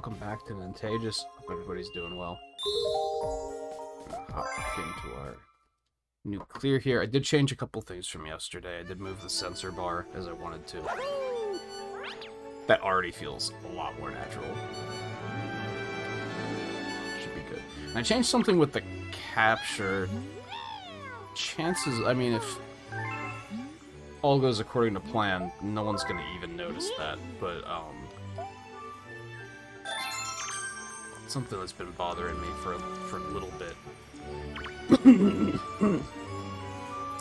welcome back to Nintagious. Hope everybody's doing well. Hop into our new clear here. I did change a couple things from yesterday. I did move the sensor bar as I wanted to. That already feels a lot more natural. Should be good. And I changed something with the capture. Chances, I mean, if all goes according to plan, no one's gonna even notice that, but, something that's been bothering me for a little bit.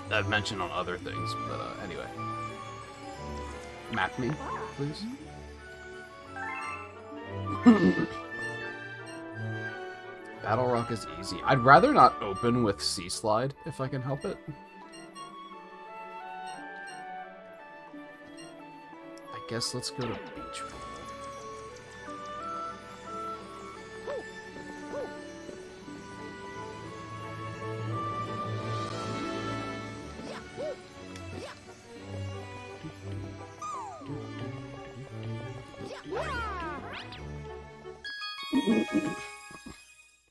I've mentioned on other things, but, anyway. Map me, please. Battle Rock is easy. I'd rather not open with Sea Slide, if I can help it. I guess let's go to Beach Pool.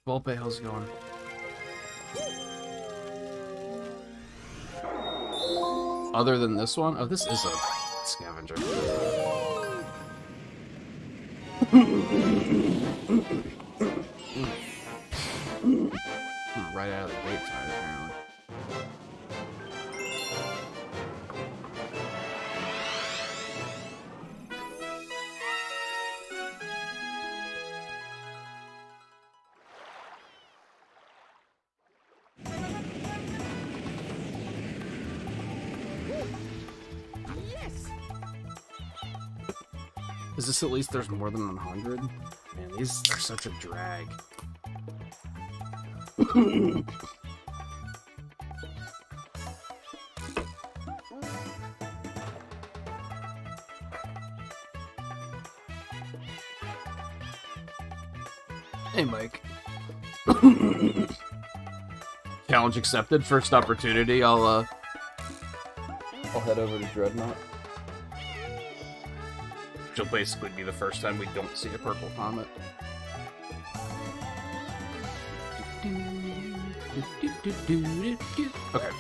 Volpe, how's it going? Other than this one? Oh, this is a scavenger. Right out of the gate time, apparently. Is this at least there's more than 100? Man, these are such a drag. Hey, Mike. Challenge accepted. First opportunity, I'll head over to Dreadnought. Which will basically be the first time we don't see a purple comet. Okay.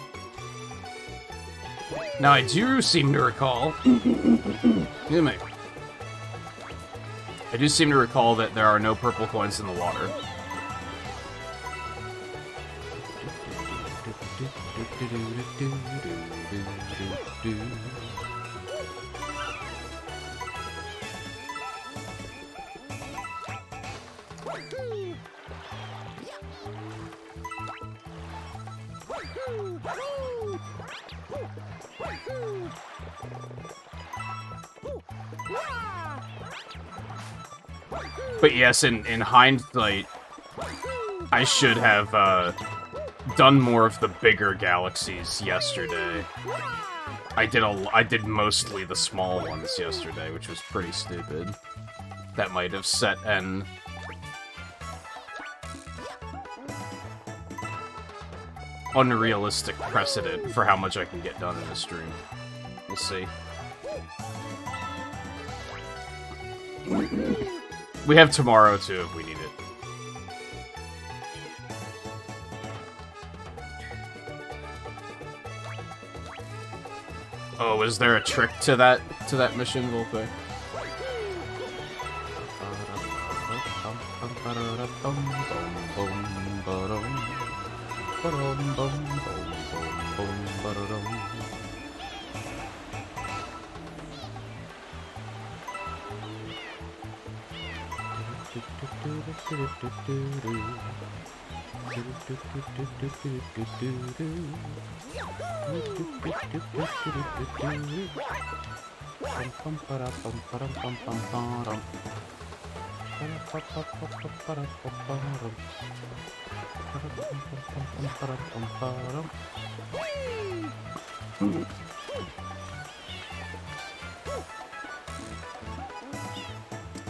Now I do seem to recall... Excuse me. I do seem to recall that there are no purple coins in the water. But yes, in hindsight, I should have done more of the bigger galaxies yesterday. I did mostly the small ones yesterday, which was pretty stupid. That might have set an unrealistic precedent for how much I can get done in a stream. We'll see. We have tomorrow, too, if we need it. Oh, is there a trick to that mission, Volpe?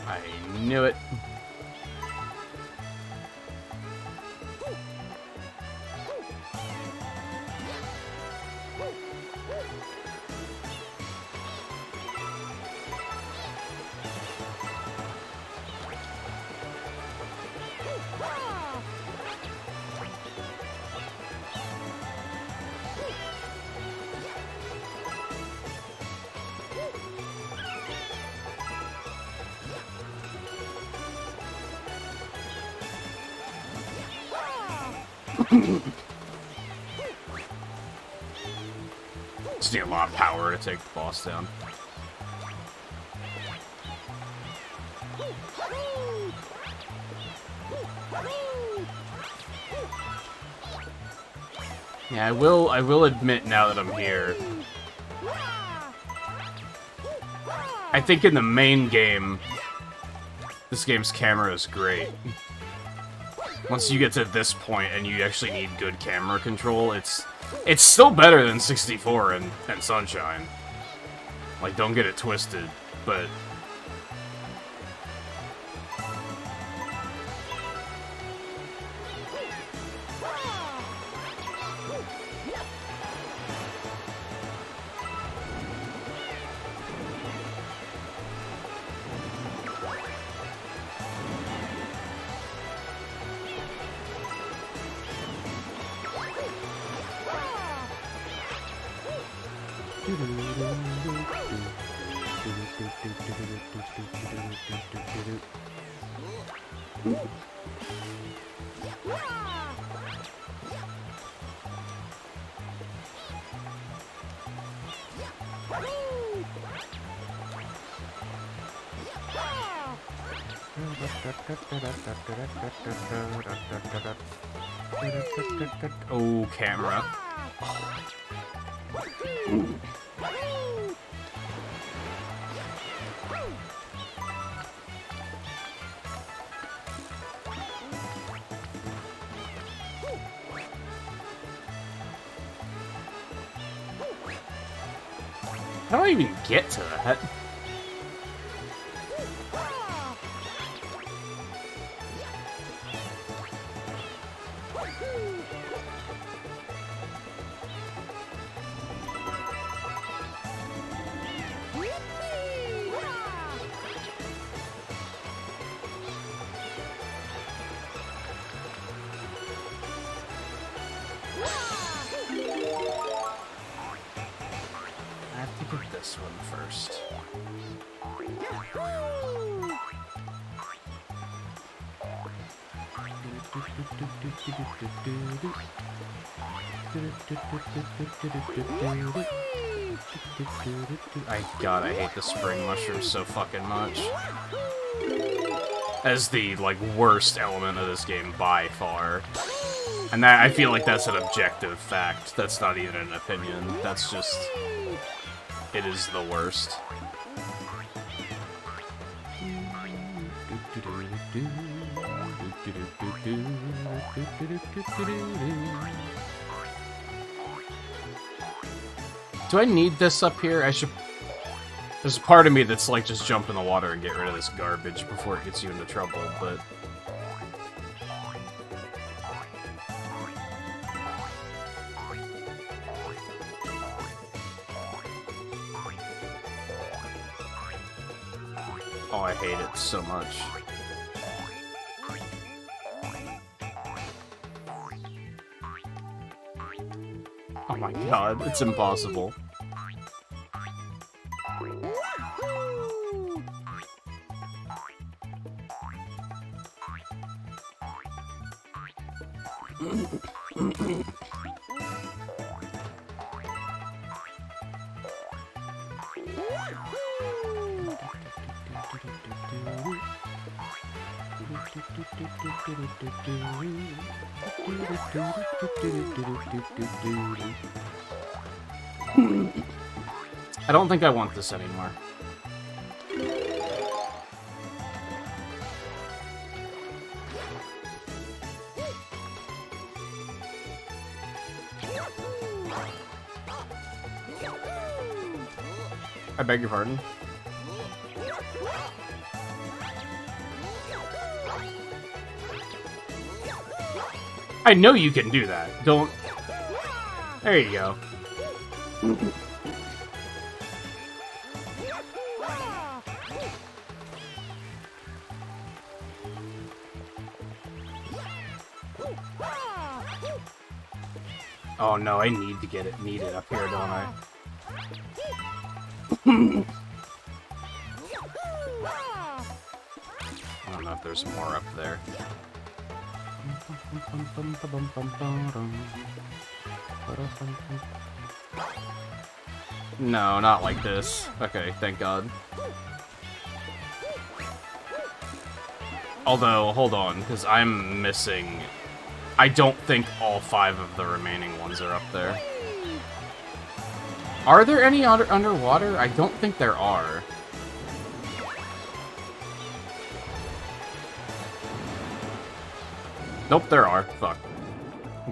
I knew it. Just need a lot of power to take the boss down. Yeah, I will admit now that I'm here, I think in the main game, this game's camera is great. Once you get to this point and you actually need good camera control, it's still better than 64 and Sunshine. Like, don't get it twisted, but... Oh, camera. How do I even get to that? This one first. God, I hate the spring mushrooms so fucking much. As the, like, worst element of this game by far. And that, I feel like that's an objective fact. That's not even an opinion. That's just... It is the worst. Do I need this up here? I should... There's a part of me that's like, just jump in the water and get rid of this garbage before it gets you into trouble, but... Oh, I hate it so much. Oh my god, it's impossible. I don't think I want this anymore. I beg your pardon? I know you can do that. Don't... There you go. Oh no, I need to get it needed up here, don't I? I don't know if there's more up there. No, not like this. Okay, thank God. Although, hold on, because I'm missing... I don't think all 5 of the remaining ones are up there. Are there any underwater? I don't think there are. Nope, there are. Fuck.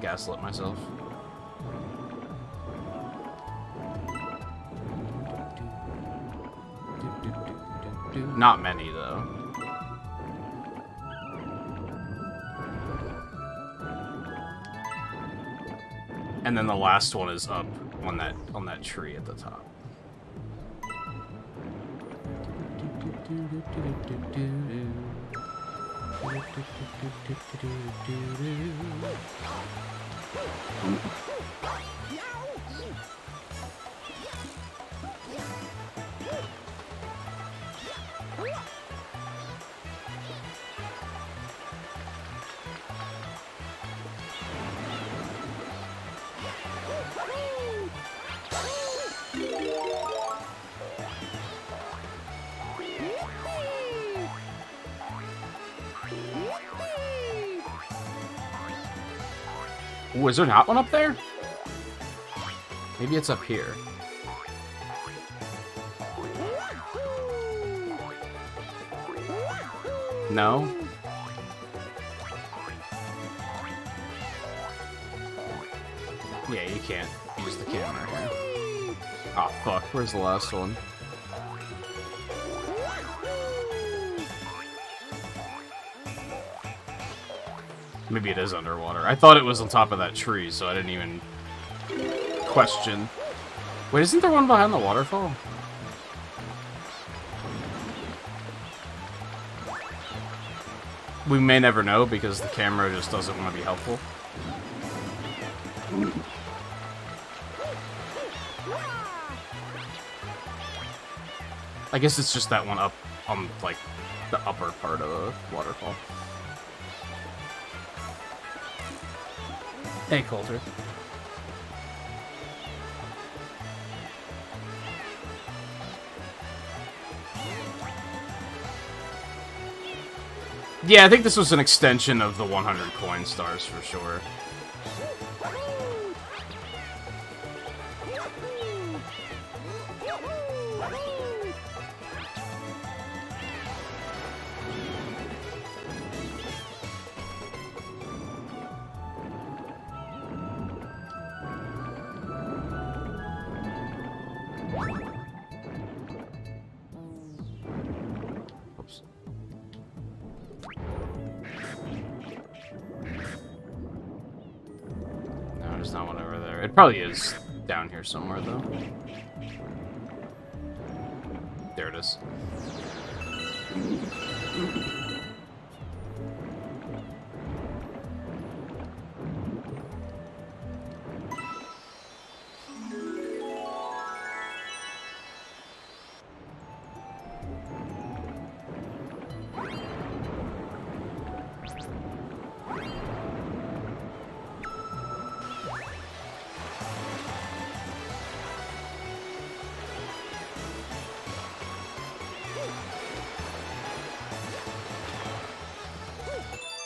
Gaslit myself. Not many, though. And then the last one is up on that tree at the top. Ooh, is there not one up there? Maybe it's up here. No? Yeah, you can't use the camera here. Oh, fuck. Where's the last one? Maybe it is underwater. I thought it was on top of that tree, so I didn't even question. Wait, isn't there one behind the waterfall? We may never know because the camera just doesn't want to be helpful. I guess it's just that one up on, like, the upper part of the waterfall. Hey, Coulter. Yeah, I think this was an extension of the 100 coin stars for sure. It probably is down here somewhere, though. There it is.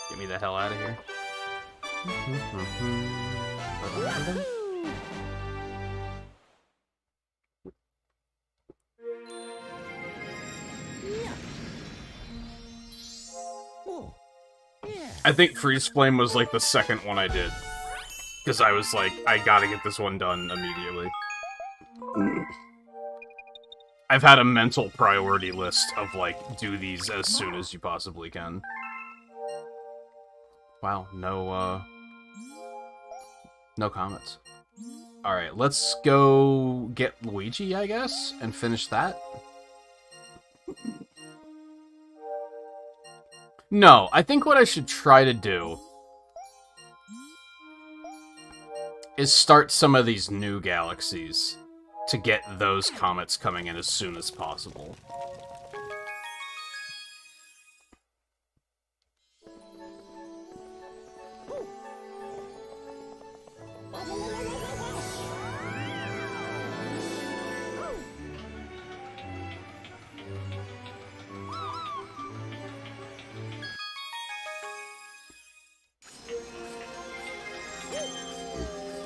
Get me the hell out of here. I think Freeze Flame was like the second one I did. Because I was like, I gotta get this one done immediately. I've had a mental priority list of like, do these as soon as you possibly can. Wow, no comments. Alright, let's go get Luigi, I guess, and finish that. No, I think what I should try to do is start some of these new galaxies to get those comets coming in as soon as possible.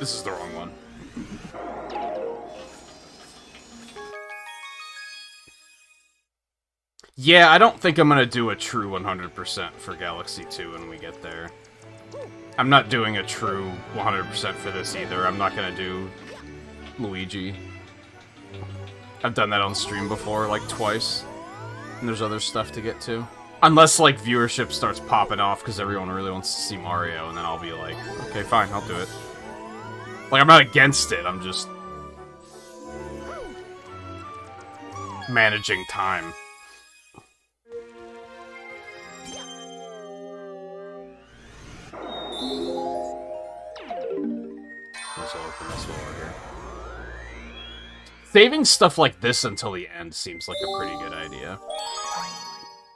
This is the wrong one. Yeah, I don't think I'm gonna do a true 100% for Galaxy 2 when we get there. I'm not doing a true 100% for this either. I'm not gonna do Luigi. I've done that on stream before, like, twice. And there's other stuff to get to. Unless, like, viewership starts popping off because everyone really wants to see Mario, and then I'll be like, okay, fine, I'll do it. Like, I'm not against it, I'm just managing time. Let's open this while we're here. Saving stuff like this until the end seems like a pretty good idea.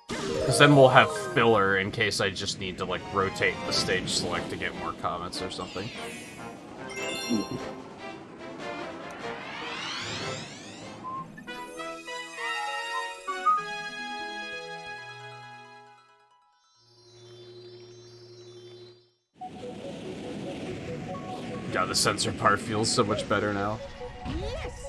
Because then we'll have filler in case I just need to, like, rotate the stage select to get more comments or something. God, the sensor part feels so much better now. Yes.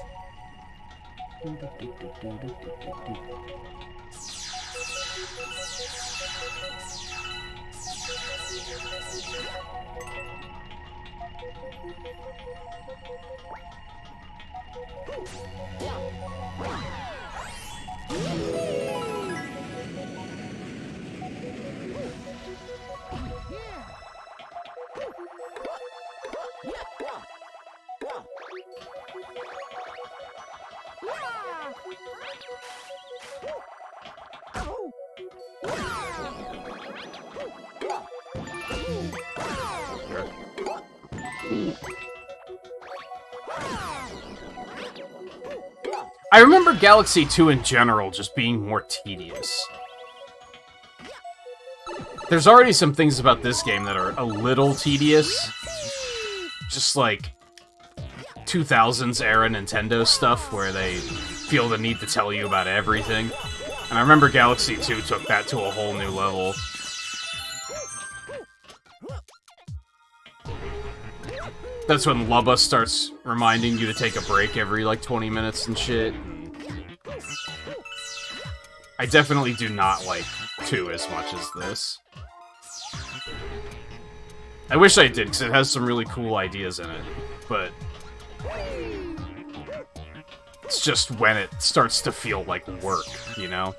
I remember Galaxy 2 in general just being more tedious. There's already some things about this game that are a little tedious. Just like 2000s era Nintendo stuff where they feel the need to tell you about everything. And I remember Galaxy 2 took that to a whole new level. That's when Lubba starts reminding you to take a break every, like, 20 minutes and shit. I definitely do not like 2 as much as this. I wish I did, because it has some really cool ideas in it, but it's just when it starts to feel like work, you know?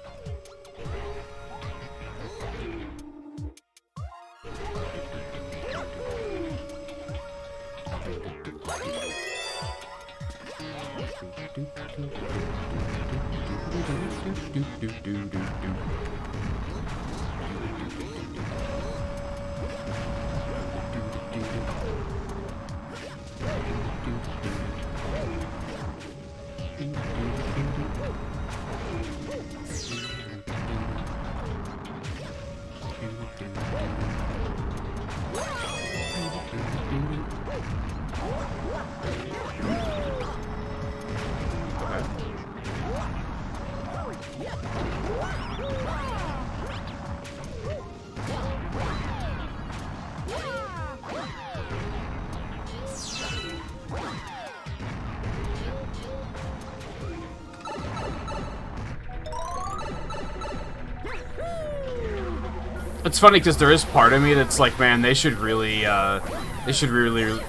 It's funny because there is part of me that's like, man, they should really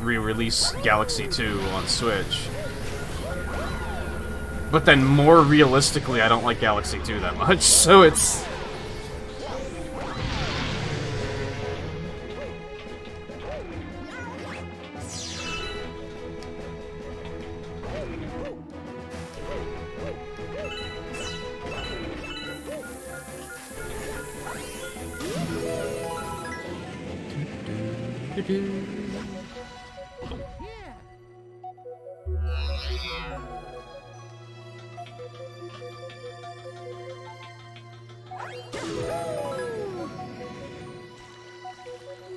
re-release Galaxy 2 on Switch. But then, more realistically, I don't like Galaxy 2 that much, so it's...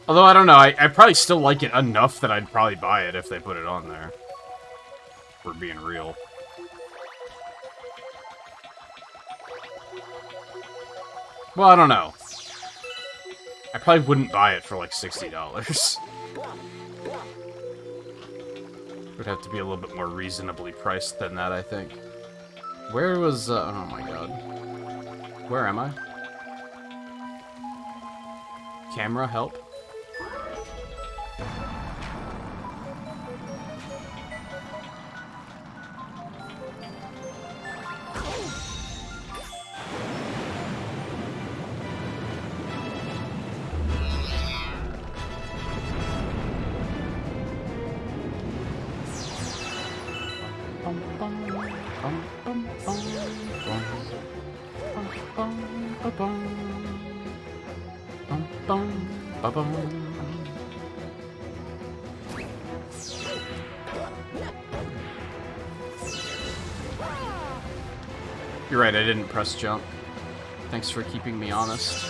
Although, I don't know, I probably still like it enough that I'd probably buy it if they put it on there. If we're being real. Well, I don't know. I probably wouldn't buy it for like $60. Would have to be a little bit more reasonably priced than that, I think. Where was, oh my god. Where am I? Camera, help? You're right, I didn't press jump. Thanks for keeping me honest.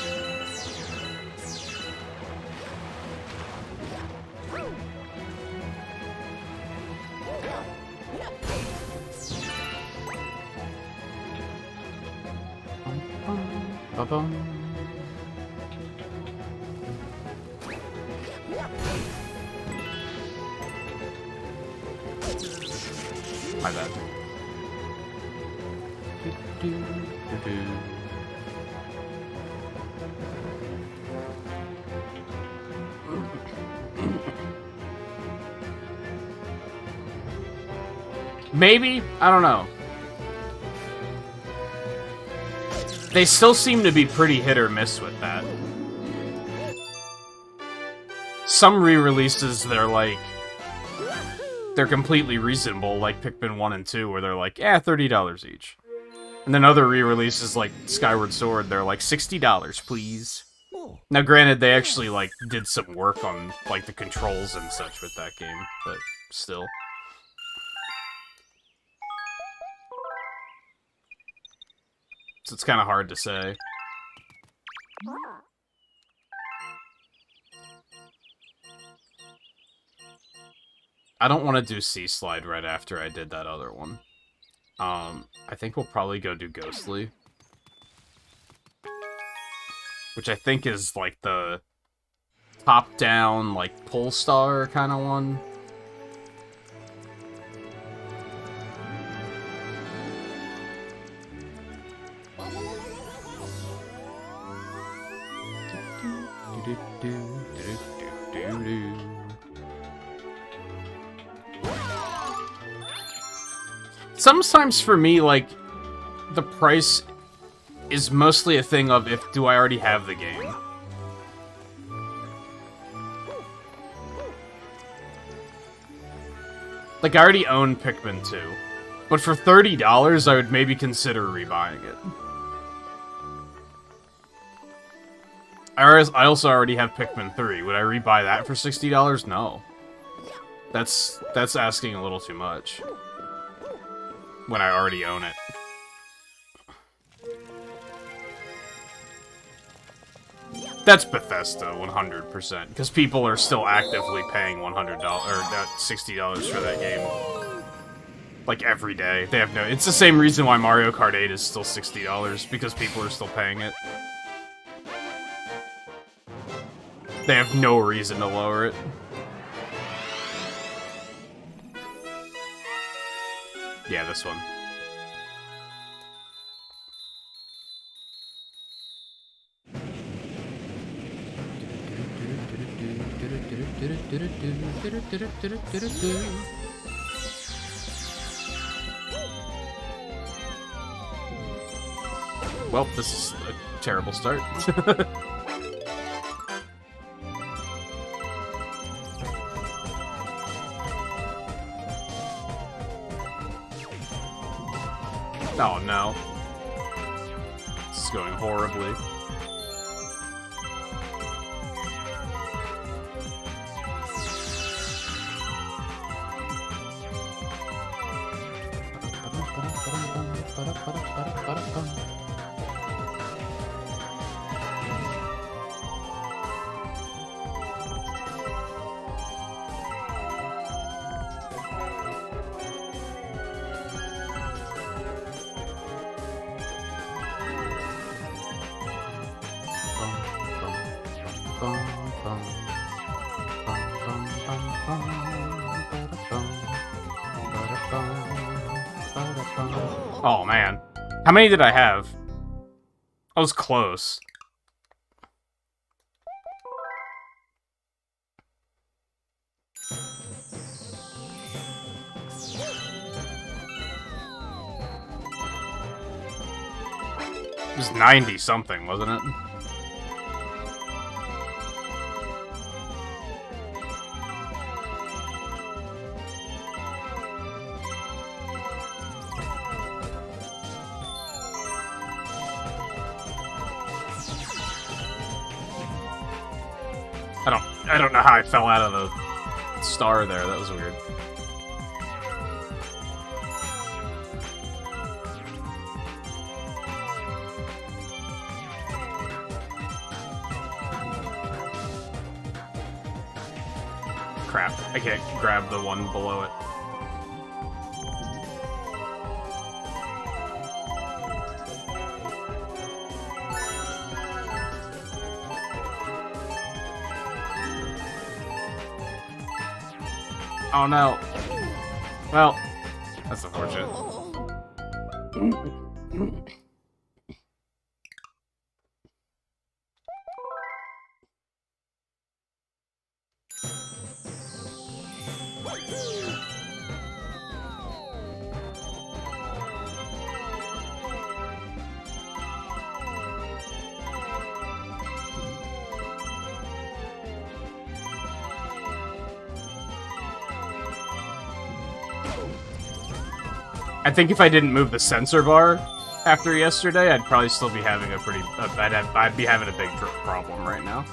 My bad. Maybe? I don't know. They still seem to be pretty hit or miss with that. Some re-releases, they're completely reasonable, like Pikmin 1 and 2, where they're like, $30 each. And then other re-releases, like Skyward Sword, they're like, $60, please. Now, granted, they actually, did some work on, the controls and such with that game, but still. So it's kind of hard to say. I don't want to do Sea Slide right after I did that other one. I think we'll probably go do Ghostly. Which I think is, the top-down, Polestar kind of one. Sometimes for me, the price is mostly a thing of do I already have the game? I already own Pikmin 2. But for $30, I would maybe consider rebuying it. I also already have Pikmin 3. Would I rebuy that for $60? No. That's asking a little too much. When I already own it. That's Bethesda, 100%, because people are still actively paying $100 or $60 for that game. Every day. They have no. It's the same reason why Mario Kart 8 is still $60, because people are still paying it. They have no reason to lower it. Yeah, this one. Well, this is a terrible start. Oh no. This is going horribly. Oh, man. How many did I have? I was close. It was 90-something, wasn't it? I don't know how I fell out of the star there. That was weird. Crap. I can't grab the one below it. Oh no. Well, that's unfortunate. I think if I didn't move the sensor bar after yesterday, I'd probably still be having a pretty... I'd be having a big problem right now.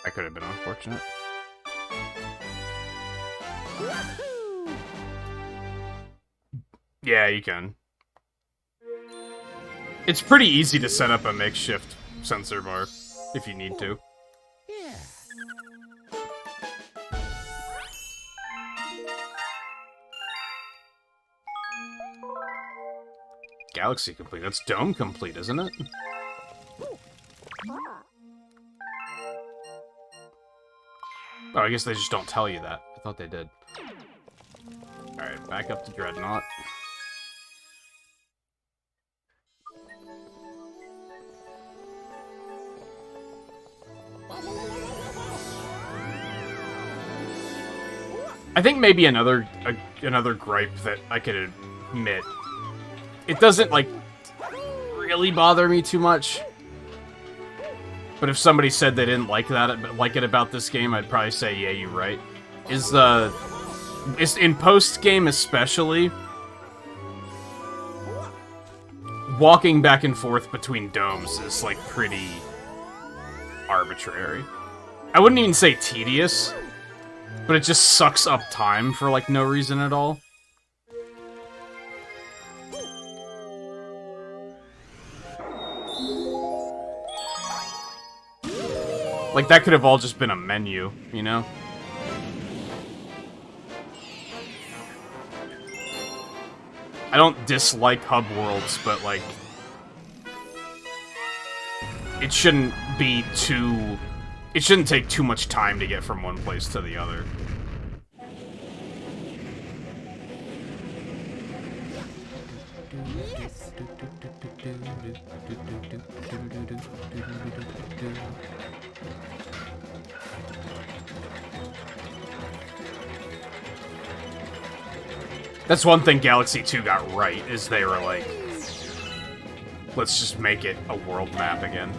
That could have been unfortunate. Yeah, you can. It's pretty easy to set up a makeshift sensor bar if you need to. Galaxy complete. That's dome complete, isn't it? Oh, I guess they just don't tell you that. I thought they did. Alright, back up to Dreadnought. I think maybe another gripe that I could admit. It doesn't, like, really bother me too much. But if somebody said they didn't like it about this game, I'd probably say, yeah, you're right. Is in post-game especially, walking back and forth between domes is, like, pretty arbitrary. I wouldn't even say tedious, but it just sucks up time for, like, no reason at all. Like, that could have all just been a menu, you know? I don't dislike hub worlds, but, like... It shouldn't be too... It shouldn't take too much time to get from one place to the other. That's one thing Galaxy 2 got right, is they were like, let's just make it a world map again.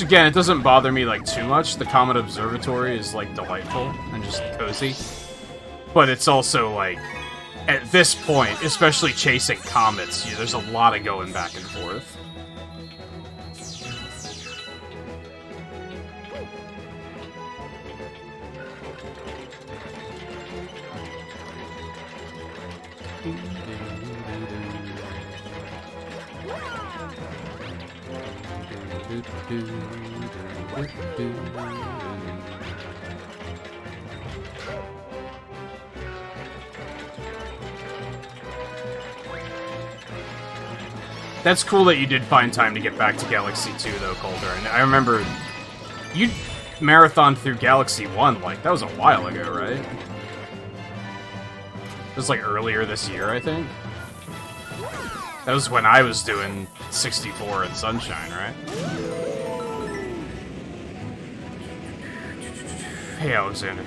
Which, again, it doesn't bother me, like, too much. The Comet Observatory is, like, delightful and just cozy. But it's also, like, at this point, especially chasing comets, there's a lot of going back and forth. That's cool that you did find time to get back to Galaxy 2, though, Calder. And I remember you marathoned through Galaxy 1, like, that was a while ago, right? It was, like, earlier this year, I think? That was when I was doing 64 and Sunshine, right? Hey, Alexander.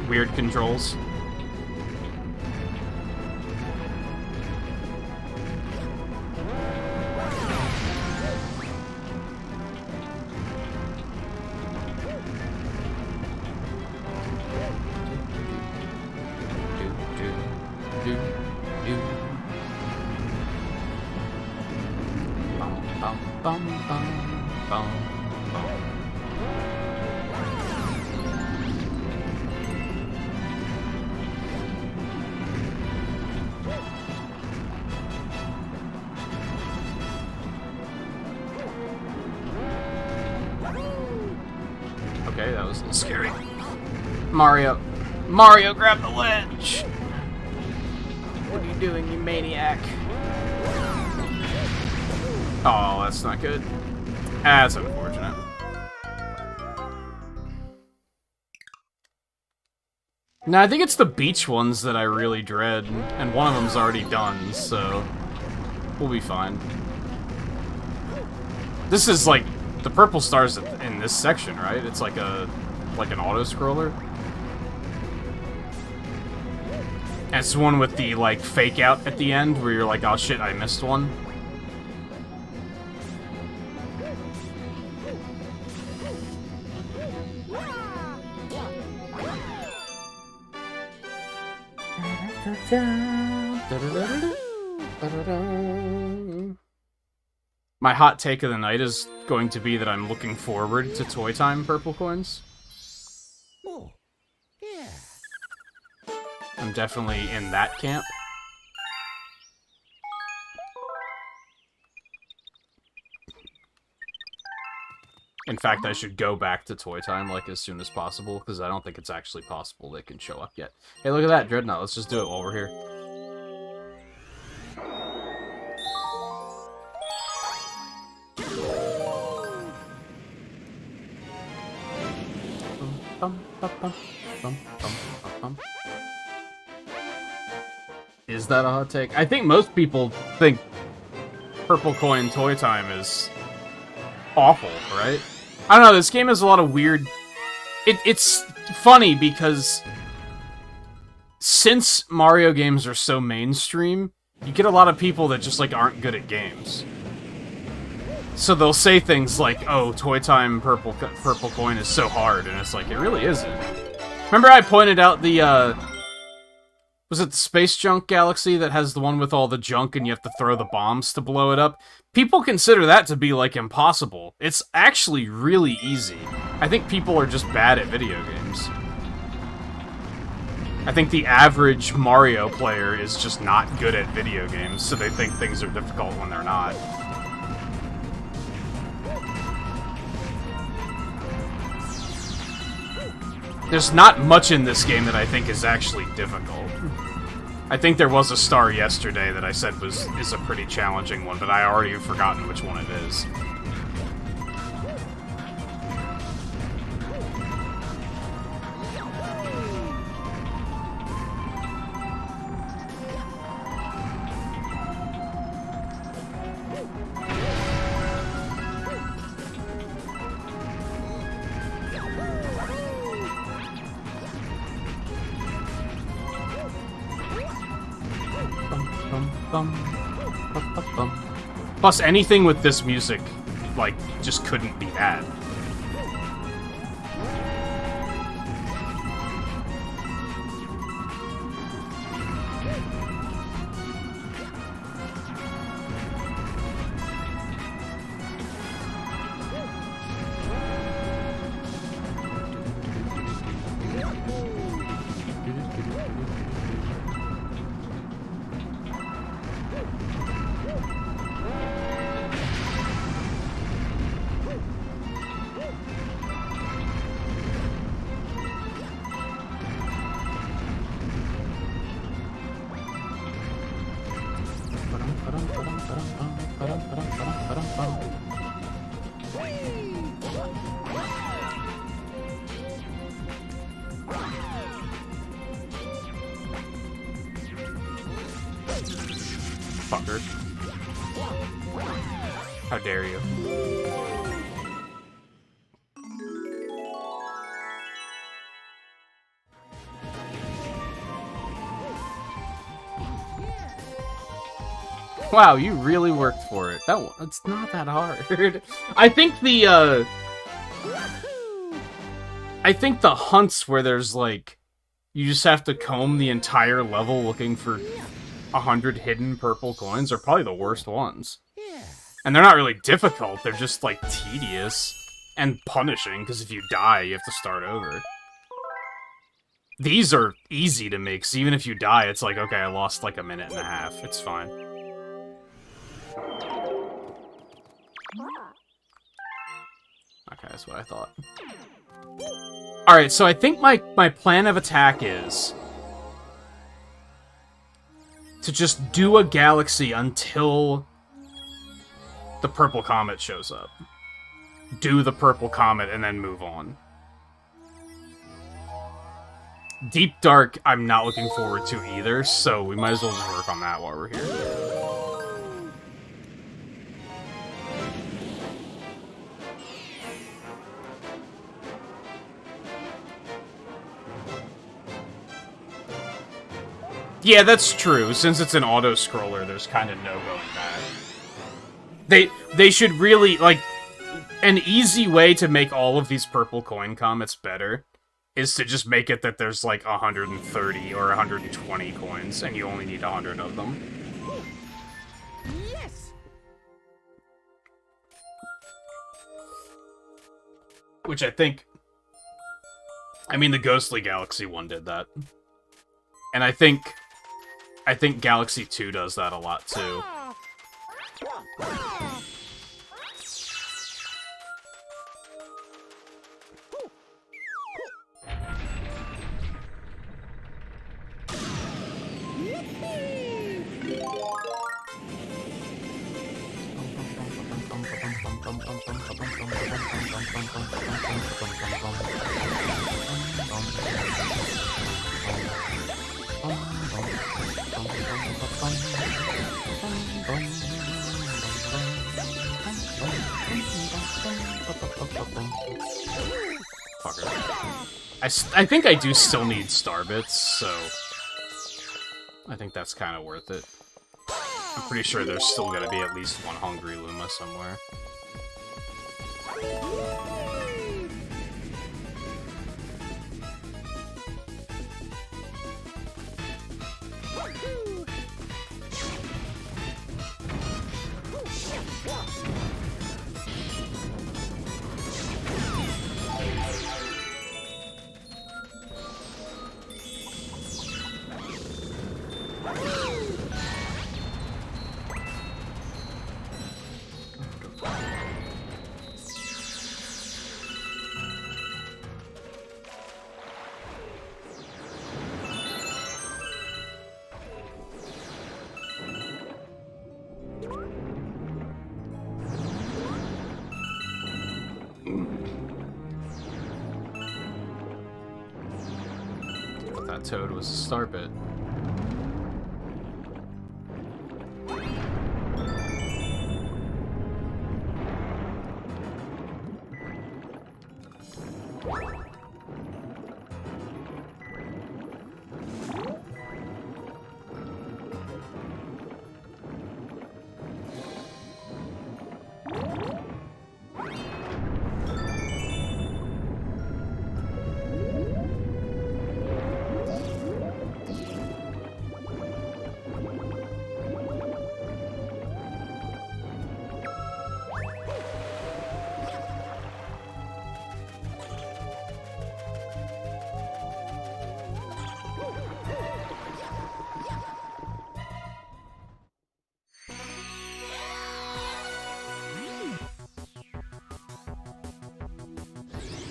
Weird controls. Okay, that was a little scary. Mario, grab the ledge! What are you doing, you maniac? Oh, that's not good. That's unfortunate. No, I think it's the beach ones that I really dread, and one of them's already done, so we'll be fine. This is like the purple stars in this section, right? It's like an auto-scroller. And it's the one with the like fake out at the end where you're like, oh shit, I missed one. My hot take of the night is going to be that I'm looking forward to Toy Time Purple Coins. Oh, yeah. I'm definitely in that camp. In fact, I should go back to Toy Time, like, as soon as possible, because I don't think it's actually possible they can show up yet. Hey, look at that, Dreadnought. Let's just do it while we're here. Is that a hot take? I think most people think Purple Coin Toy Time is awful, right? I don't know, this game has a lot of weird... It's funny because since Mario games are so mainstream, you get a lot of people that just, like, aren't good at games. So they'll say things like, oh, Toy Time Purple Coin is so hard, and it's like, it really isn't. Remember I pointed out the, was it the Space Junk Galaxy that has the one with all the junk and you have to throw the bombs to blow it up? People consider that to be, like, impossible. It's actually really easy. I think people are just bad at video games. I think the average Mario player is just not good at video games, so they think things are difficult when they're not. There's not much in this game that I think is actually difficult. I think there was a star yesterday that I said is a pretty challenging one, but I already have forgotten which one it is. Plus, anything with this music, like, just couldn't be bad. Fucker. How dare you? Wow, you really worked for it. It's not that hard. I think the hunts where there's like you just have to comb the entire level looking for 100 hidden purple coins are probably the worst ones. And they're not really difficult, they're just like tedious and punishing, because if you die, you have to start over. These are easy to make, so even if you die, it's like, okay, I lost like a minute and a half. It's fine. Okay, that's what I thought. Alright, so I think my plan of attack is to just do a galaxy until the purple comet shows up. Do the purple comet and then move on. Deep Dark, I'm not looking forward to either, so we might as well just work on that while we're here. Yeah, that's true. Since it's an auto-scroller, there's kind of no going back. They should really, like, an easy way to make all of these purple coin comets better is to just make it that there's, like, 130 or 120 coins, and you only need 100 of them. Yes! Which I think... I mean, the Ghostly Galaxy one did that. And I think Galaxy 2 does that a lot, too. I think I do still need star bits, so I think that's kind of worth it. I'm pretty sure there's still gonna be at least one Hungry Luma somewhere. But that toad was a star bit.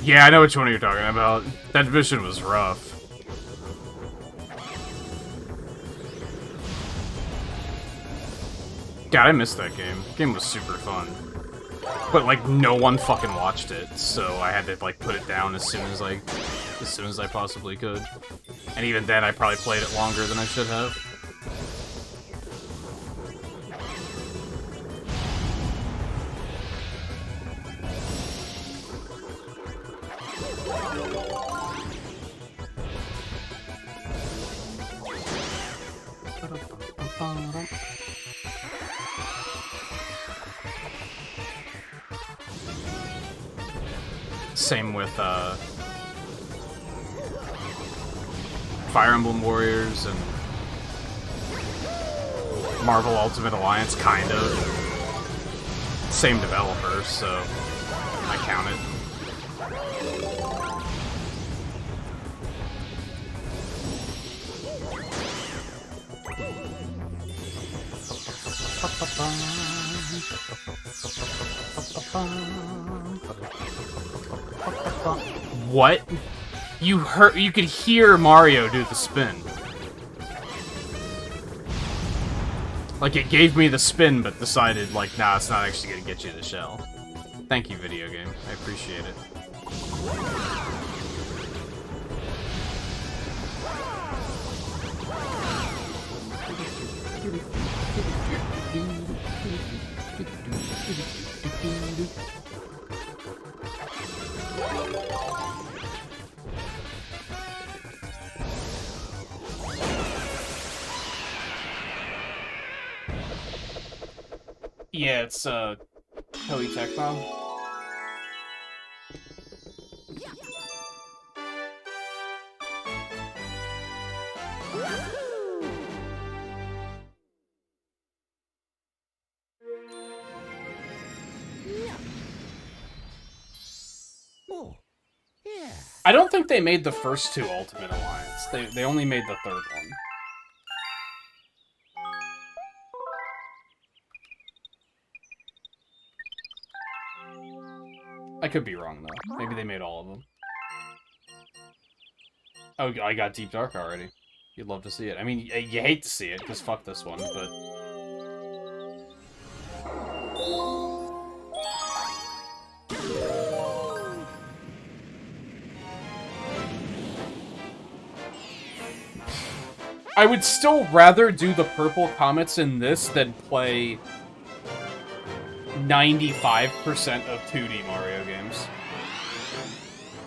Yeah, I know which one you're talking about. That mission was rough. God, I missed that game. The game was super fun. But, like, no one fucking watched it, so I had to, like, put it down as soon as I possibly could. And even then, I probably played it longer than I should have. Same with Fire Emblem Warriors and Marvel Ultimate Alliance, kind of. Same developer, so I count it. What? You could hear Mario do the spin. Like, it gave me the spin, but decided, like, nah, it's not actually gonna get you the shell. Thank you, video game. I appreciate it. Yeah, it's, Hilly Tecmo. Oh, yeah. I don't think they made the first two Ultimate Alliance. They only made the third one. I could be wrong, though. Maybe they made all of them. Oh, I got Deep Dark already. You'd love to see it. I mean, you hate to see it, because fuck this one, but... I would still rather do the purple comets in this than play 95% of 2D Mario games.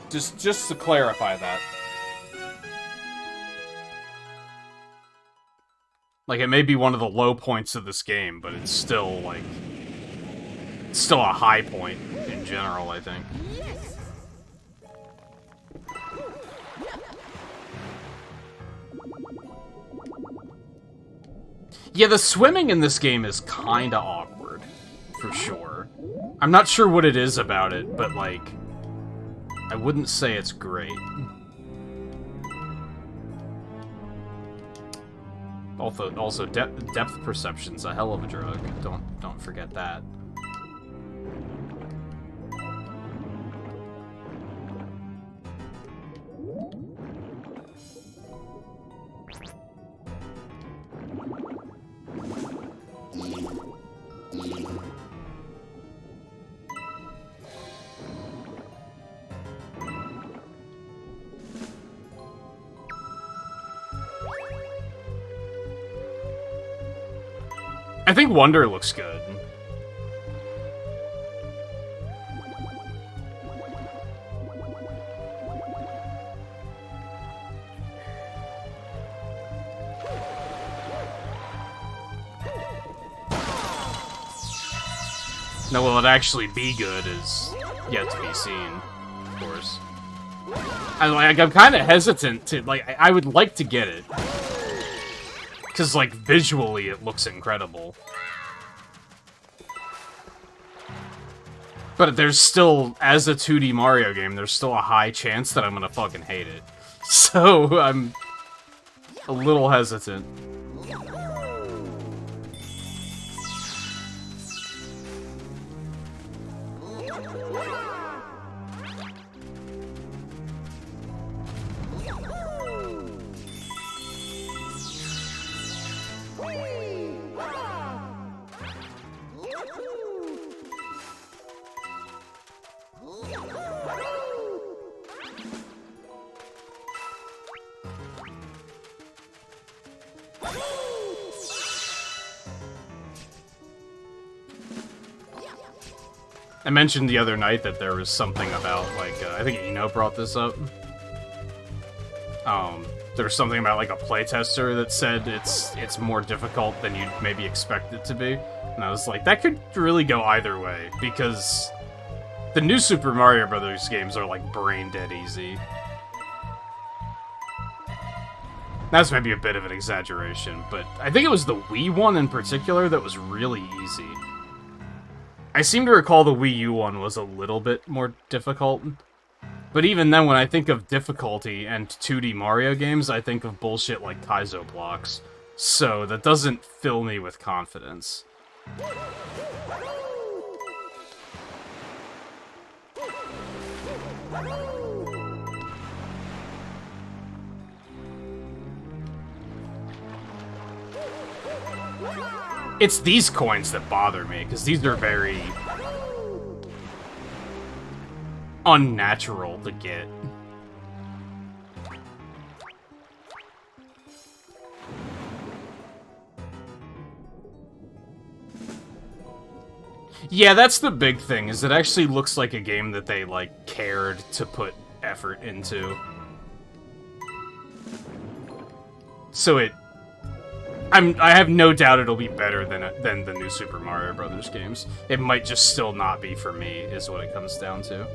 Just to clarify that. Like, it may be one of the low points of this game, but it's still, like... It's still a high point in general, I think. Yeah, the swimming in this game is kinda awkward, for sure. I'm not sure what it is about it, but, like, I wouldn't say it's great. Also, depth perception's a hell of a drug. Don't forget that. I think Wonder looks good. Now, will it actually be good is yet to be seen, of course. I'm kind of hesitant to, like, I would like to get it. Because, like, visually it looks incredible. But there's still, as a 2D Mario game, there's still a high chance that I'm gonna fucking hate it. So, I'm a little hesitant. I mentioned the other night that there was something about, like, I think Eno brought this up. There was something about, like, a playtester that said it's more difficult than you'd maybe expect it to be. And I was like, that could really go either way, because the new Super Mario Brothers games are, like, brain-dead easy. That's maybe a bit of an exaggeration, but I think it was the Wii one in particular that was really easy. I seem to recall the Wii U one was a little bit more difficult. But even then, when I think of difficulty and 2D Mario games, I think of bullshit like Kaizo blocks. So that doesn't fill me with confidence. It's these coins that bother me, because these are very unnatural to get. Yeah, that's the big thing, is it actually looks like a game that they, like, cared to put effort into. So I have no doubt it'll be better than the new Super Mario Brothers games. It might just still not be for me, is what it comes down to.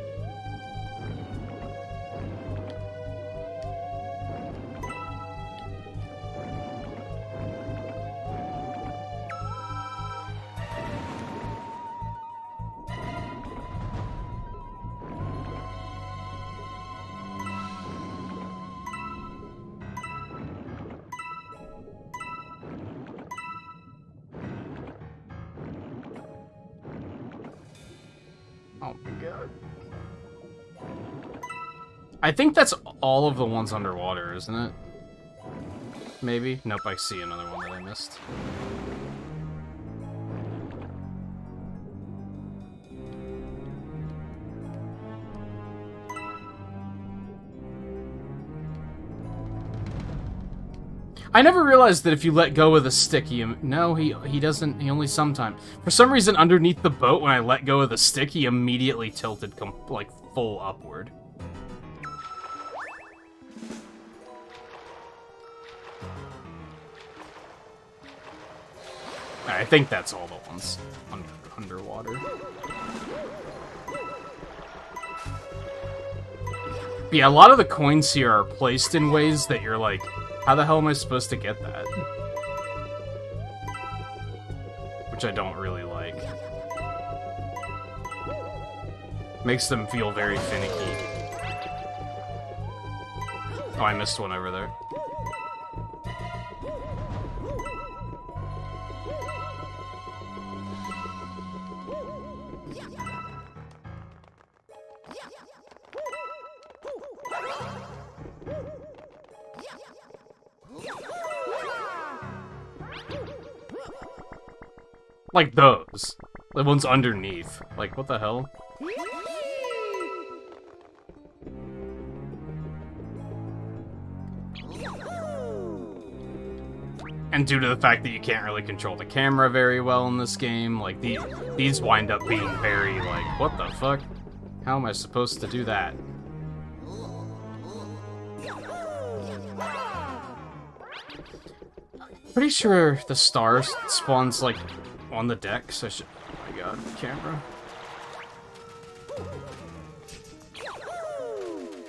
Oh my god. I think that's all of the ones underwater, isn't it? Maybe? Nope, I see another one that I missed. I never realized that if you let go of the stick, no, he doesn't, he only sometimes. For some reason, underneath the boat, when I let go of the stick, he immediately tilted, like, full upward. I think that's all the ones underwater. But yeah, a lot of the coins here are placed in ways that you're like, how the hell am I supposed to get that? Which I don't really like. Makes them feel very finicky. Oh, I missed one over there. Like those. The ones underneath. Like, what the hell? And due to the fact that you can't really control the camera very well in this game, like, these wind up being very, like, what the fuck? How am I supposed to do that? Pretty sure the star spawns, like, on the deck, so I should... Oh my god, camera.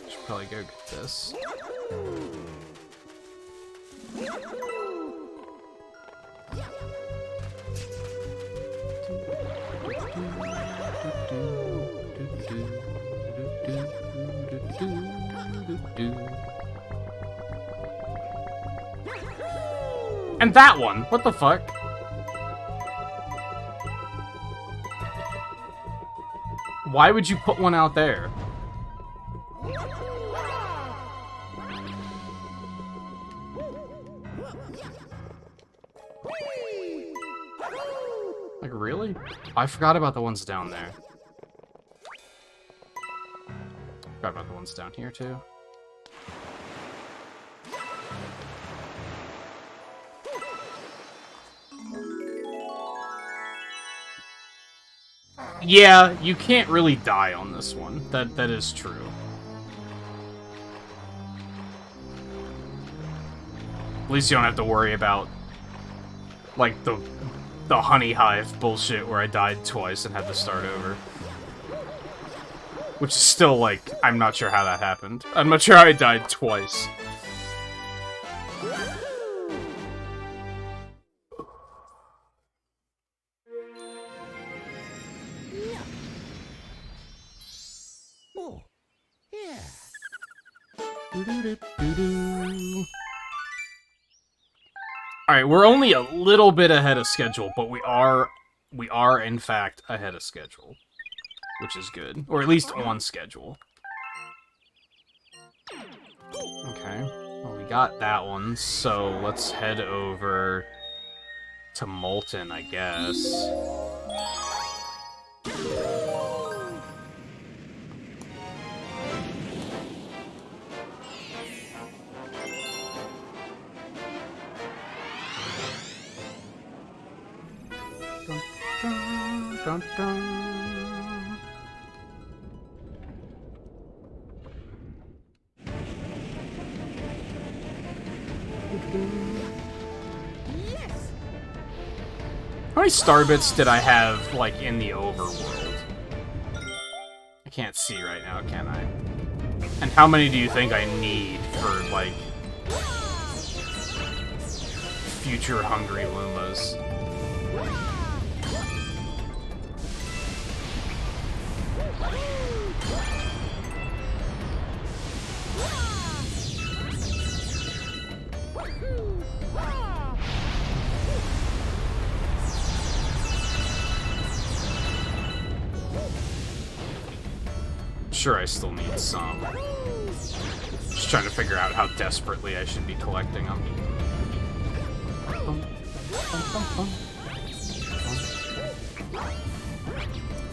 Should probably go get this. And that one! What the fuck? Why would you put one out there? Like, really? I forgot about the ones down there. Forgot about the ones down here, too. Yeah, you can't really die on this one. That is true. At least you don't have to worry about, like, the honey hive bullshit where I died twice and had to start over. Which is still, like, I'm not sure how that happened. I'm not sure how I died twice. Oh, yeah. Alright, we're only a little bit ahead of schedule, but we are in fact ahead of schedule. Which is good. Or at least on schedule. Okay. Well, we got that one, so let's head over to Molten, I guess. Dun, dun, dun. Yes. How many star bits did I have, like, in the overworld? I can't see right now, can I? And how many do you think I need for, like, future hungry Lumas? Sure, I still need some. Just trying to figure out how desperately I should be collecting them.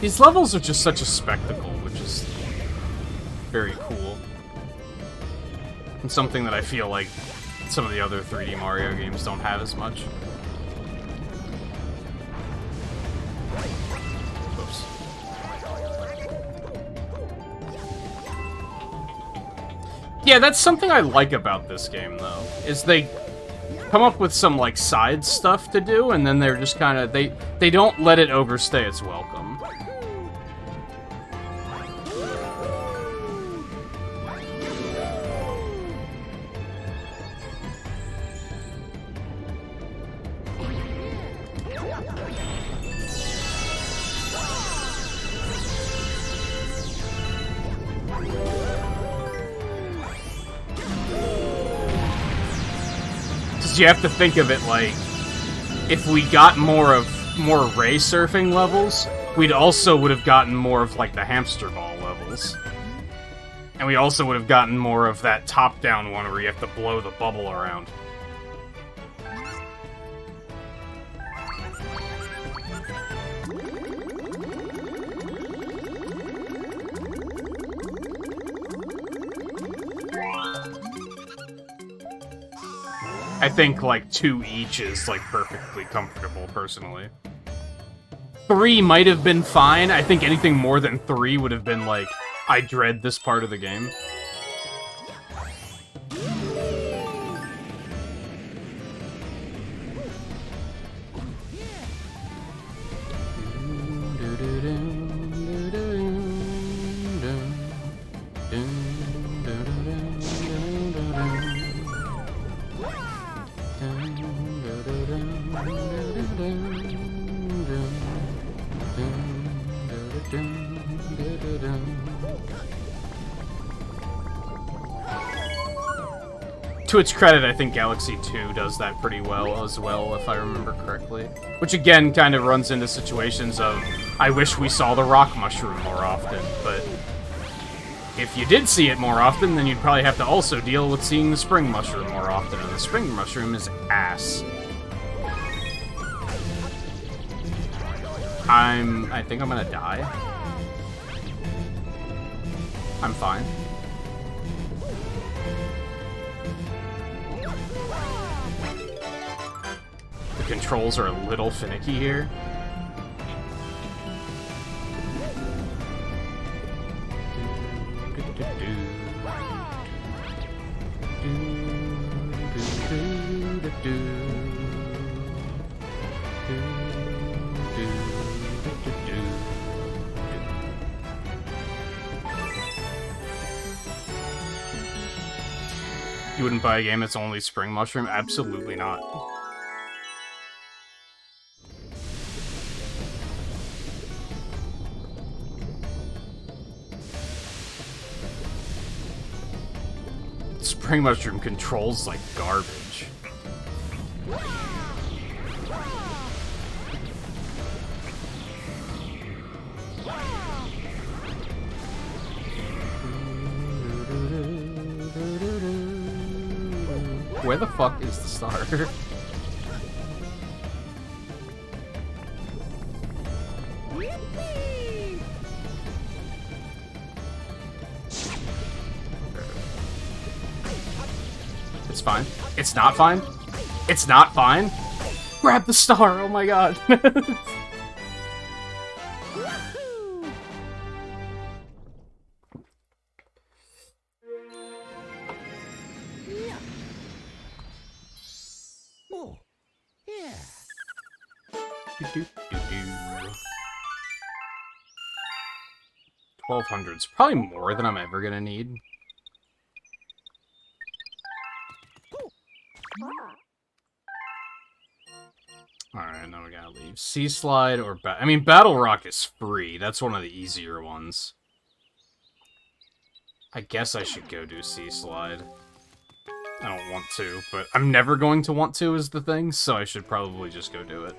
These levels are just such a spectacle, which is very cool. And something that I feel like some of the other 3D Mario games don't have as much. Oops. Yeah, that's something I like about this game, though, is they come up with some, like, side stuff to do, and then they're just kind of, they don't let it overstay its welcome. You have to think of it like, if we got more ray surfing levels, we'd also would have gotten more of, like, the hamster ball levels. And we also would have gotten more of that top-down one where you have to blow the bubble around. I think, like, 2 each is, like, perfectly comfortable, personally. 3 might have been fine. I think anything more than 3 would have been, like, I dread this part of the game. To its credit, I think Galaxy 2 does that pretty well as well, if I remember correctly. Which again, kind of runs into situations of, I wish we saw the rock mushroom more often, but if you did see it more often, then you'd probably have to also deal with seeing the spring mushroom more often, and the spring mushroom is ass. I think I'm gonna die. I'm fine. The controls are a little finicky here. You wouldn't buy a game that's only spring mushroom? Absolutely not. Spring mushroom controls like garbage. Where the fuck is the star? It's fine. It's not fine. It's not fine. Grab the star. Oh my god. Oh, yeah. 1200's probably more than I'm ever gonna need. Alright, now we gotta leave. Sea Slide or I mean, Battle Rock is free. That's one of the easier ones. I guess I should go do Sea Slide. I don't want to, but I'm never going to want to is the thing, so I should probably just go do it.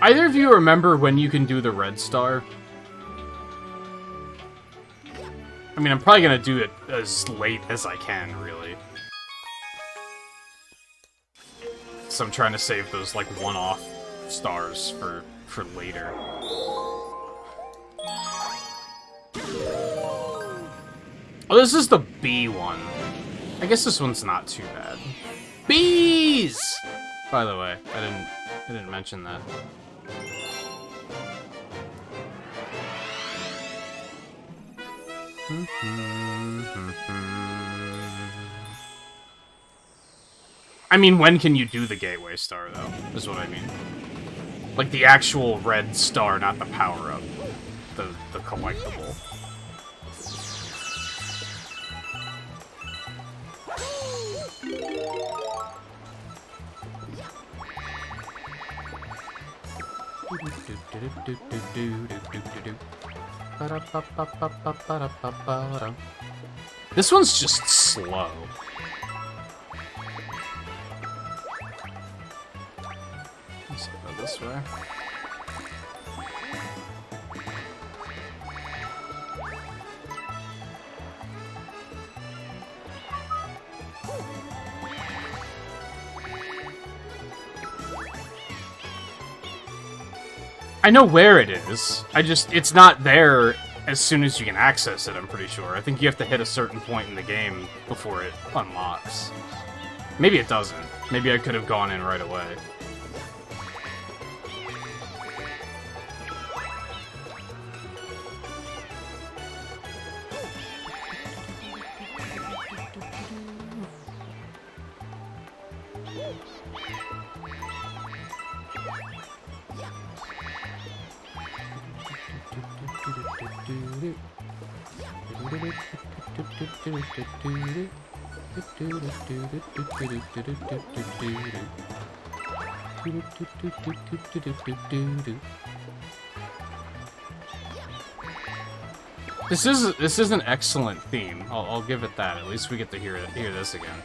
Either of you remember when you can do the red star? I mean, I'm probably gonna do it as late as I can, really. So I'm trying to save those, like, one-off stars for later. Oh, this is the bee one. I guess this one's not too bad. Bees! By the way, I didn't mention that. I mean, when can you do the gateway star, though, is what I mean. Like, the actual red star, not the power-up. The collectible. This one's just slow. Let's go this way. I know where it is. It's not there as soon as you can access it, I'm pretty sure. I think you have to hit a certain point in the game before it unlocks. Maybe it doesn't. Maybe I could have gone in right away. This is an excellent theme. I'll give it that. At least we get to hear this again.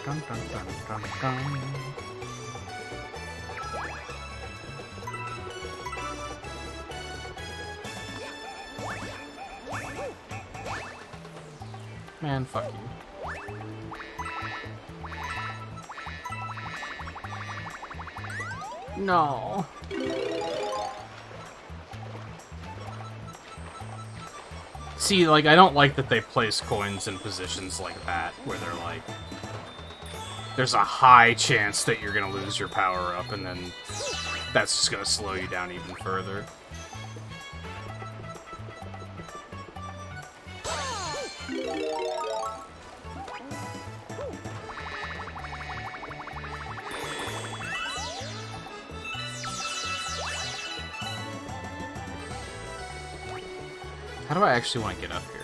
Dun, dun, dun, dun, dun. Man, fuck you. No. See, like, I don't like that they place coins in positions like that, where they're like, there's a high chance that you're gonna lose your power-up, and then that's just gonna slow you down even further. How do I actually want to get up here?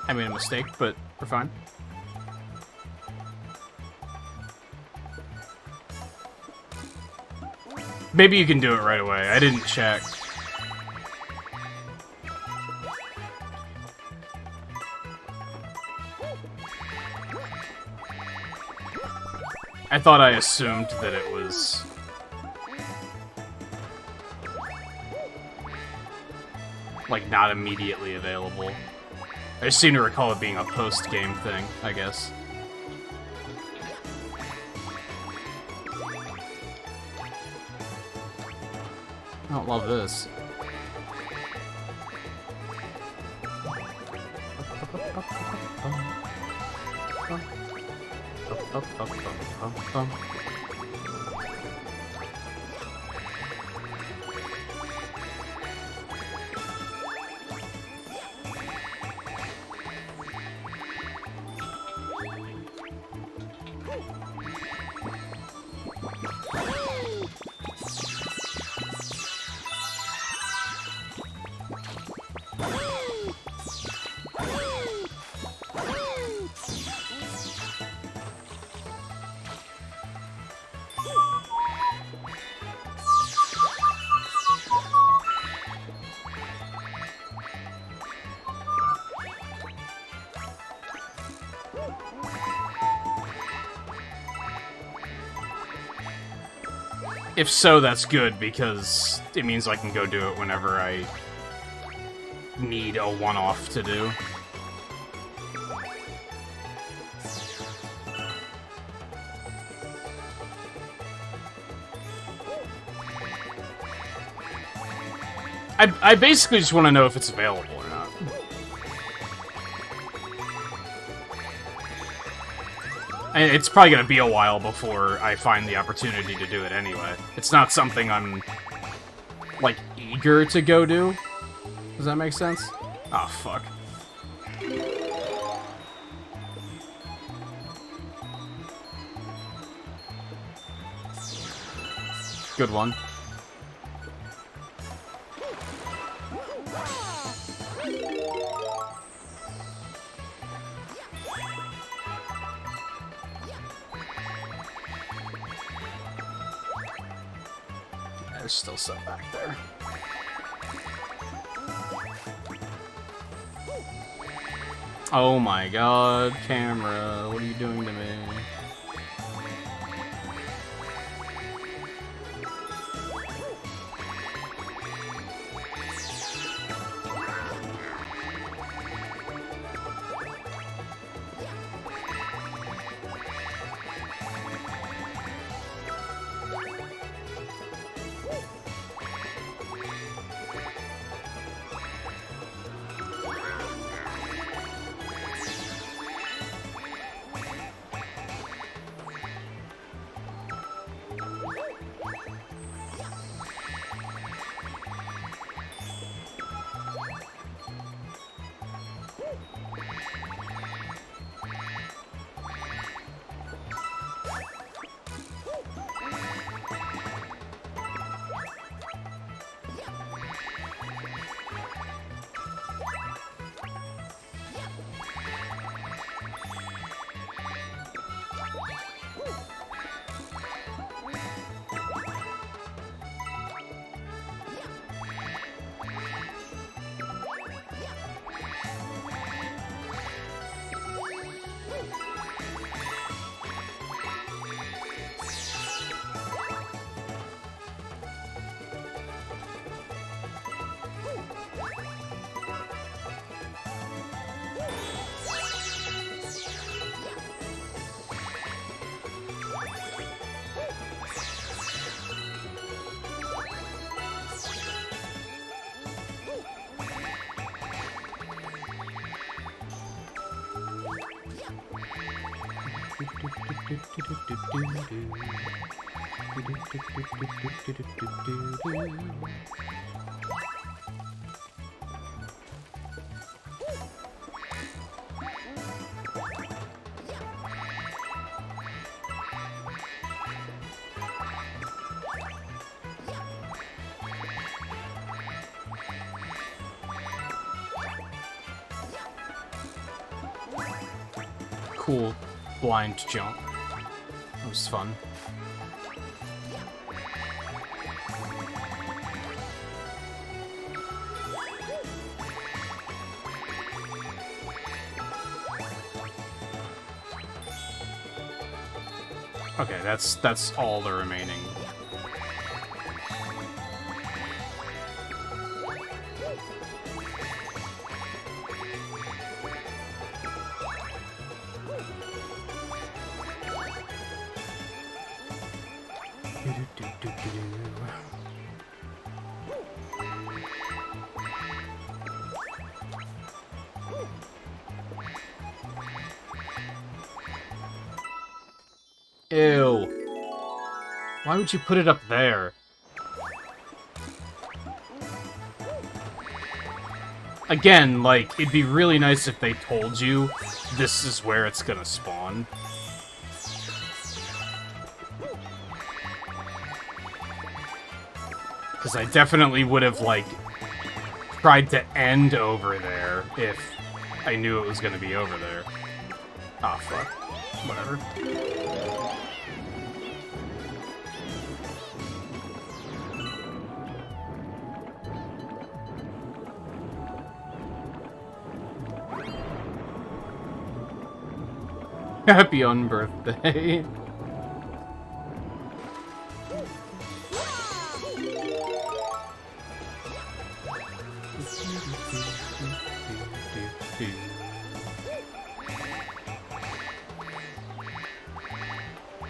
I made a mistake, but we're fine. Maybe you can do it right away. I didn't check. I thought I assumed that it was... like, not immediately available. I just seem to recall it being a post-game thing, I guess. I don't love this. If so, that's good, because it means I can go do it whenever I need a one-off to do. I basically just want to know if it's available or not. And it's probably going to be a while before I find the opportunity to do it anyway. It's not something I'm, like, eager to go do. Does that make sense? Ah, fuck. Good one. There's still some back there. Oh my god, camera, what are you doing to me? Cool blind jump. That was fun. Okay, that's all the remaining. Ew. Why would you put it up there? Again, like, it'd be really nice if they told you this is where it's gonna spawn. Because I definitely would have, like, tried to end over there if I knew it was gonna be over there. Ah, fuck. Whatever. Happy unbirthday.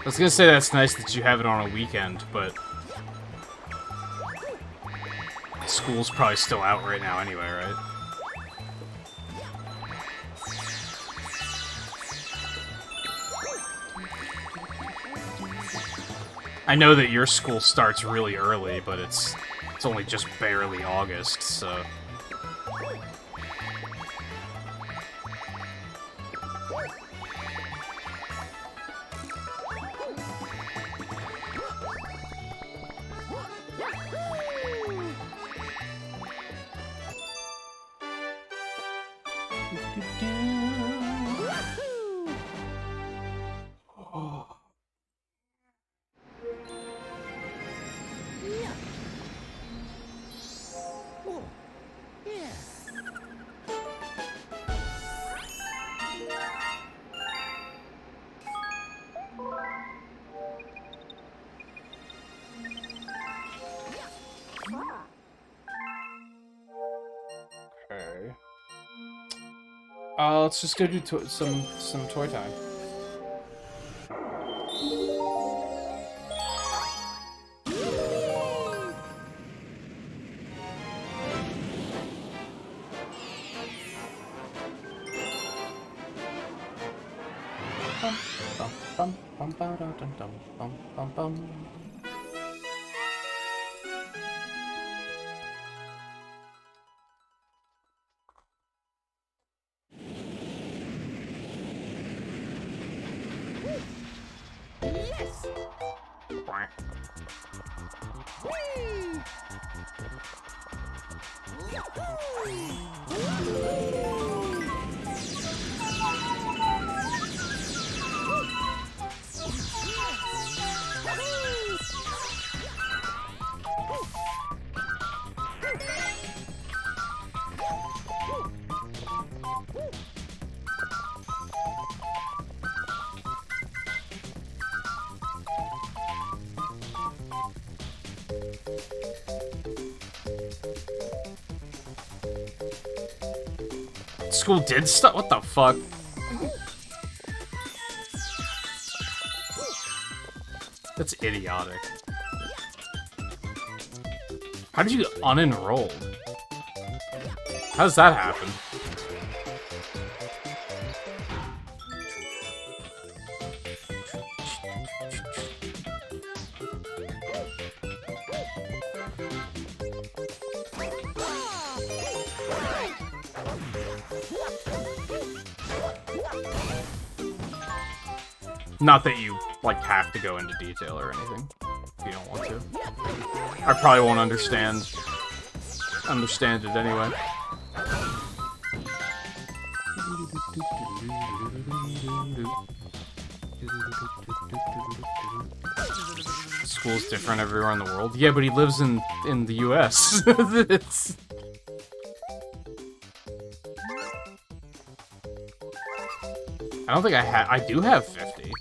I was gonna say that's nice that you have it on a weekend, but school's probably still out right now anyway, right? I know that your school starts really early, but it's only just barely August, so... Okay. Let's just go do some toy time. School did stuff? What the fuck? That's idiotic. How did you get unenrolled? How does that happen? Not that you, like, have to go into detail or anything, if you don't want to. I probably won't understand it anyway. School's different everywhere in the world. Yeah, but he lives in the US. It's... I don't think I do have 50.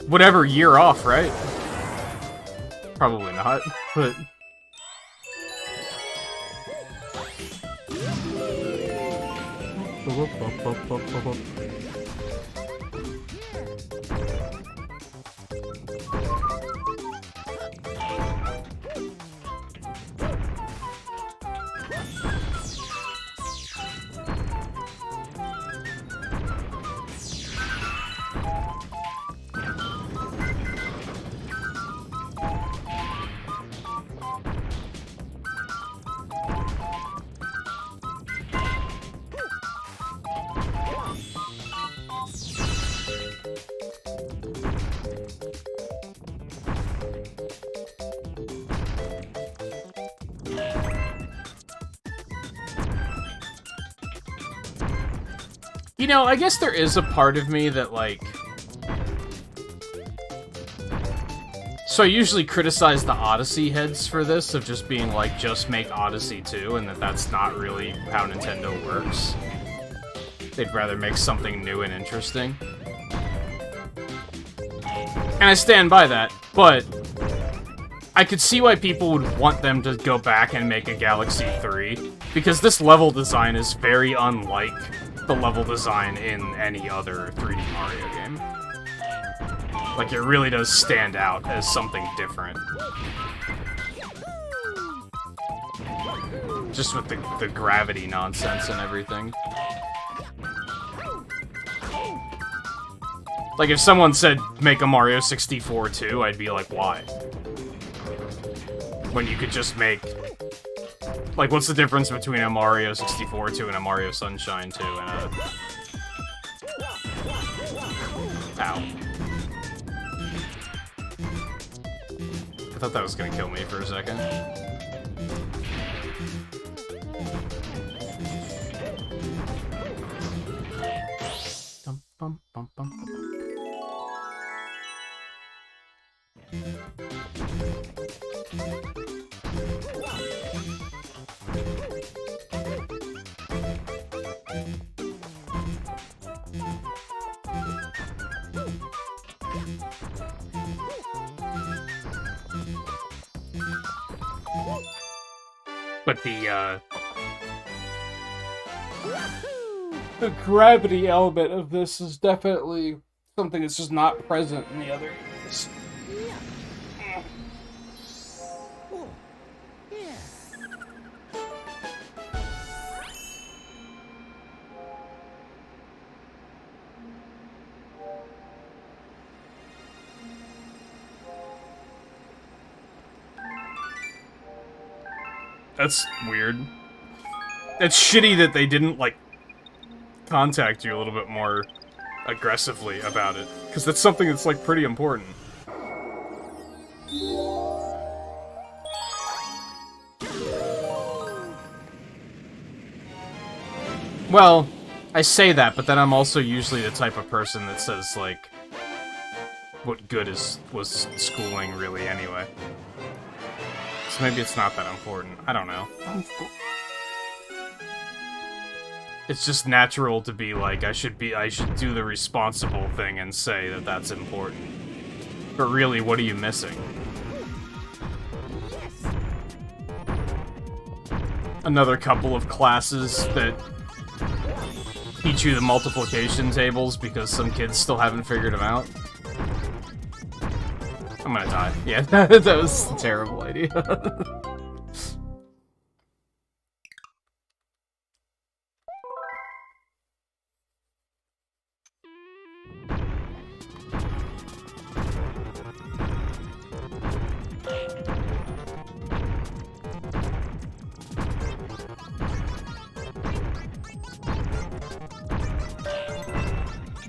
Whatever, year off, right? Probably not, but... You know, I guess there is a part of me that, like... So I usually criticize the Odyssey heads for this, of just being like, just make Odyssey 2, and that's not really how Nintendo works. They'd rather make something new and interesting. And I stand by that, but... I could see why people would want them to go back and make a Galaxy 3, because this level design is very unlike the level design in any other 3D Mario game. Like, it really does stand out as something different. Just with the gravity nonsense and everything. Like, if someone said, make a Mario 64 too, I'd be like, why? When you could just make... Like, what's the difference between a Mario 64 2 and a Mario Sunshine 2 and a... Ow. I thought that was gonna kill me for a second. Dum, bum, bum, bum, bum. But the gravity element of this is definitely something that's just not present in the other games. Oh, yeah. That's weird. It's shitty that they didn't, like, contact you a little bit more aggressively about it, because that's something that's, like, pretty important. Well, I say that, but then I'm also usually the type of person that says, like, what good was schooling really anyway? So maybe it's not that important. I don't know. It's just natural to be like, I should do the responsible thing and say that that's important. But really, what are you missing? Another couple of classes that teach you the multiplication tables because some kids still haven't figured them out. I'm gonna die. Yeah, that was a terrible idea.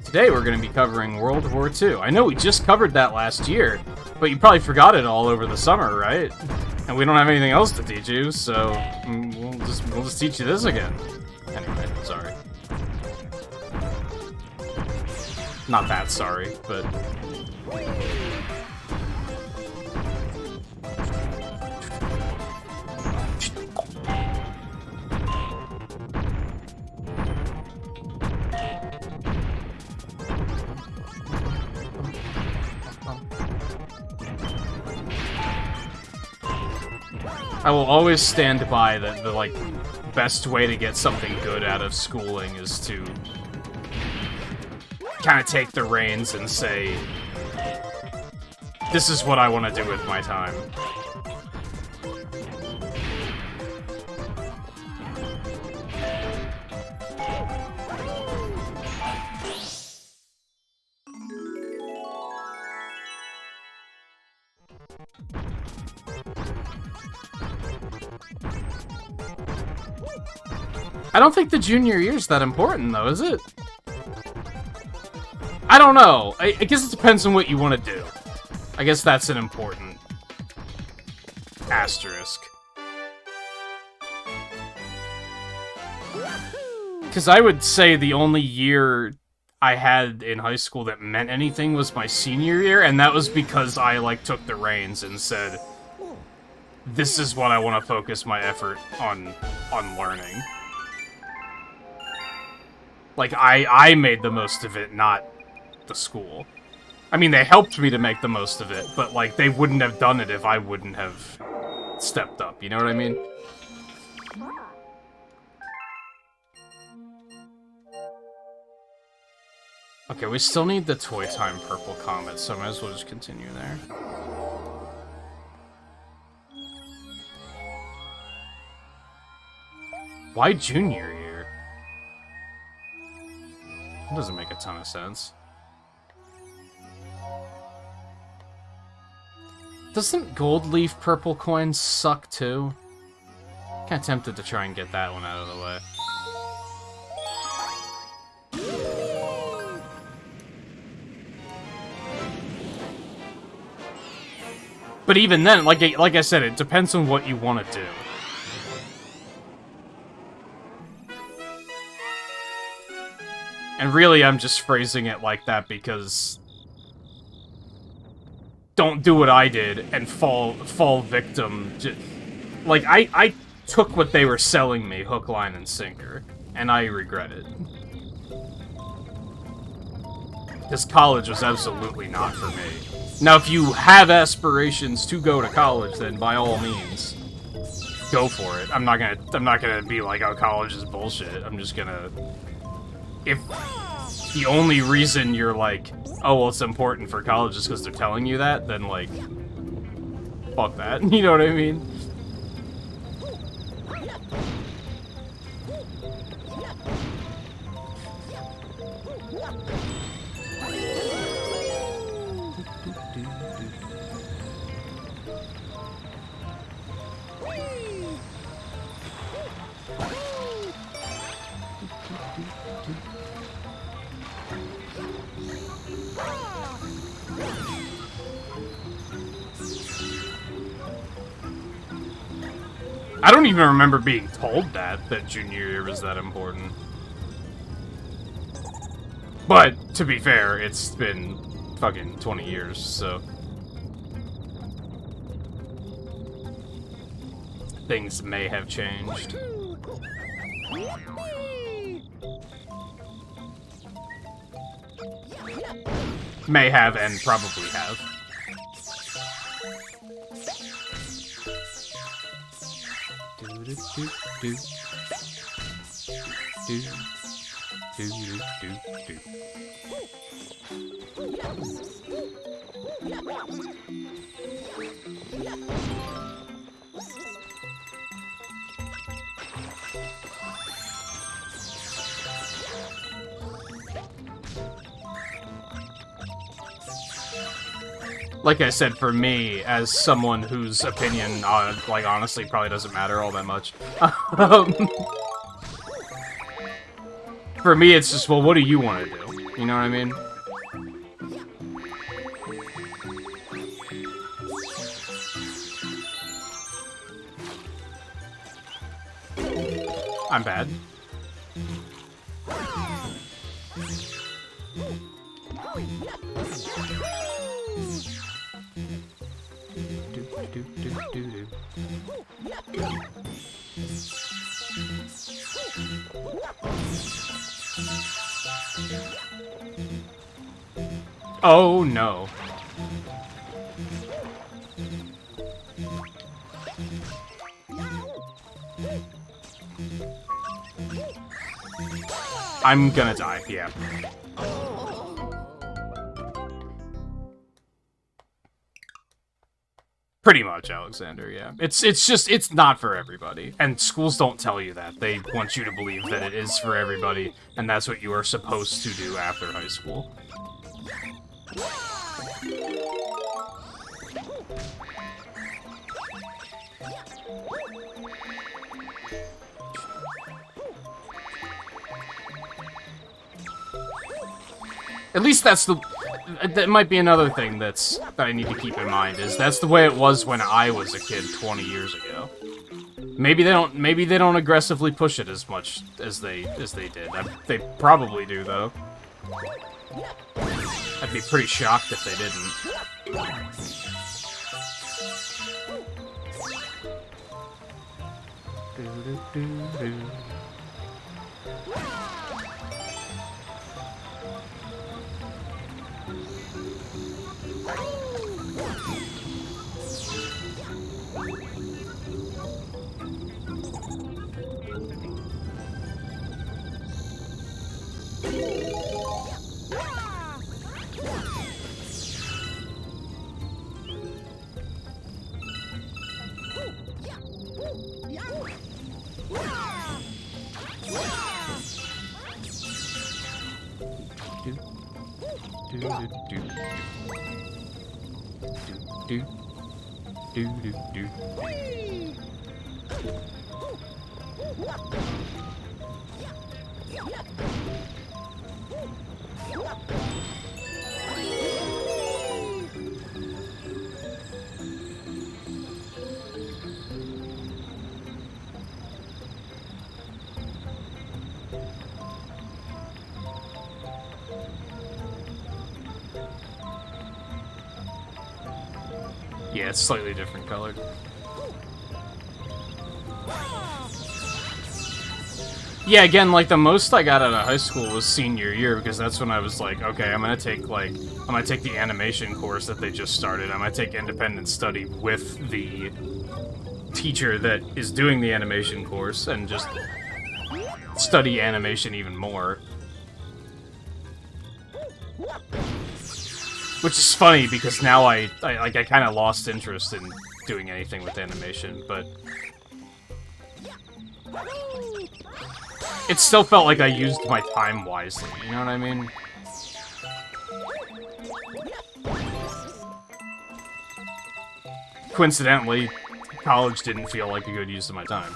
Today we're going to be covering World War II. I know we just covered that last year, but you probably forgot it all over the summer, right? And we don't have anything else to teach you, so we'll just teach you this again. Anyway, sorry. Not that sorry, but... I will always stand by that the, like, best way to get something good out of schooling is to kind of take the reins and say, this is what I want to do with my time. I don't think the junior year's that important, though, is it? I don't know. I guess it depends on what you want to do. I guess that's an important asterisk. Because I would say the only year I had in high school that meant anything was my senior year, and that was because I, like, took the reins and said, this is what I want to focus my effort on learning. Like, I made the most of it, not the school. I mean, they helped me to make the most of it, but, like, they wouldn't have done it if I wouldn't have stepped up, you know what I mean? Okay, we still need the Toy Time Purple Comet, so I might as well just continue there. Why junior year? That doesn't make a ton of sense. Doesn't gold leaf purple coins suck too? Kinda tempted to try and get that one out of the way. But even then, like I said, it depends on what you want to do. And really, I'm just phrasing it like that because don't do what I did and fall victim. Like, I took what they were selling me, hook, line, and sinker, and I regret it. Because college was absolutely not for me. Now, if you have aspirations to go to college, then by all means, go for it. I'm not gonna be like, oh, college is bullshit. I'm just gonna... If the only reason you're like, oh, well, it's important for college is because they're telling you that, then, like, fuck that. You know what I mean? I don't even remember being told that junior year was that important. But, to be fair, it's been fucking 20 years, so... Things may have changed. May have and probably have. Like I said, for me, as someone whose opinion, like, honestly probably doesn't matter all that much, for me, it's just, well, what do you want to do? You know what I mean? I'm bad. Oh no. I'm gonna die, yeah. Pretty much, Alexander, yeah. It's not for everybody. And schools don't tell you that. They want you to believe that it is for everybody, and that's what you are supposed to do after high school. At least that's the... That might be another thing that I need to keep in mind, is that's the way it was when I was a kid 20 years ago. Maybe they don't aggressively push it as much as they did. They probably do, though. I'd be pretty shocked if they didn't. Yeah, it's slightly different colored. Yeah, again, like, the most I got out of high school was senior year, because that's when I was like, okay, I'm gonna take the animation course that they just started. I'm gonna take independent study with the teacher that is doing the animation course, and just study animation even more. Which is funny, because now I kind of lost interest in doing anything with animation, but it still felt like I used my time wisely, you know what I mean? Coincidentally, college didn't feel like a good use of my time.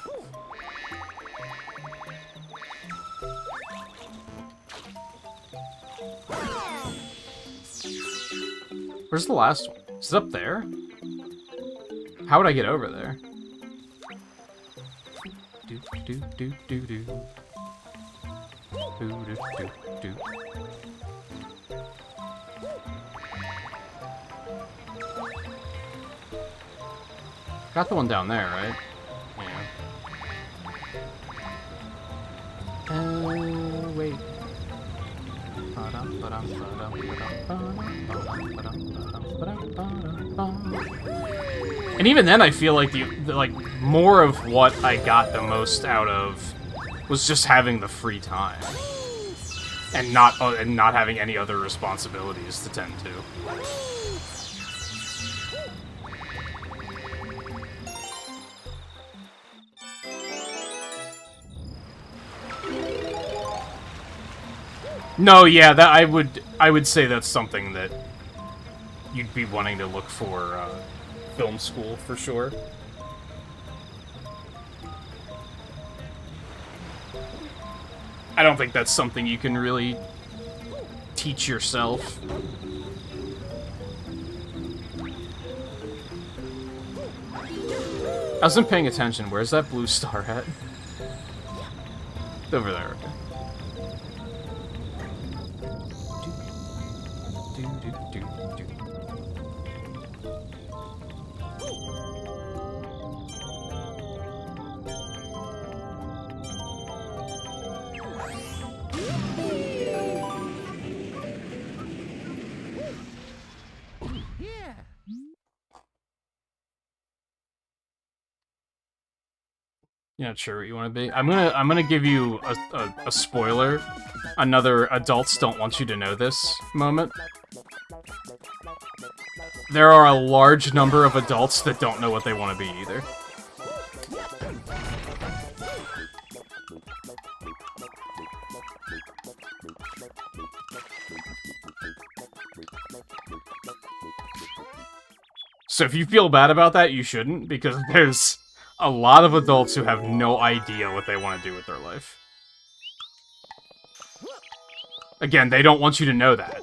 Where's the last one? Is it up there? How would I get over there? Do do do do do. Do do do do. Got the one down there, right? Yeah. Wait. And even then, I feel like the more of what I got the most out of was just having the free time and not having any other responsibilities to tend to. No, yeah, that I would say that's something that you'd be wanting to look for film school for sure. I don't think that's something you can really teach yourself. I wasn't paying attention. Where's that blue star at? It's over there, okay. You're not sure what you want to be? I'm gonna give you a spoiler. Another adults don't want you to know this moment. There are a large number of adults that don't know what they want to be either. So if you feel bad about that, you shouldn't, because there's a lot of adults who have no idea what they want to do with their life. Again, they don't want you to know that.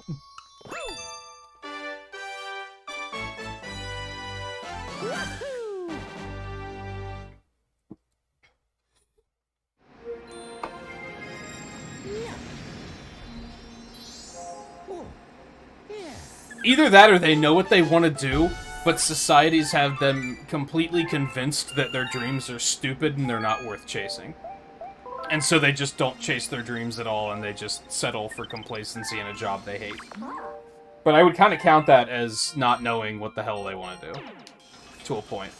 Either that or they know what they want to do, but societies have them completely convinced that their dreams are stupid and they're not worth chasing. And so they just don't chase their dreams at all, and they just settle for complacency in a job they hate. But I would kind of count that as not knowing what the hell they want to do. To a point.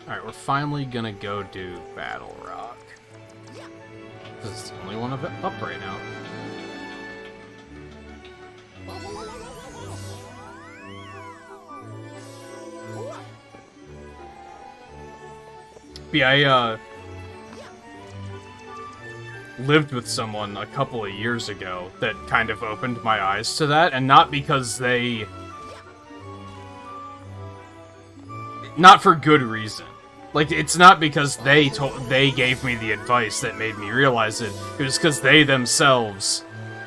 Alright, we're finally gonna go do Battle Rock. This is the only one up right now. Yeah, I, lived with someone a couple of years ago that kind of opened my eyes to that, and not because they... Not for good reason. Like, it's not because they gave me the advice that made me realize it. It was because they themselves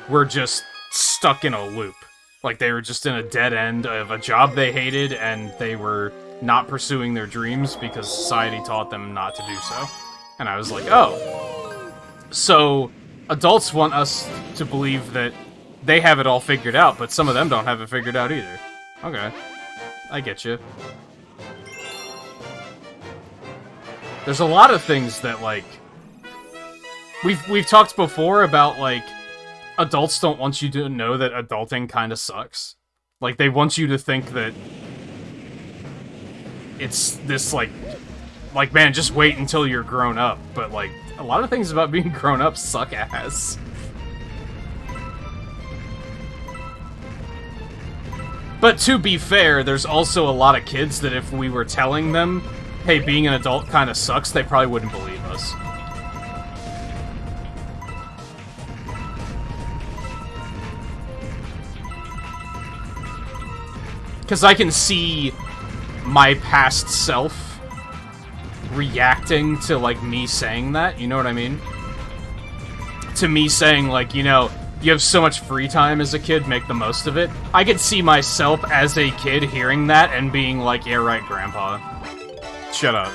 were just stuck in a loop. Like, they were just in a dead end of a job they hated, and they were not pursuing their dreams because society taught them not to do so. And I was like, oh. So, adults want us to believe that they have it all figured out, but some of them don't have it figured out either. Okay. I get you. There's a lot of things that, like... We've talked before about, like, adults don't want you to know that adulting kinda sucks. Like, they want you to think that it's this, like, man, just wait until you're grown up. But, like, a lot of things about being grown up suck ass. But to be fair, there's also a lot of kids that if we were telling them, hey, being an adult kinda sucks, they probably wouldn't believe us. Because I can see my past self reacting to, like, me saying that, you know what I mean? To me saying, like, you know, you have so much free time as a kid, make the most of it. I could see myself as a kid hearing that and being like, yeah, right, Grandpa. Shut up.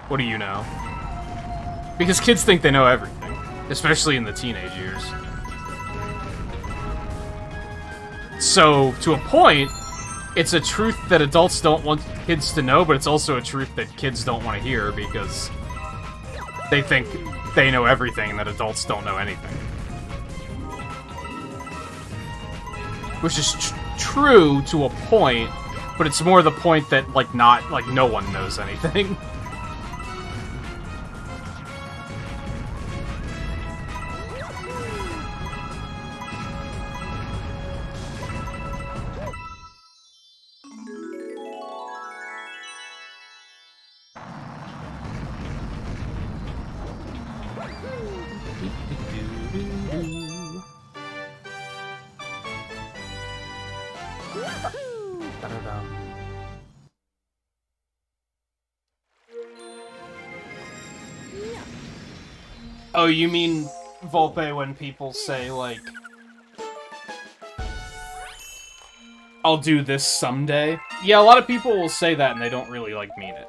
What do you know? Because kids think they know everything, especially in the teenage years. So, to a point, it's a truth that adults don't want kids to know, but it's also a truth that kids don't want to hear because they think they know everything and that adults don't know anything. Which is true to a point, but it's more the point that, like, no one knows anything. Oh, you mean, Volpe, when people say, like, I'll do this someday? Yeah, a lot of people will say that and they don't really, like, mean it.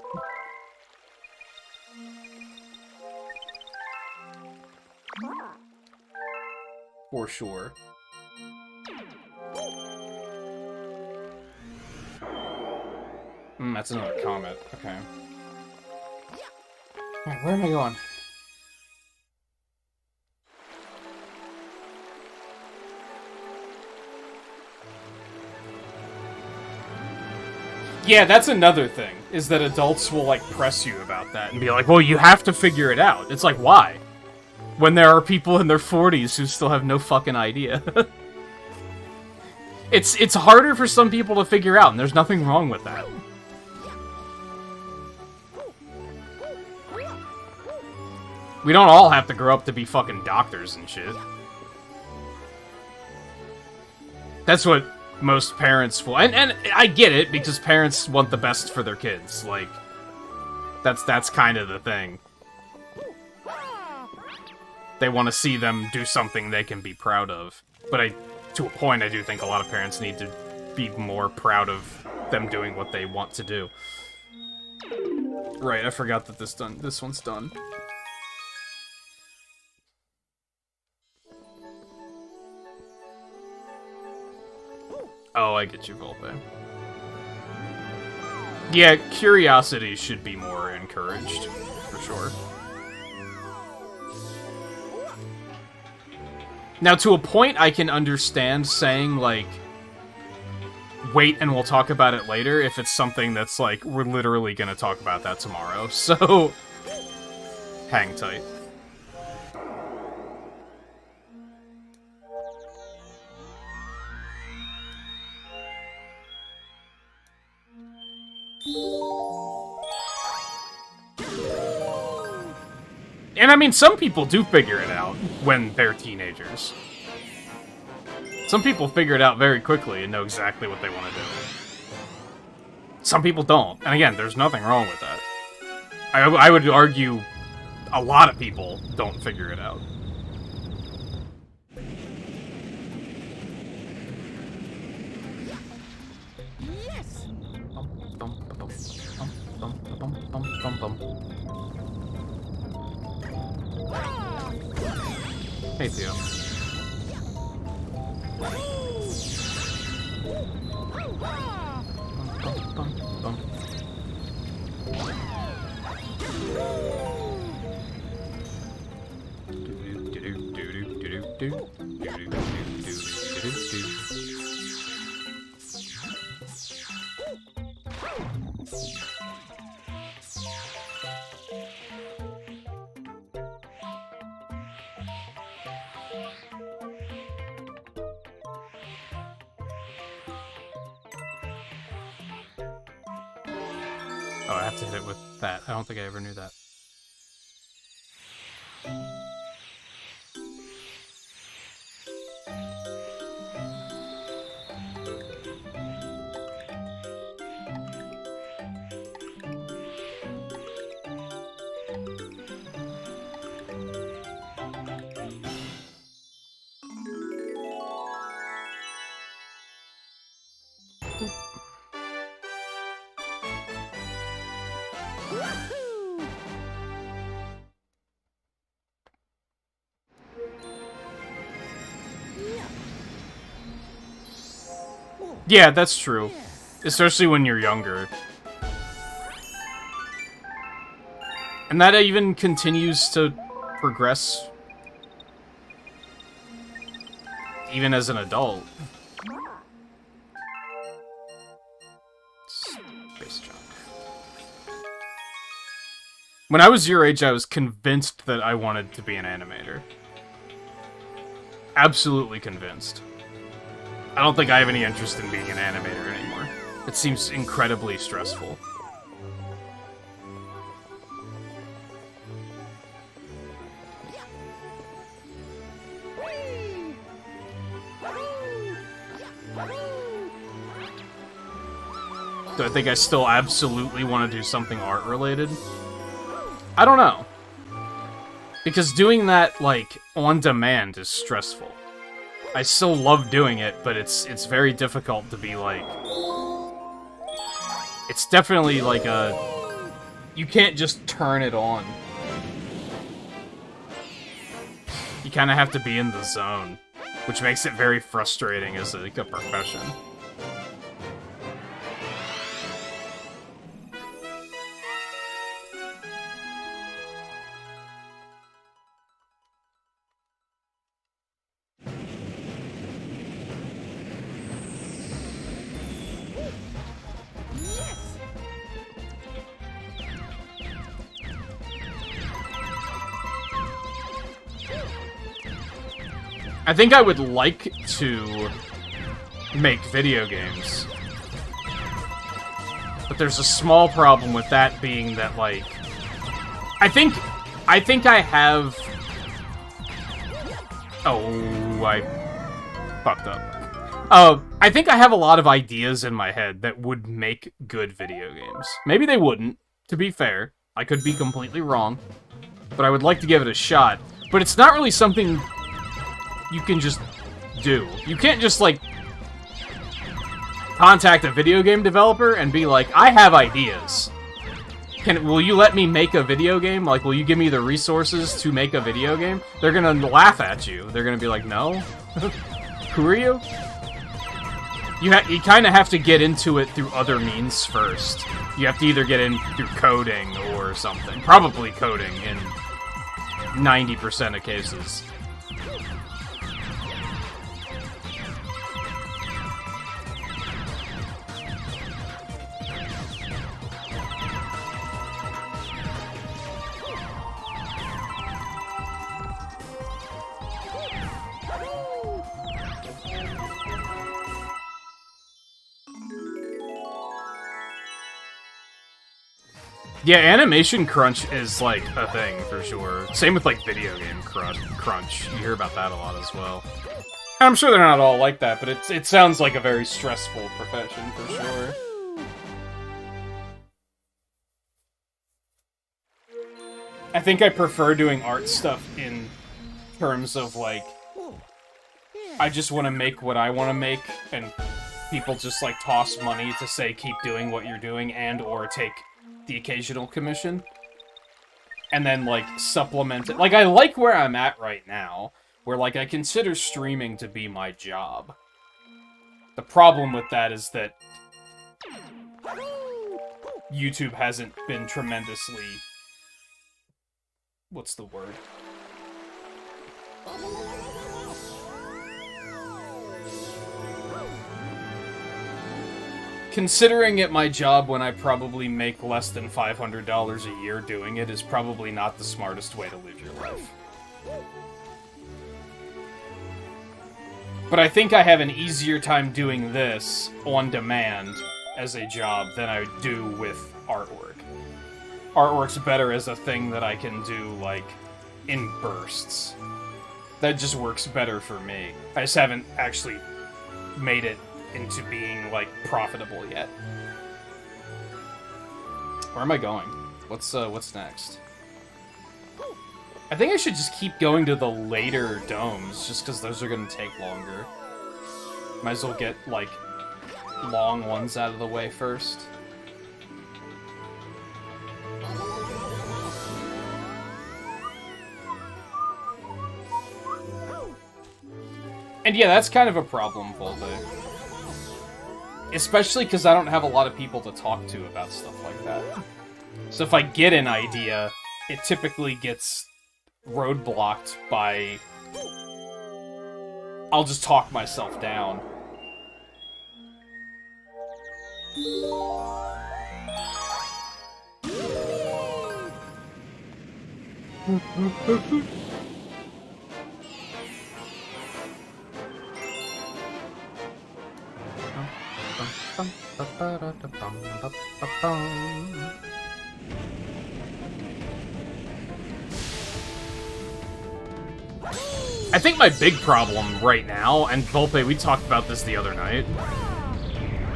For sure. That's another comment. Okay. Alright, where am I going? Yeah, that's another thing, is that adults will, like, press you about that and be like, well, you have to figure it out. It's like, why? When there are people in their 40s who still have no fucking idea. It's harder for some people to figure out, and there's nothing wrong with that. We don't all have to grow up to be fucking doctors and shit. That's what most parents will, and I get it, because parents want the best for their kids, like, that's kind of the thing. They want to see them do something they can be proud of. But to a point, I do think a lot of parents need to be more proud of them doing what they want to do. Right, I forgot that this one's done. Oh, I get you, Volpe. Yeah, curiosity should be more encouraged, for sure. Now, to a point, I can understand saying, like, wait and we'll talk about it later if it's something that's, like, we're literally gonna talk about that tomorrow. So, hang tight. And I mean, some people do figure it out when they're teenagers. Some people figure it out very quickly and know exactly what they want to do. Some people don't. And again, there's nothing wrong with that. I would argue a lot of people don't figure it out. Yes. Hey, Theo. Oh, I have to hit it with that. I don't think I ever knew that. Yeah, that's true. Especially when you're younger. And that even continues to progress even as an adult. Space junk. When I was your age, I was convinced that I wanted to be an animator. Absolutely convinced. I don't think I have any interest in being an animator anymore. It seems incredibly stressful. Do I think I still absolutely want to do something art-related? I don't know. Because doing that, like, on demand is stressful. I still love doing it, but it's very difficult to be, like... It's definitely, like, a... You can't just turn it on. You kind of have to be in the zone, which makes it very frustrating as, like, a profession. I think I would like to make video games. But there's a small problem with that being that, like... I think I have... Oh, I fucked up. I think I have a lot of ideas in my head that would make good video games. Maybe they wouldn't, to be fair. I could be completely wrong. But I would like to give it a shot. But it's not really something... you can just do. You can't just, like, contact a video game developer and be like, I have ideas. Will you let me make a video game? Like, will you give me the resources to make a video game? They're gonna laugh at you. They're gonna be like, no? Who are you? You kind of have to get into it through other means first. You have to either get in through coding or something. Probably coding in 90% of cases. Yeah, animation crunch is, like, a thing, for sure. Same with, like, video game crunch. You hear about that a lot as well. And I'm sure they're not all like that, but it sounds like a very stressful profession, for sure. I think I prefer doing art stuff in terms of, like, I just want to make what I want to make, and people just, like, toss money to say keep doing what you're doing and or take the occasional commission. And then, like, supplement it. Like, I like where I'm at right now, where, like, I consider streaming to be my job. The problem with that is that YouTube hasn't been tremendously... What's the word? Considering it my job when I probably make less than $500 a year doing it is probably not the smartest way to live your life. But I think I have an easier time doing this on demand as a job than I do with artwork. Artwork's better as a thing that I can do, like, in bursts. That just works better for me. I just haven't actually made it into being, like, profitable yet. Where am I going? What's next? I think I should just keep going to the later domes, just because those are gonna take longer. Might as well get, like, long ones out of the way first. And yeah, that's kind of a problem, Volpe. Especially because I don't have a lot of people to talk to about stuff like that. So if I get an idea, it typically gets roadblocked by... I'll just talk myself down. I think my big problem right now, and Volpe, we talked about this the other night,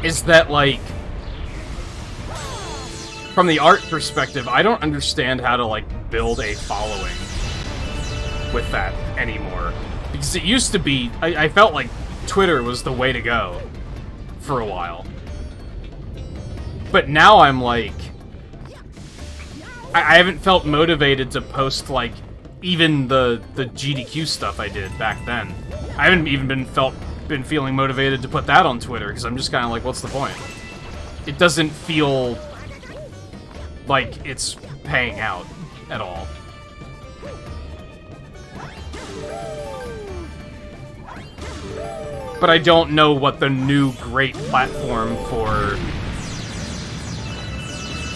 is that, like, from the art perspective, I don't understand how to, like, build a following with that anymore. Because it used to be, I felt like Twitter was the way to go for a while. But now I'm like... I haven't felt motivated to post, like, even the GDQ stuff I did back then. I haven't even been feeling motivated to put that on Twitter, because I'm just kind of like, what's the point? It doesn't feel like it's paying out at all. But I don't know what the new great platform for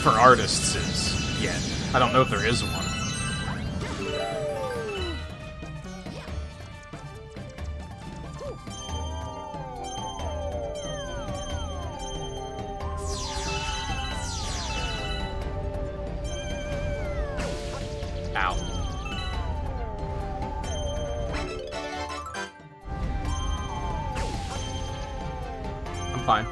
artists is yet. I don't know if there is one. Ow. I'm fine.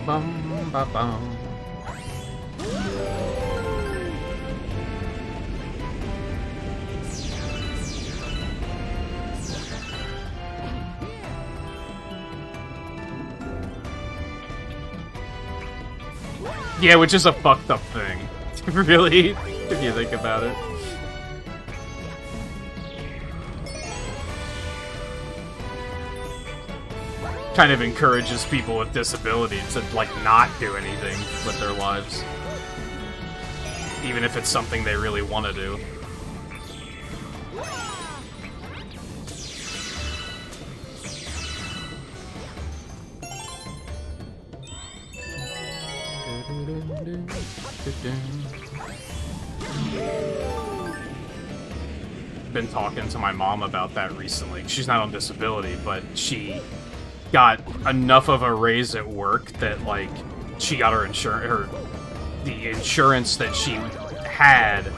Bum, bum, ba, bum. Yeah, which is a fucked up thing. Really, if you think about it. Kind of encourages people with disabilities to, like, not do anything with their lives. Even if it's something they really want to do. been talking to my mom about that recently. She's not on disability, but she got enough of a raise at work that, like, she got her insurance, the insurance that she had,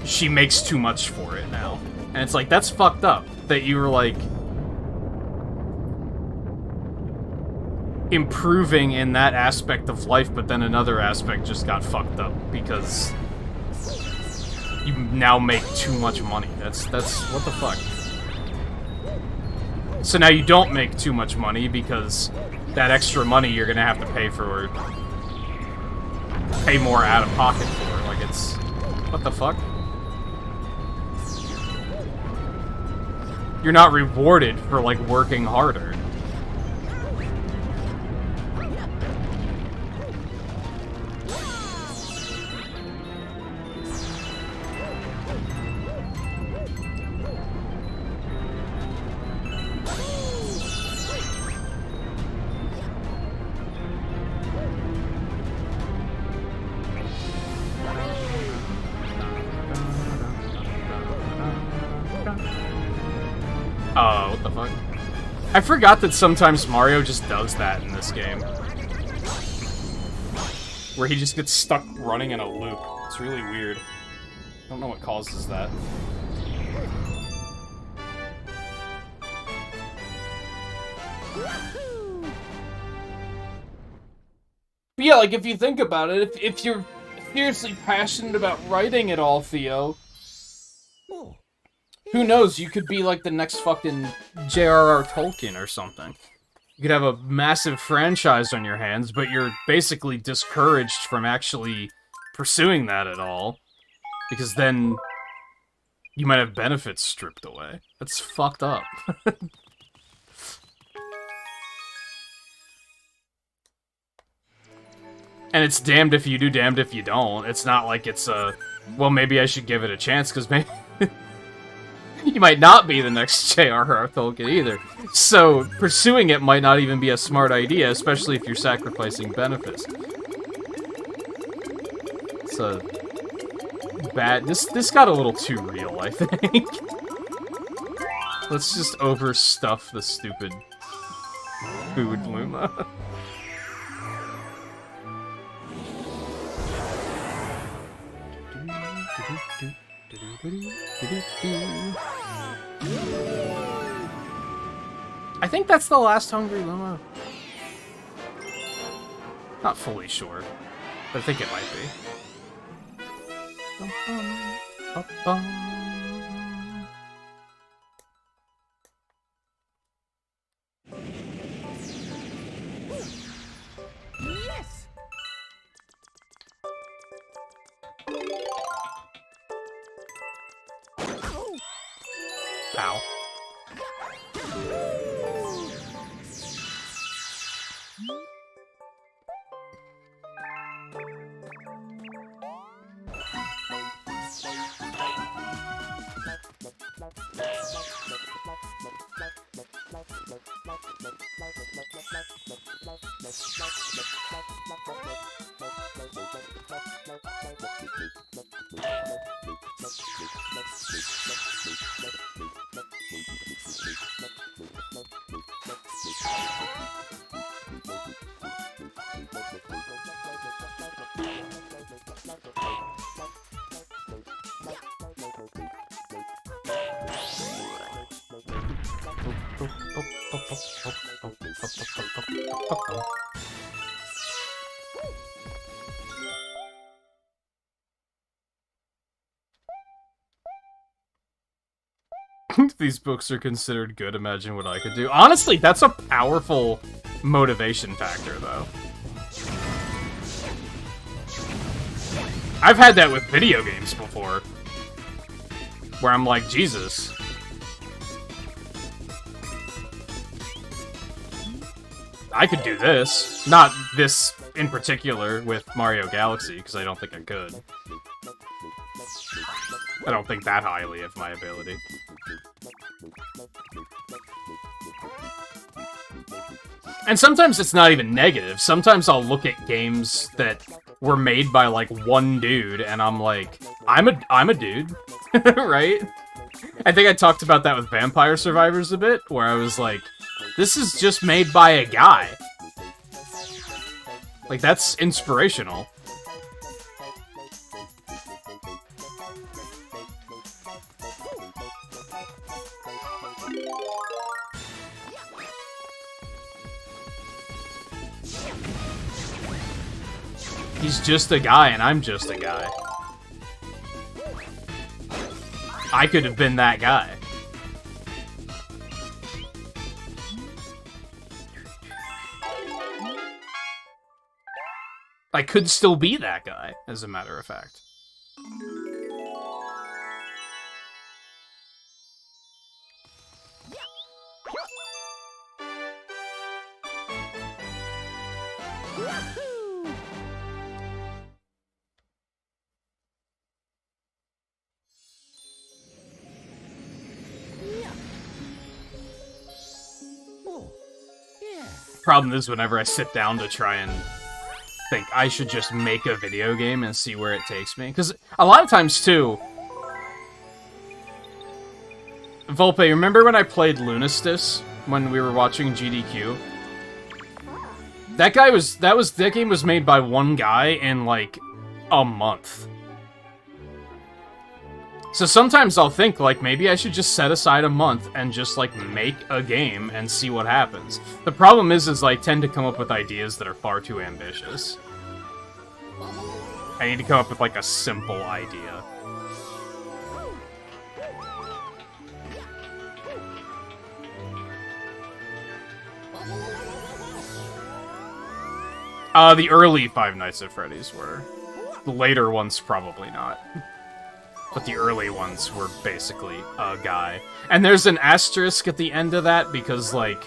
she makes too much for it now. And it's like, that's fucked up, that you were, like, improving in that aspect of life, but then another aspect just got fucked up because you now make too much money. That's what the fuck? So now you don't make too much money because that extra money you're gonna have to pay more out of pocket for. Like, it's, what the fuck? You're not rewarded for, like, working harder. Oh, what the fuck? I forgot that sometimes Mario just does that in this game. Where he just gets stuck running in a loop. It's really weird. I don't know what causes that. But yeah, like, if you think about it, if you're seriously passionate about writing it all, Theo, who knows, you could be like the next fucking J.R.R. Tolkien or something. You could have a massive franchise on your hands, but you're basically discouraged from actually pursuing that at all. Because then you might have benefits stripped away. That's fucked up. And it's damned if you do, damned if you don't. It's not like it's a, well, maybe I should give it a chance, because maybe you might not be the next J.R.R. Tolkien either. So, pursuing it might not even be a smart idea, especially if you're sacrificing benefits. It's a bad... This got a little too real, I think. Let's just overstuff the stupid food Luma. I think that's the last Hungry Luma. Not fully sure, but I think it might be. Yes. Ow. If these books are considered good, imagine what I could do. Honestly, that's a powerful motivation factor, though. I've had that with video games before. Where I'm like, Jesus. I could do this. Not this in particular with Mario Galaxy, because I don't think I could. I don't think that highly of my ability. And sometimes it's not even negative. Sometimes I'll look at games that were made by like one dude, and I'm like, I'm a dude, right? I think I talked about that with Vampire Survivors a bit, where I was like, this is just made by a guy. Like, that's inspirational. He's just a guy, and I'm just a guy. I could have been that guy. I could still be that guy, as a matter of fact. Problem is, whenever I sit down to try and think I should just make a video game and see where it takes me, because a lot of times too, Volpe, remember when I played Lunistis when we were watching GDQ? That game was made by one guy in like a month. So sometimes I'll think, like, maybe I should just set aside a month and just, like, make a game and see what happens. The problem is I tend to come up with ideas that are far too ambitious. I need to come up with, like, a simple idea. The early Five Nights at Freddy's were. The later ones, probably not. But the early ones were basically a guy. And there's an asterisk at the end of that because, like,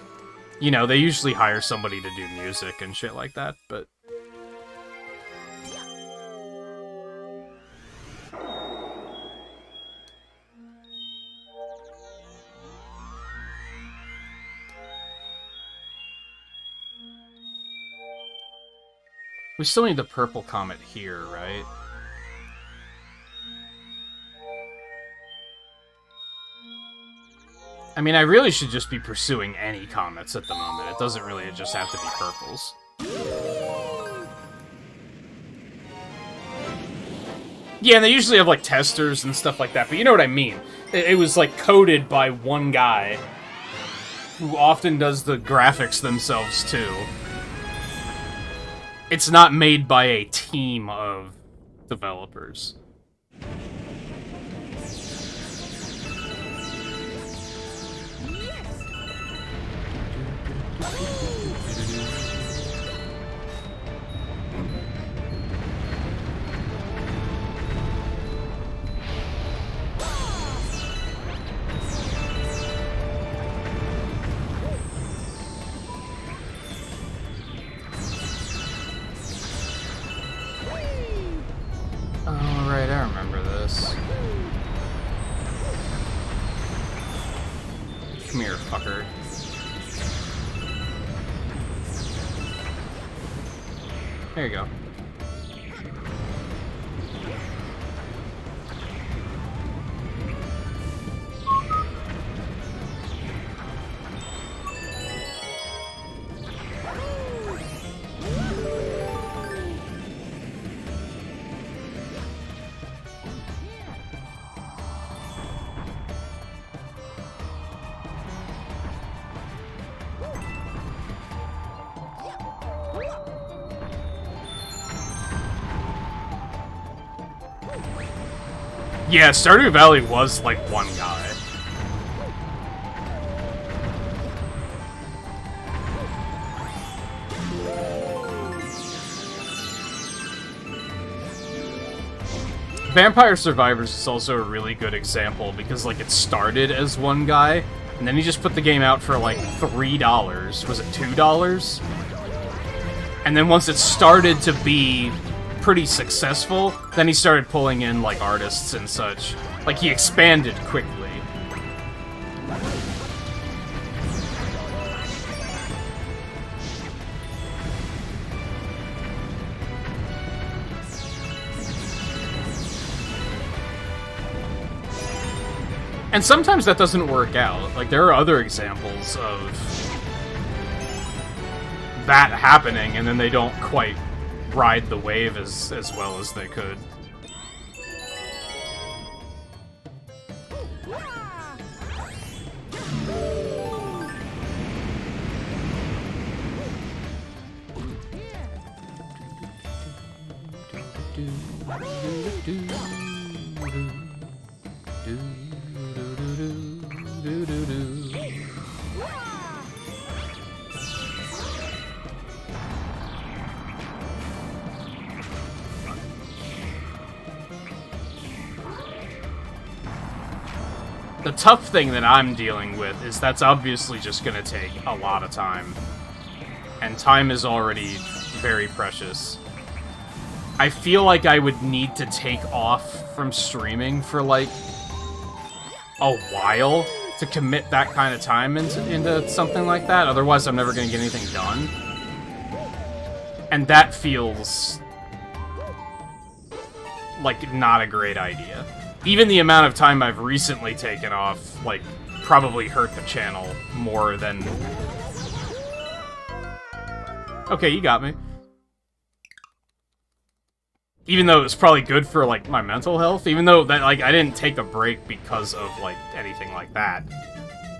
you know, they usually hire somebody to do music and shit like that, but... We still need the purple comet here, right? I mean, I really should just be pursuing any comets at the moment. It doesn't really just have to be purples. Yeah, and they usually have, like, testers and stuff like that, but you know what I mean. It was, like, coded by one guy who often does the graphics themselves, too. It's not made by a team of developers. Right, I remember this. Come here, fucker. There you go. Yeah, Stardew Valley was, like, one guy. Vampire Survivors is also a really good example because, like, it started as one guy, and then he just put the game out for, like, $3. Was it $2? And then once it started to be pretty successful, then he started pulling in, like, artists and such. Like, he expanded quickly. And sometimes that doesn't work out. Like, there are other examples of that happening, and then they don't quite ride the wave as well as they could. The tough thing that I'm dealing with is that's obviously just gonna take a lot of time. And time is already very precious. I feel like I would need to take off from streaming for, like, a while to commit that kind of time into something like that. Otherwise, I'm never gonna get anything done. And that feels like not a great idea. Even the amount of time I've recently taken off, like, probably hurt the channel more than... Okay, you got me. Even though it was probably good for, like, my mental health, even though that, like, I didn't take a break because of, like, anything like that.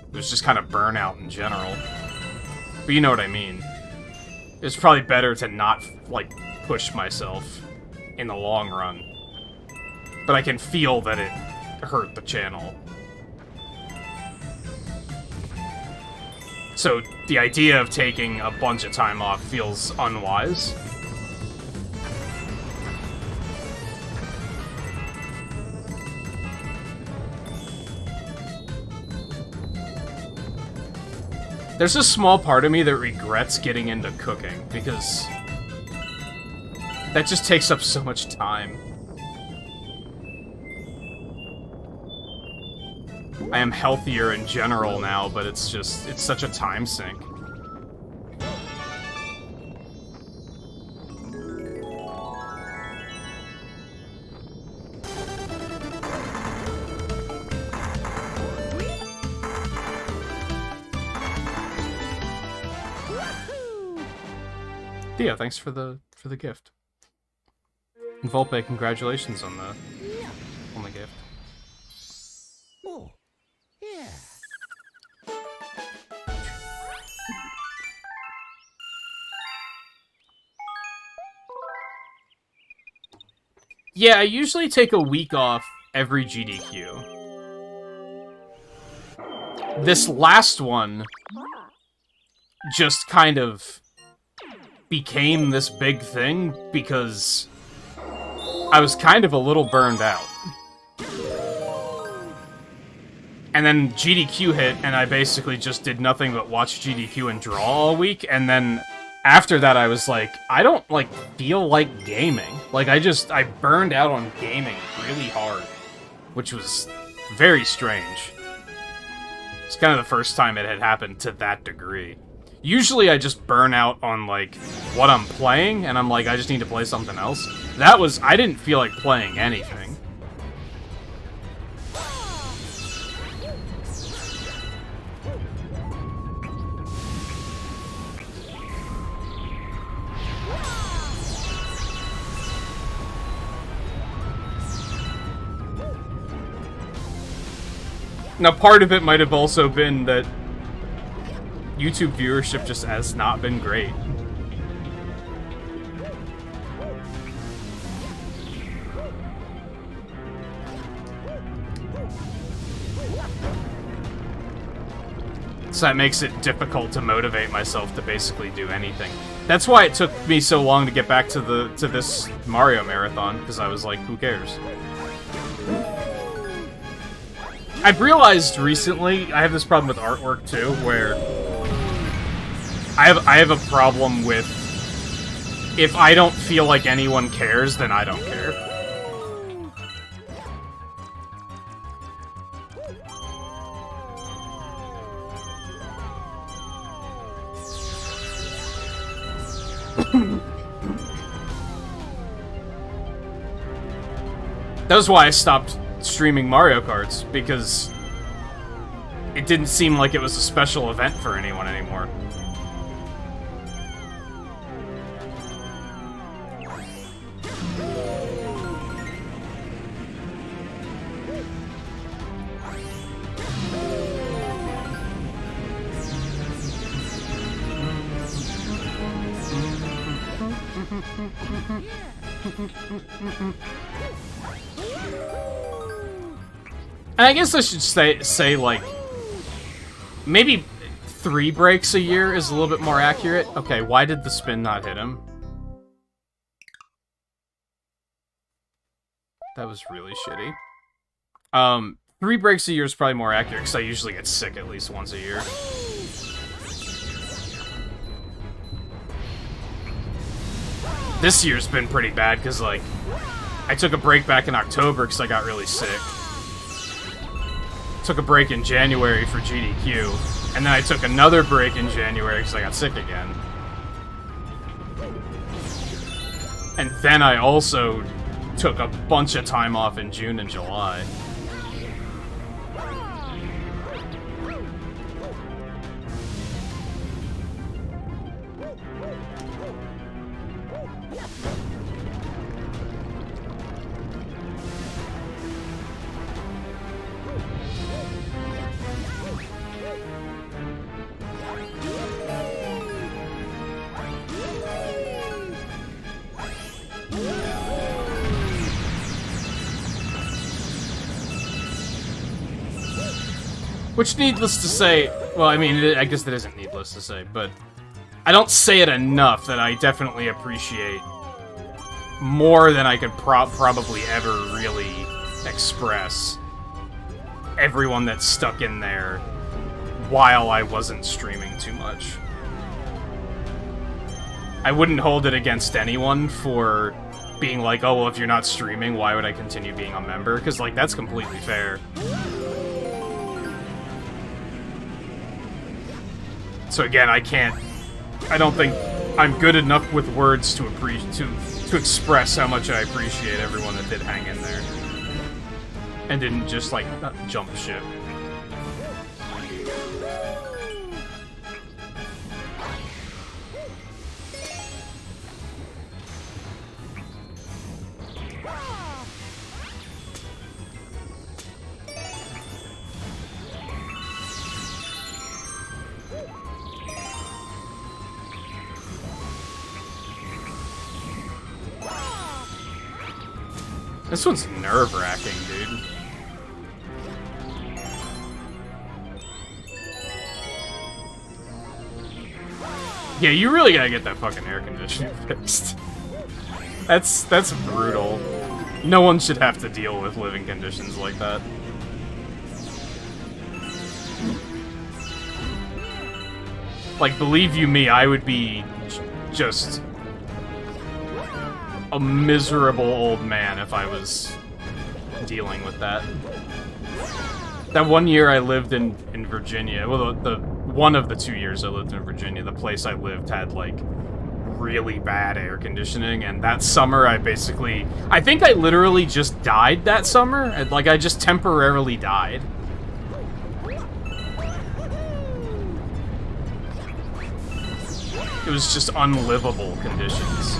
It was just kind of burnout in general. But you know what I mean. It's probably better to not, like, push myself in the long run. But I can feel that it hurt the channel. So the idea of taking a bunch of time off feels unwise. There's a small part of me that regrets getting into cooking, because that just takes up so much time. I am healthier in general now, but it's such a time sink. Thea, thanks for the gift. And Volpe, congratulations on the gift. Oh, yeah. Yeah, I usually take a week off every GDQ. This last one just kind of became this big thing because I was kind of a little burned out. And then GDQ hit, and I basically just did nothing but watch GDQ and draw all week, and then after that I was like, I don't, like, feel like gaming. Like, I burned out on gaming really hard, which was very strange. It's kind of the first time it had happened to that degree. Usually I just burn out on, like, what I'm playing, and I'm like, I just need to play something else. I didn't feel like playing anything. Now, part of it might have also been that YouTube viewership just has not been great. So that makes it difficult to motivate myself to basically do anything. That's why it took me so long to get back to this Mario marathon, because I was like, who cares? I've realized recently, I have this problem with artwork too, where I have a problem with, if I don't feel like anyone cares, then I don't care. That was why I stopped streaming Mario Karts, because it didn't seem like it was a special event for anyone anymore. And I guess I should say like, maybe 3 breaks a year is a little bit more accurate. Okay, why did the spin not hit him? That was really shitty. 3 breaks a year is probably more accurate, because I usually get sick at least once a year. This year's been pretty bad, because, like, I took a break back in October because I got really sick. Took a break in January for GDQ, and then I took another break in January because I got sick again. And then I also took a bunch of time off in June and July. Which, needless to say, well, I mean, I guess that isn't needless to say, but I don't say it enough that I definitely appreciate more than I could probably ever really express everyone that's stuck in there while I wasn't streaming too much. I wouldn't hold it against anyone for being like, oh, well, if you're not streaming, why would I continue being a member? Because, like, that's completely fair. So again, I don't think I'm good enough with words to express how much I appreciate everyone that did hang in there. And didn't just, like, jump ship. This one's nerve-wracking, dude. Yeah, you really gotta get that fucking air conditioning fixed. That's brutal. No one should have to deal with living conditions like that. Like, believe you me, I would be just a miserable old man if I was dealing with that. That one year I lived in Virginia, well, the one of the 2 years I lived in Virginia, the place I lived had, like, really bad air conditioning, and that summer I think I literally just died that summer. Like, I just temporarily died. It was just unlivable conditions.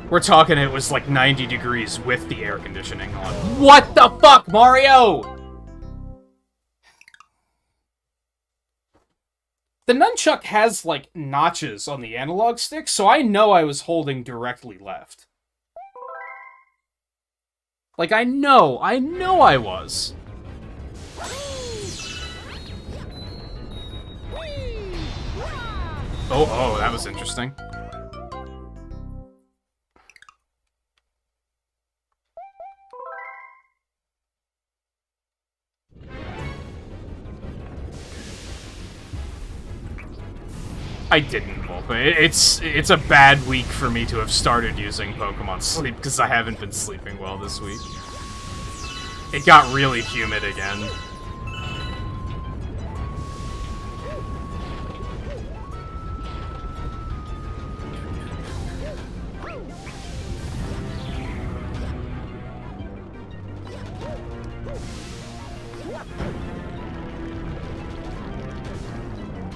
We're talking it was like 90 degrees with the air conditioning on. What the fuck, Mario?! The nunchuck has, like, notches on the analog stick, so I know I was holding directly left. Like, I know I was. Oh, that was interesting. I didn't, but it's a bad week for me to have started using Pokemon Sleep, because I haven't been sleeping well this week. It got really humid again.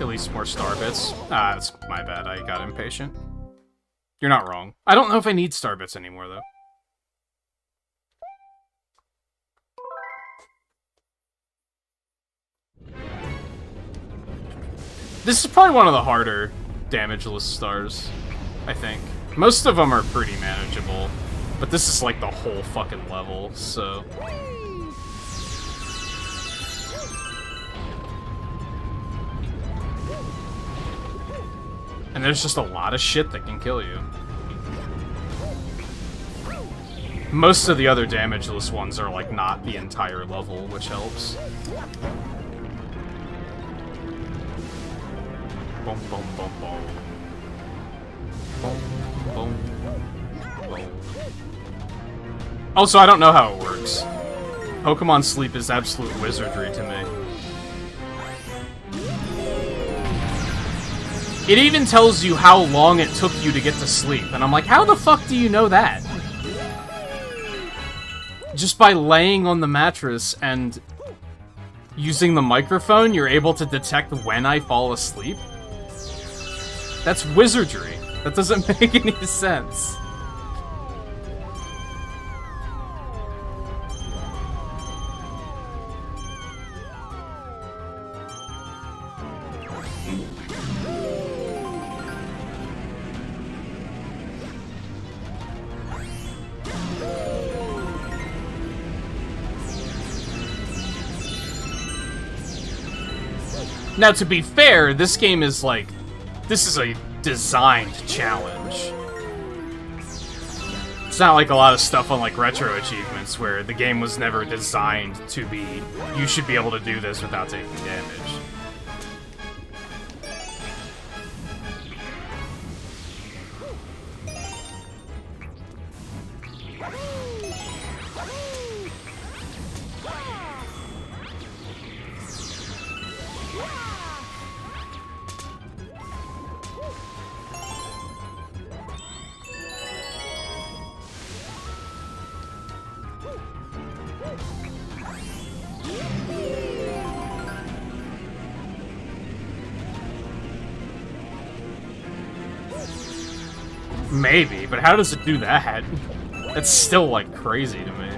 At least more star bits. Ah, that's my bad. I got impatient. You're not wrong. I don't know if I need star bits anymore, though. This is probably one of the harder damageless stars, I think. Most of them are pretty manageable, but this is like the whole fucking level, so... And there's just a lot of shit that can kill you. Most of the other damageless ones are like not the entire level, which helps. Boom, boom, boom, boom. Boom, boom, boom. Also, I don't know how it works. Pokemon sleep is absolute wizardry to me. It even tells you how long it took you to get to sleep, and I'm like, how the fuck do you know that? Just by laying on the mattress and using the microphone, you're able to detect when I fall asleep? That's wizardry. That doesn't make any sense. Now, to be fair, this game is like... This is a designed challenge. It's not like a lot of stuff on like retro achievements where the game was never designed to be, you should be able to do this without taking damage. Maybe, but how does it do that? That's still, like, crazy to me.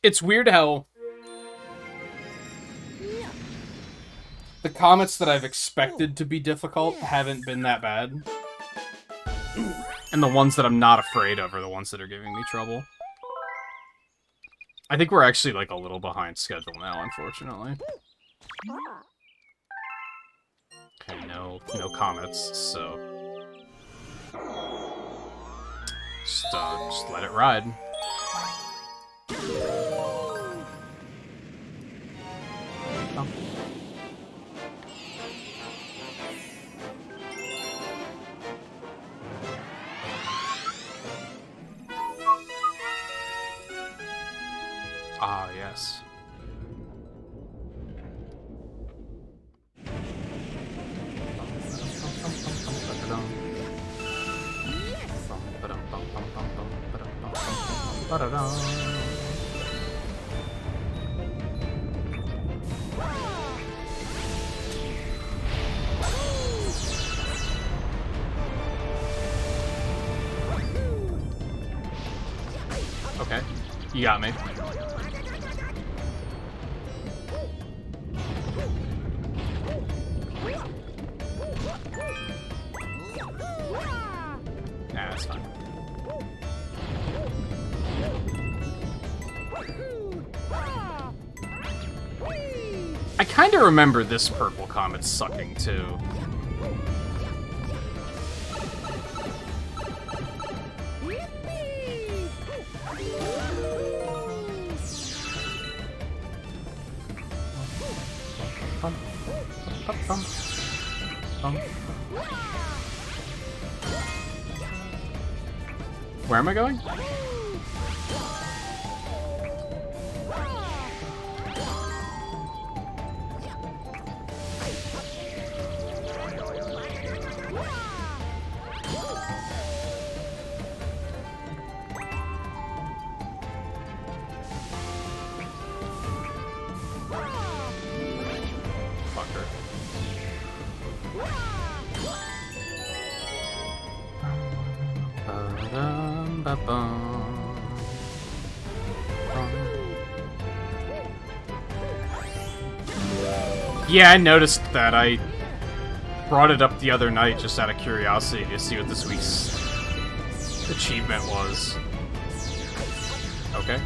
It's weird how the comets that I've expected to be difficult haven't been that bad. And the ones that I'm not afraid of are the ones that are giving me trouble. I think we're actually like a little behind schedule now, unfortunately. Okay, no comets, so... Just let it ride. Oh. Ah, yes. You got me. Nah, that's fine. I kind of remember this purple comet sucking, too. Where am I going? Fucker. Yeah, I noticed that. I brought it up the other night just out of curiosity to see what this week's achievement was. Okay.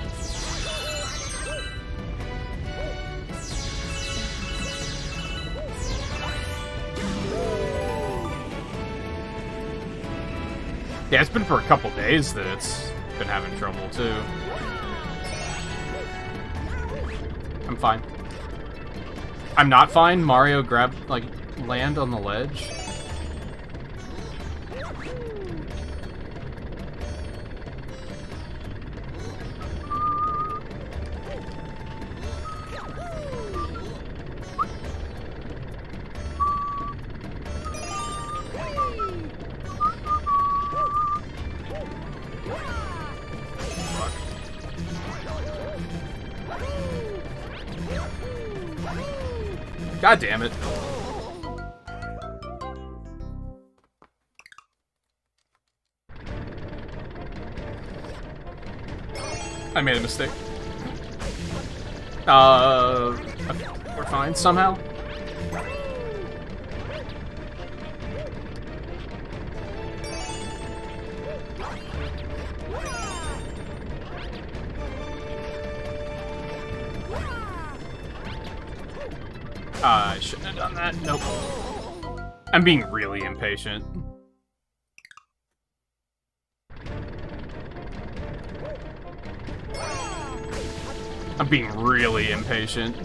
Yeah, it's been for a couple days that it's been having trouble, too. I'm fine. I'm not fine? Mario grabbed, like, land on the ledge? God damn it. I made a mistake. We're fine somehow. I shouldn't have done that. Nope. I'm being really impatient. I'm being really impatient.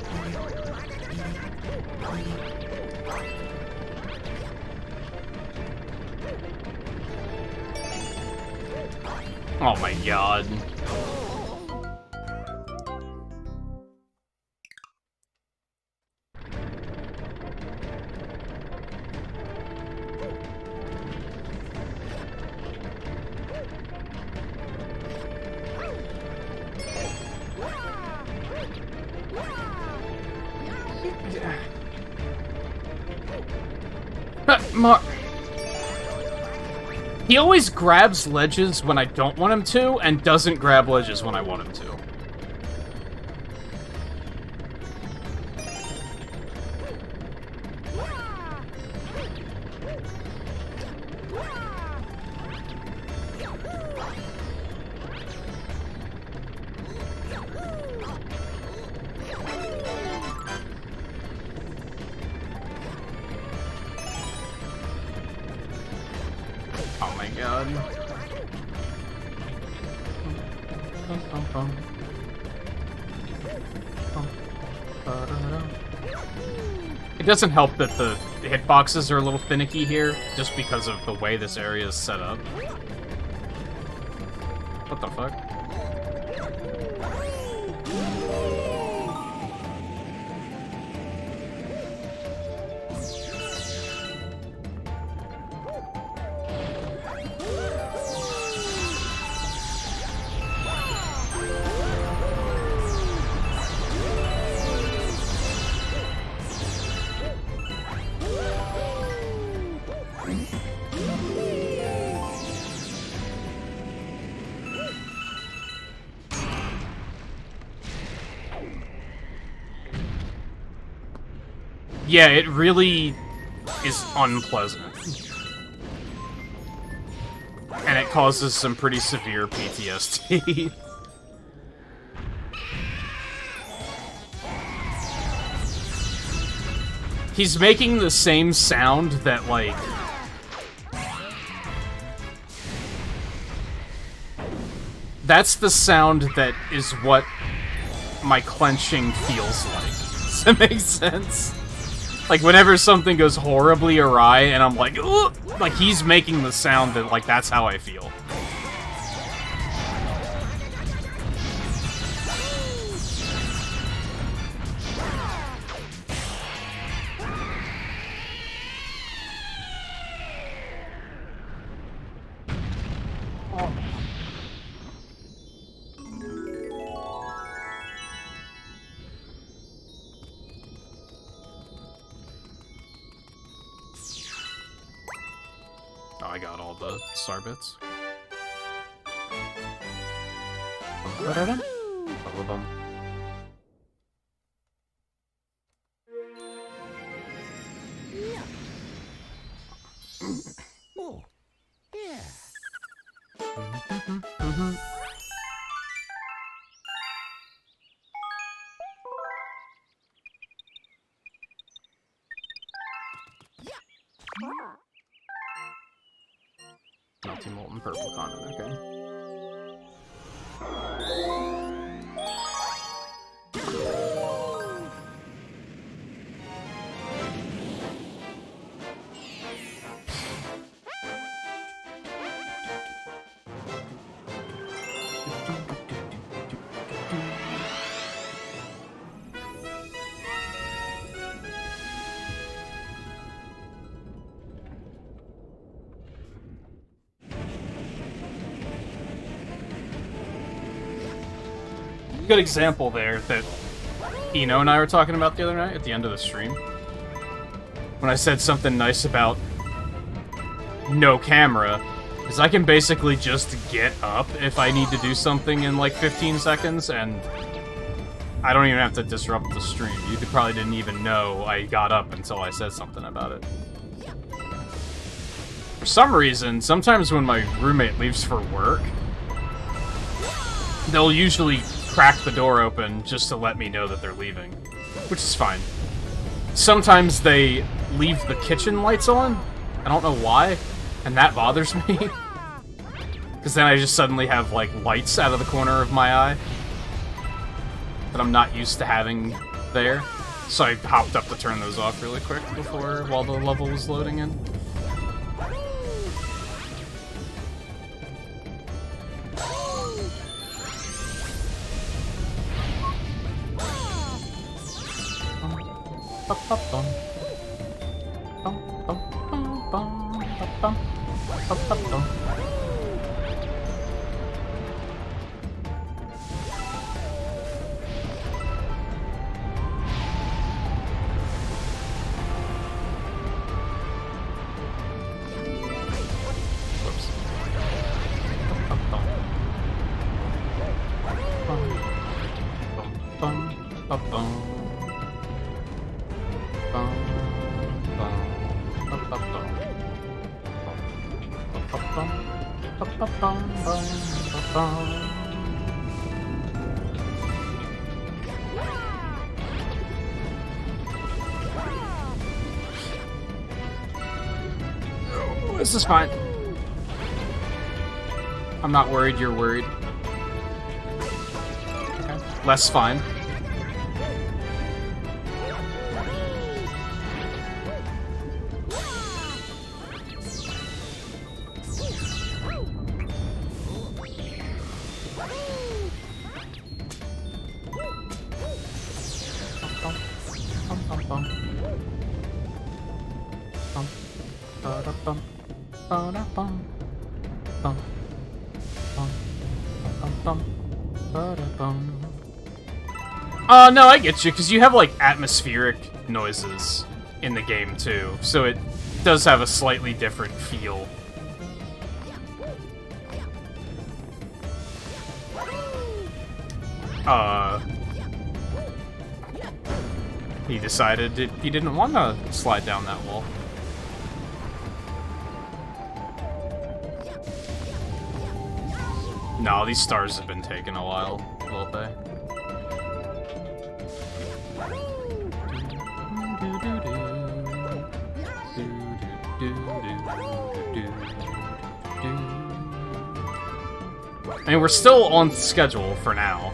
Oh my god. He always grabs ledges when I don't want him to, and doesn't grab ledges when I want him to. Oh my god. It doesn't help that the hitboxes are a little finicky here, just because of the way this area is set up. What the fuck? Yeah, it really is unpleasant. And it causes some pretty severe PTSD. He's making the same sound that, like... That's the sound that is what my clenching feels like. Does that make sense? Like, whenever something goes horribly awry and I'm like, ugh! Like, he's making the sound that, like, that's how I feel. Oh, I got all the star bits. All of them. Oh, yeah. Melty molten purple condom, okay. Good example there that Eno and I were talking about the other night at the end of the stream. When I said something nice about no camera, is I can basically just get up if I need to do something in like 15 seconds, and I don't even have to disrupt the stream. You probably didn't even know I got up until I said something about it. For some reason, sometimes when my roommate leaves for work, they'll usually crack the door open just to let me know that they're leaving, which is fine. Sometimes they leave the kitchen lights on. I don't know why, and that bothers me. Because then I just suddenly have, like, lights out of the corner of my eye that I'm not used to having there. So I hopped up to turn those off really quick while the level was loading in. This is fine. I'm not worried, you're worried. Okay. Less fine. No, I get you, because you have, like, atmospheric noises in the game, too, so it does have a slightly different feel. He decided he didn't want to slide down that wall. No, these stars have been taking a while, will they? I mean, we're still on schedule for now.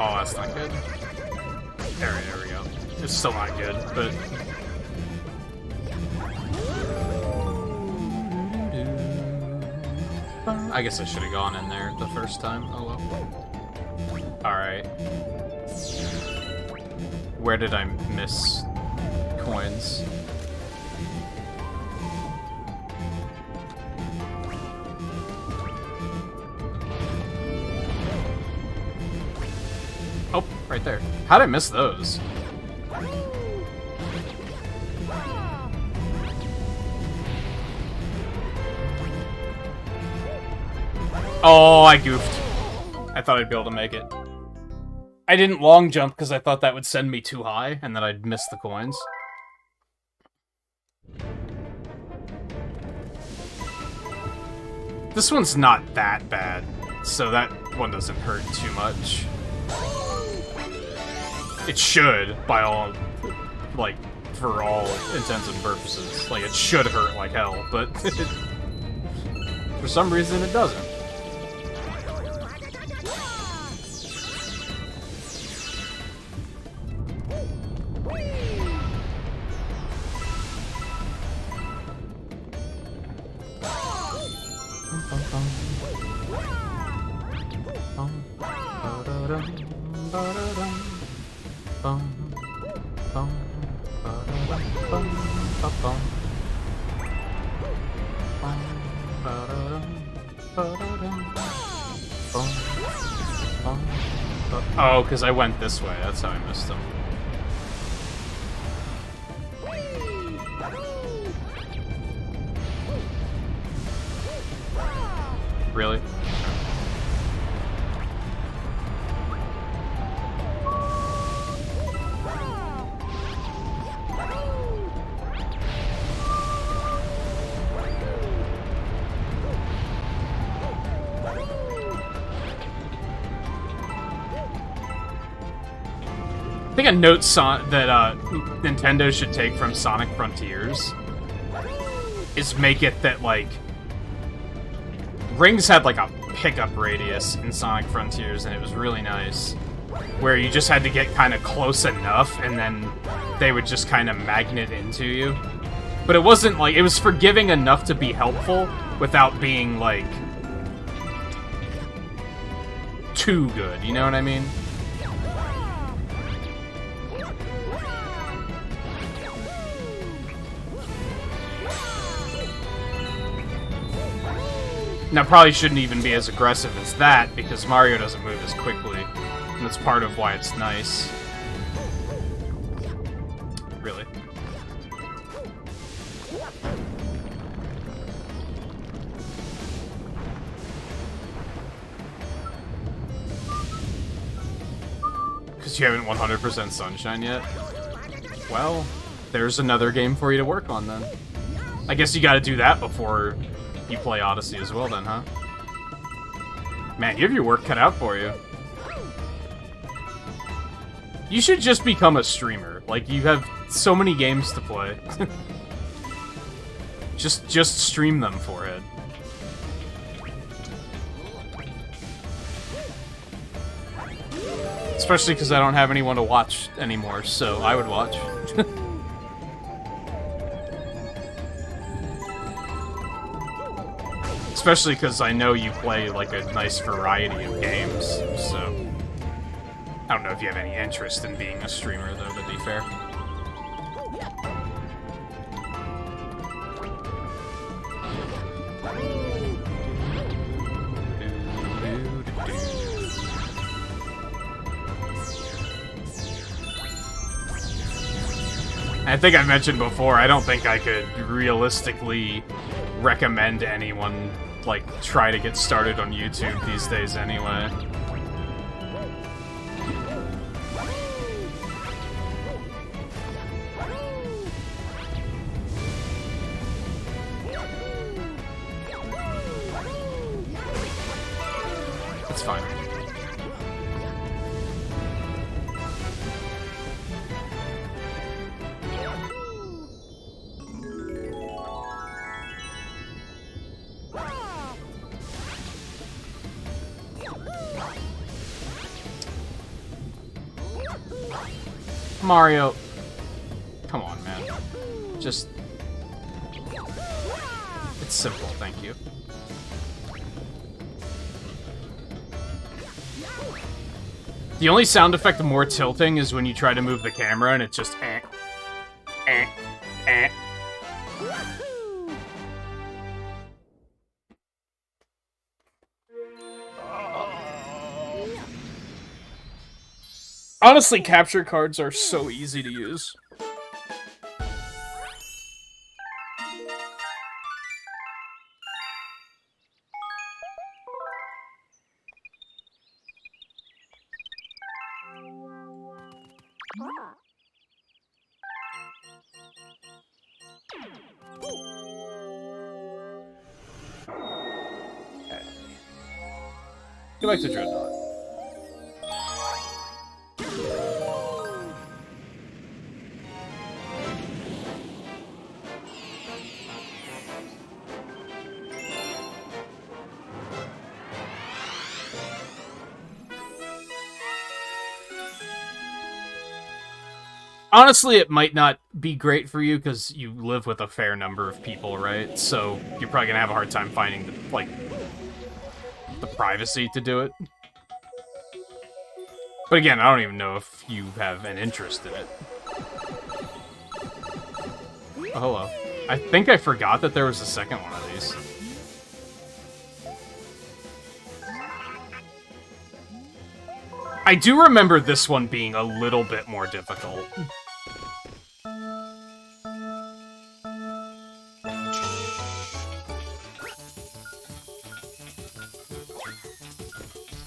Oh, that's not good. There we go. It's still not good, but... I guess I should have gone in there the first time. Oh well. Alright. Where did I miss coins? Oh, right there. How'd I miss those? Oh, I goofed. I thought I'd be able to make it. I didn't long jump because I thought that would send me too high, and then I'd miss the coins. This one's not that bad, so that one doesn't hurt too much. It should, by all, like, for all intents and purposes. Like, it should hurt like hell, but for some reason it doesn't. Oh, because I went this way. That's how I missed them. Really? I think a note that Nintendo should take from Sonic Frontiers is make it that, like, rings had, like, a pickup radius in Sonic Frontiers, and it was really nice. Where you just had to get kind of close enough, and then they would just kind of magnet into you. But it wasn't, like, it was forgiving enough to be helpful without being, like, too good, you know what I mean? Now, probably shouldn't even be as aggressive as that, because Mario doesn't move as quickly, and that's part of why it's nice. Really. You haven't 100% Sunshine yet? Well, there's another game for you to work on then. I guess you gotta do that before you play Odyssey as well then, huh? Man, you have your work cut out for you. You should just become a streamer. Like, you have so many games to play. just stream them, Forehead. Especially because I don't have anyone to watch anymore, so I would watch. Especially because I know you play, like, a nice variety of games, so... I don't know if you have any interest in being a streamer, though, to be fair. I think I mentioned before, I don't think I could realistically recommend anyone, like, try to get started on YouTube these days anyway. It's fine. Mario, come on, man. Just... It's simple, thank you. The only sound effect more tilting is when you try to move the camera and it's just eh, eh, eh. Honestly, capture cards are so easy to use. Okay. Go back to Dreadnought. Honestly, it might not be great for you because you live with a fair number of people, right? So you're probably gonna have a hard time finding the, like, the privacy to do it. But again, I don't even know if you have an interest in it. Oh, hello. I think I forgot that there was a second one of these. I do remember this one being a little bit more difficult.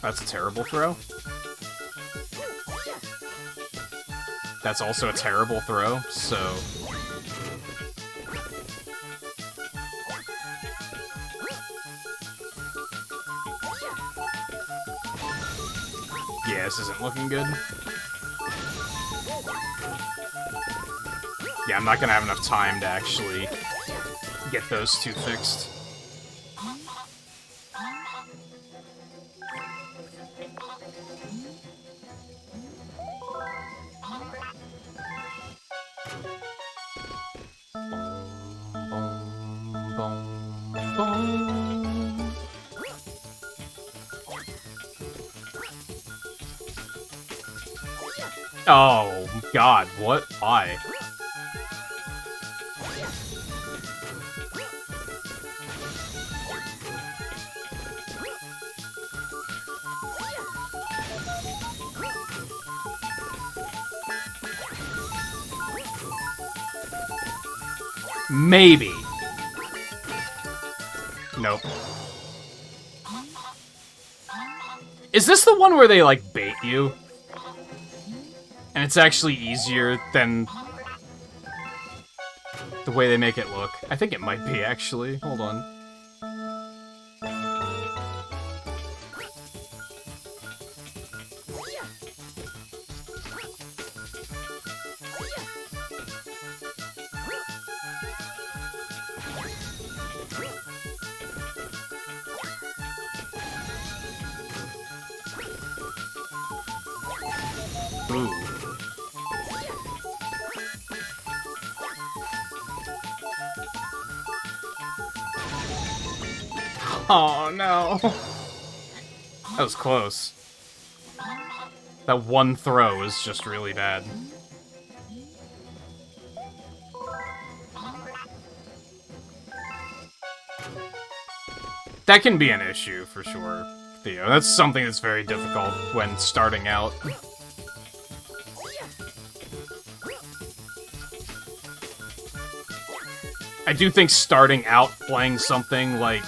That's a terrible throw. That's also a terrible throw, so... Yeah, this isn't looking good. Yeah, I'm not gonna have enough time to actually get those two fixed. Oh, God, what? Why? Maybe. Nope. Is this the one where they, like, bait you? And it's actually easier than the way they make it look. I think it might be, actually. Hold on. Ooh. Oh no. That was close. That one throw was just really bad. That can be an issue for sure, Theo. That's something that's very difficult when starting out. I do think starting out playing something like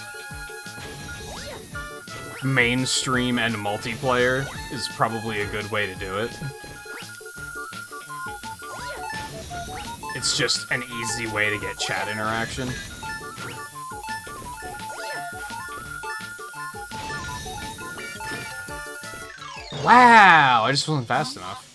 mainstream and multiplayer is probably a good way to do it. It's just an easy way to get chat interaction. Wow, I just wasn't fast enough.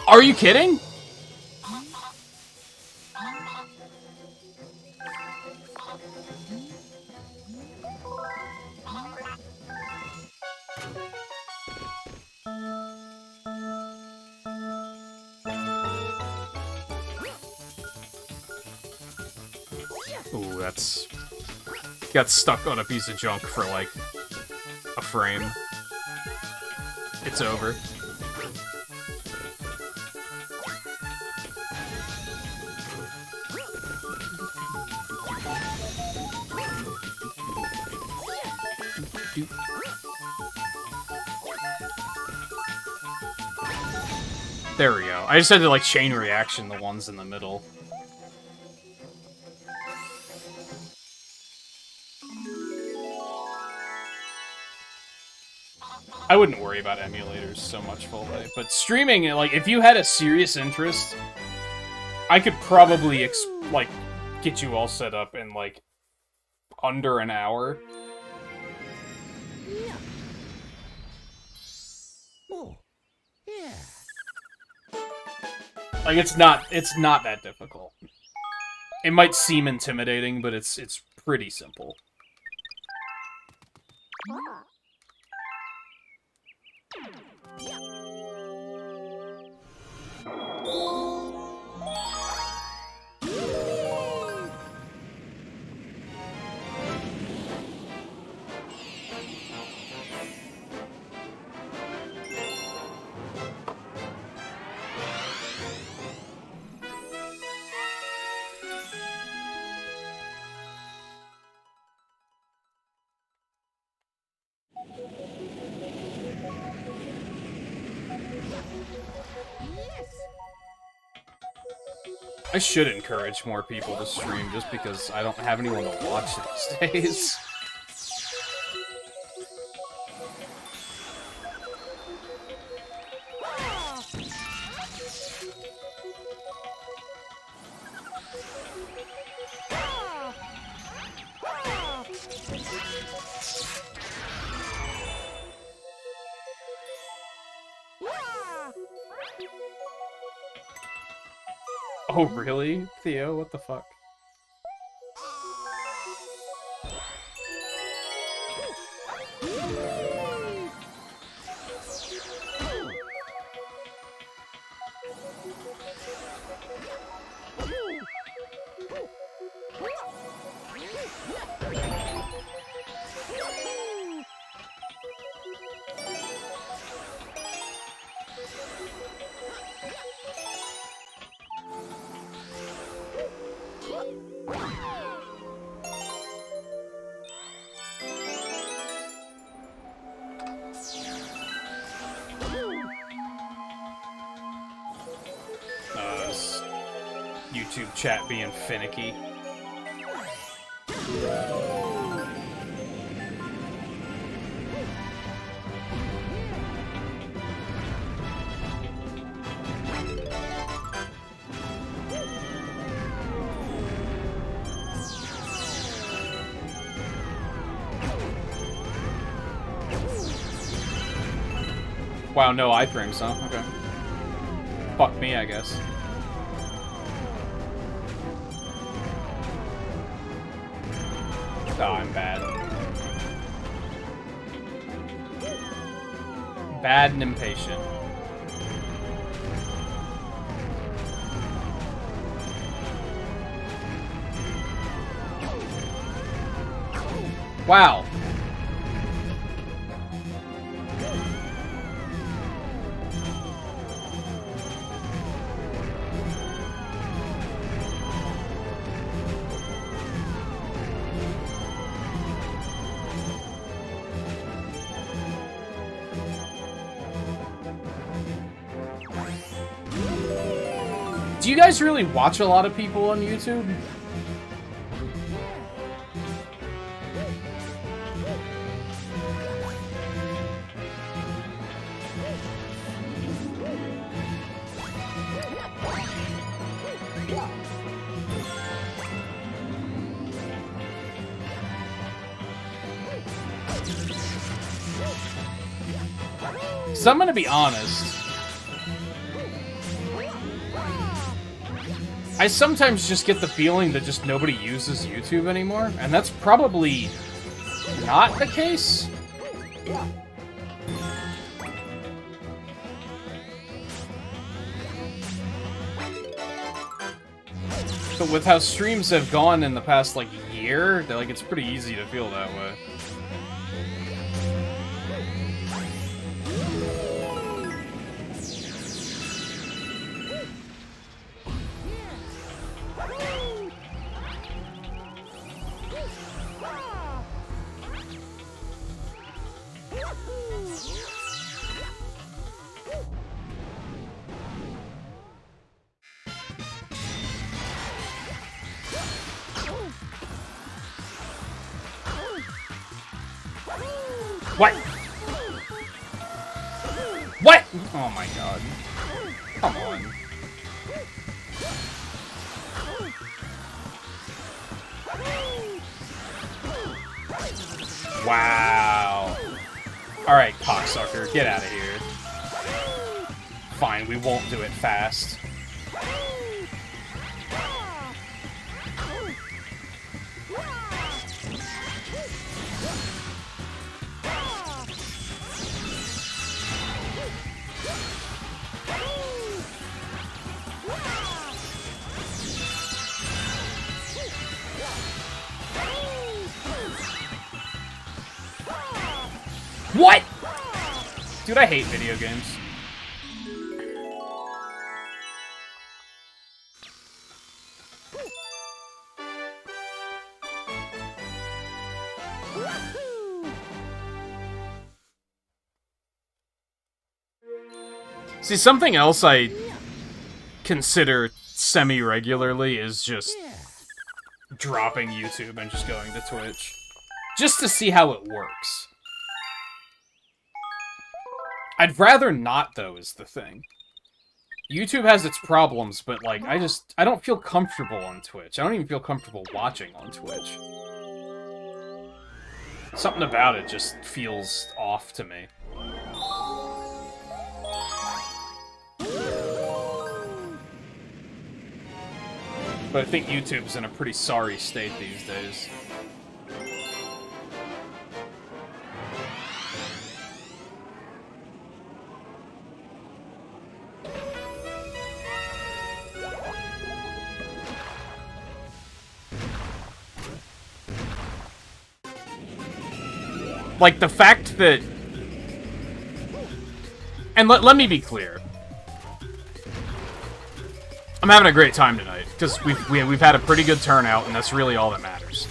Are you kidding? Ooh, that's... got stuck on a piece of junk for, like, a frame. It's over. There we go. I just had to, like, chain reaction the ones in the middle. I wouldn't worry about emulators so much full day, but streaming, like, if you had a serious interest, I could probably, like, get you all set up in, like, under an hour. Yeah. Oh, yeah. Like, it's not that difficult. It might seem intimidating, but it's pretty simple. I should encourage more people to stream just because I don't have anyone to watch these days. Oh, really? Theo, what the fuck? YouTube chat being finicky. Wow, no iframes, huh? Okay. Fuck me, I guess. Oh, I'm bad. Bad and impatient. Wow. Do you guys really watch a lot of people on YouTube? So I'm gonna be honest. I sometimes just get the feeling that just nobody uses YouTube anymore, and that's probably not the case. But with how streams have gone in the past, like, year, like, it's pretty easy to feel that way. What? What? Oh my god. Come on. Wow. Alright, cocksucker, get out of here. Fine, we won't do it fast. What? Dude, I hate video games. See, something else I consider semi-regularly is just dropping YouTube and just going to Twitch. Just to see how it works. I'd rather not, though, is the thing. YouTube has its problems, but, like, I don't feel comfortable on Twitch. I don't even feel comfortable watching on Twitch. Something about it just feels off to me. But I think YouTube's in a pretty sorry state these days. Like, the fact that... And let me be clear. I'm having a great time tonight, because we've had a pretty good turnout, and that's really all that matters.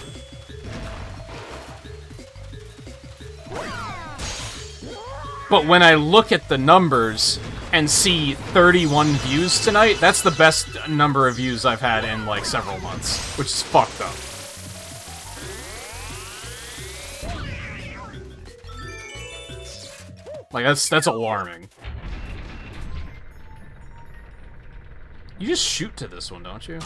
But when I look at the numbers, and see 31 views tonight, that's the best number of views I've had in, like, several months, which is fucked up. Like, that's alarming. You just shoot to this one, don't you?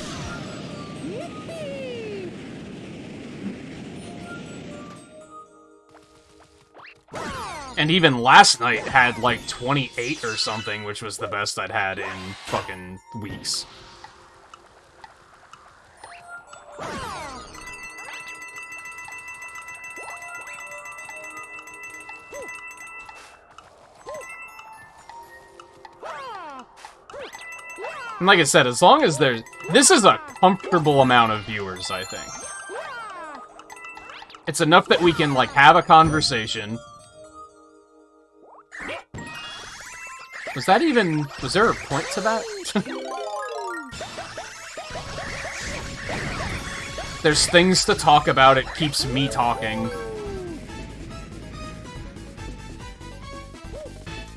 And even last night had, like, 28 or something, which was the best I'd had in fucking weeks. And like I said, as long as there's... This is a comfortable amount of viewers, I think. It's enough that we can, like, have a conversation. Was that even... Was there a point to that? There's things to talk about, it keeps me talking.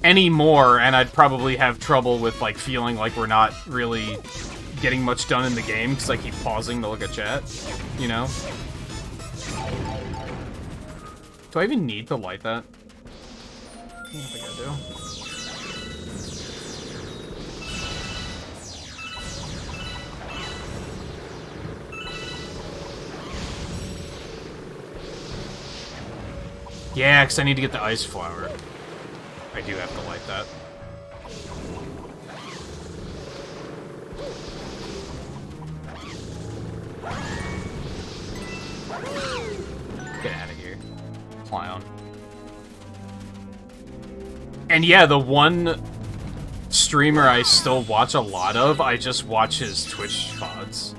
Any more, and I'd probably have trouble with, like, feeling like we're not really getting much done in the game, because I keep pausing to look at chat, you know? Do I even need to light that? I don't think I do. Yeah, because I need to get the ice flower. I do have to light that. Get out of here. Fly on. And yeah, the one streamer I still watch a lot of, I just watch his Twitch VODs.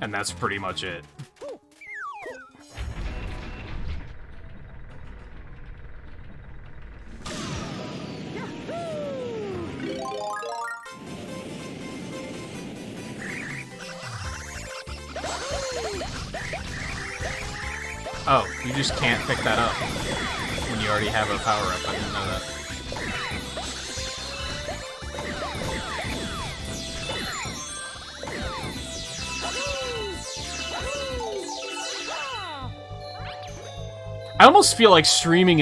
And that's pretty much it. Oh, you just can't pick that up when you already have a power-up. I didn't know that. I almost feel like streaming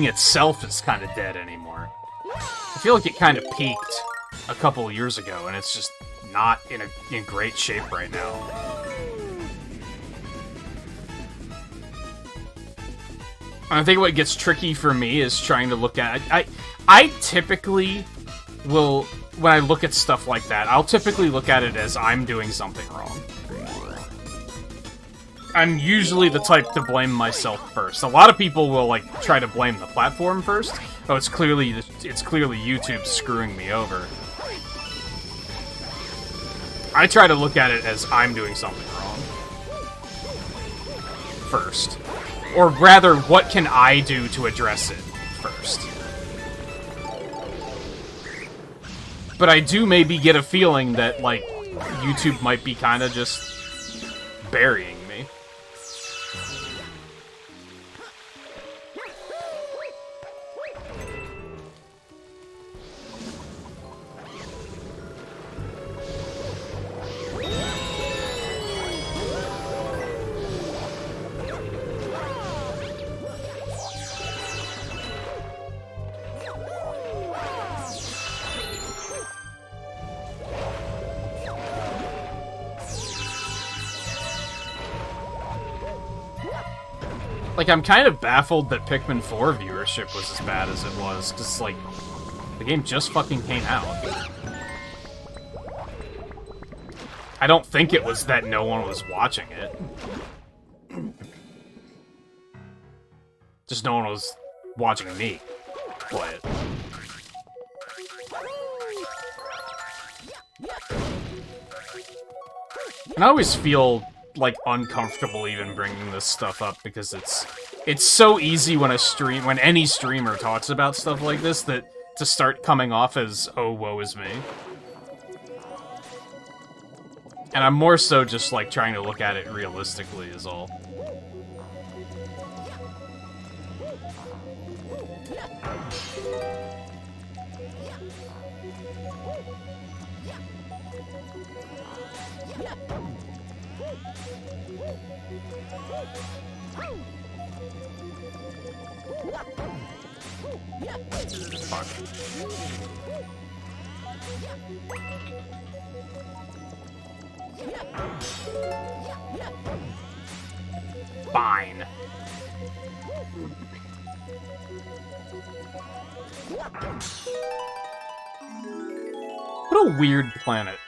itself is kind of dead anymore. I feel like it kind of peaked a couple of years ago, and it's just not in great shape right now. I think what gets tricky for me is trying to look at... I typically will... When I look at stuff like that, I'll typically look at it as I'm doing something wrong. I'm usually the type to blame myself first. A lot of people will, like, try to blame the platform first. Oh, it's clearly YouTube screwing me over. I try to look at it as I'm doing something wrong first. Or rather, what can I do to address it first? But I do maybe get a feeling that, like, YouTube might be kind of just burying me. Like, I'm kind of baffled that Pikmin 4 viewership was as bad as it was, because, like, the game just fucking came out. I don't think it was that no one was watching it. Just no one was watching me play it. And I always feel, like, uncomfortable even bringing this stuff up because it's so easy when any streamer talks about stuff like this that to start coming off as, oh, woe is me. And I'm more so just, like, trying to look at it realistically is all. Fuck. Fine. What a weird planet.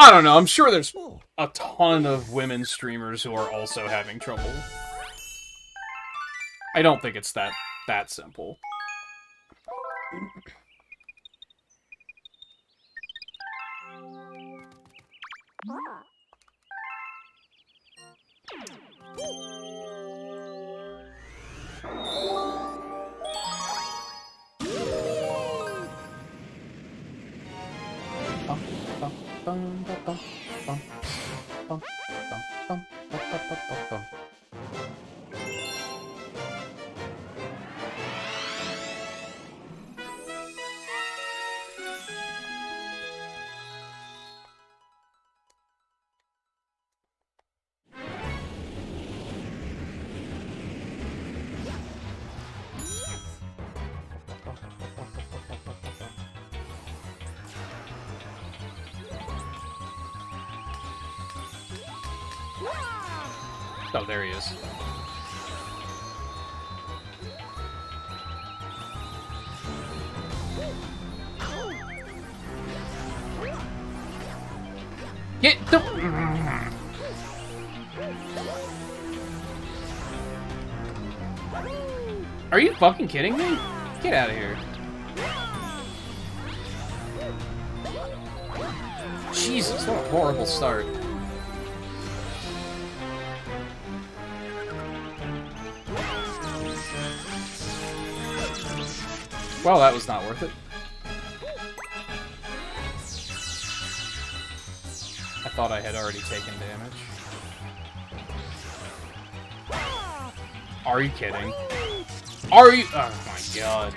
I don't know, I'm sure there's a ton of women streamers who are also having trouble. I don't think it's that simple. Oh, there he is. Get the... Are you fucking kidding me? Get out of here. Jesus, what a horrible start. Well, that was not worth it. I thought I had already taken damage. Are you kidding? Are you? Oh my god.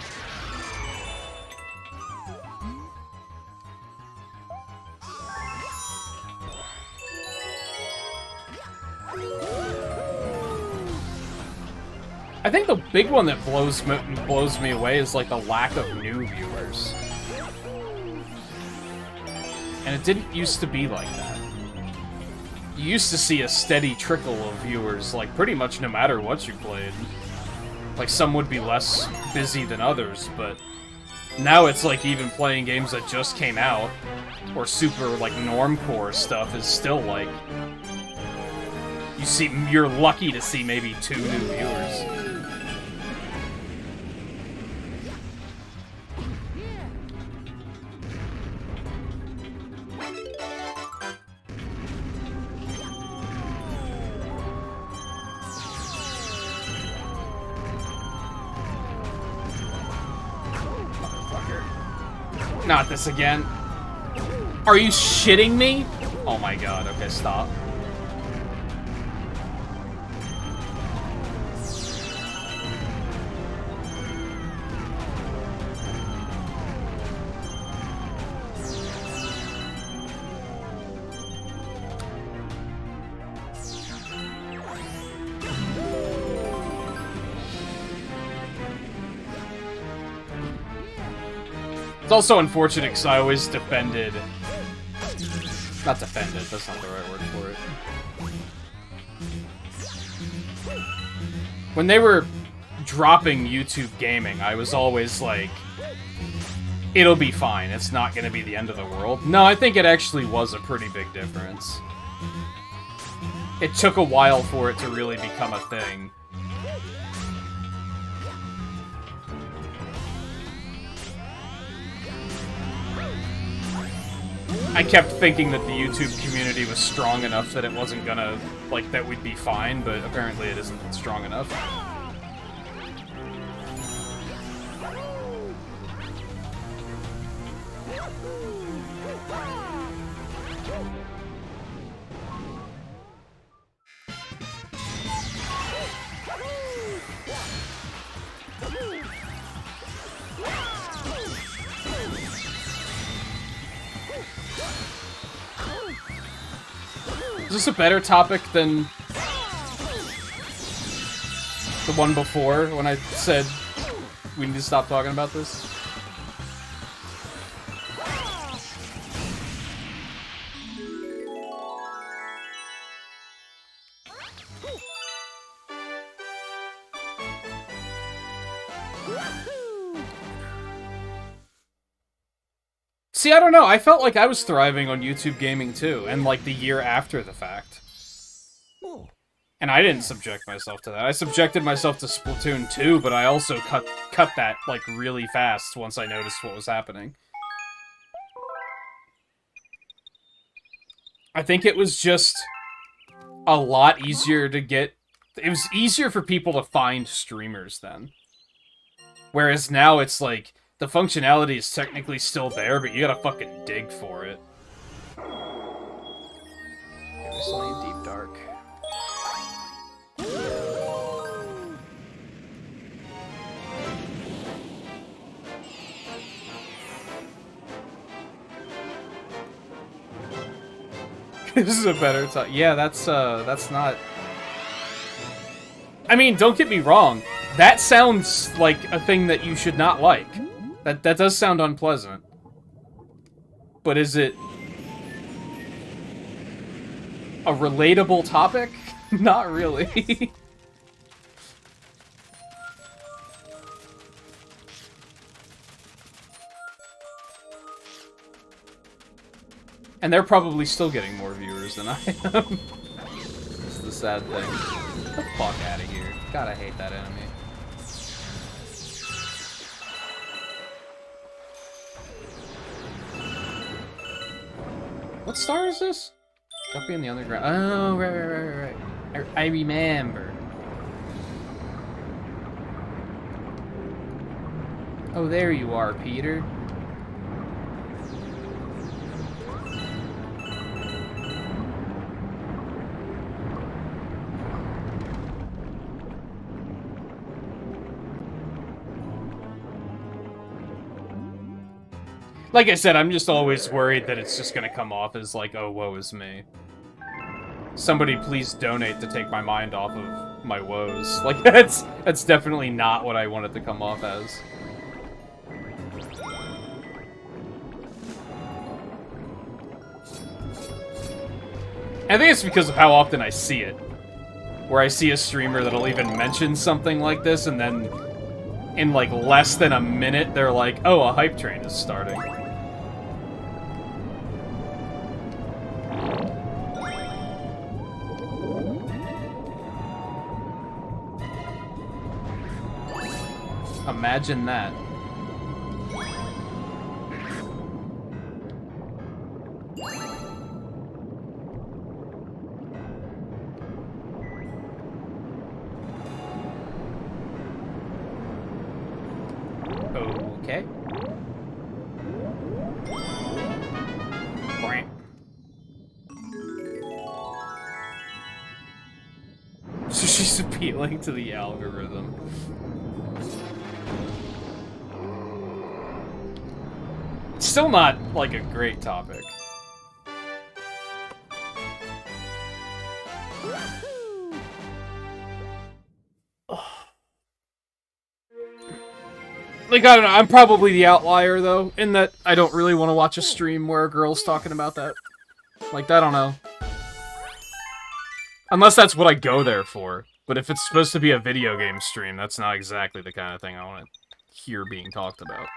I think the big one that blows me away is like the lack of new viewers. And it didn't used to be like that. You used to see a steady trickle of viewers, like pretty much no matter what you played. Like some would be less busy than others, but now it's like even playing games that just came out, or super like normcore stuff is still like, you're lucky to see maybe 2 new viewers. Not this again. Are you shitting me? Oh my god, okay, stop. It's also unfortunate because I always defended... Not defended, that's not the right word for it. When they were dropping YouTube gaming, I was always like, it'll be fine, it's not gonna be the end of the world. No, I think it actually was a pretty big difference. It took a while for it to really become a thing. I kept thinking that the YouTube community was strong enough that it wasn't gonna, like, that we'd be fine, but apparently it isn't strong enough. Is this a better topic than the one before when I said we need to stop talking about this? See, I don't know. I felt like I was thriving on YouTube gaming too, and like the year after the fact. And I didn't subject myself to that. I subjected myself to Splatoon 2, but I also cut that like really fast once I noticed what was happening. I think it was just a lot easier to get... It was easier for people to find streamers then. Whereas now it's like... The functionality is technically still there, but you gotta fucking dig for it. Recently in Deep Dark. This is a better time. Yeah, that's not... I mean, don't get me wrong. That sounds like a thing that you should not like. That does sound unpleasant. But is it a relatable topic? Not really. And they're probably still getting more viewers than I am. It's the sad thing. Get the fuck out of here. God, I hate that enemy. What star is this? Guppy in the underground. Oh, right. I remember. Oh, there you are, Peter. Like I said, I'm just always worried that it's just gonna come off as like, oh, woe is me. Somebody please donate to take my mind off of my woes. Like, that's definitely not what I want it to come off as. I think it's because of how often I see it. Where I see a streamer that'll even mention something like this, and then in like less than a minute, they're like, oh, a hype train is starting. Imagine that. Okay. So she's appealing to the algorithm. Still not, like, a great topic. Like, I don't know, I'm probably the outlier, though, in that I don't really want to watch a stream where a girl's talking about that. Like, I don't know. Unless that's what I go there for. But if it's supposed to be a video game stream, that's not exactly the kind of thing I want to hear being talked about.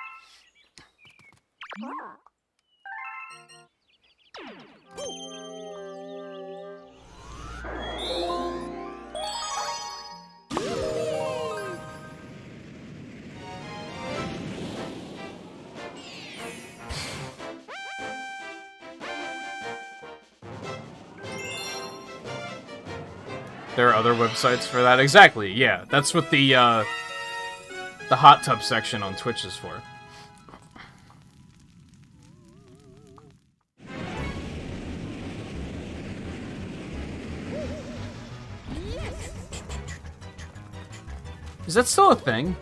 There are other websites for that? Exactly, yeah. That's what the hot tub section on Twitch is for. Is that still a thing?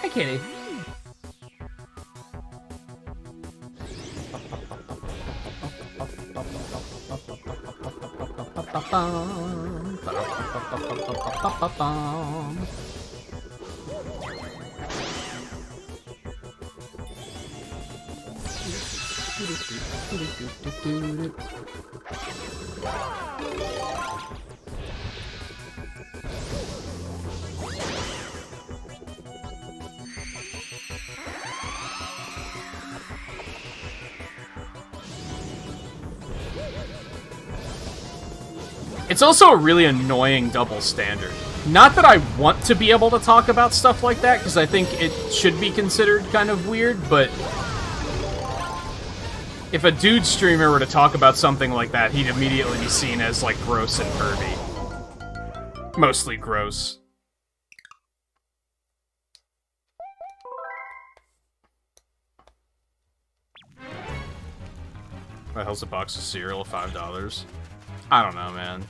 Hi, kitty. It's also a really annoying double standard. Not that I want to be able to talk about stuff like that, because I think it should be considered kind of weird, but if a dude streamer were to talk about something like that, he'd immediately be seen as, like, gross and pervy. Mostly gross. What the hell's a box of cereal? $5? I don't know, man.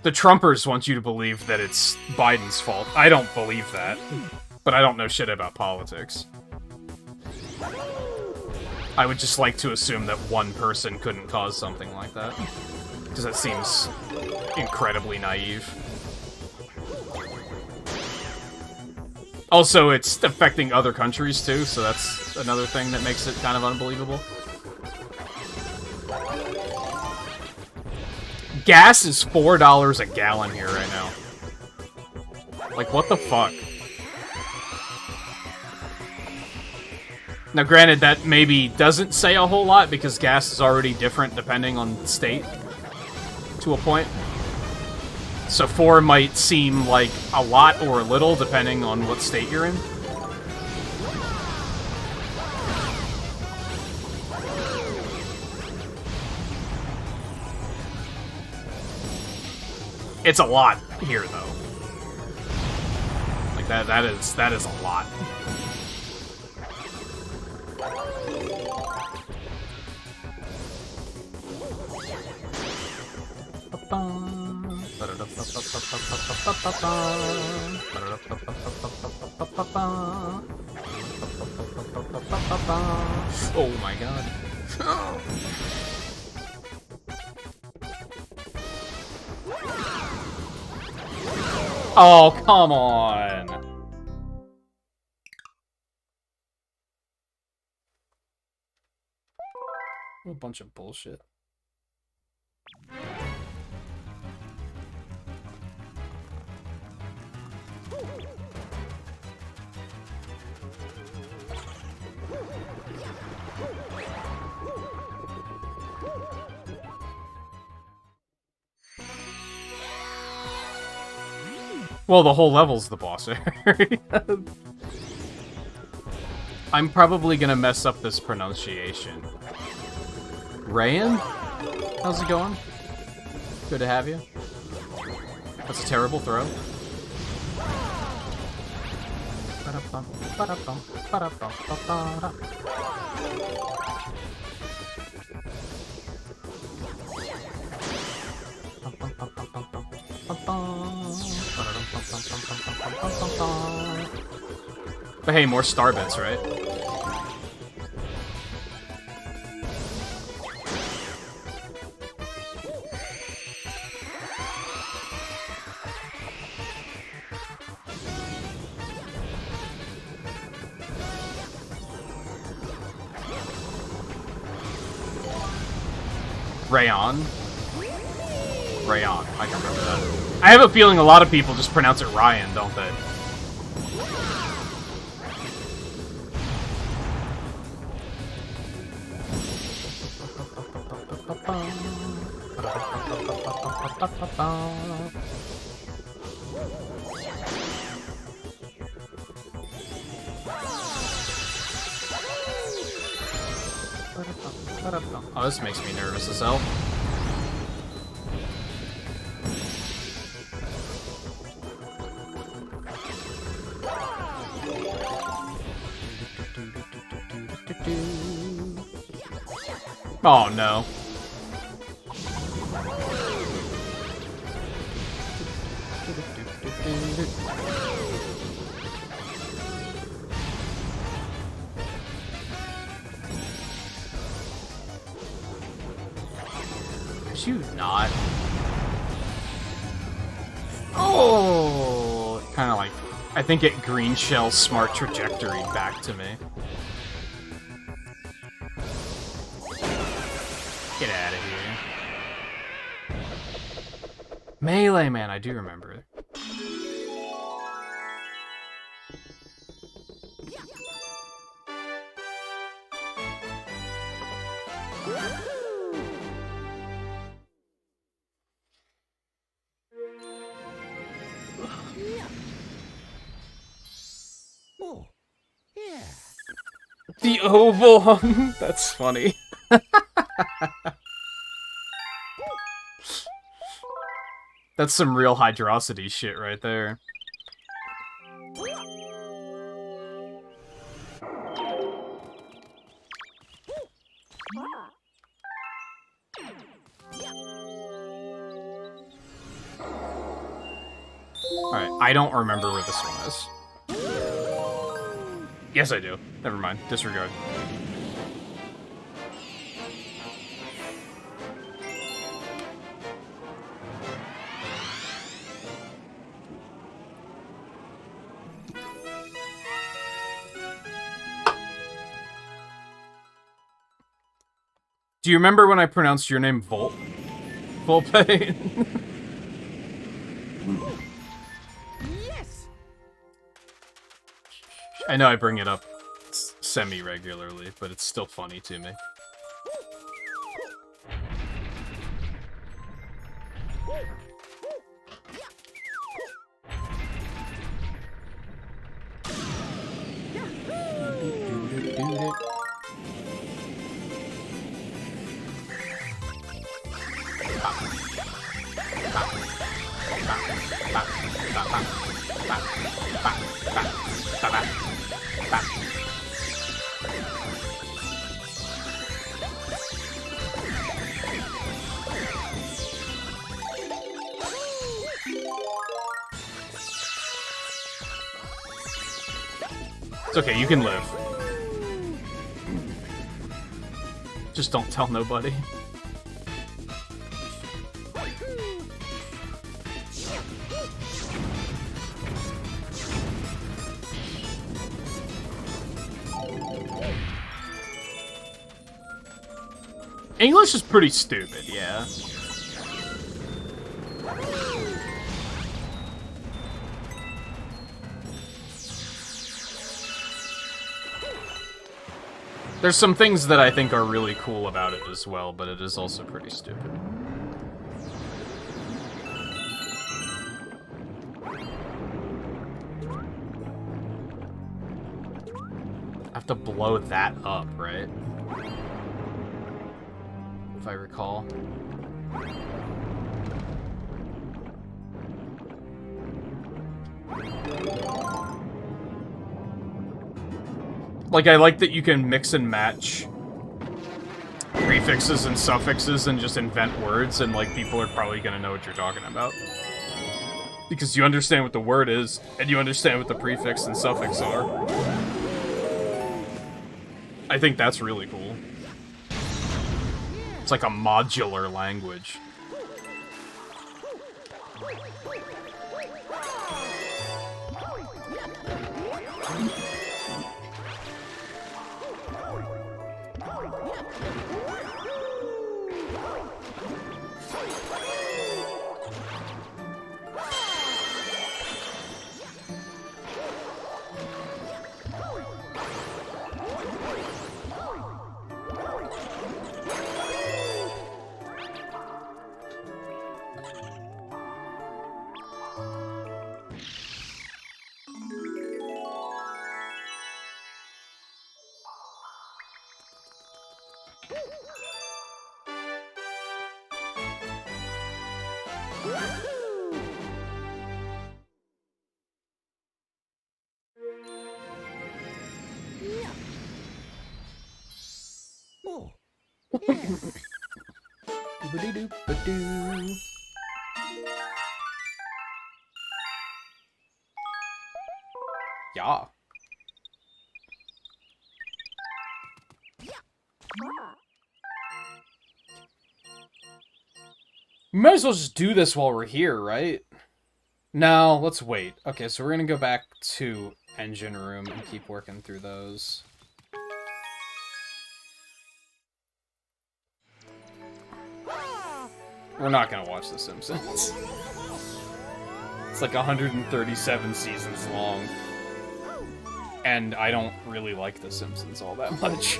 The Trumpers want you to believe that it's Biden's fault. I don't believe that. But I don't know shit about politics. I would just like to assume that one person couldn't cause something like that. Because that seems incredibly naive. Also, it's affecting other countries too, so that's another thing that makes it kind of unbelievable. Gas is $4 a gallon here right now. Like, what the fuck? Now, granted, that maybe doesn't say a whole lot, because gas is already different depending on the state, to a point. So 4 might seem like a lot or a little, depending on what state you're in. It's a lot here, though. Like, that is a lot. Oh my god. Oh, come on. What a bunch of bullshit. Well, the whole level's the boss area. I'm probably gonna mess up this pronunciation. Rayan? How's it going? Good to have you. That's a terrible throw. But hey, more star bits, right? Rayon? Rayon, I can remember that. I have a feeling a lot of people just pronounce it Ryan, don't they? Oh, this makes me nervous as hell. Oh no. Could you not? Oh, kind of like, I think it green shell smart trajectory back to me. Get out of here. Melee Man, I do remember. Oh, yeah. The oval, that's funny. That's some real hydrosity shit right there. Alright, I don't remember where this one is. Yes, I do. Never mind. Disregard. Do you remember when I pronounced your name Volt? Volpe? Yes. I know I bring it up semi-regularly, but it's still funny to me. It's okay, you can live. Just don't tell nobody. English is pretty stupid, yeah. There's some things that I think are really cool about it as well, but it is also pretty stupid. I have to blow that up, right? If I recall. Like, I like that you can mix and match prefixes and suffixes and just invent words, and, like, people are probably gonna know what you're talking about. Because you understand what the word is, and you understand what the prefix and suffix are. I think that's really cool. It's like a modular language. Doobity-doop-a-doo. Yeah. We might as well just do this while we're here, right? No, let's wait. Okay, so we're gonna go back to engine room and keep working through those. We're not gonna watch The Simpsons. It's like 137 seasons long. And I don't really like The Simpsons all that much.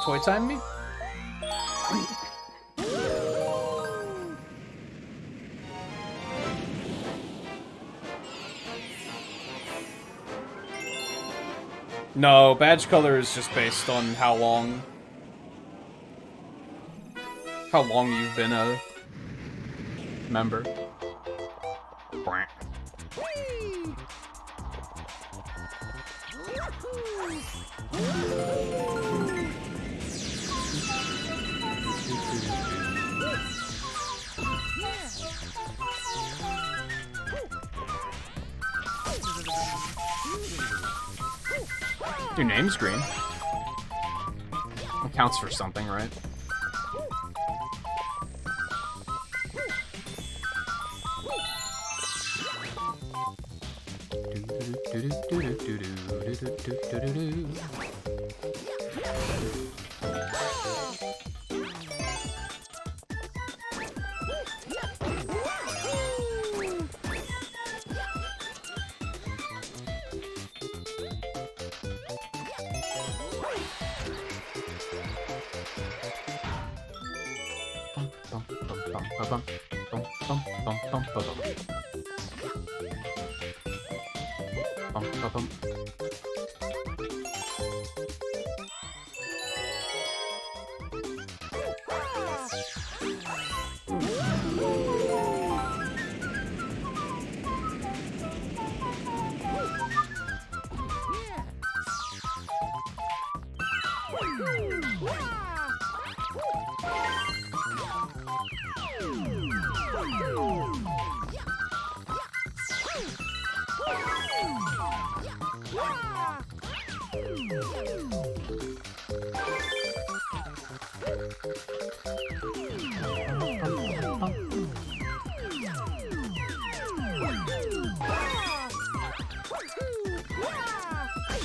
Toy time me? No, badge color is just based on how long you've been a member. Your name's green. It counts for something, right?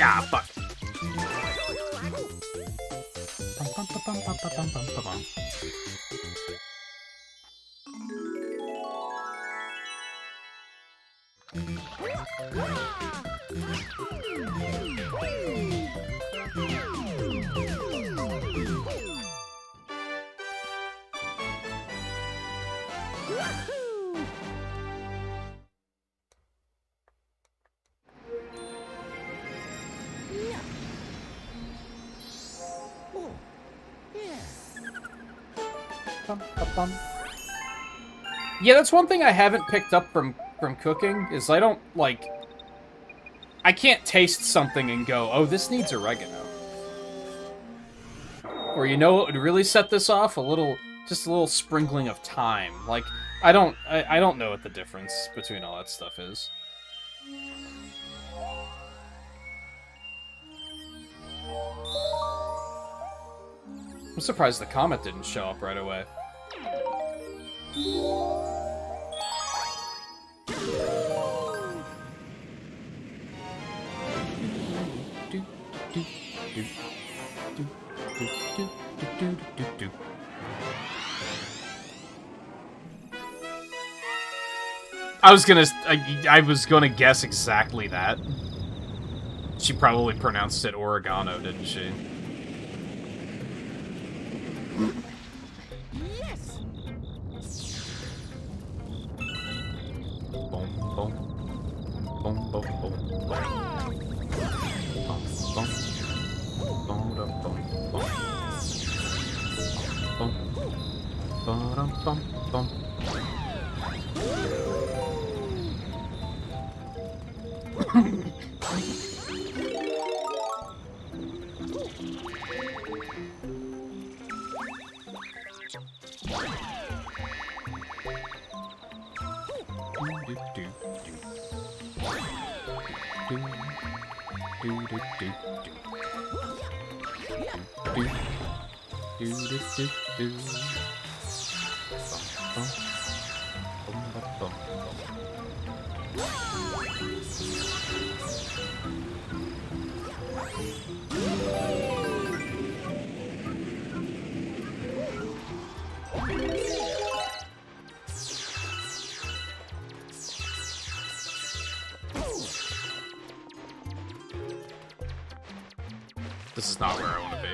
Ah, fuck. Yeah, that's one thing I haven't picked up from cooking, is I don't, like... I can't taste something and go, oh, this needs oregano. Or, you know what would really set this off? Just a little sprinkling of thyme. Like, I don't know what the difference between all that stuff is. I'm surprised the comet didn't show up right away. I was gonna guess exactly that. She probably pronounced it oregano, didn't she? Yes. Boom. Boom, boom, boom, boom. Boom, boom. Boom, boom, boom, boom. Boom. Boom, boom, boom. This is not where I want to be.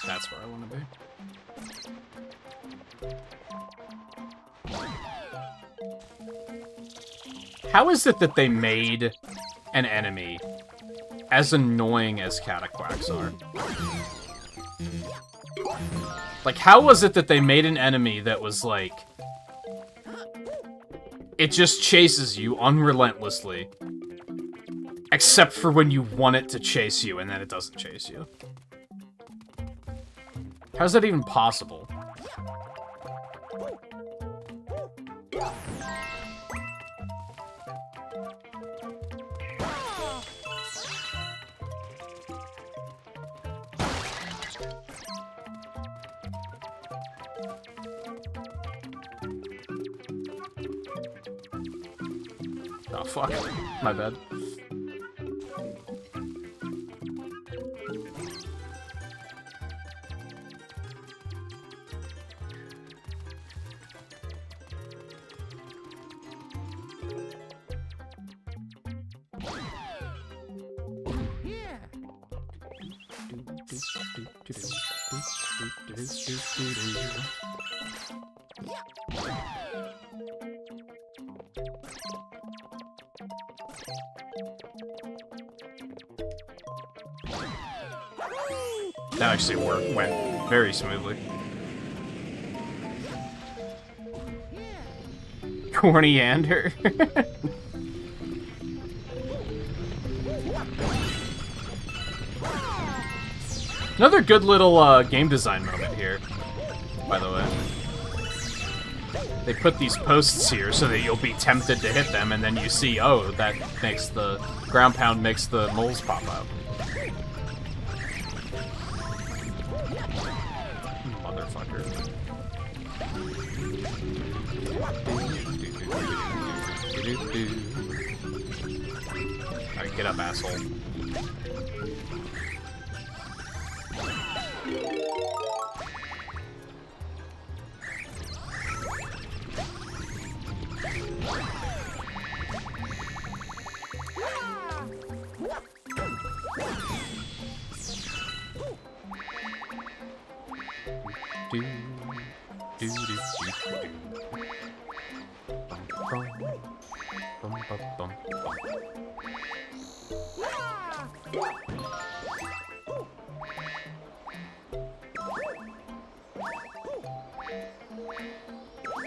That's where I want to be. How is it that they made an enemy as annoying as Cataquacks are? Like, how was it that they made an enemy that was like... It just chases you unrelentlessly. Except for when you want it to chase you, and then it doesn't chase you. How's that even possible? Oh, fuck. My bad. That actually went very smoothly. Corneander. Another good little game design moment here, by the way. They put these posts here so that you'll be tempted to hit them, and then you see, oh, that makes the ground pound makes the moles pop out. Motherfucker. Alright, get up, asshole.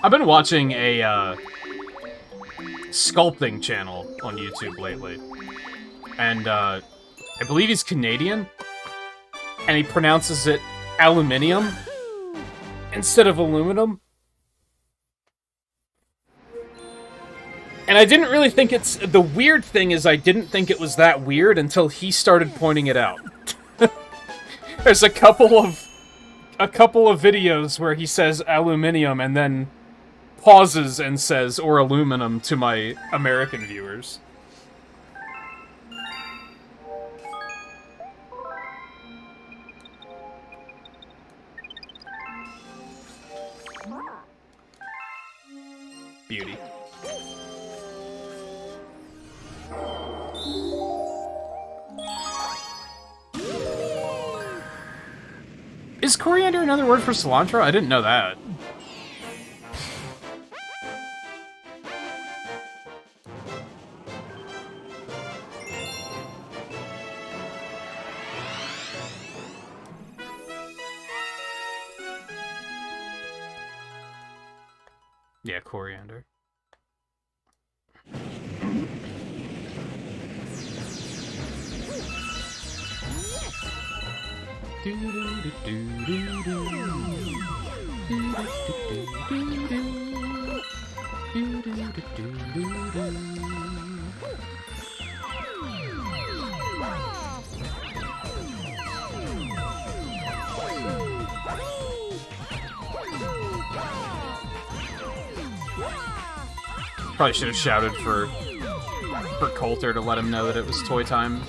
I've been watching a sculpting channel on YouTube lately, and I believe he's Canadian, and he pronounces it aluminium instead of aluminum. And I didn't really think it's... The weird thing is I didn't think it was that weird until he started pointing it out. There's a couple of videos where he says aluminium and then pauses and says, or aluminum, to my American viewers. Beauty. Is coriander another word for cilantro? I didn't know that. Yeah, coriander. Probably should have shouted for Coulter to let him know that it was toy time.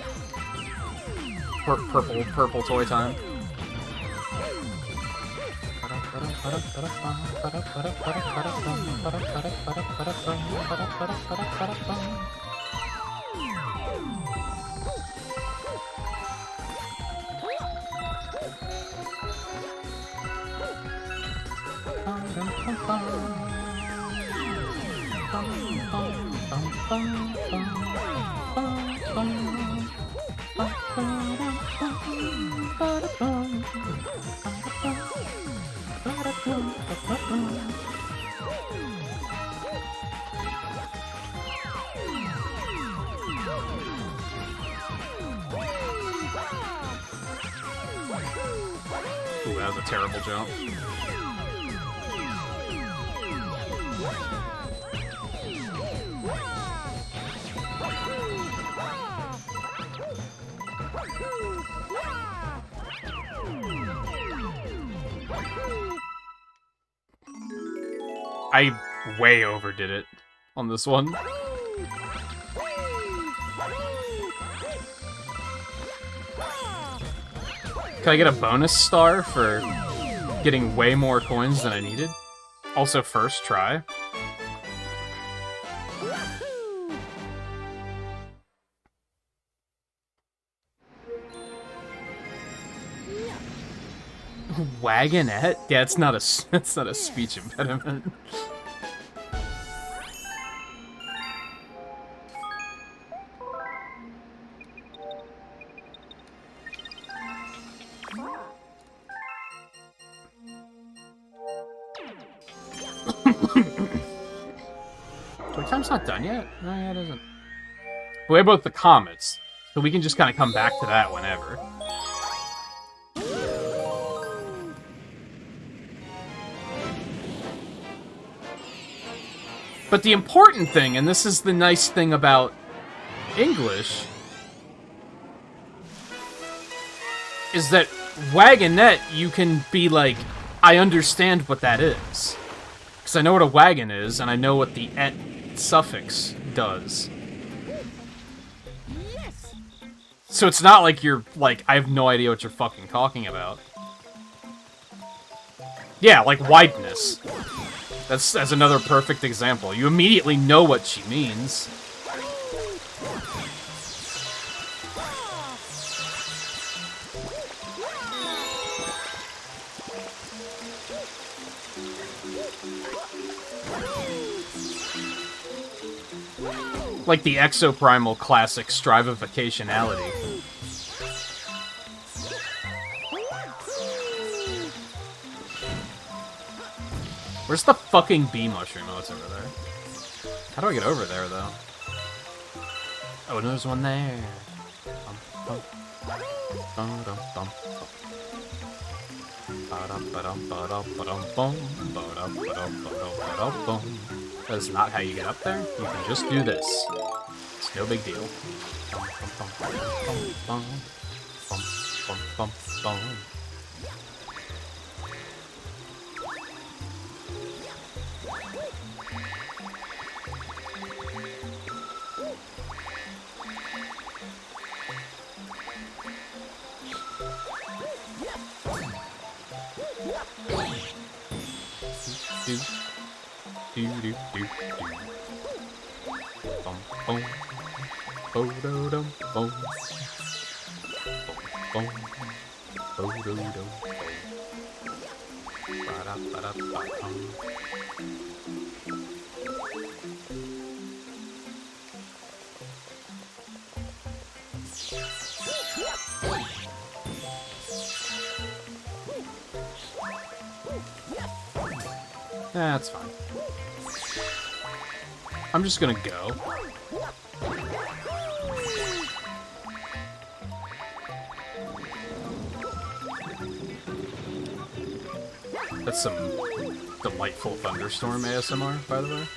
Purple toy time. Ooh, that was a terrible jump. I way overdid it on this one. Can I get a bonus star for getting way more coins than I needed? Also, first try. Wagonette? Yeah, it's not a speech impediment. Toy time's not done yet? No, yeah, it isn't. But we have both the comets, so we can just kind of come back to that whenever. But the important thing, and this is the nice thing about English, is that wagonette, you can be like, I understand what that is. Because I know what a wagon is, and I know what the et suffix does. So it's not like you're like, I have no idea what you're fucking talking about. Yeah, like wideness. That's another perfect example. You immediately know what she means. Like the exoprimal classic strivificationality. Where's the fucking bee mushroom? Oh, it's over there. How do I get over there, though? Oh, there's one there. That's not how you get up there. You can just do this. It's no big deal. That's fine. I'm just gonna go. That's some delightful thunderstorm ASMR, by the way.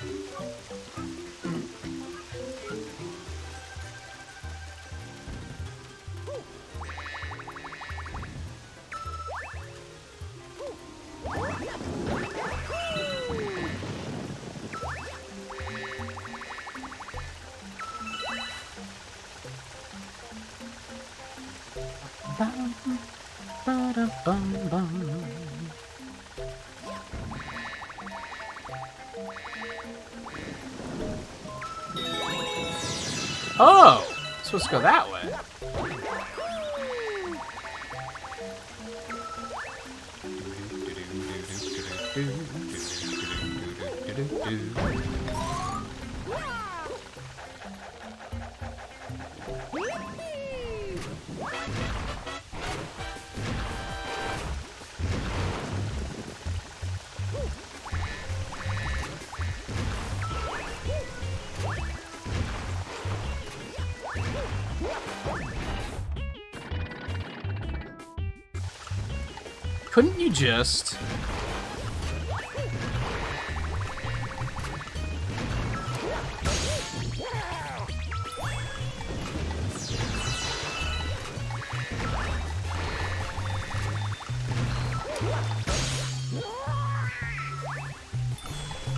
Oh! Supposed to go that way. Couldn't you just...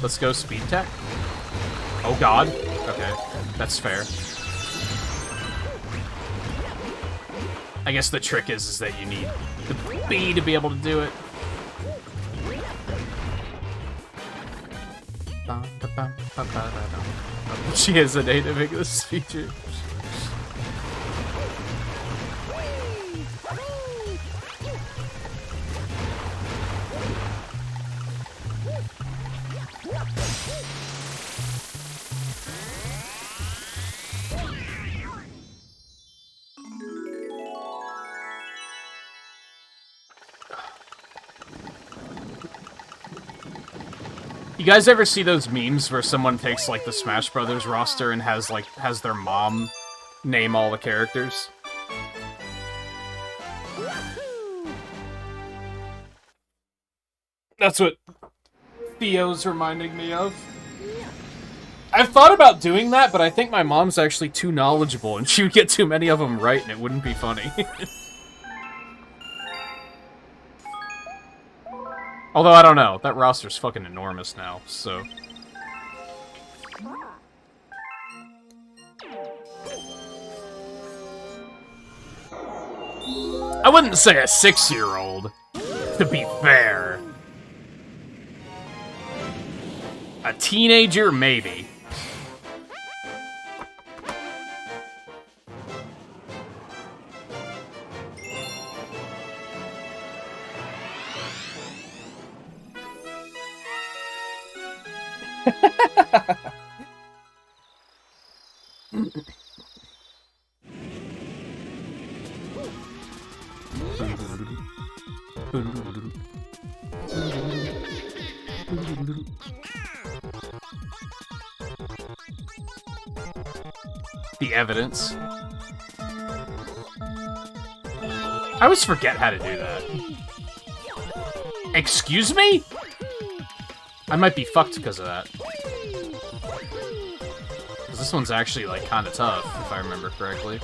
Let's go speed tech? Oh god. Okay, that's fair. I guess the trick is that you need the B to be able to do it. She has a native English speaker. You guys ever see those memes where someone takes like the Smash Brothers roster and has their mom name all the characters? That's what Theo's reminding me of. I've thought about doing that, but I think my mom's actually too knowledgeable and she would get too many of them right and it wouldn't be funny. Although, I don't know. That roster's fucking enormous now, so... I wouldn't say a 6-year-old, to be fair. A teenager, maybe. The evidence. I always forget how to do that. Excuse me? I might be fucked because of that. Because this one's actually, like, kind of tough, if I remember correctly.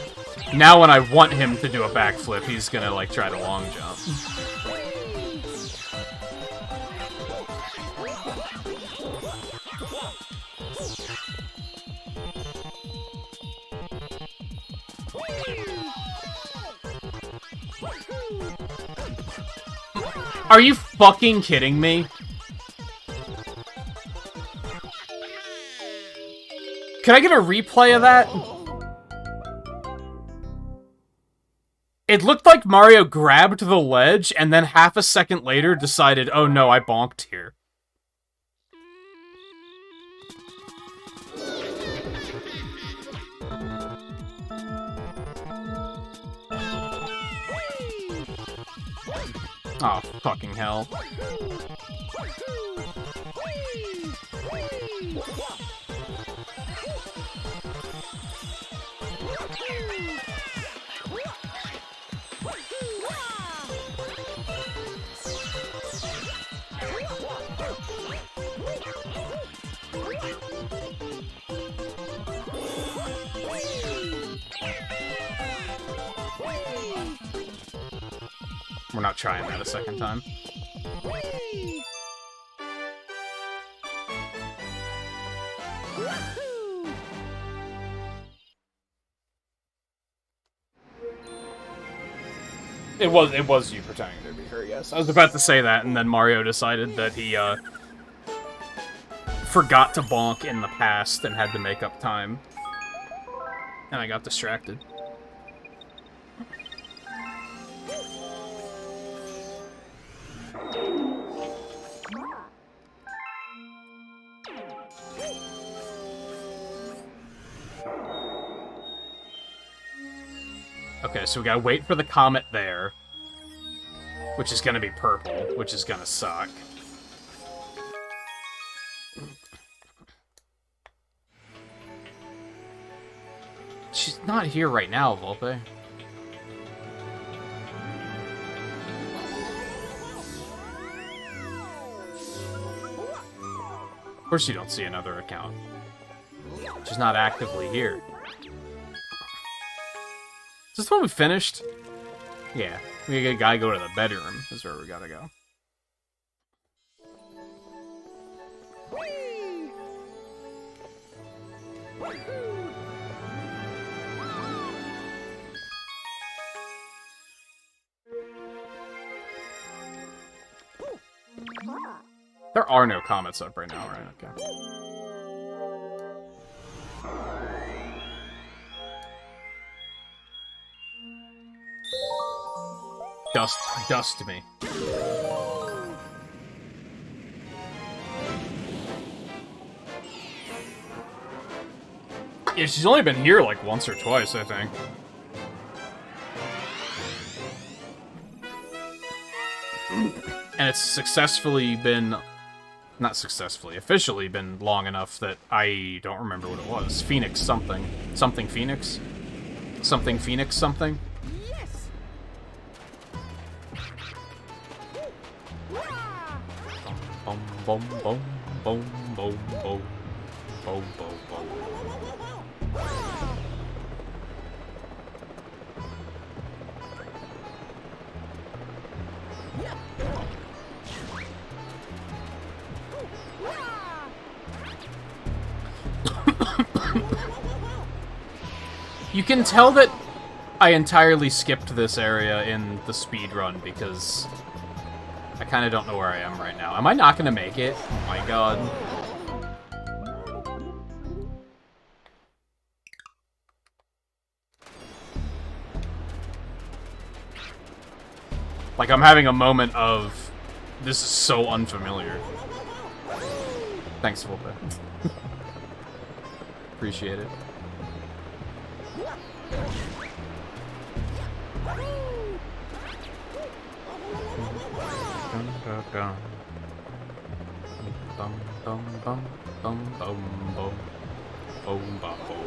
Now when I want him to do a backflip, he's gonna, like, try to long jump. Are you fucking kidding me? Can I get a replay of that? It looked like Mario grabbed the ledge and then half a second later decided, oh no, I bonked here. Oh, fucking hell. We're not trying that a second time. It was you pretending to be her, yes. I was about to say that, and then Mario decided that he, forgot to bonk in the past and had to make up time. And I got distracted. Okay, so we gotta wait for the comet there. Which is gonna be purple, which is gonna suck. She's not here right now, Volpe. Of course you don't see another account. She's not actively here. Is this one we finished? Yeah. We gotta go to the bedroom, is where we gotta go. There are no comets up right now, right? Okay. Dust me. Yeah, she's only been here like once or twice, I think. And it's successfully been... Not successfully, officially been long enough that I don't remember what it was. Phoenix something. Something Phoenix? Something Phoenix something? Yes. Boom, boom, boom, boom, boom, boom, boom, boom, boom. You can tell that I entirely skipped this area in the speedrun because I kind of don't know where I am right now. Am I not going to make it? Oh my god. Like, I'm having a moment of, this is so unfamiliar. Thanks, Volpe. Appreciate it. Bum bum bum bum bum bum bum bum bum.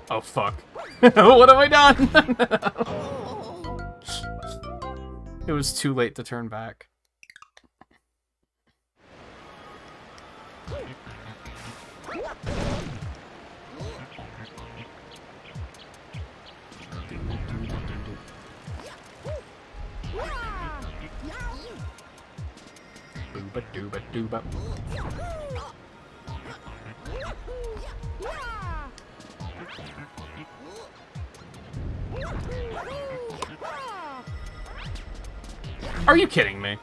Oh fuck. What have I done? It was too late to turn back. Dooba dooba dooba. Are you kidding me?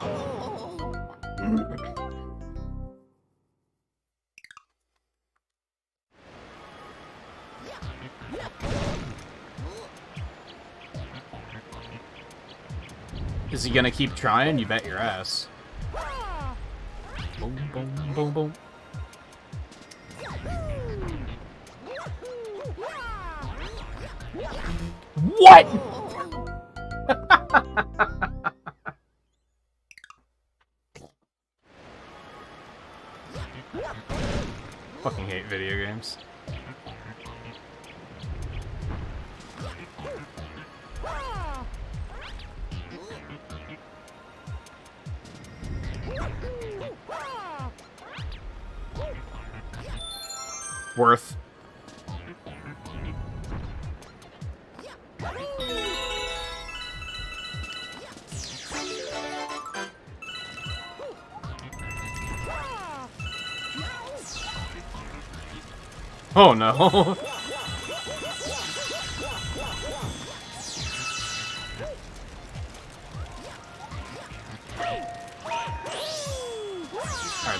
Is he gonna keep trying? You bet your ass. Boom, boom, boom, boom. What? Fucking hate video games. Worth. Oh no. Alright,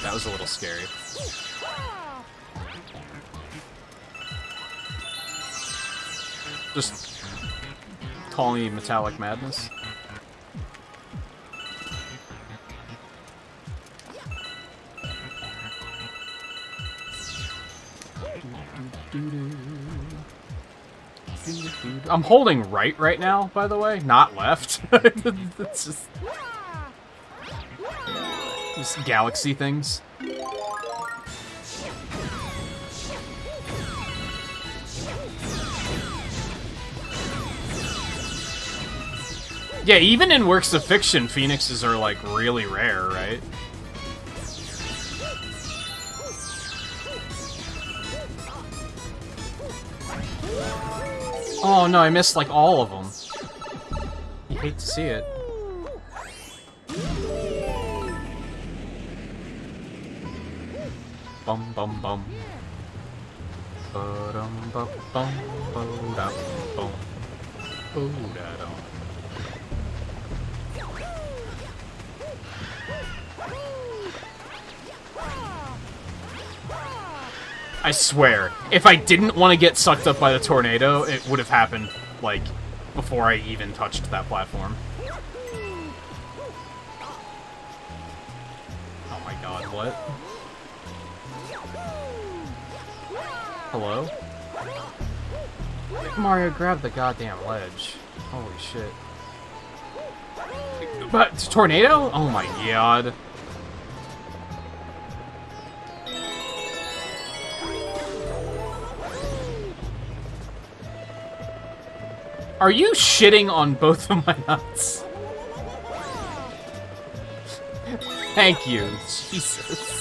that was a little scary. Just call me metallic madness. I'm holding right now, by the way, not left. It's just galaxy things. Yeah, even in works of fiction, phoenixes are, like, really rare, right? Oh no, I missed, like, all of them. You hate to see it. Bum bum bum. Ba-dum bum bum ba-dum bum. Boo-da-dum. I swear, if I didn't want to get sucked up by the tornado, it would have happened, like, before I even touched that platform. Oh my god, what? Hello? Mario, grab the goddamn ledge. Holy shit. But, tornado? Oh my god. Are you shitting on both of my nuts? Thank you, Jesus.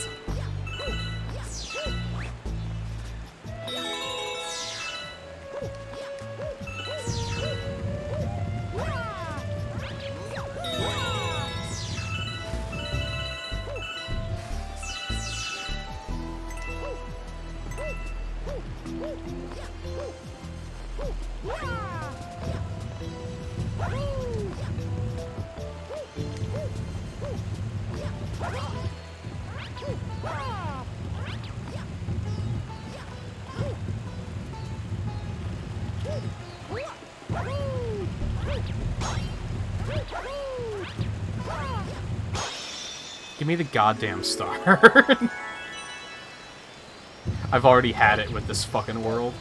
Give me the goddamn star. I've already had it with this fucking world.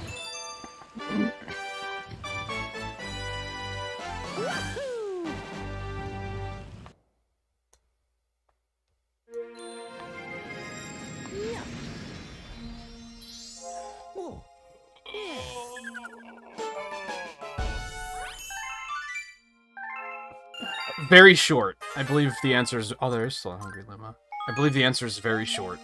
Very short. I believe the answer is... Oh, there is still a Hungry Lima. I believe the answer is very short.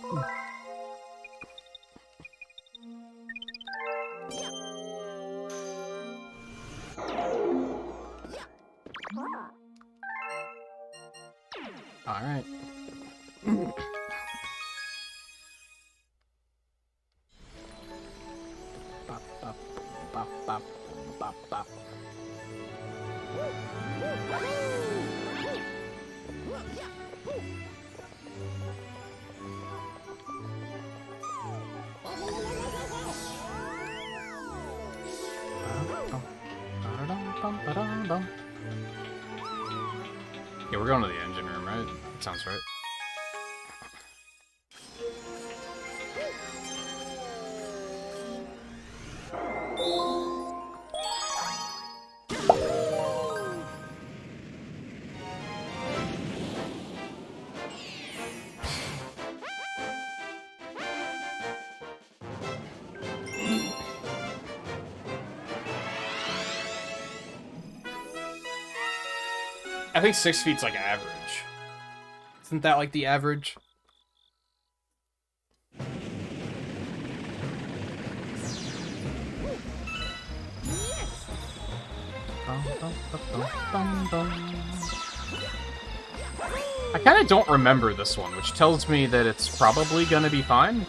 Alright. Yeah, we're going to the engine room, right? That sounds right. I think 6 feet's like average. Isn't that like the average? I kind of don't remember this one, which tells me that it's probably gonna be fine.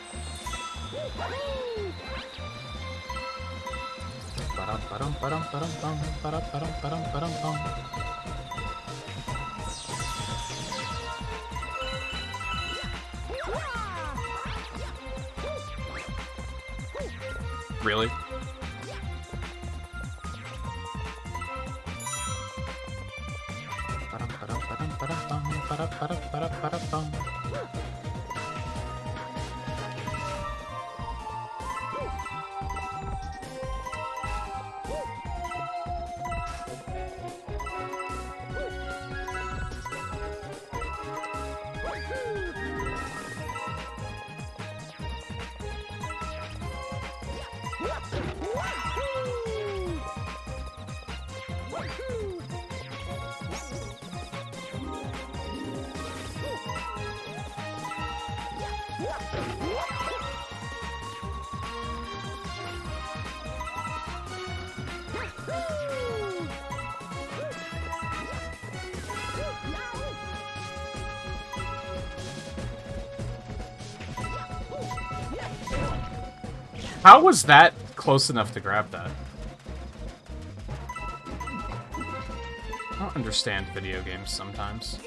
Really? How was that close enough to grab that? I don't understand video games sometimes.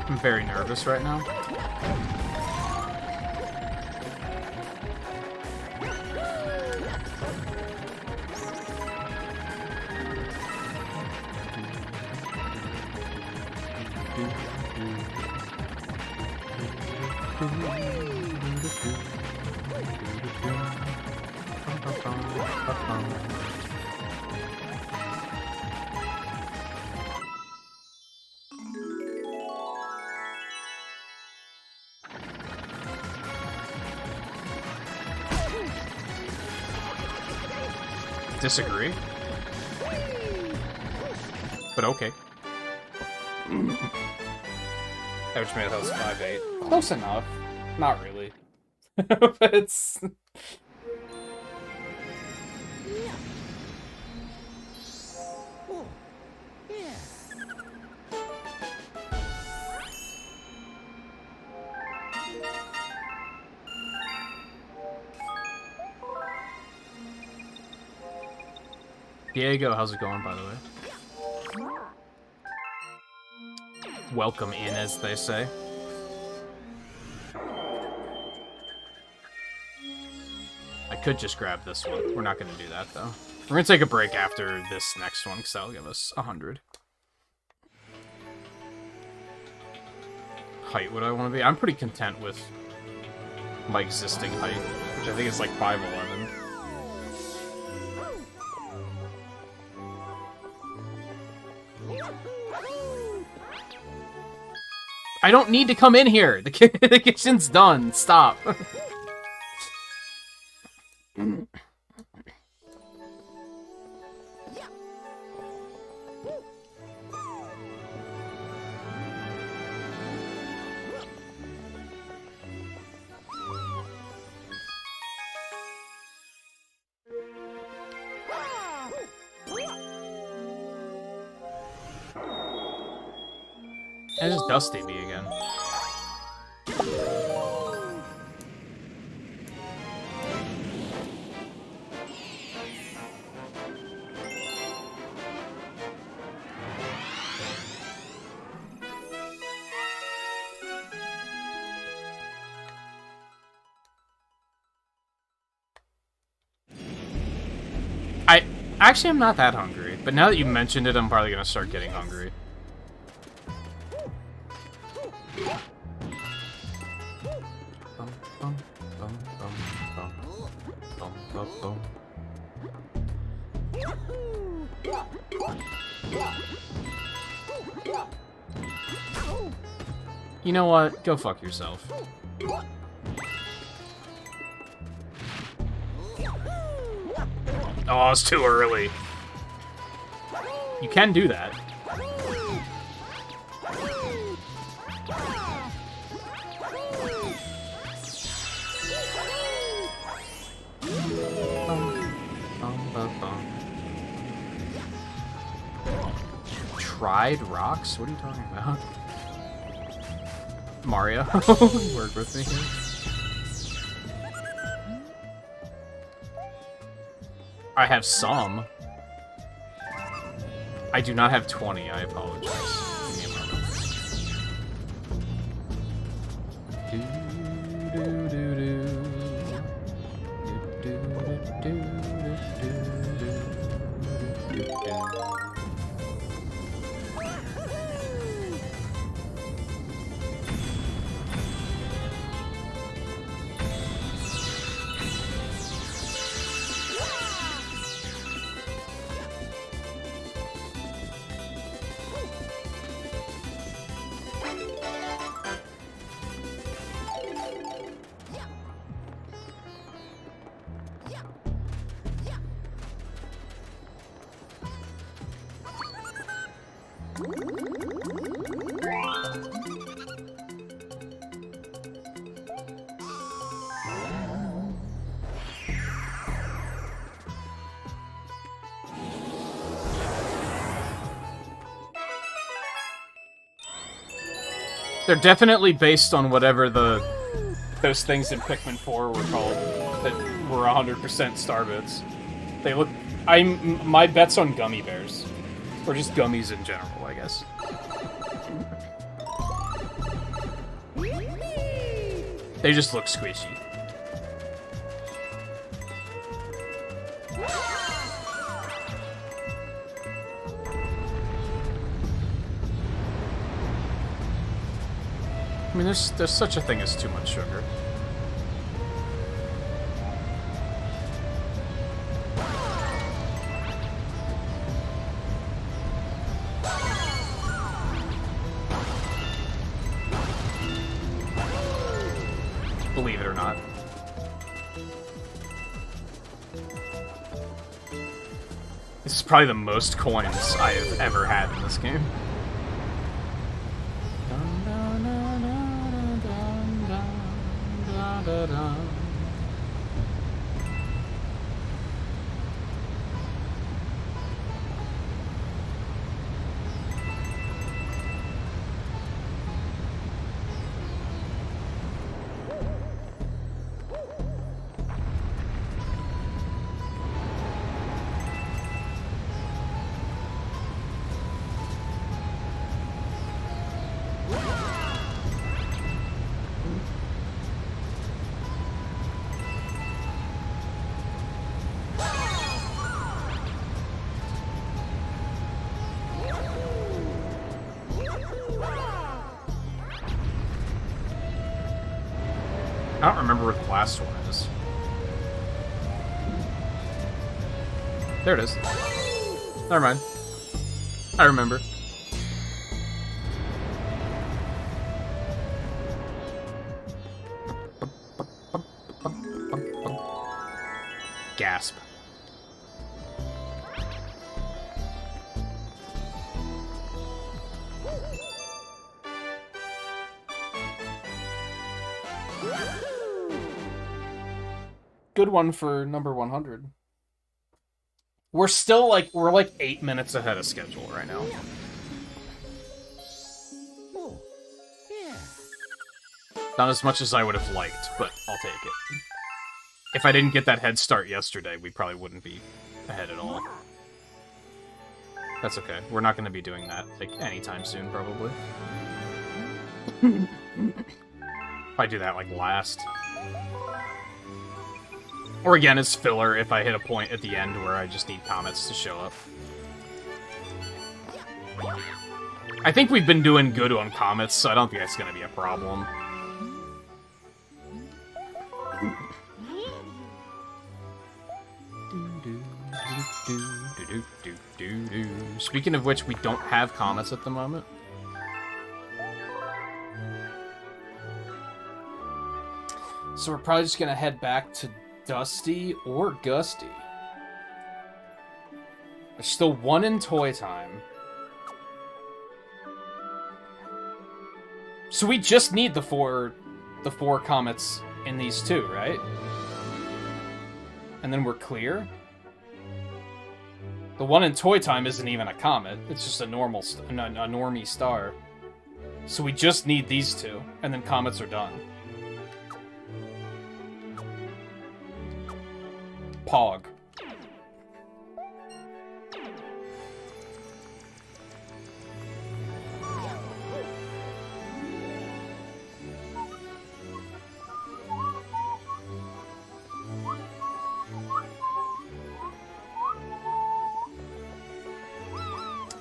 I'm very nervous right now. Disagree. But okay. Average made house 5'8". Close enough. Not really. But it's... Oh, yeah. Diego, how's it going, by the way? Welcome in, as they say. I could just grab this one. We're not going to do that, though. We're going to take a break after this next one, because that'll give us 100. Height would I want to be? I'm pretty content with my existing height, which I think is like 5'11". I don't need to come in here. The kitchen's done. Stop. It's just Dusty me again. Actually, I'm not that hungry. But now that you mentioned it, I'm probably gonna start getting hungry. Bum, bum, bum, bum, bum, bum, bum, bum. You know what? Go fuck yourself. Oh, it's too early. You can do that. Tried rocks? What are you talking about? Mario, work with me here. I have some. I do not have 20, I apologize. Give me a moment. They're definitely based on whatever those things in Pikmin 4 were called that were 100% star bits. They look... my bet's on gummy bears. Or just gummies in general, I guess. They just look squishy. I mean, there's such a thing as too much sugar. Believe it or not. This is probably the most coins I have ever had in this game. I don't remember where the last one is. There it is. Never mind. I remember. Gasp. Good one for number 100. We're still we're like 8 minutes ahead of schedule right now. Oh, yeah. Not as much as I would have liked, but I'll take it. If I didn't get that head start yesterday, we probably wouldn't be ahead at all. That's okay. We're not going to be doing that anytime soon, probably. If I do that last. Or again, as filler if I hit a point at the end where I just need comets to show up. I think we've been doing good on comets, so I don't think that's going to be a problem. Speaking of which, we don't have comets at the moment. So we're probably just gonna head back to Dusty or Gusty. There's still one in Toy Time. So we just need the four comets in these two, right? And then we're clear? The one in Toy Time isn't even a comet. It's just a normal, a normie star. So we just need these two, and then comets are done. Pog.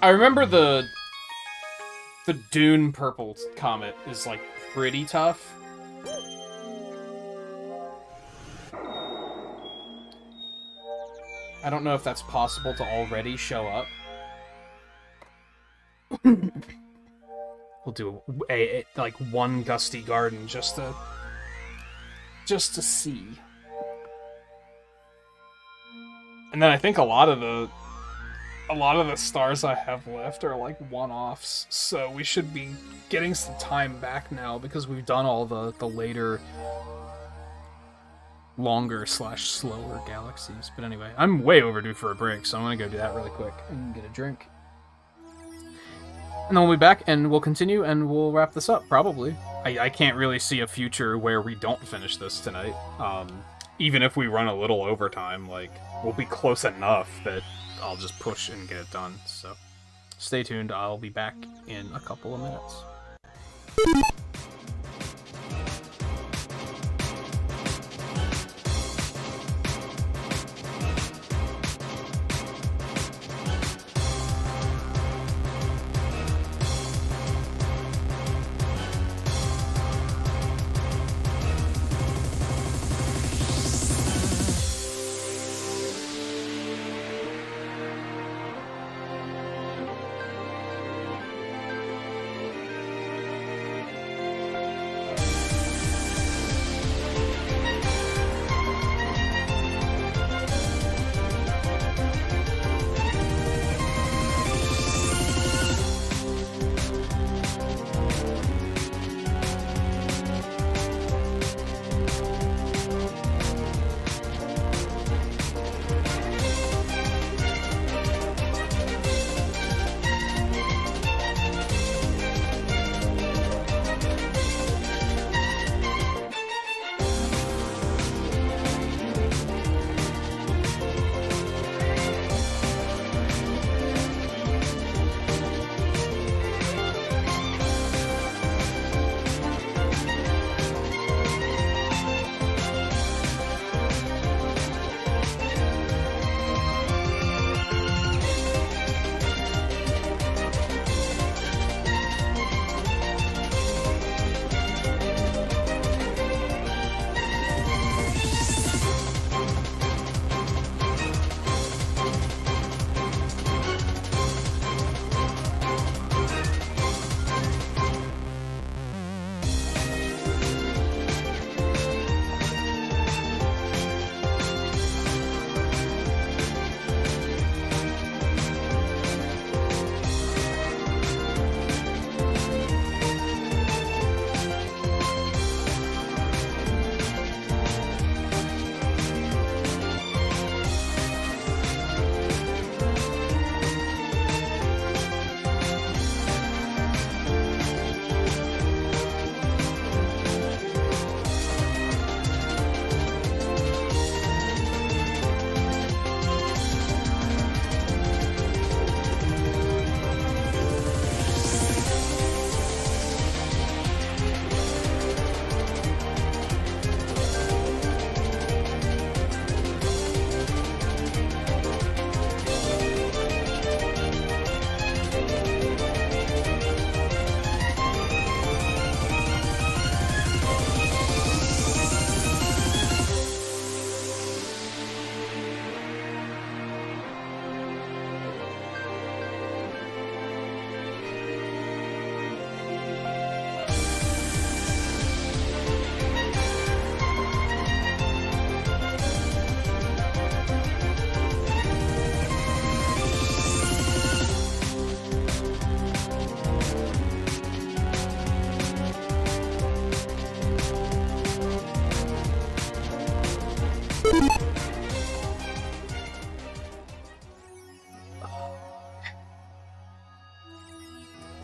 I remember the Dune Purple Comet is, like, pretty tough. I don't know if that's possible to already show up. We'll do a like one Gusty Garden just to see. And then I think a lot of the stars I have left are like one-offs, so we should be getting some time back now because we've done all the later, longer / slower galaxies. But anyway, I'm way overdue for a break, so I'm gonna go do that really quick and get a drink. And then we'll be back and we'll continue and we'll wrap this up, probably. I can't really see a future where we don't finish this tonight. Even if we run a little overtime, like, we'll be close enough that I'll just push and get it done. So stay tuned. I'll be back in a couple of minutes.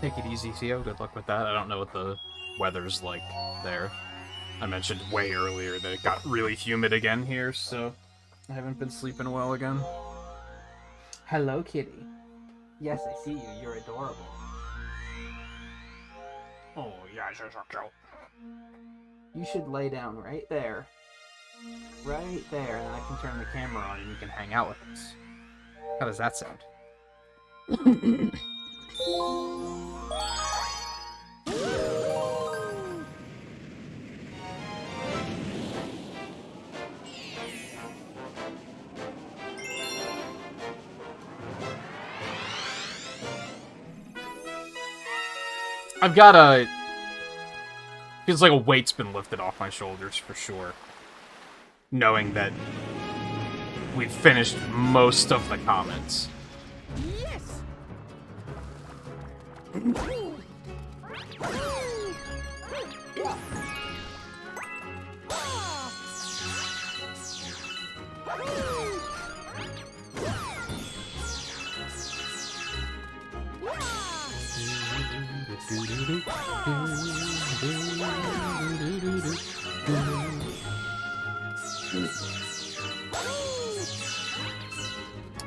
Take it easy, Theo. Good luck with that. I don't know what the weather's like there. I mentioned way earlier that it got really humid again here, so I haven't been sleeping well again. Hello, kitty. Yes, I see you. You're adorable. Oh, yeah, you're so cute. You should lay down right there. Right there, and then I can turn the camera on and you can hang out with us. How does that sound? I've got a... Feels like a weight's been lifted off my shoulders, for sure. Knowing that we've finished most of the comments. Yes.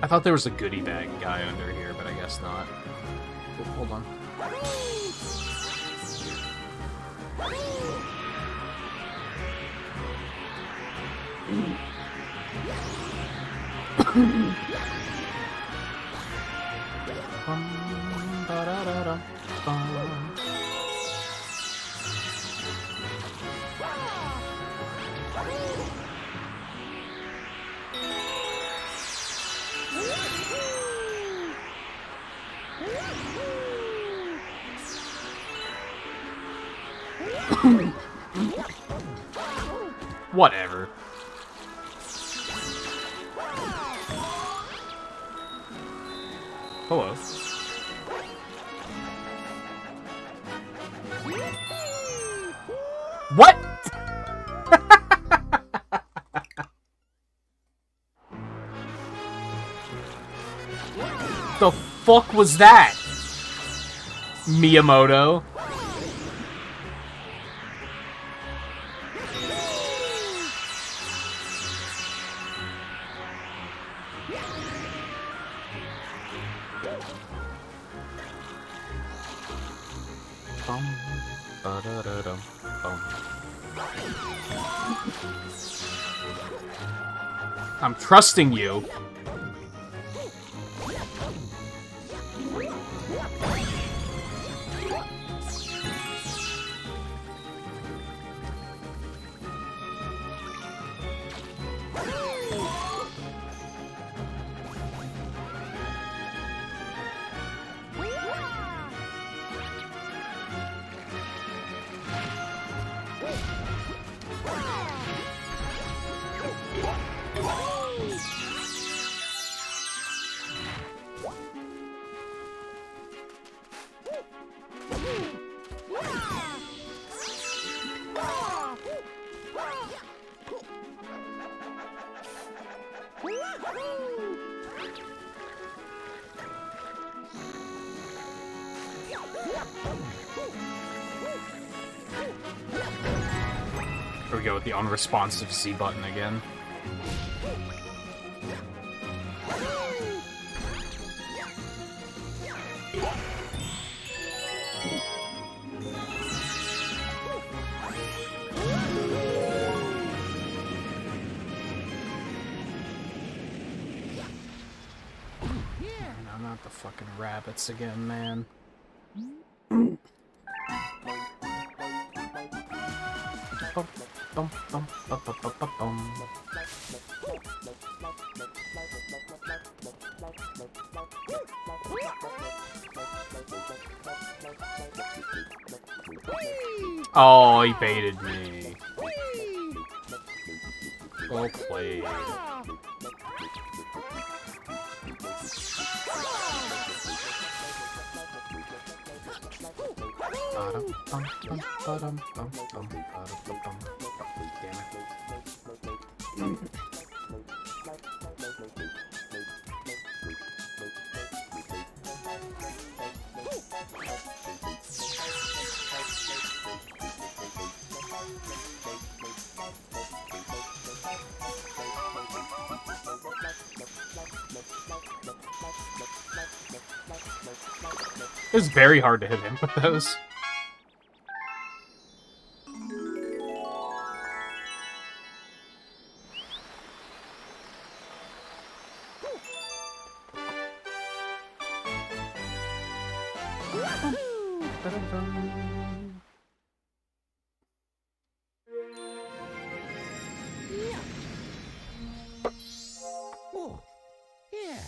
I thought there was a goodie bag guy under here, but I guess not. Oh, hold on. Whatever. Hello. What? The fuck was that? Miyamoto? I'm trusting you. Here we go with the unresponsive Z button again. No, not the fucking rabbits again, man. Oh, he baited me. Well played. Damn it. It's very hard to hit him with those. Oh, yeah.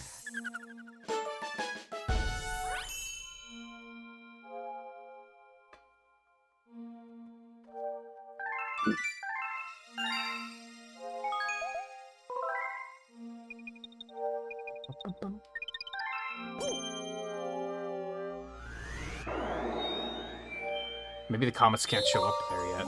Maybe the comets can't show up there yet.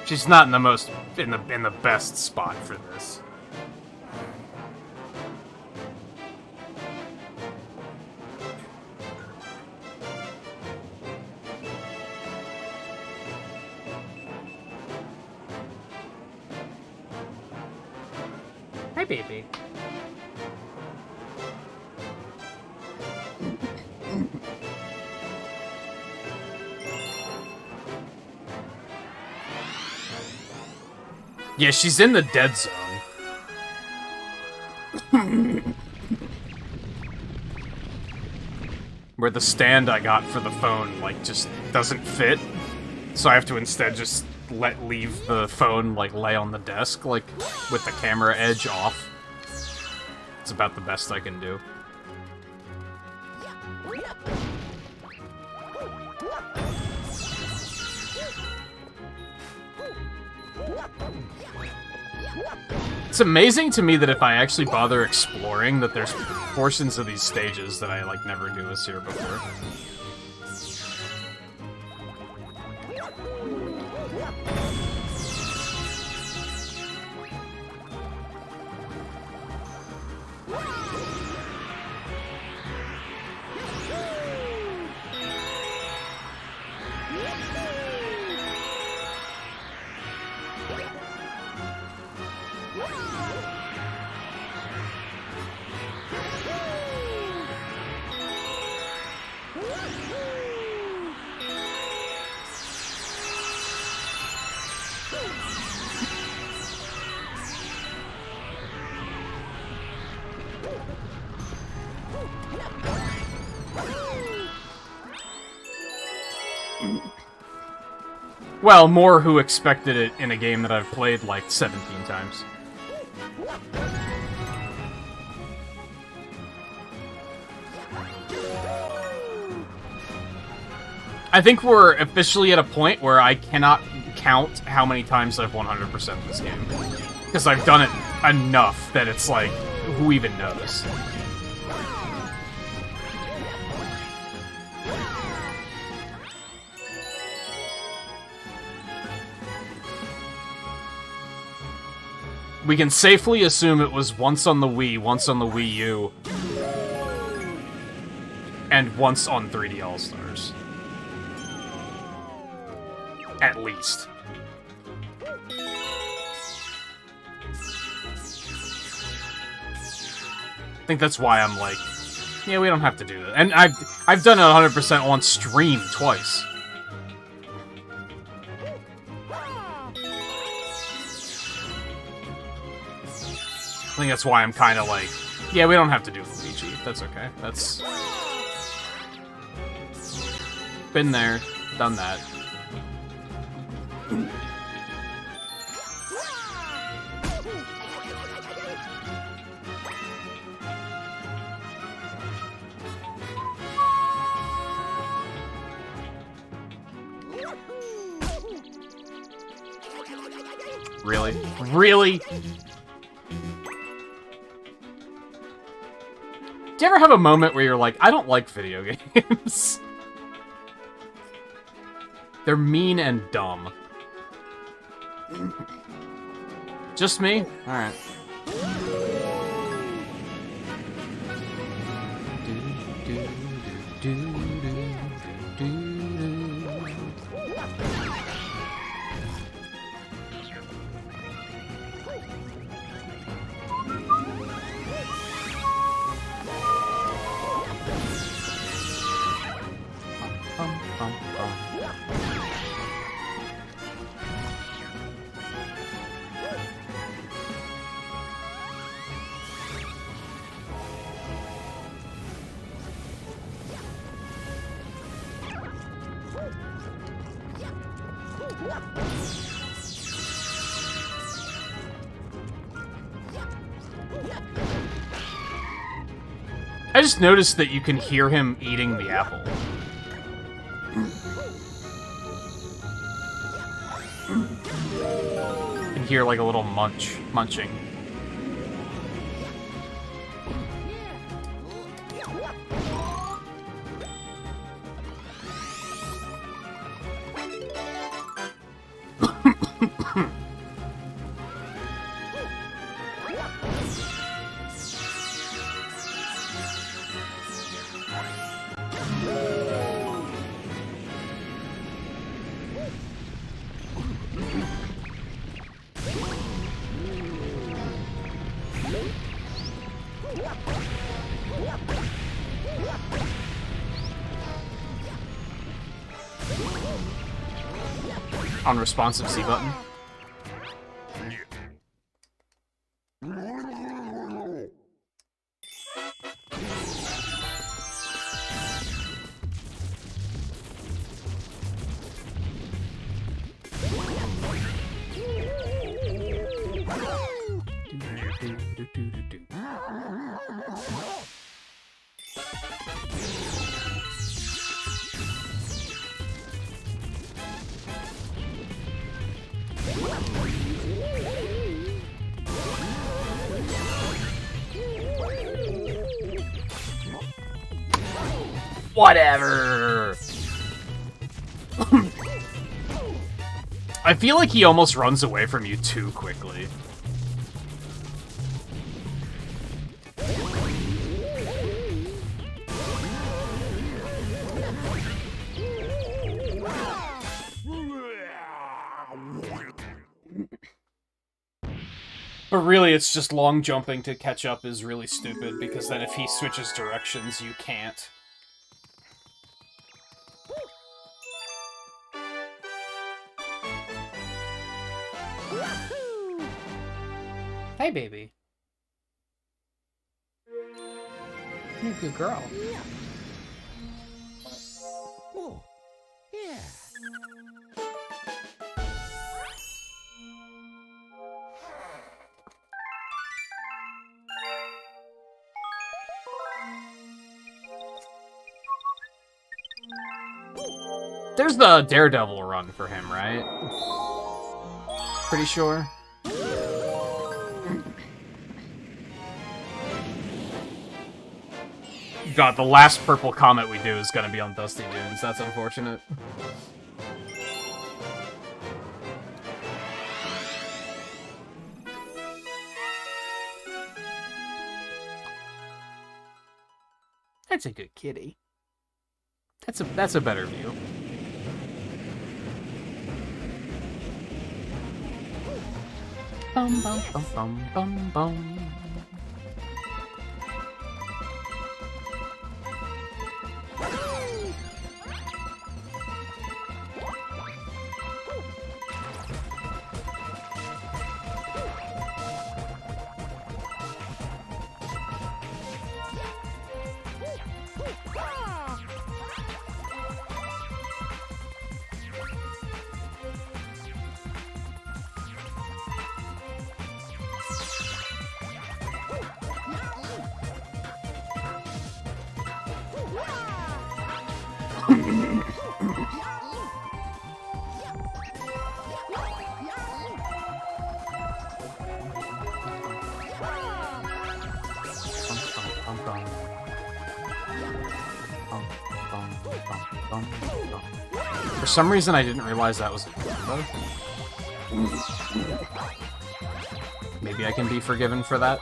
She's not in the most in the best spot for this. Hi, baby. Yeah, she's in the dead zone. Where the stand I got for the phone, like, just doesn't fit. So I have to instead just leave the phone, like, lay on the desk, like, with the camera edge off. It's about the best I can do. It's amazing to me that if I actually bother exploring, that there's portions of these stages that I, like, never knew was here before. Well, more who expected it in a game that I've played like 17 times. I think we're officially at a point where I cannot count how many times I've 100%ed this game. Because I've done it enough that it's like, who even knows? We can safely assume it was once on the Wii, once on the Wii U, and once on 3D All-Stars. At least. I think that's why I'm like, yeah, we don't have to do that. And I've done it 100% on stream twice. I think that's why I'm kind of like, yeah, we don't have to do Luigi. That's okay. That's... been there, done that. Really? Really? Do you ever have a moment where you're like, I don't like video games? They're mean and dumb. Just me? Alright. I just noticed that you can hear him eating the apple. You can hear like a little munching. Unresponsive C button. Whatever. I feel like he almost runs away from you too quickly. But really, it's just long jumping to catch up is really stupid, because then if he switches directions, you can't. Hey, baby. You're a good girl. Oh, yeah. There's the Daredevil run for him, right? Pretty sure. God, the last purple comet we do is gonna be on Dusty Dunes. That's unfortunate. That's a good kitty. That's a better view. Bum bum bum bum bum bum. For some reason, I didn't realize that was a combo. Maybe I can be forgiven for that.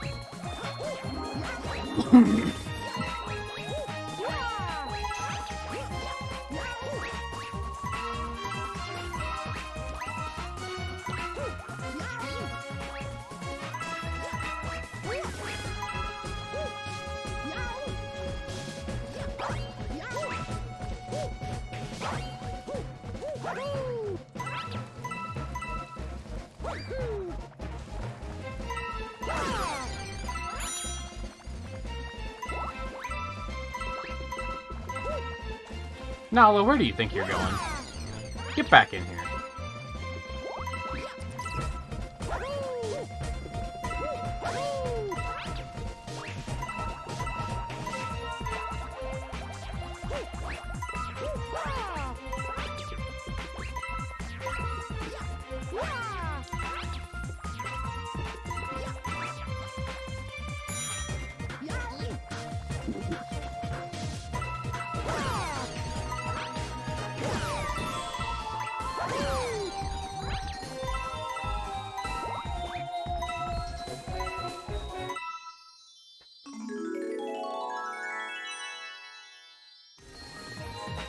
Nala, where do you think you're going? Get back in here.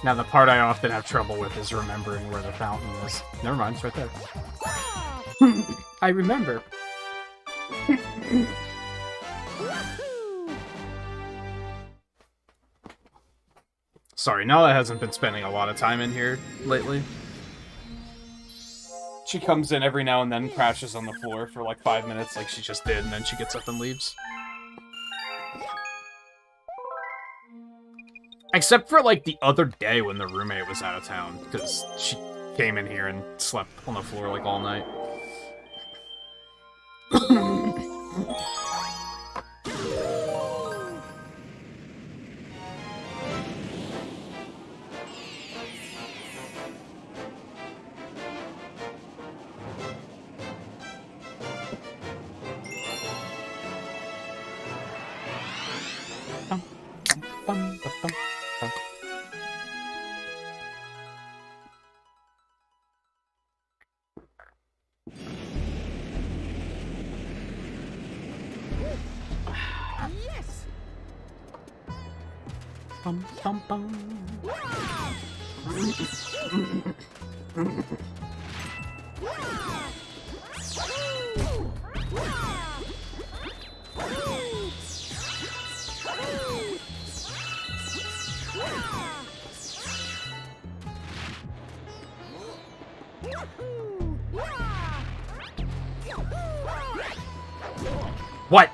Now, the part I often have trouble with is remembering where the fountain is. Never mind, it's right there. I remember. Sorry, Nala hasn't been spending a lot of time in here lately. She comes in every now and then, crashes on the floor for like 5 minutes like she just did, and then she gets up and leaves. Except for, like, the other day when the roommate was out of town, because she came in here and slept on the floor, like, all night. Bum, bum, bum. What?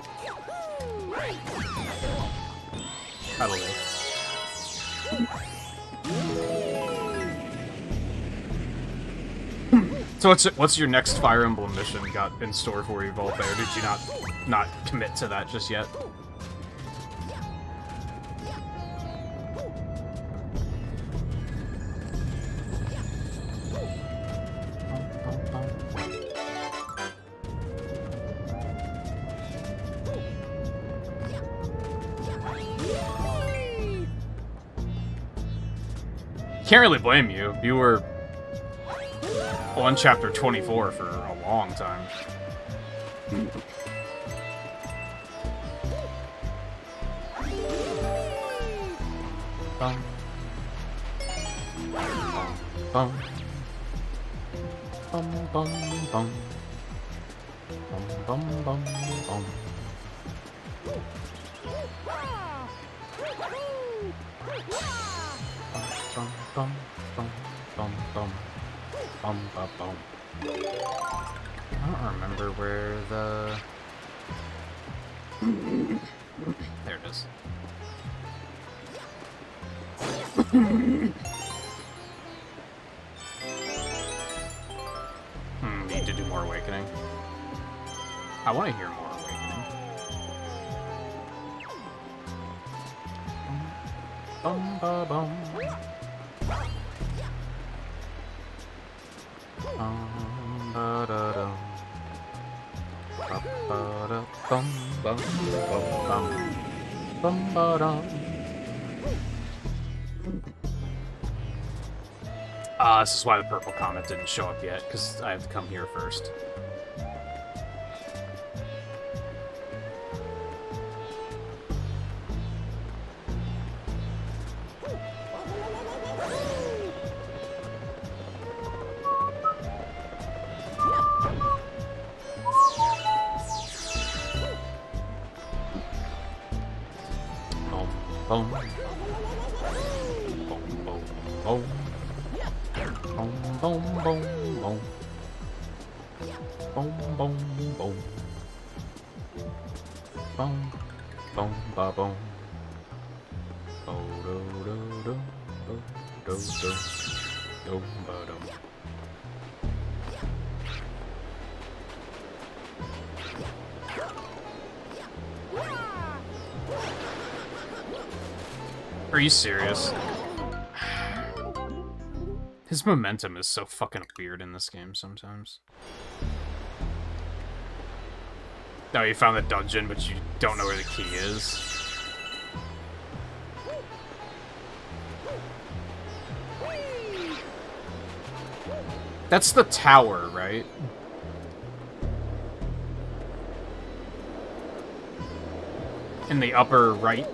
Cuddly. So what's your next Fire Emblem mission got in store for you, Voltaire? Did you not commit to that just yet? Can't really blame you. You were on chapter 24 for a long time. Bum. Bum. Bum, bum, bum. Bum, bum, bum, bum. Bum, bum, bum, bum, bum, bum, bum. I don't remember where the... There it is. Need to do more awakening. I want to hear more awakening. Bum, ba, bum. Ba-da-dum. Ba-ba-da-bum, bum, bum, bum. Bum-ba-dum. This is why the purple comet didn't show up yet, because I have to come here first. Boom. Boom, boom, boom. Boom, boom, boom, boom. Boom, boom, boom. Boom, boom, ba boom. Oh, do, do, do, do, do, do. Dum, ba, dum. Are you serious? His momentum is so fucking weird in this game sometimes. No, you found the dungeon, but you don't know where the key is. That's the tower, right? In the upper right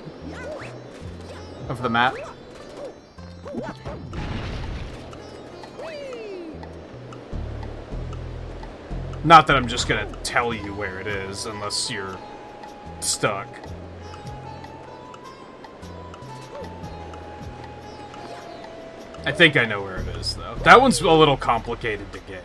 of the map. Not that I'm just gonna tell you where it is, unless you're stuck. I think I know where it is, though. That one's a little complicated to get.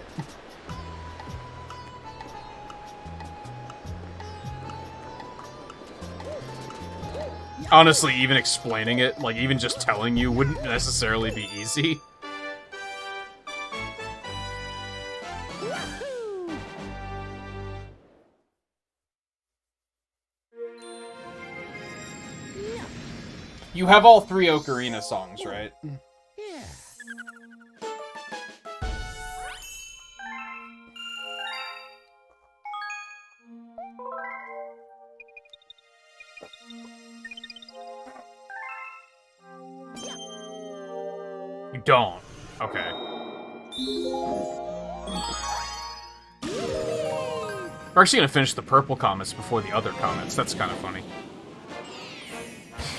Honestly, even explaining it, like, even just telling you, wouldn't necessarily be easy. You have all 3 Ocarina songs, right? Yeah. You don't. Okay. We're actually gonna finish the purple comets before the other comets. That's kind of funny.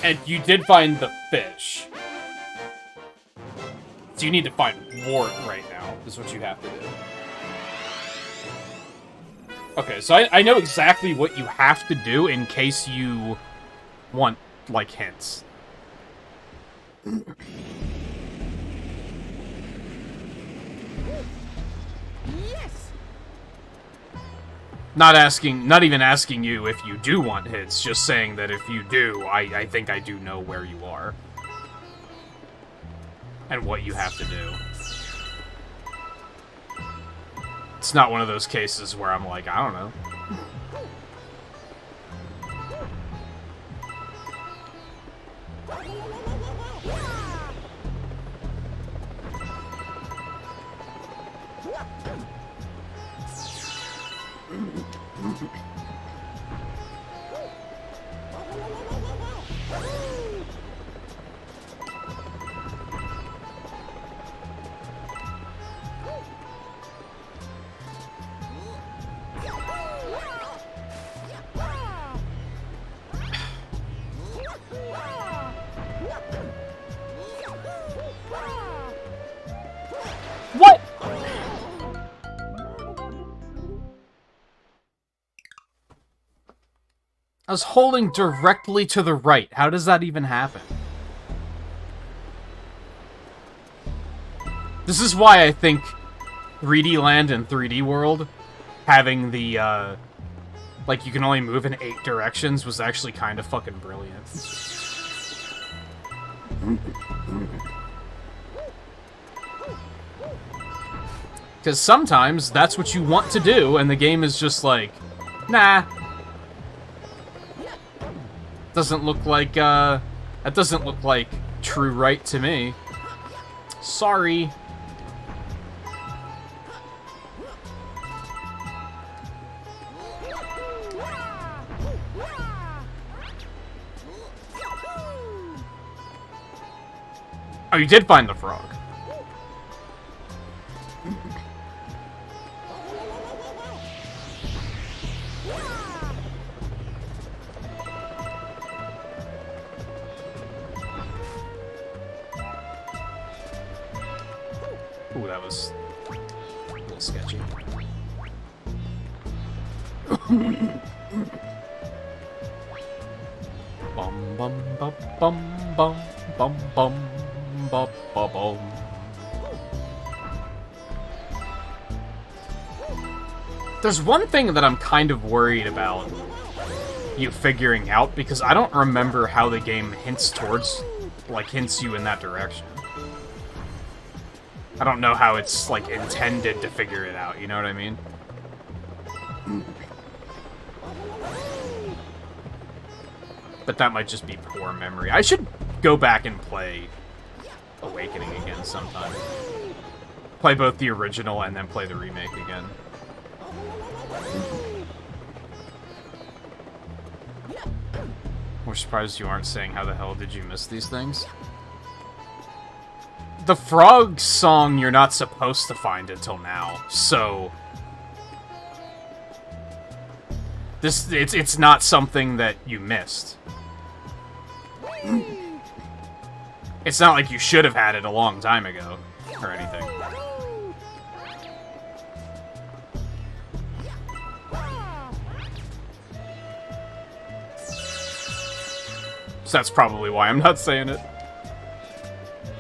And you did find the fish. So you need to find Wart right now, is what you have to do. Okay, so I know exactly what you have to do in case you want, like, hints. Yes. Not even asking you if you do want hits, just saying that if you do, I think I do know where you are. And what you have to do. It's not one of those cases where I'm like, I don't know. What? I was holding directly to the right. How does that even happen? This is why I think 3D Land and 3D World having the, like, you can only move in 8 directions was actually kind of fucking brilliant. Because sometimes that's what you want to do, and the game is just like, nah. Doesn't look like, that doesn't look like true right to me. Sorry. Oh, you did find the frog. little sketchy. Bum bum bum bum bum bum bum bum bum bum. There's one thing that I'm kind of worried about you figuring out, because I don't remember how the game hints you in that direction. I don't know how it's, like, intended to figure it out, you know what I mean? But that might just be poor memory. I should go back and play Awakening again sometime. Play both the original and then play the remake again. We're surprised you aren't saying how the hell did you miss these things? The frog song you're not supposed to find until now, so it's not something that you missed. It's not like you should have had it a long time ago or anything. So that's probably why I'm not saying it.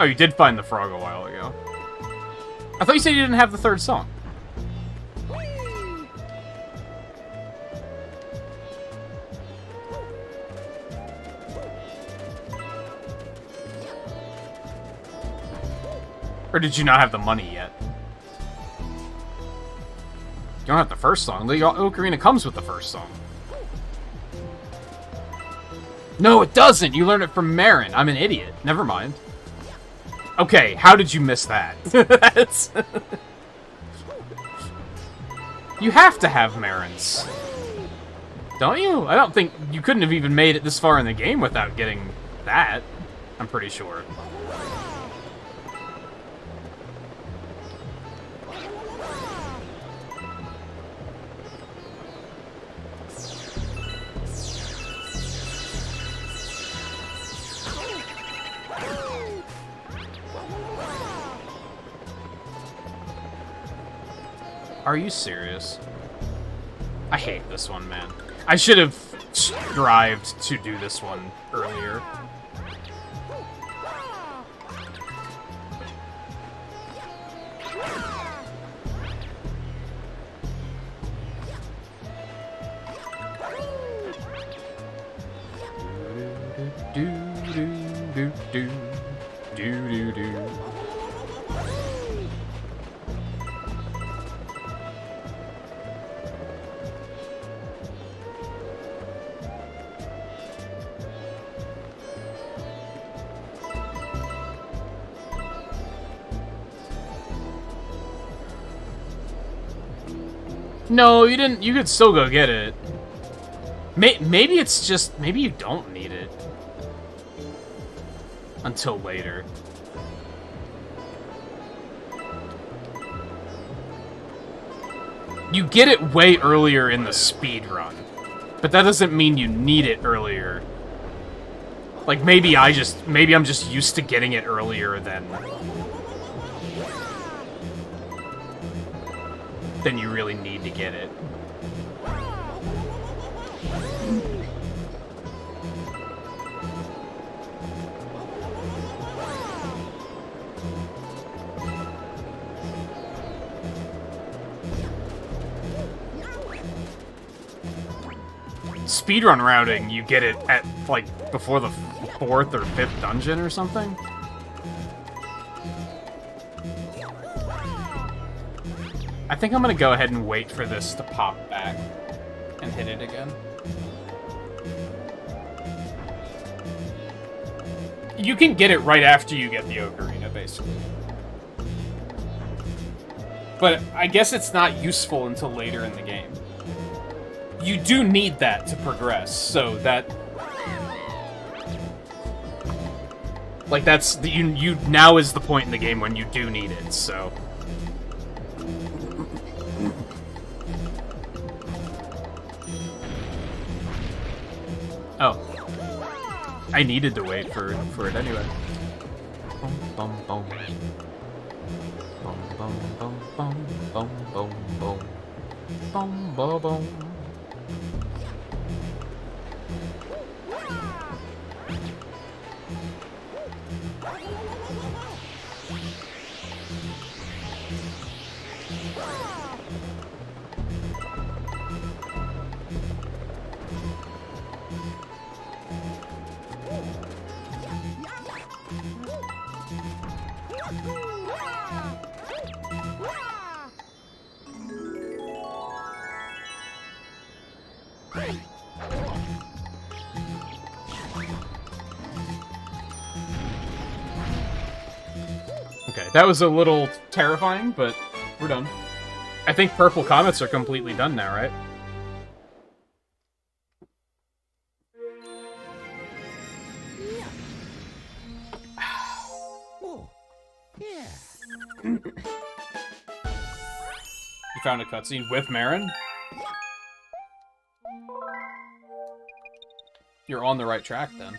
Oh, you did find the frog a while ago. I thought you said you didn't have the third song. Or did you not have the money yet? You don't have the first song. The Ocarina comes with the first song. No, it doesn't! You learned it from Marin. I'm an idiot. Never mind. Okay, how did you miss that? That's... You have to have Marin's. Don't you? I don't think... You couldn't have even made it this far in the game without getting that. I'm pretty sure. Are you serious? I hate this one, man. I should have strived to do this one earlier. No, you didn't. You could still go get it. Maybe it's just... Maybe you don't need it. Until later. You get it way earlier in the speed run. But that doesn't mean you need it earlier. Like, maybe I'm just used to getting it earlier than you really need to get it. Speedrun routing, you get it at, like, before the 4th or 5th dungeon or something? I think I'm gonna go ahead and wait for this to pop back and hit it again. You can get it right after you get the Ocarina, basically. But I guess it's not useful until later in the game. You do need that to progress, so that... Like, that's... You now is the point in the game when you do need it, so... Oh. I needed to wait for it anyway. Bum, bum, bum. Boom, boom, boom, boom, boom, boom, boom. Boom, boom, boom. Okay, that was a little terrifying, but we're done. I think purple comets are completely done now, right? Oh, yeah. You found a cutscene with Marin? You're on the right track, then.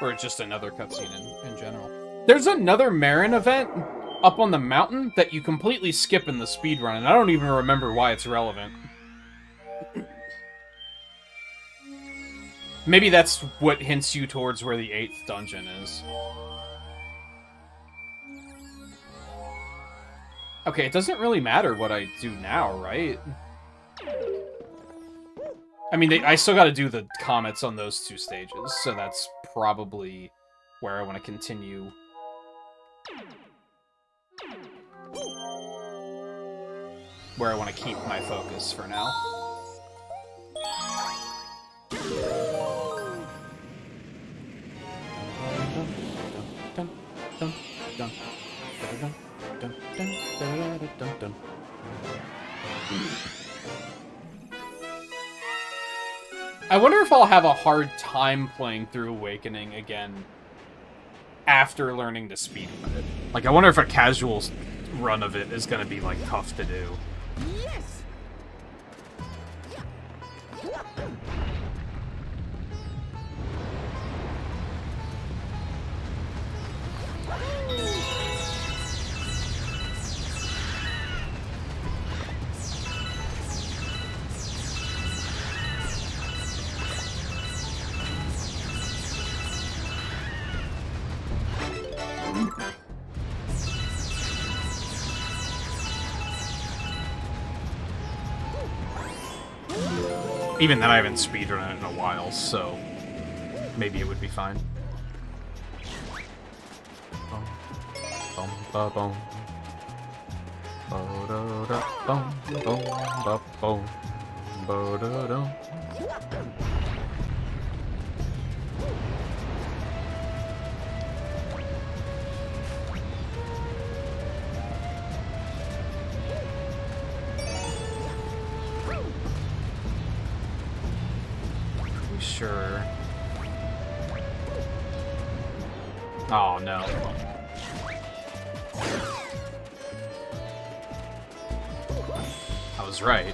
Or just another cutscene in general. There's another Marin event up on the mountain that you completely skip in the speedrun, and I don't even remember why it's relevant. Maybe that's what hints you towards where the 8th dungeon is. Okay, it doesn't really matter what I do now, right? I mean, I still gotta do the comets on those 2 stages, so that's probably where I want to continue. Where I want to keep my focus for now. I wonder if I'll have a hard time playing through Awakening again after learning to speedrun it. Like, I wonder if a casual run of it is going to be, like, tough to do. Yes. Even then, I haven't speedrun it in a while, so maybe it would be fine. Sure. Oh, no. I was right.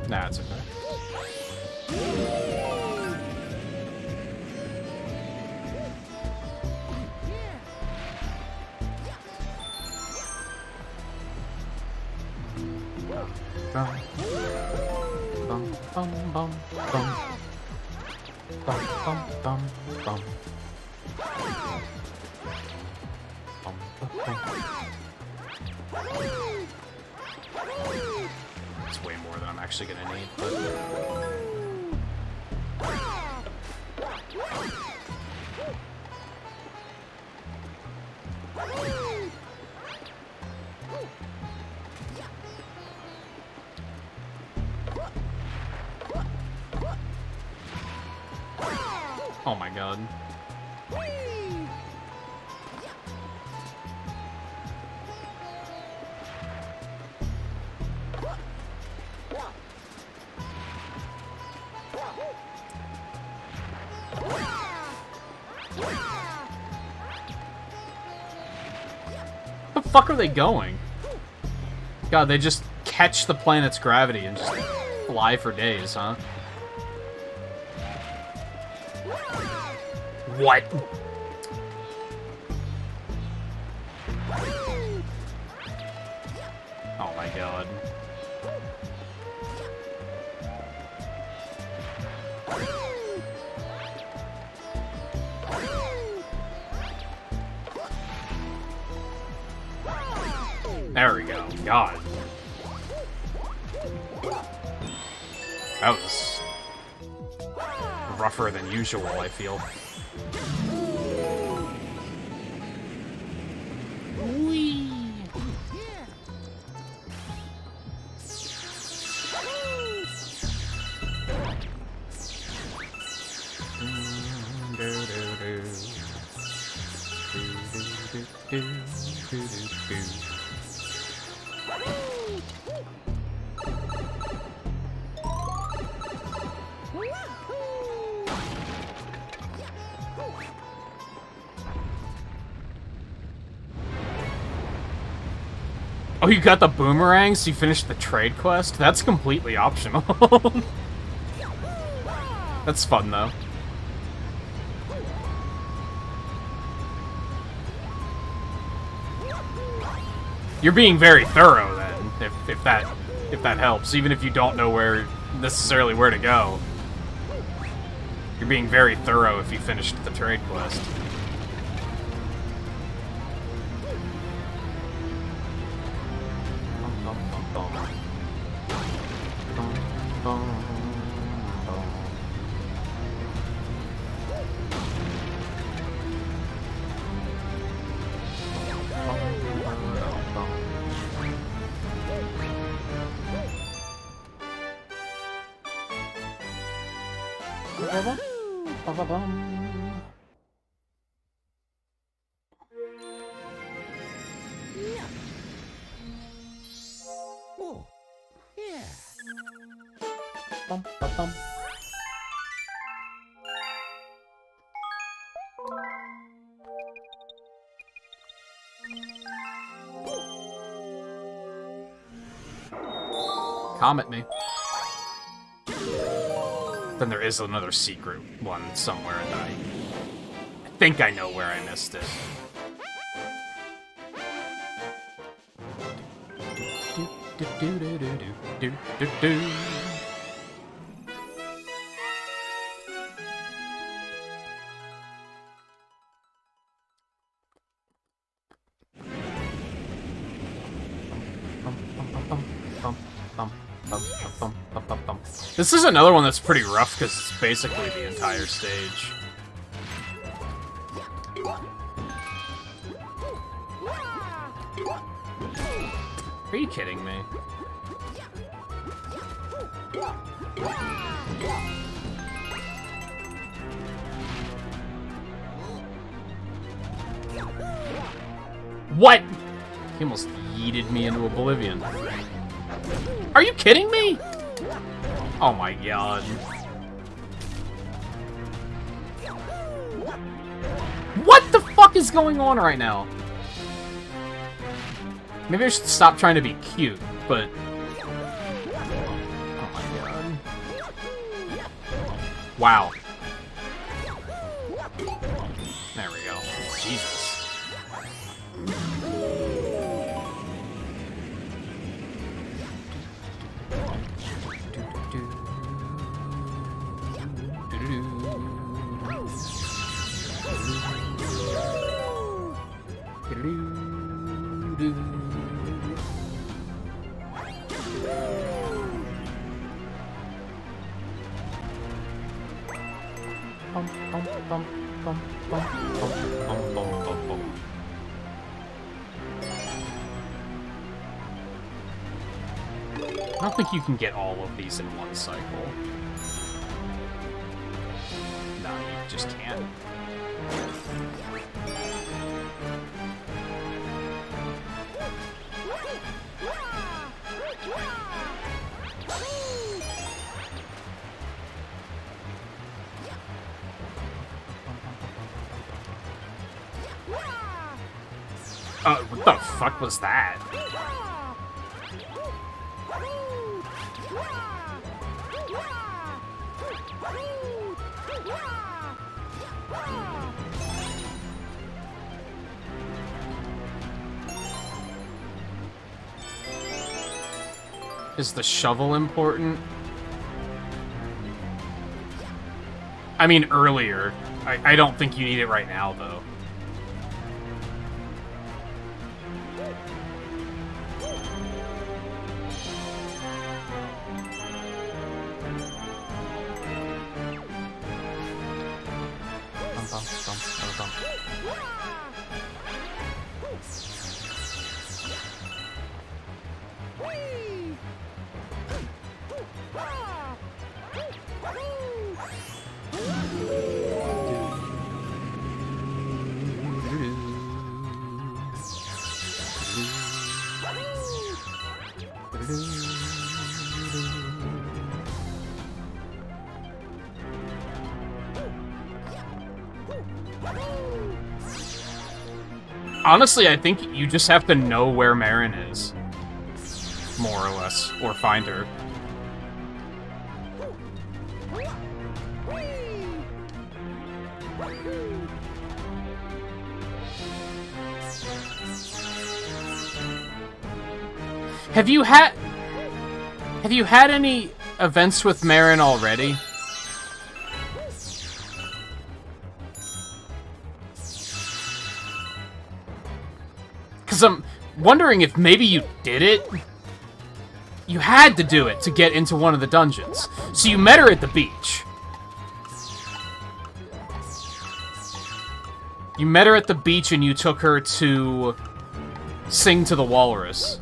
Nah, it's okay. Bum, bum, bum, bum, bum. Bum, bum, bum, bum. Bum, bum, bum. It's way more than I'm actually gonna need, but... Oh my god. Where the fuck are they going? God, they just catch the planet's gravity and just fly for days, huh? What? Oh my god. There we go. God. That was rougher than usual, I feel. Oh, you got the boomerang, so you finished the trade quest? That's completely optional. That's fun, though. You're being very thorough, then, if that helps, even if you don't know necessarily where to go. You're being very thorough if you finished the trade quest. Oh, yeah. Bum, ba, bum. Comment me. Then there is another secret one somewhere, and I think I know where I missed it. This is another one that's pretty rough because it's basically the entire stage. Are you kidding me? What? He almost yeeted me into oblivion. Are you kidding me? Oh my god. What the fuck is going on right now? Maybe I should stop trying to be cute, but... Oh my god. Wow. There we go. Jesus. I don't think you can get all of these in one cycle. No, you just can't. What the fuck was that? Is the shovel important? I mean, earlier. I don't think you need it right now, though. Honestly, I think you just have to know where Marin is. More or less. Or find her. Have you had any events with Marin already? Because I'm wondering if maybe you did it. You had to do it to get into one of the dungeons. So you met her at the beach. You met her at the beach and you took her to sing to the walrus.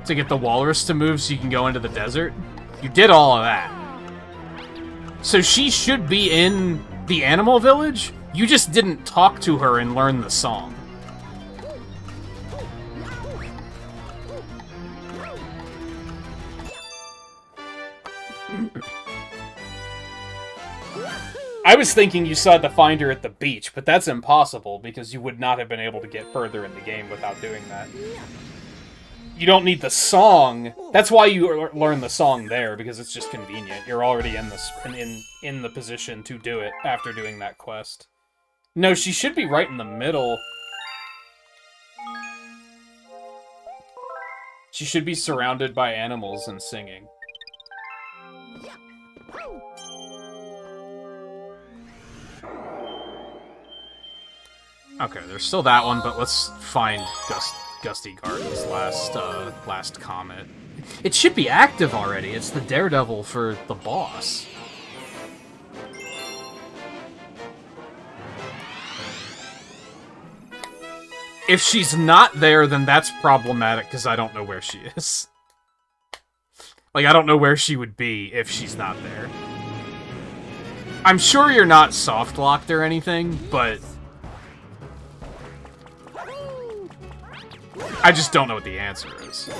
To get the walrus to move so you can go into the desert. You did all of that. So she should be in the animal village. You just didn't talk to her and learn the song. I was thinking you saw the find her at the beach, but that's impossible because you would not have been able to get further in the game without doing that. You don't need the song. That's why you learn the song there, because it's just convenient. You're already in the position to do it after doing that quest. No, she should be right in the middle. She should be surrounded by animals and singing. Okay, there's still that one, but let's find Gusty Garden's last comet. It should be active already. It's the Daredevil for the boss. If she's not there, then that's problematic, because I don't know where she is. Like, I don't know where she would be if she's not there. I'm sure you're not soft-locked or anything, but I just don't know what the answer is.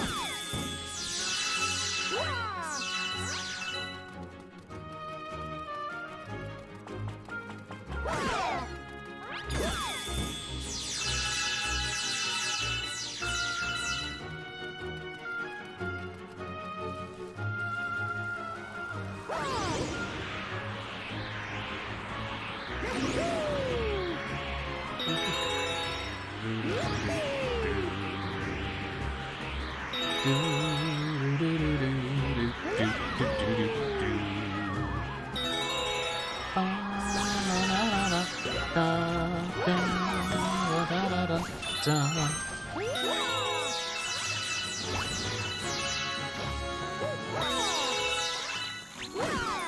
dun.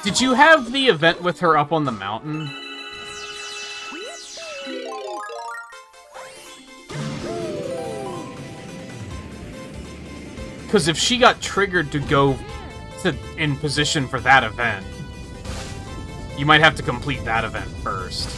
Did you have the event with her up on the mountain? Because if she got triggered to go in position for that event, you might have to complete that event first.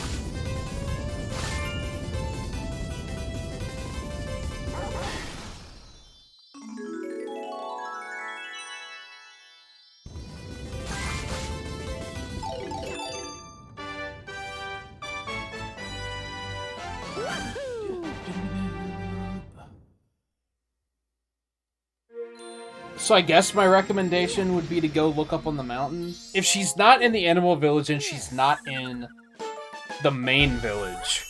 So I guess my recommendation would be to go look up on the mountain. If she's not in the animal village and she's not in the main village,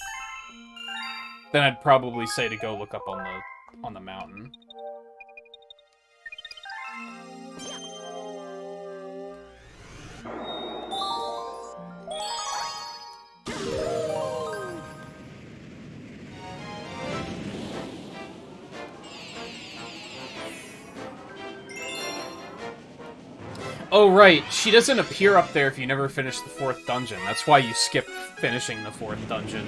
then I'd probably say to go look up on the mountain. Oh, right. She doesn't appear up there if you never finish the 4th dungeon. That's why you skip finishing the 4th dungeon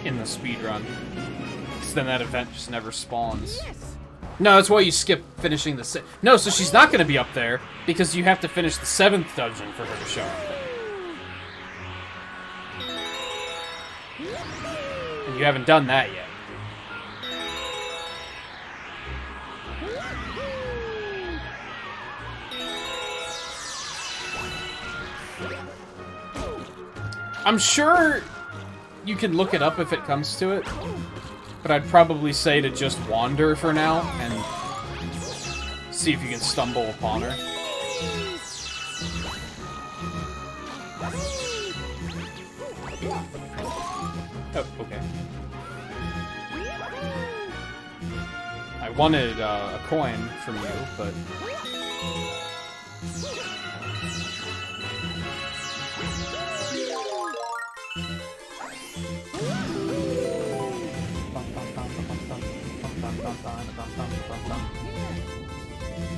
in the speedrun. Because then that event just never spawns. No, that's why you skip finishing the... No, so she's not going to be up there, because you have to finish the 7th dungeon for her to show up there. And you haven't done that yet. I'm sure you can look it up if it comes to it, but I'd probably say to just wander for now and see if you can stumble upon her. Oh, okay. I wanted a coin from you, but...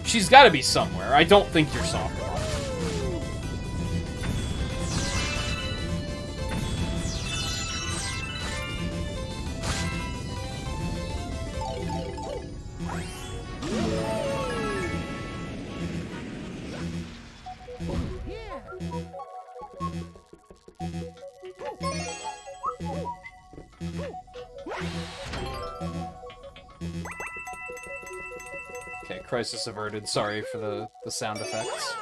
She's gotta be somewhere. I don't think you're soft. Okay, crisis averted. Sorry for the sound effects.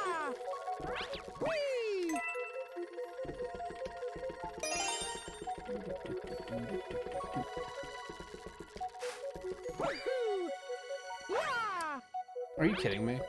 Are you kidding me?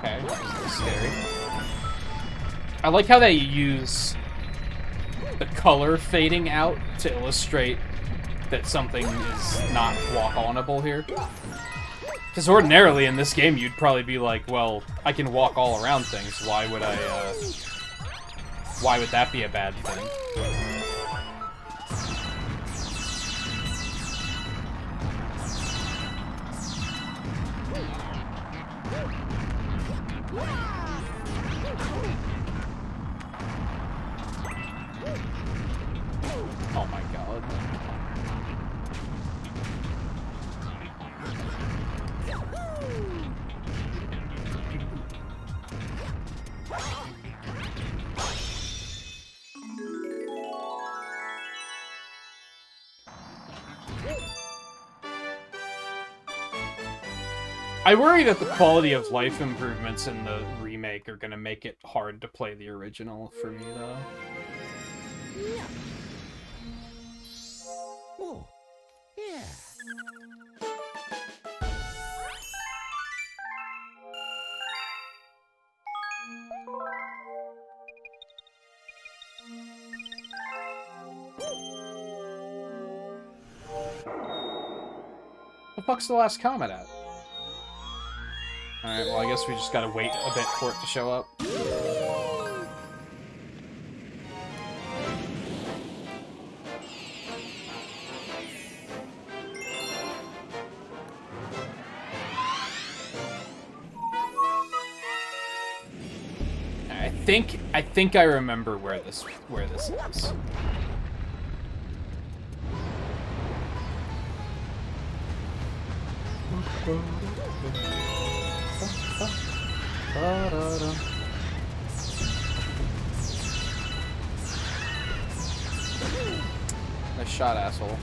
Okay, this is scary. I like how they use the color fading out to illustrate that something is not walk-onable here. Because ordinarily in this game you'd probably be like, well, I can walk all around things, why would that be a bad thing? Oh my god. I worry that the quality of life improvements in the remake are gonna make it hard to play the original for me, though. Oh, yeah. The fuck's the last comment at? Alright, well, I guess we just gotta wait a bit for it to show up. I think I remember where this is. Nice shot, asshole.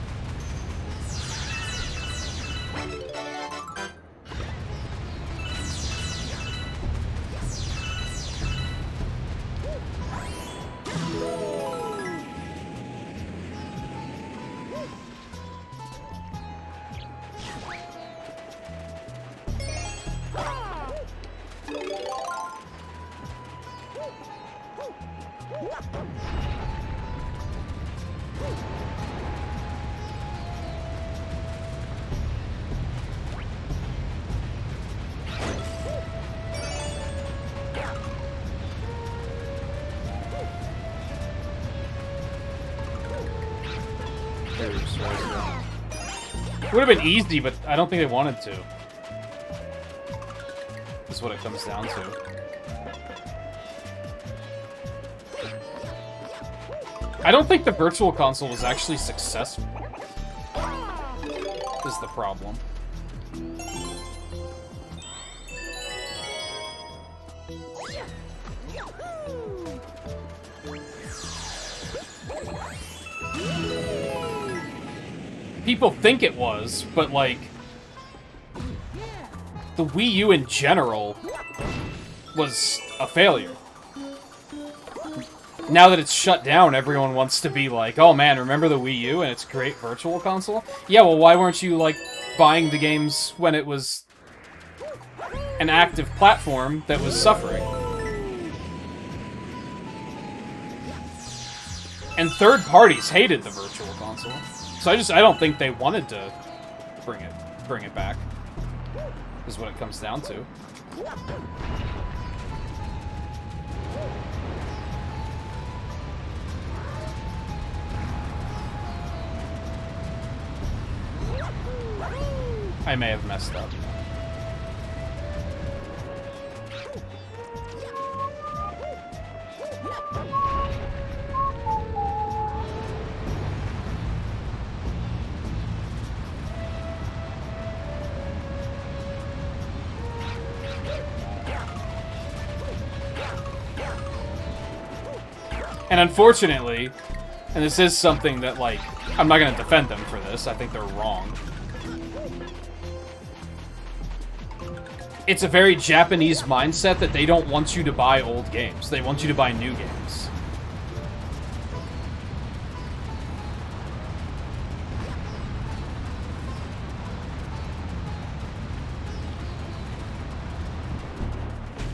Would have been easy, but I don't think they wanted to. That's what it comes down to. I don't think the Virtual Console was actually successful. Is the problem. People think it was, but like, the Wii U in general was a failure. Now that it's shut down, everyone wants to be like, oh man, remember the Wii U and its great Virtual Console? Yeah, well, why weren't you, like, buying the games when it was an active platform that was suffering? And third parties hated the Virtual Console. So I don't think they wanted to bring it back. Is what it comes down to. I may have messed up. And unfortunately, and this is something that, like, I'm not going to defend them for this, I think they're wrong. It's a very Japanese mindset that they don't want you to buy old games. They want you to buy new games.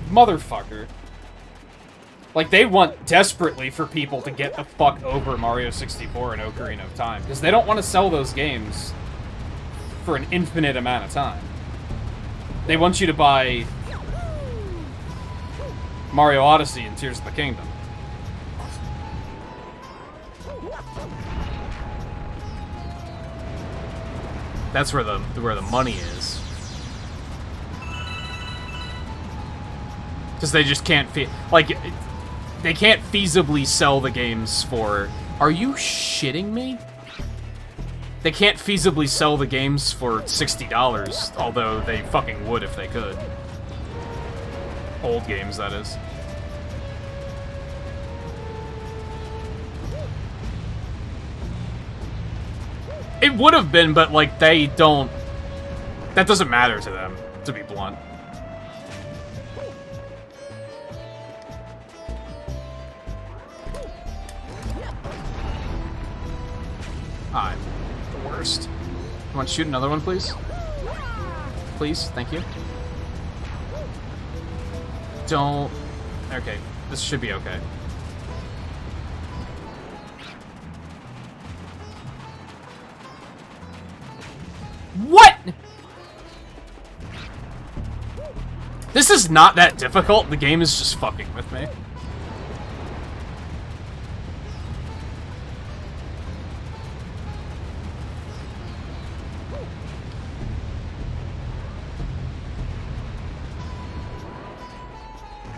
Motherfucker. Like, they want desperately for people to get the fuck over Mario 64 and Ocarina of Time, because they don't want to sell those games for an infinite amount of time. They want you to buy Mario Odyssey and Tears of the Kingdom. That's where the money is. Because they just can't they can't feasibly sell the games for... Are you shitting me? They can't feasibly sell the games for $60, although they fucking would if they could. Old games, that is. It would have been, but, like, they don't... That doesn't matter to them. to be blunt. I'm the worst. You want to shoot another one, please? Please, thank you. Don't... Okay, this should be okay. What?! This is not that difficult, the game is just fucking with me.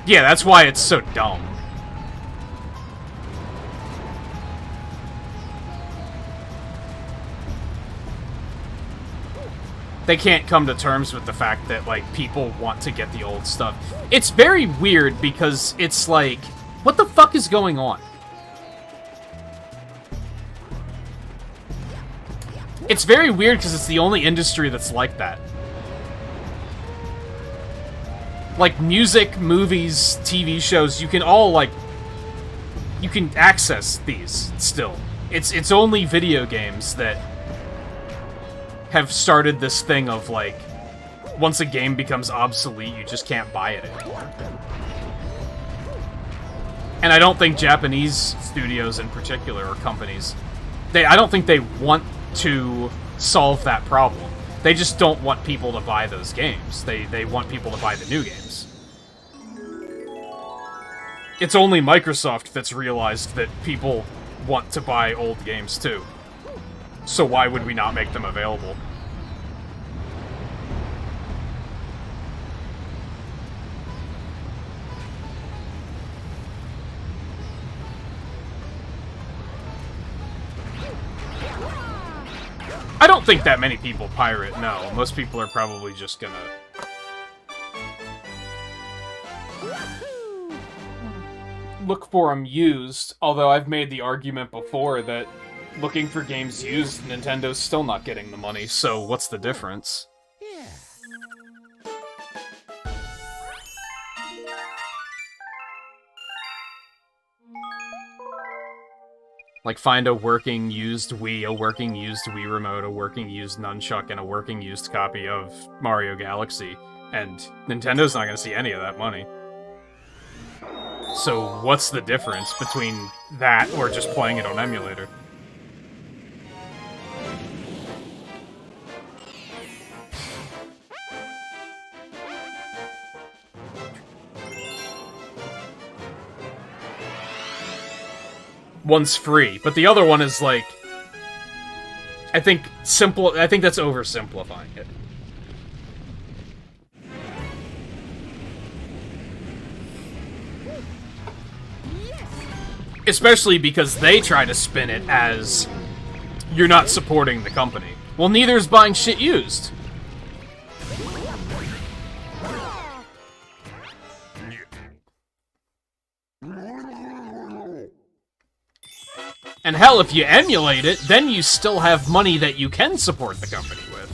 Yeah, that's why it's so dumb. They can't come to terms with the fact that, like, people want to get the old stuff. It's very weird because it's like, what the fuck is going on? It's very weird because it's the only industry that's like that. Like, music, movies, TV shows, you can all, like... You can access these, still. It's only video games that have started this thing of, like... Once a game becomes obsolete, you just can't buy it anymore. And I don't think Japanese studios in particular, or companies... I don't think they want to solve that problem. They just don't want people to buy those games. They want people to buy the new games. It's only Microsoft that's realized that people want to buy old games too. So why would we not make them available? I don't think that many people pirate, no. Most people are probably just gonna... look for them used, although I've made the argument before that looking for games used, Nintendo's still not getting the money, so what's the difference? Yeah. Like, find a working used Wii, a working used Wii Remote, a working used Nunchuck, and a working used copy of Mario Galaxy, and Nintendo's not gonna see any of that money. So what's the difference between that or just playing it on emulator? One's free, but the other one is like... I think that's oversimplifying it. Especially because they try to spin it as you're not supporting the company. Well, neither is buying shit used. And hell, if you emulate it, then you still have money that you can support the company with.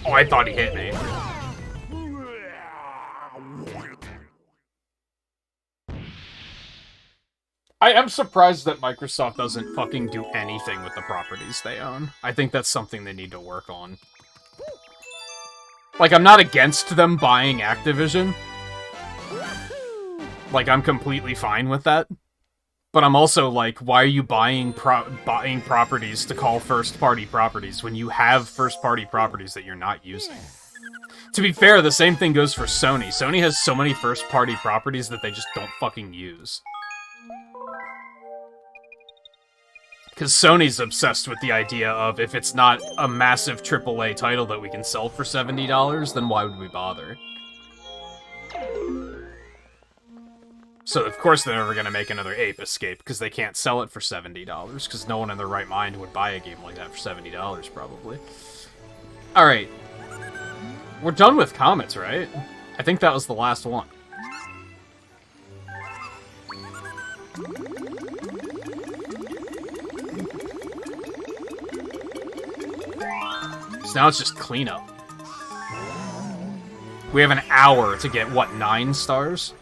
Oh, I thought he hit me. I am surprised that Microsoft doesn't fucking do anything with the properties they own. I think that's something they need to work on. Like, I'm not against them buying Activision. Like, I'm completely fine with that. But I'm also like, why are you buying properties to call first-party properties when you have first-party properties that you're not using? To be fair, the same thing goes for Sony. Sony has so many first-party properties that they just don't fucking use. Because Sony's obsessed with the idea of, if it's not a massive AAA title that we can sell for $70, then why would we bother? So, of course, they're never going to make another Ape Escape, because they can't sell it for $70, because no one in their right mind would buy a game like that for $70, probably. Alright. We're done with comets, right? I think that was the last one. So now it's just cleanup. We have an hour to get, what, 9 stars?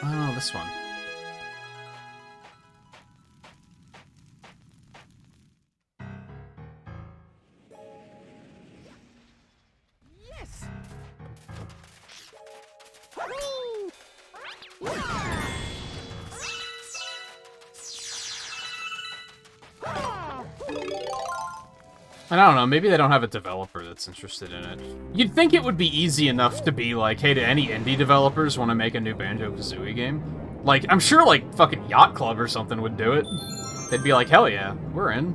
Oh, this one. Yes. And I don't know, maybe they don't have a developer that's interested in it. You'd think it would be easy enough to be like, hey, do any indie developers want to make a new Banjo-Kazooie game? Like, I'm sure, like, fucking Yacht Club or something would do it. They'd be like, hell yeah, we're in.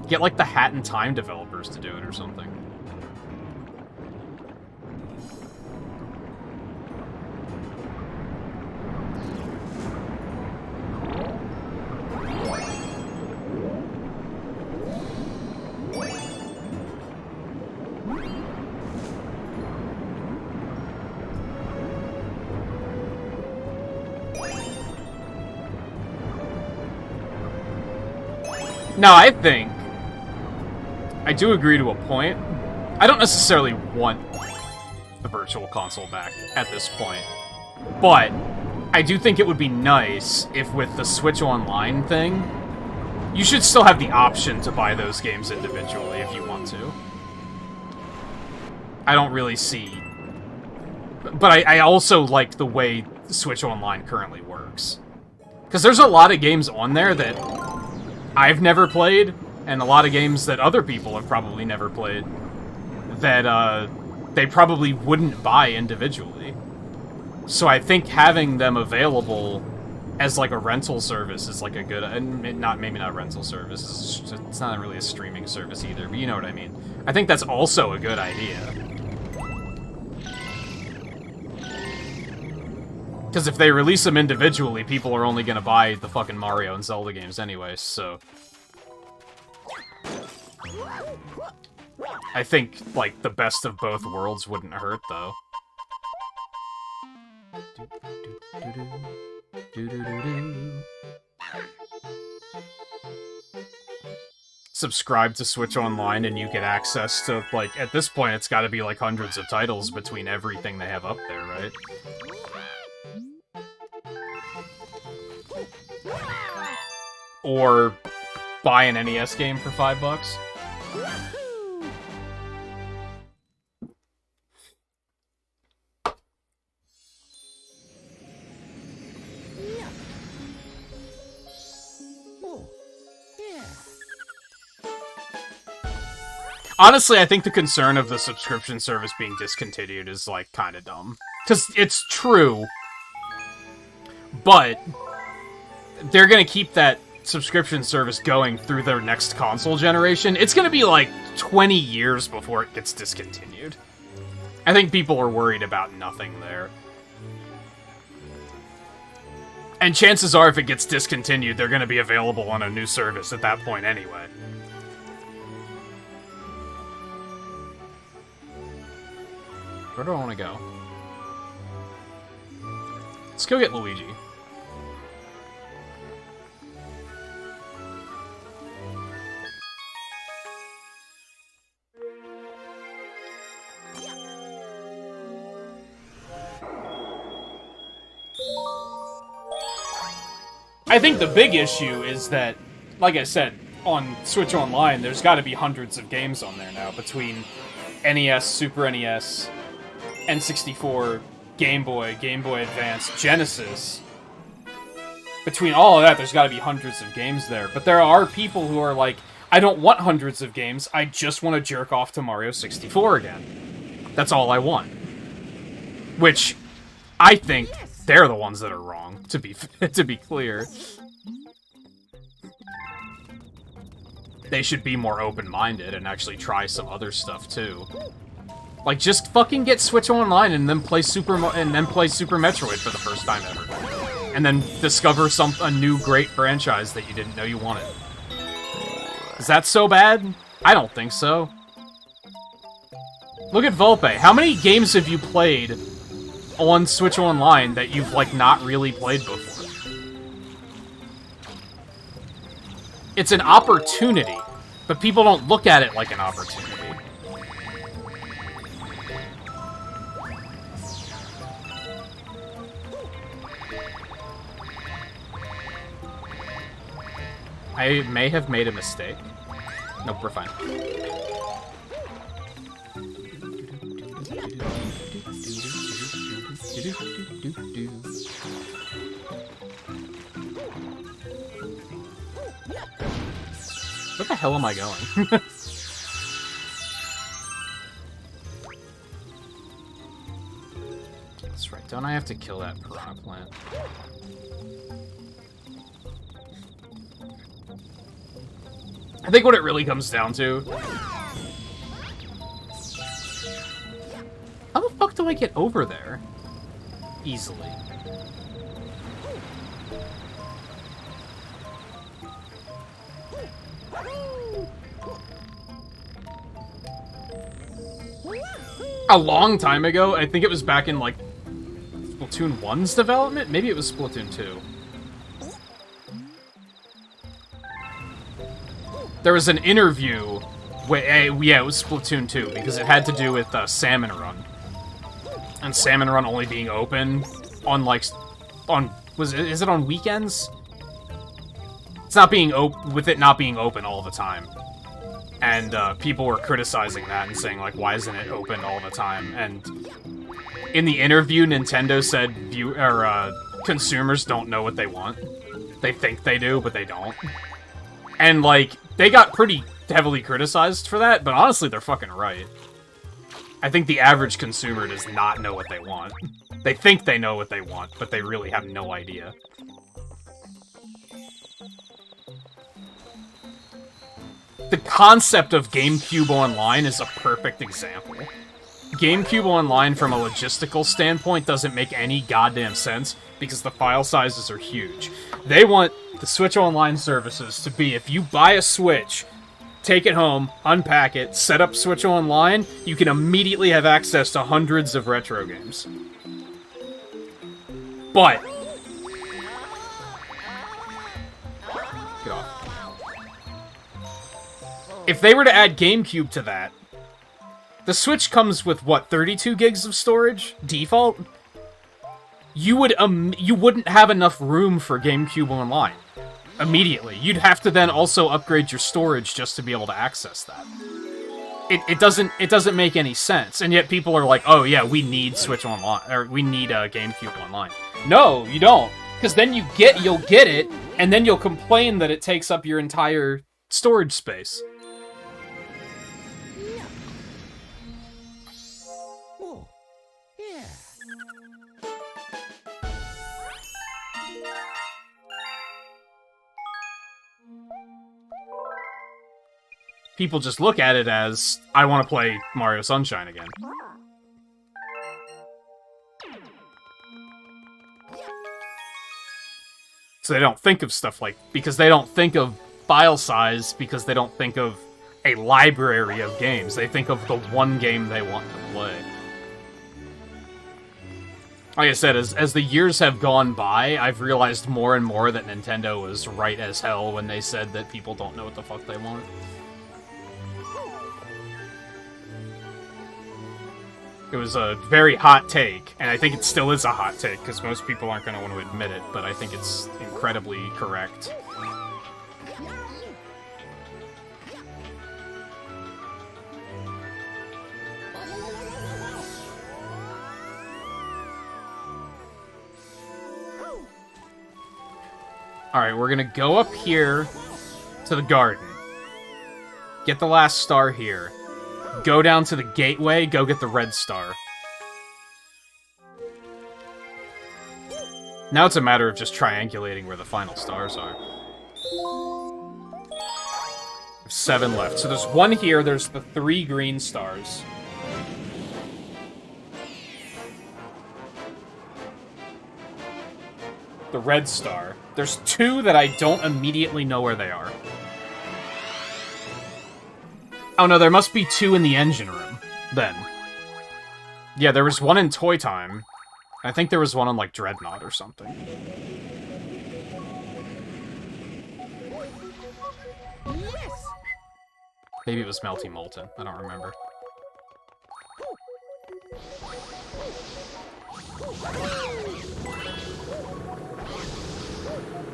Get, like, the Hat in Time developers to do it or something. No, I think... I do agree to a point. I don't necessarily want the Virtual Console back at this point. But I do think it would be nice if with the Switch Online thing, you should still have the option to buy those games individually if you want to. I don't really see... But I also like the way Switch Online currently works. Because there's a lot of games on there that I've never played, and a lot of games that other people have probably never played, that they probably wouldn't buy individually. So I think having them available as like a rental service is like a good, and maybe not rental service, it's not really a streaming service either, but you know what I mean. I think that's also a good idea. Because if they release them individually, people are only going to buy the fucking Mario and Zelda games anyway, so... I think, like, the best of both worlds wouldn't hurt, though. Subscribe to Switch Online and you get access to, like, at this point it's gotta be like hundreds of titles between everything they have up there, right? Or buy an NES game for $5. Honestly, I think the concern of the subscription service being discontinued is, like, kind of dumb. Because it's true, but they're gonna keep that subscription service going through their next console generation. It's gonna be, like, 20 years before it gets discontinued. I think people are worried about nothing there. And chances are, if it gets discontinued, they're gonna be available on a new service at that point anyway. Where do I want to go? Let's go get Luigi. I think the big issue is that, like I said, on Switch Online, there's got to be hundreds of games on there now, between NES, Super NES, N64, Game Boy Advance, Genesis. Between all of that, there's got to be hundreds of games there. But there are people who are like, I don't want hundreds of games, I just want to jerk off to Mario 64 again. That's all I want. Which, I think, they're the ones that are wrong, to be clear. They should be more open-minded and actually try some other stuff, too. Like, just fucking get Switch Online and then play Super Metroid for the first time ever. And then discover a new great franchise that you didn't know you wanted. Is that so bad? I don't think so. Look at Volpe. How many games have you played on Switch Online that you've, like, not really played before? It's an opportunity, but people don't look at it like an opportunity. I may have made a mistake. Nope, we're fine. Where the hell am I going? That's right, don't I have to kill that piranha plant? I think what it really comes down to... How the fuck do I get over there? Easily. A long time ago, I think it was back in, like, Splatoon 1's development? Maybe it was Splatoon 2. There was an interview, yeah, it was Splatoon 2, because it had to do with Salmon Run. And Salmon Run only being open on, like, is it on weekends? It's not being with it not being open all the time. And people were criticizing that and saying, like, why isn't it open all the time? And in the interview, Nintendo said consumers don't know what they want. They think they do, but they don't. And, like, they got pretty heavily criticized for that, but honestly, they're fucking right. I think the average consumer does not know what they want. They think they know what they want, but they really have no idea. The concept of GameCube Online is a perfect example. GameCube Online, from a logistical standpoint, doesn't make any goddamn sense because the file sizes are huge. They want the Switch Online services to be, if you buy a Switch, take it home, unpack it, set up Switch Online, you can immediately have access to hundreds of retro games. But... Get off. If they were to add GameCube to that, the Switch comes with, what, 32 gigs of storage? Default? You wouldn't have enough room for GameCube Online. Immediately. You'd have to then also upgrade your storage just to be able to access that. It doesn't make any sense, and yet people are like, oh yeah, we need Switch Online, or we need GameCube Online. No, you don't, because then you'll get it, and then you'll complain that it takes up your entire storage space. Oh, yeah. People just look at it as, I want to play Mario Sunshine again. So they don't think of stuff like, because they don't think of file size, because they don't think of a library of games. They think of the one game they want to play. Like I said, as the years have gone by, I've realized more and more that Nintendo was right as hell when they said that people don't know what the fuck they want. It was a very hot take, and I think it still is a hot take, because most people aren't going to want to admit it, but I think it's incredibly correct. Alright, we're going to go up here to the garden. Get the last star here. Go down to the gateway, go get the red star. Now it's a matter of just triangulating where the final stars are. 7 left. So there's 1 here, there's the 3 green stars. The red star. There's 2 that I don't immediately know where they are. Oh no, there must be 2 in the engine room, then. Yeah, there was 1 in Toy Time. I think there was 1 on, like, Dreadnought or something. Yes. Maybe it was Melty Molten. I don't remember.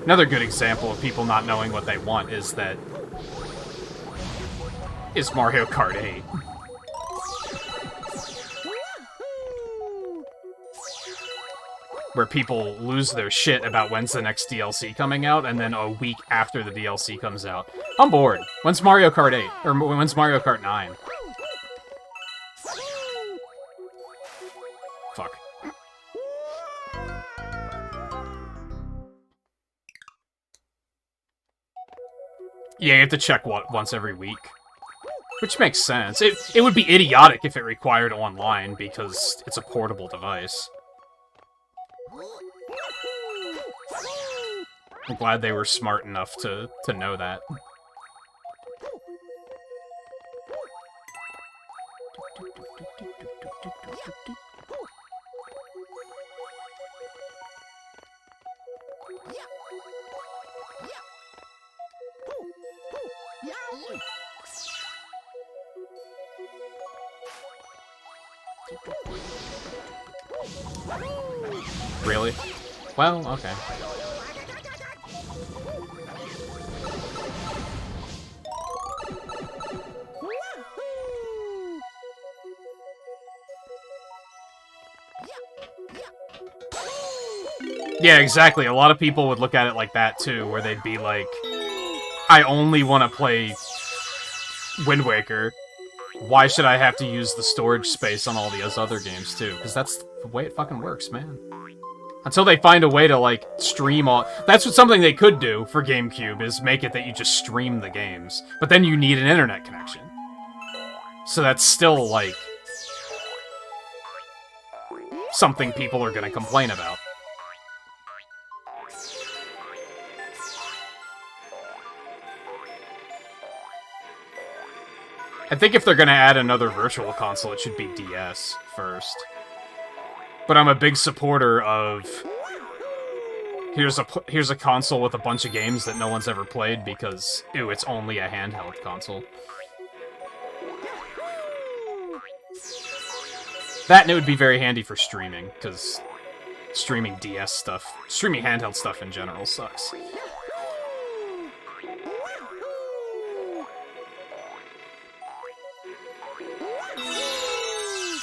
Another good example of people not knowing what they want is Mario Kart 8. Where people lose their shit about when's the next DLC coming out, and then a week after the DLC comes out, I'm bored. When's Mario Kart 8? Or when's Mario Kart 9? Fuck. Yeah, you have to check once every week. Which makes sense. It would be idiotic if it required online, because it's a portable device. I'm glad they were smart enough to know that. Really? Well, okay. Yeah, exactly. A lot of people would look at it like that, too, where they'd be like, I only want to play Wind Waker. Why should I have to use the storage space on all these other games, too? Because that's the way it fucking works, man. Until they find a way to, like, stream all... That's something they could do for GameCube, is make it that you just stream the games. But then you need an internet connection. So that's still, like, something people are gonna complain about. I think if they're gonna add another virtual console, it should be DS first. But I'm a big supporter of... Here's a console with a bunch of games that no one's ever played because, ew, it's only a handheld console. That, and it would be very handy for streaming, because streaming DS stuff, streaming handheld stuff in general sucks.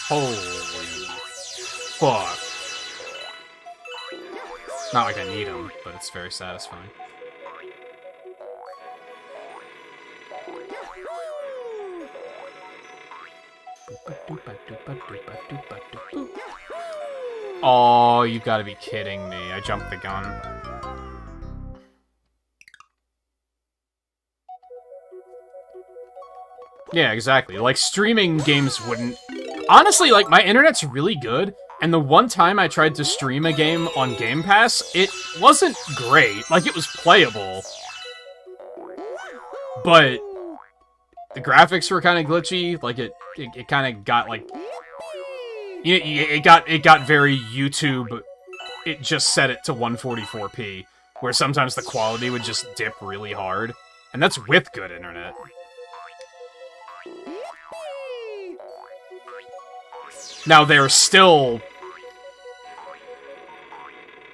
Holy fuck. Not like I need them, but it's very satisfying. Oh, you gotta be kidding me. I jumped the gun. Yeah, exactly. Like, streaming games wouldn't... Honestly, like, my internet's really good, and the one time I tried to stream a game on Game Pass, it wasn't great. Like, it was playable. But the graphics were kind of glitchy. Like, it kind of got, like... It got very YouTube... It just set it to 144p, where sometimes the quality would just dip really hard. And that's with good internet. Now, they're still...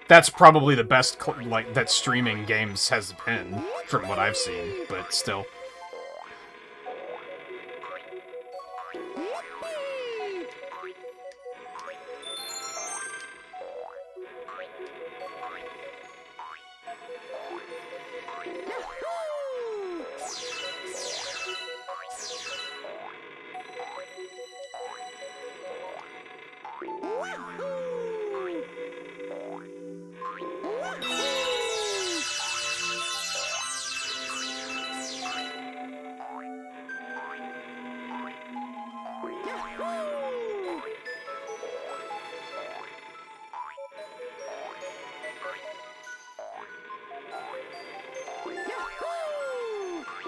That's probably the best, like, that streaming games has been, from what I've seen, but still.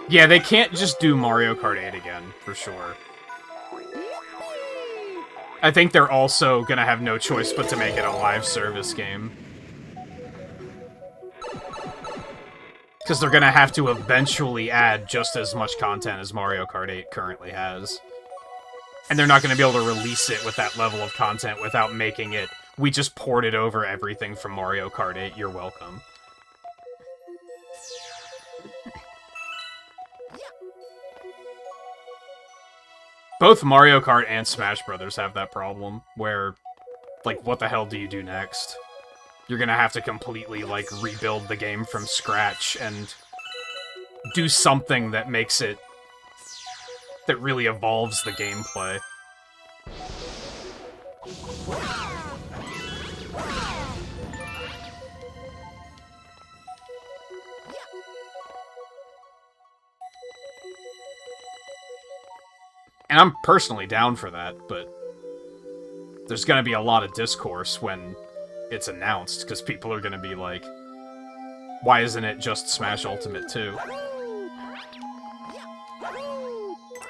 Yeah, they can't just do Mario Kart 8 again, for sure. I think they're also gonna have no choice but to make it a live service game. Because they're gonna have to eventually add just as much content as Mario Kart 8 currently has. And they're not gonna be able to release it with that level of content without making it, we just ported over everything from Mario Kart 8, you're welcome. Both Mario Kart and Smash Brothers have that problem, where, like, what the hell do you do next? You're gonna have to completely, like, rebuild the game from scratch and do something that makes it... that really evolves the gameplay. And I'm personally down for that, but there's gonna be a lot of discourse when it's announced, because people are gonna be like, why isn't it just Smash Ultimate 2?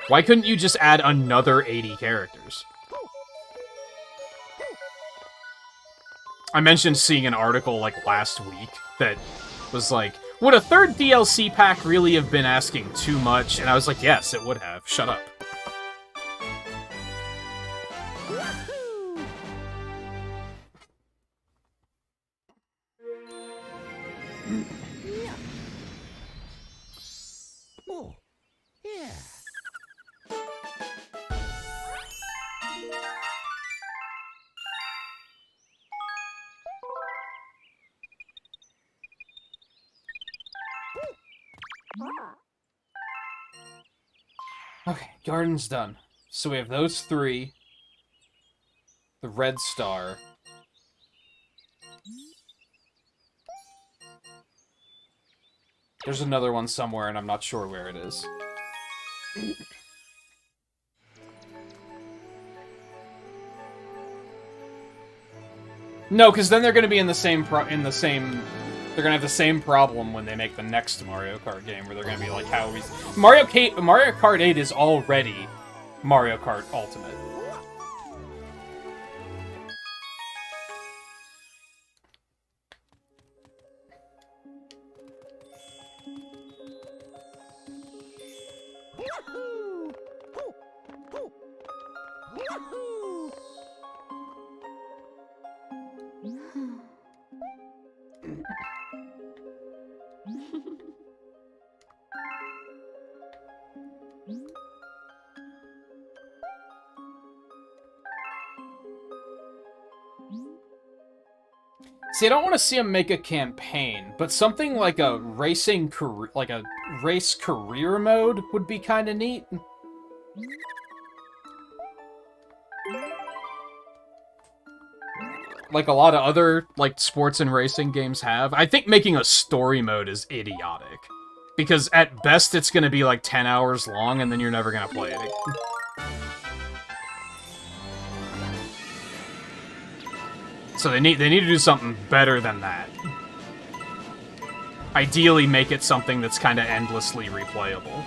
Why couldn't you just add another 80 characters? I mentioned seeing an article, like, last week that was like, would a third DLC pack really have been asking too much? And I was like, yes, it would have. Shut up. Oh, yeah. Okay, garden's done. So we have those three. The red star. There's another one somewhere, and I'm not sure where it is. No, because then they're going to be in the same they're going to have the same problem when they make the next Mario Kart game, where they're going to be like, how are we... Mario Kart 8 is already Mario Kart Ultimate. See, I don't want to see him make a campaign, but something like a race career mode would be kind of neat. Like a lot of other, like, sports and racing games have. I think making a story mode is idiotic. Because at best it's going to be like 10 hours long, and then you're never going to play it again. So they need to do something better than that. Ideally make it something that's kind of endlessly replayable.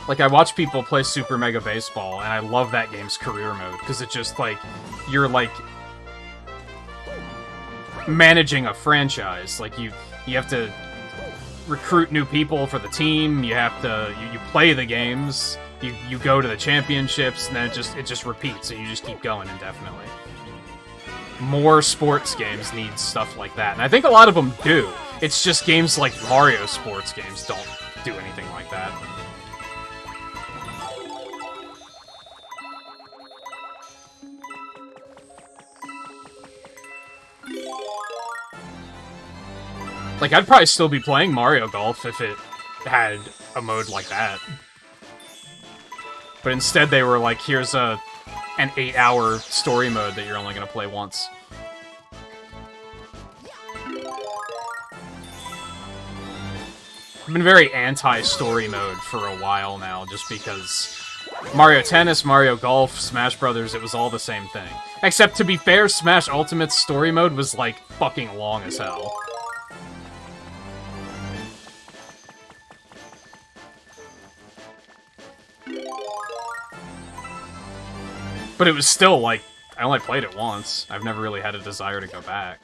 Like, I watch people play Super Mega Baseball, and I love that game's career mode, because it's just, like, you're, like, managing a franchise. Like, you have to recruit new people for the team, you have to, you play the games, you go to the championships, and then it just repeats, and you just keep going indefinitely. More sports games need stuff like that, and I think a lot of them do. It's just games like Mario sports games don't do anything like that. Like, I'd probably still be playing Mario Golf if it had a mode like that. But instead they were like, here's an 8-hour story mode that you're only going to play once. I've been very anti-story mode for a while now, just because Mario Tennis, Mario Golf, Smash Brothers, it was all the same thing. Except, to be fair, Smash Ultimate's story mode was, like, fucking long as hell. But it was still, like, I only played it once. I've never really had a desire to go back.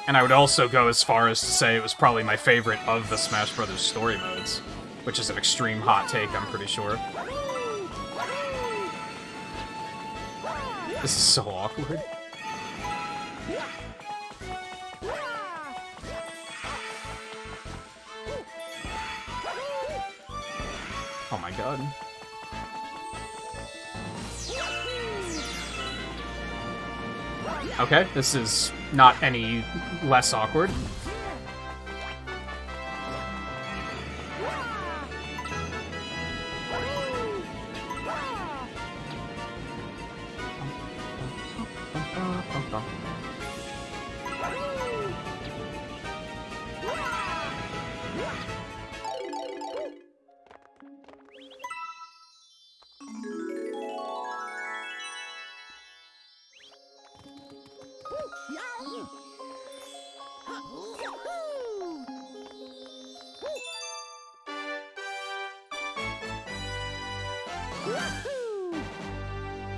And I would also go as far as to say it was probably my favorite of the Smash Brothers story modes, which is an extreme hot take, I'm pretty sure. This is so awkward. Oh my god. Okay, this is not any less awkward.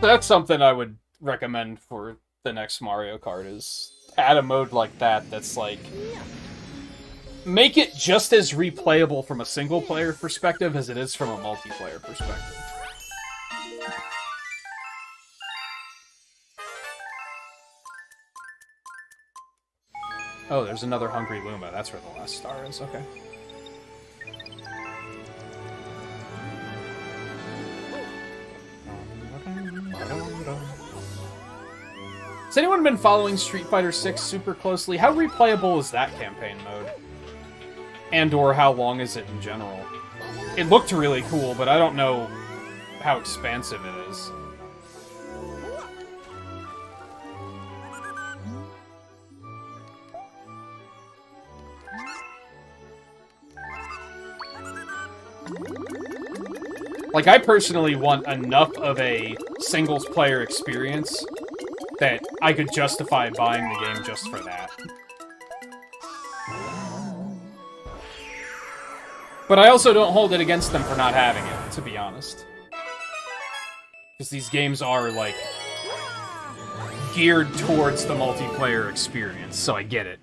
That's something I would recommend for the next Mario Kart, is add a mode like that that's like... Make it just as replayable from a single-player perspective as it is from a multiplayer perspective. Oh, there's another Hungry Luma. That's where the last star is. Okay. Has anyone been following Street Fighter VI super closely? How replayable is that campaign mode? And/or how long is it in general? It looked really cool, but I don't know how expansive it is. Like, I personally want enough of a singles-player experience that I could justify buying the game just for that. But I also don't hold it against them for not having it, to be honest. Because these games are, like, geared towards the multiplayer experience, so I get it.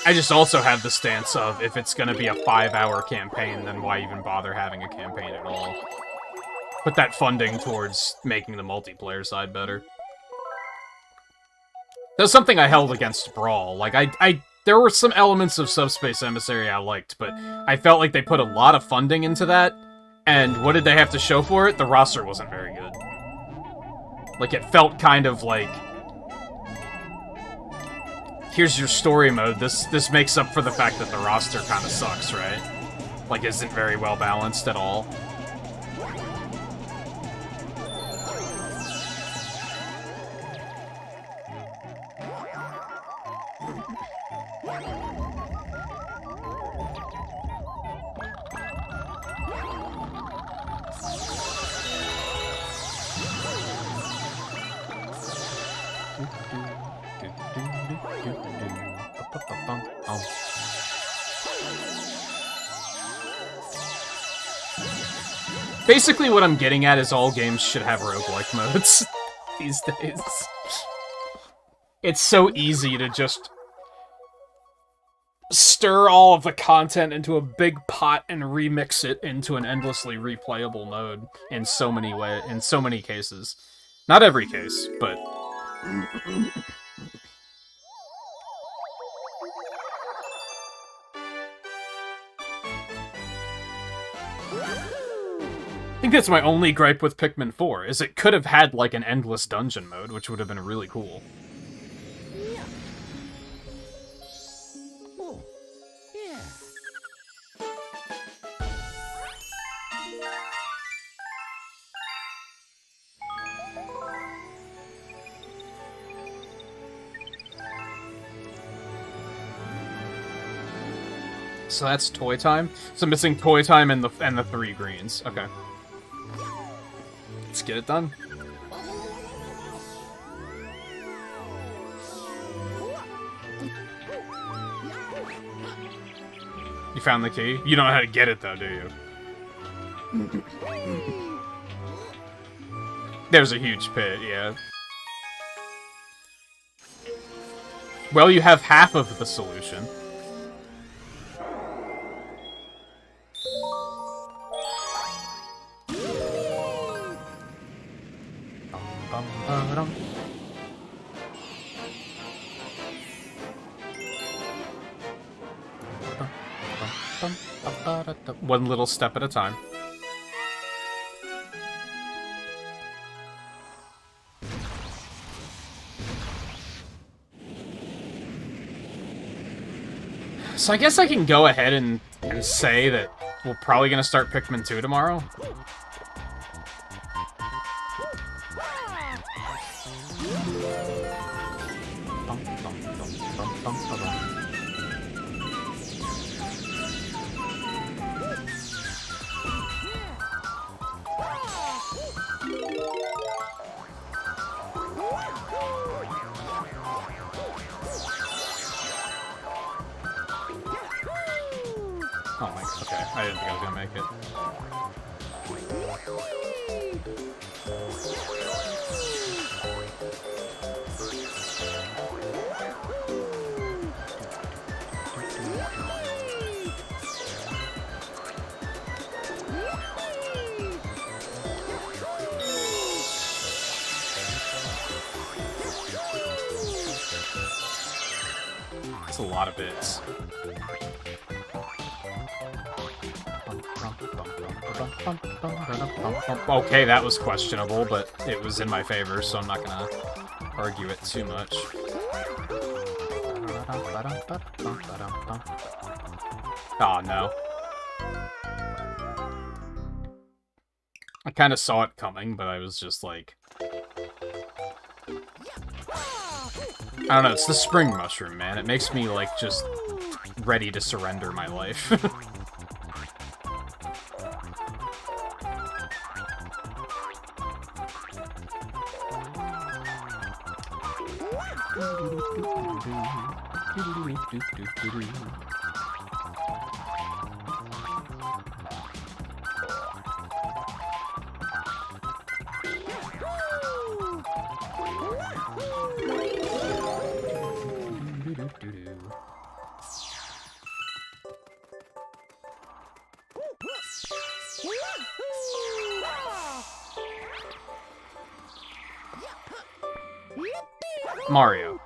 I just also have the stance of, if it's gonna be a 5-hour campaign, then why even bother having a campaign at all? Put that funding towards making the multiplayer side better. That's something I held against Brawl. Like, there were some elements of Subspace Emissary I liked, but I felt like they put a lot of funding into that, and what did they have to show for it? The roster wasn't very good. Like, it felt kind of like, here's your story mode, this makes up for the fact that the roster kind of sucks, right? Like, isn't very well balanced at all. Basically, what I'm getting at is all games should have roguelike modes these days. It's so easy to just stir all of the content into a big pot and remix it into an endlessly replayable mode in so many cases. Not every case, but I think that's my only gripe with Pikmin 4, is it could have had, like, an endless dungeon mode, which would have been really cool. Oh, yeah. So that's toy time? So missing toy time and the 3 greens. Okay. Let's get it done. You found the key? You don't know how to get it though, do you? There's a huge pit, yeah. Well, you have half of the solution. One little step at a time. So I guess I can go ahead and say that we're probably gonna start Pikmin 2 tomorrow. Oh my, okay, I didn't think I was gonna make it. That's a lot of bits. Okay, that was questionable, but it was in my favor, so I'm not gonna argue it too much. Oh no. I kind of saw it coming, but I was just like... I don't know, it's the spring mushroom, man. It makes me, like, just ready to surrender my life. Mario.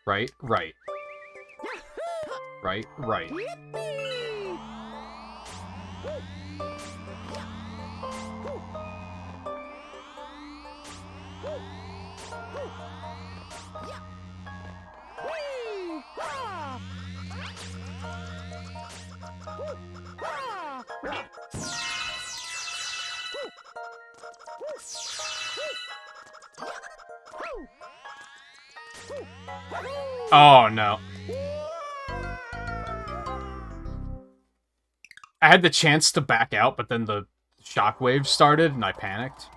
Right, right. Right, right. Oh, no. I had the chance to back out, but then the shockwave started, and I panicked.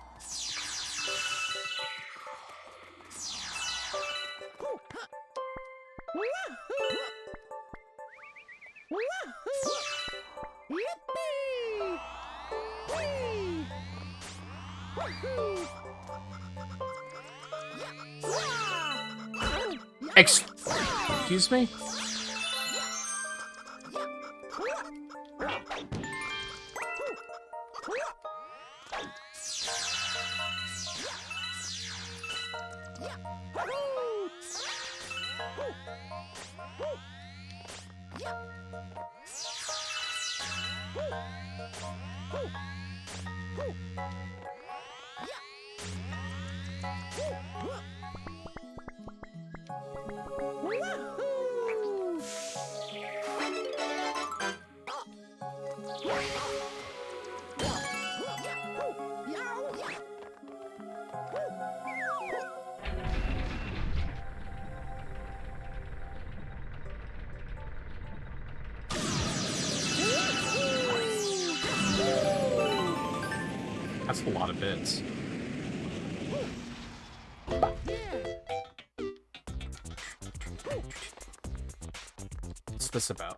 Excuse me? That's a lot of bits. What's this about?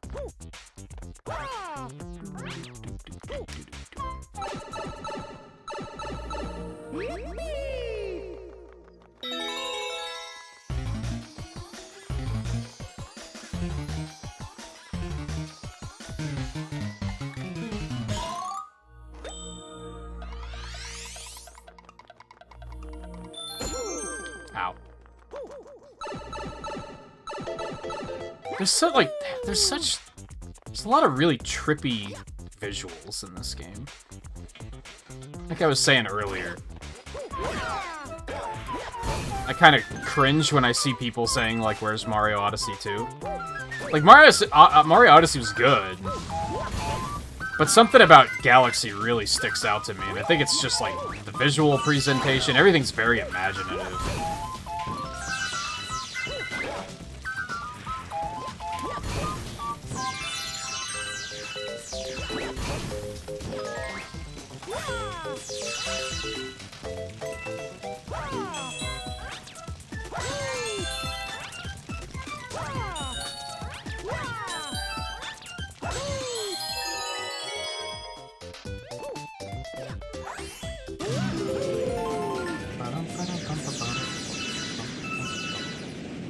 Ow. There's a lot of really trippy visuals in this game. Like I was saying earlier, I kind of cringe when I see people saying, like, where's Mario Odyssey 2? Like, Mario Odyssey was good, but something about Galaxy really sticks out to me, and I think it's just, like, the visual presentation. Everything's very imaginative.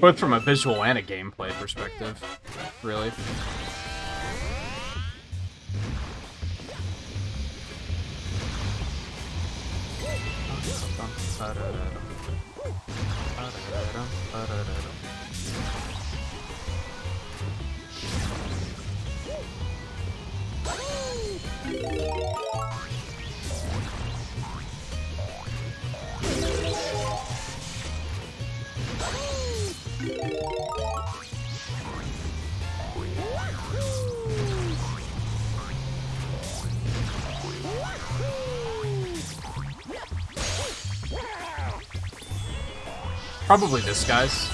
Both from a visual and a gameplay perspective, really. Probably this guy's.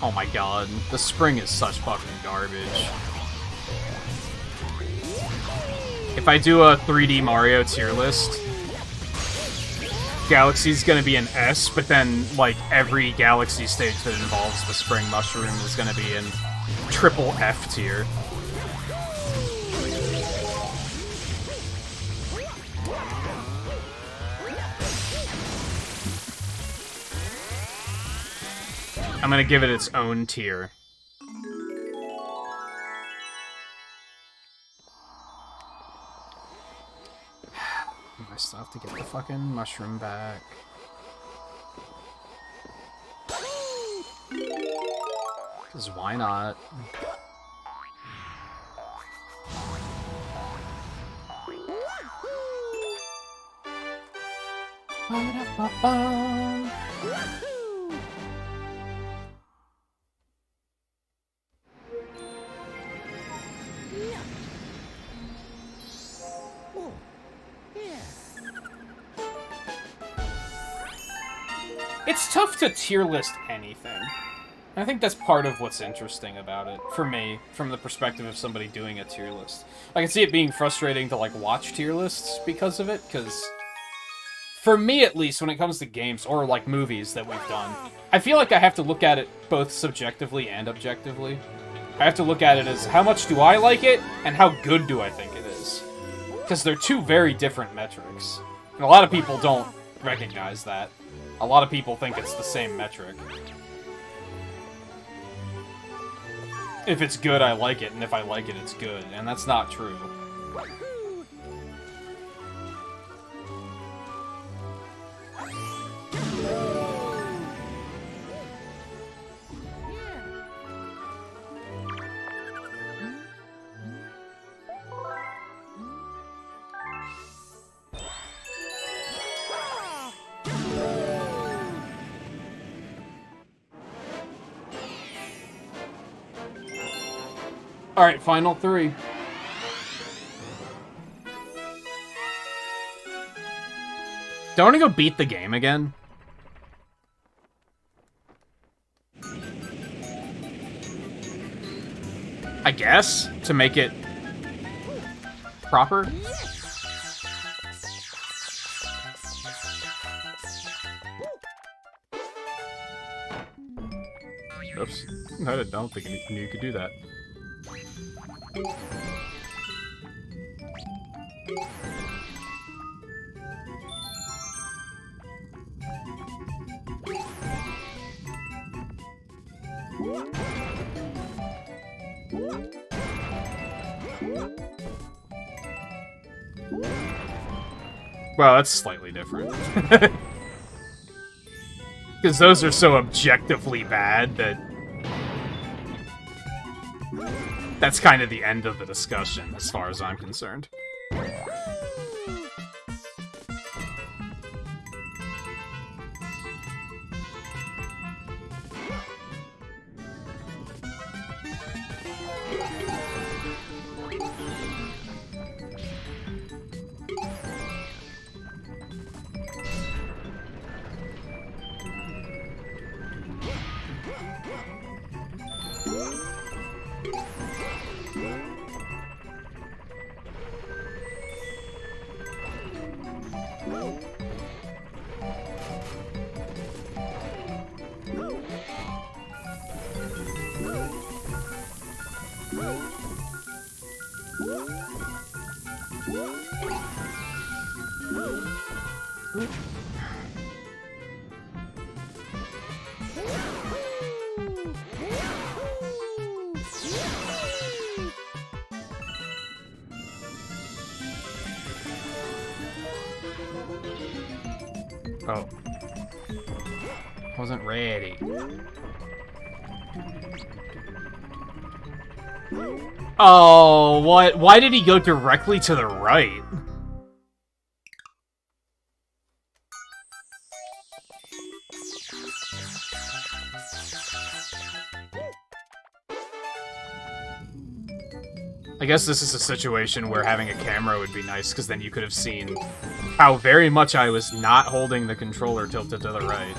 Oh my god, the spring is such fucking garbage. If I do a 3D Mario tier list, Galaxy's gonna be an S, but then, like, every Galaxy stage that involves the spring mushroom is gonna be in triple F tier. I'm gonna give it its own tier. I still have to get the fucking mushroom back. Because why not? Ba-da-ba-ba. It's tough to tier list anything. I think that's part of what's interesting about it, for me, from the perspective of somebody doing a tier list. I can see it being frustrating to, like, watch tier lists because of it, because for me, at least, when it comes to games, or, like, movies that we've done, I feel like I have to look at it both subjectively and objectively. I have to look at it as how much do I like it, and how good do I think it is. Because they're two very different metrics. And a lot of people don't recognize that. A lot of people think it's the same metric. If it's good, I like it, and if I like it, it's good. And that's not true. Alright, final 3. Do I want to go beat the game again? I guess, to make it proper. Oops. I don't think I knew you could do that. Well, that's slightly different. Because those are so objectively bad that that's kind of the end of the discussion, as far as I'm concerned. Oh. Wasn't ready. Oh, what? Why did he go directly to the right? I guess this is a situation where having a camera would be nice, because then you could have seen how very much I was not holding the controller tilted to the right.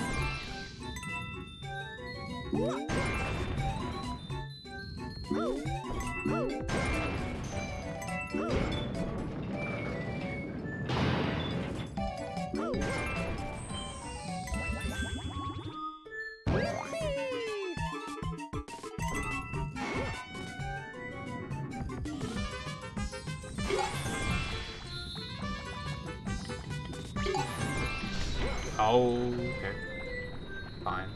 Oh, okay. Fine.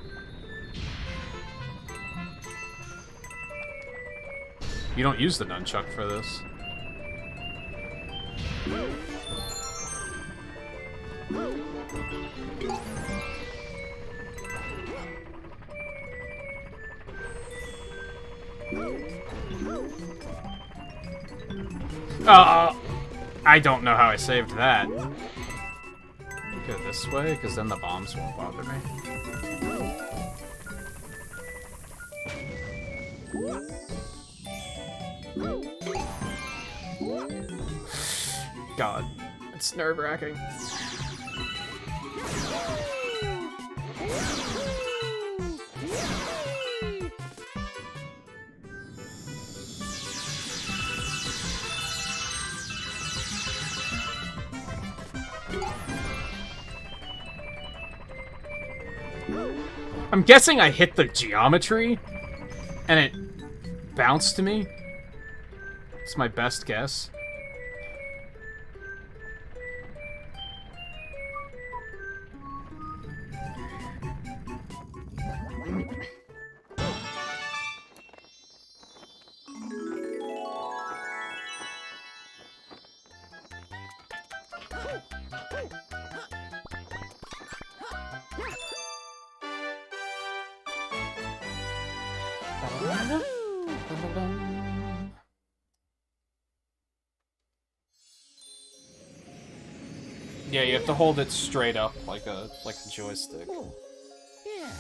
You don't use the nunchuck for this. I don't know how I saved that. Go this way, because then the bombs won't bother me. God, it's nerve-wracking. I'm guessing I hit the geometry, and it bounce to me? It's my best guess. Yeah, you have to hold it straight up like a joystick. Oh, yeah.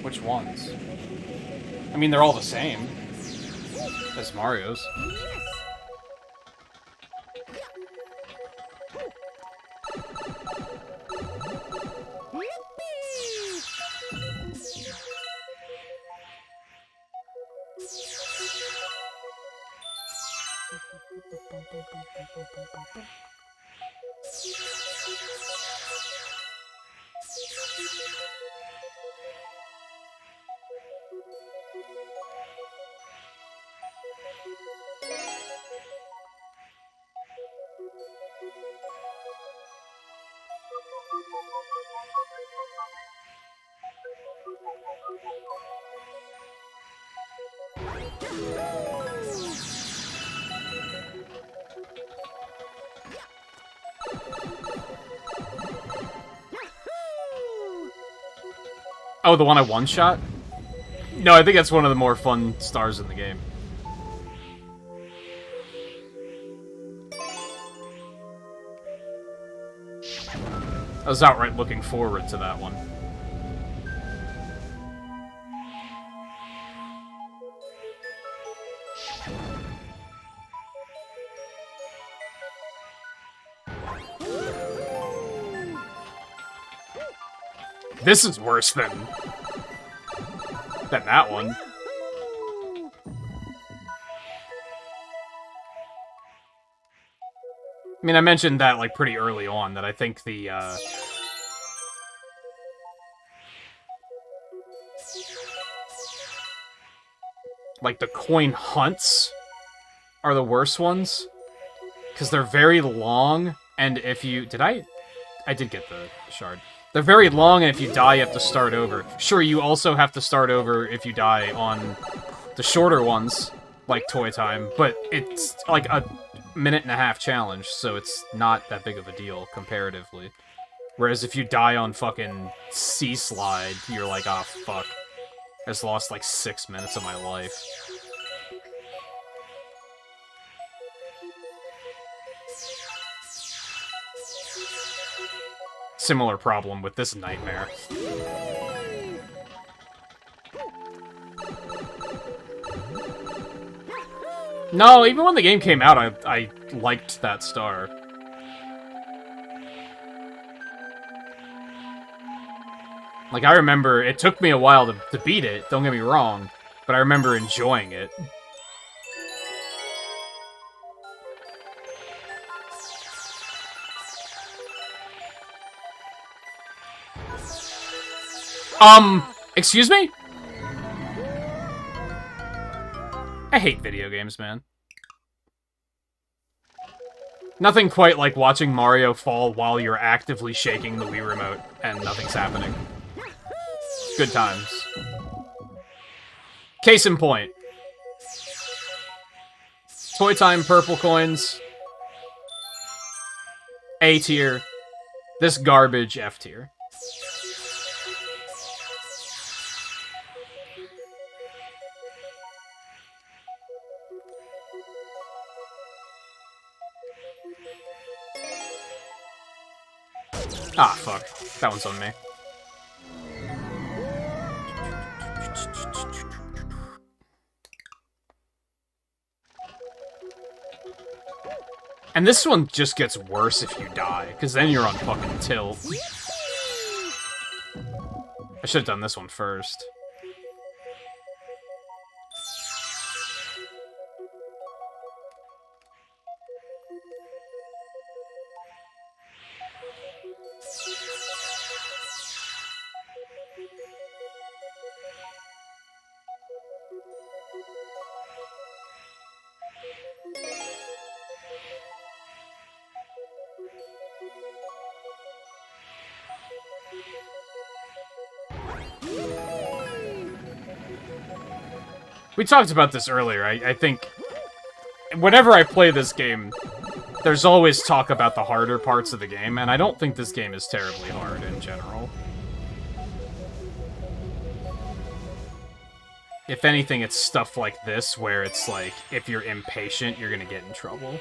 Which ones? I mean, they're all the same as Mario's. Oh, the one I one-shot? No, I think that's one of the more fun stars in the game. I was outright looking forward to that one. This is worse than that one. I mean, I mentioned that, like, pretty early on, that I think the, like, the coin hunts are the worst ones. Because they're very long, and if you... I did get the shard. They're very long, and if you die, you have to start over. Sure, you also have to start over if you die on the shorter ones, like Toy Time, but it's like a minute-and-a-half challenge, so it's not that big of a deal, comparatively. Whereas if you die on fucking Sea Slide, you're like, ah, oh, fuck. I just lost like 6 minutes of my life. Similar problem with this nightmare. No, even when the game came out, I liked that star. Like, I remember, it took me a while to beat it, don't get me wrong, but I remember enjoying it. Excuse me? I hate video games, man. Nothing quite like watching Mario fall while you're actively shaking the Wii Remote and nothing's happening. Good times. Case in point. Toy Time purple coins. A tier. This garbage, F tier. Ah, fuck. That one's on me. And this one just gets worse if you die, because then you're on fucking tilt. I should have done this one first. We talked about this earlier. I think whenever I play this game, there's always talk about the harder parts of the game, and I don't think this game is terribly hard in general. If anything, it's stuff like this, where it's like, if you're impatient, you're gonna get in trouble.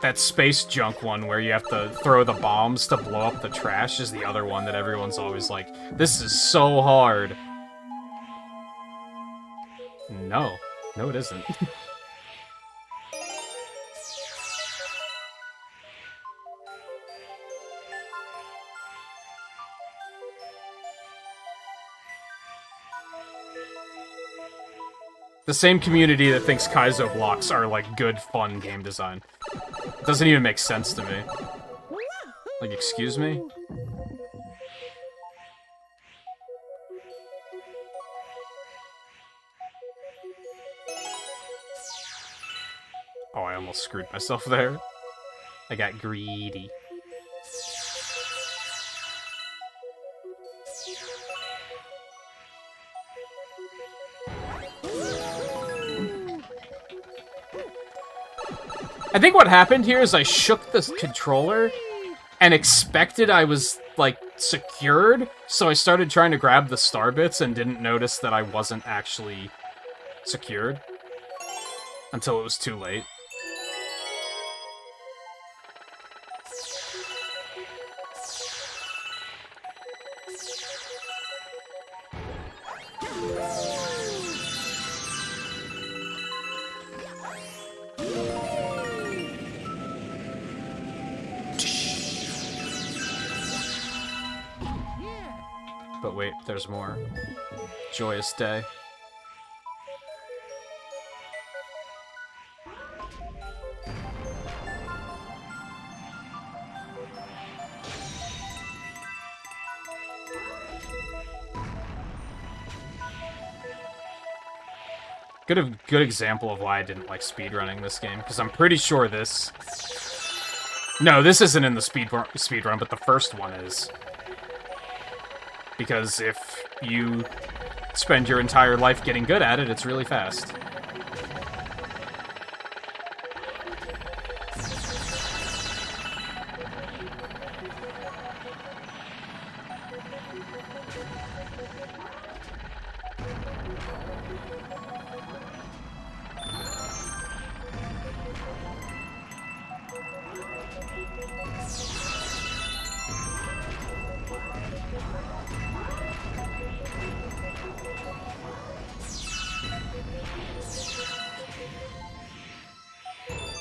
That space junk one where you have to throw the bombs to blow up the trash is the other one that everyone's always like, this is so hard. No. No, it isn't. The same community that thinks Kaizo blocks are, like, good, fun game design. Doesn't even make sense to me. Like, excuse me? Oh, I almost screwed myself there. I got greedy. I think what happened here is I shook the controller and expected I was, like, secured, so I started trying to grab the star bits and didn't notice that I wasn't actually secured until it was too late. But wait, there's more. Joyous day. Good example of why I didn't like speedrunning this game, because I'm pretty sure this... No, this isn't in the speedrun, but the first one is. Because if you spend your entire life getting good at it, it's really fast.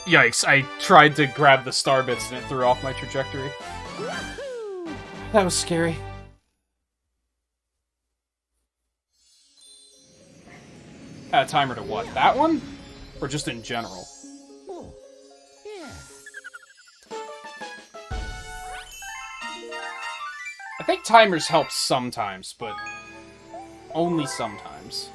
Yikes, I tried to grab the star bits and it threw off my trajectory. That was scary. Add a timer to what? That one? Or just in general? Oh, yeah. I think timers help sometimes, but only sometimes.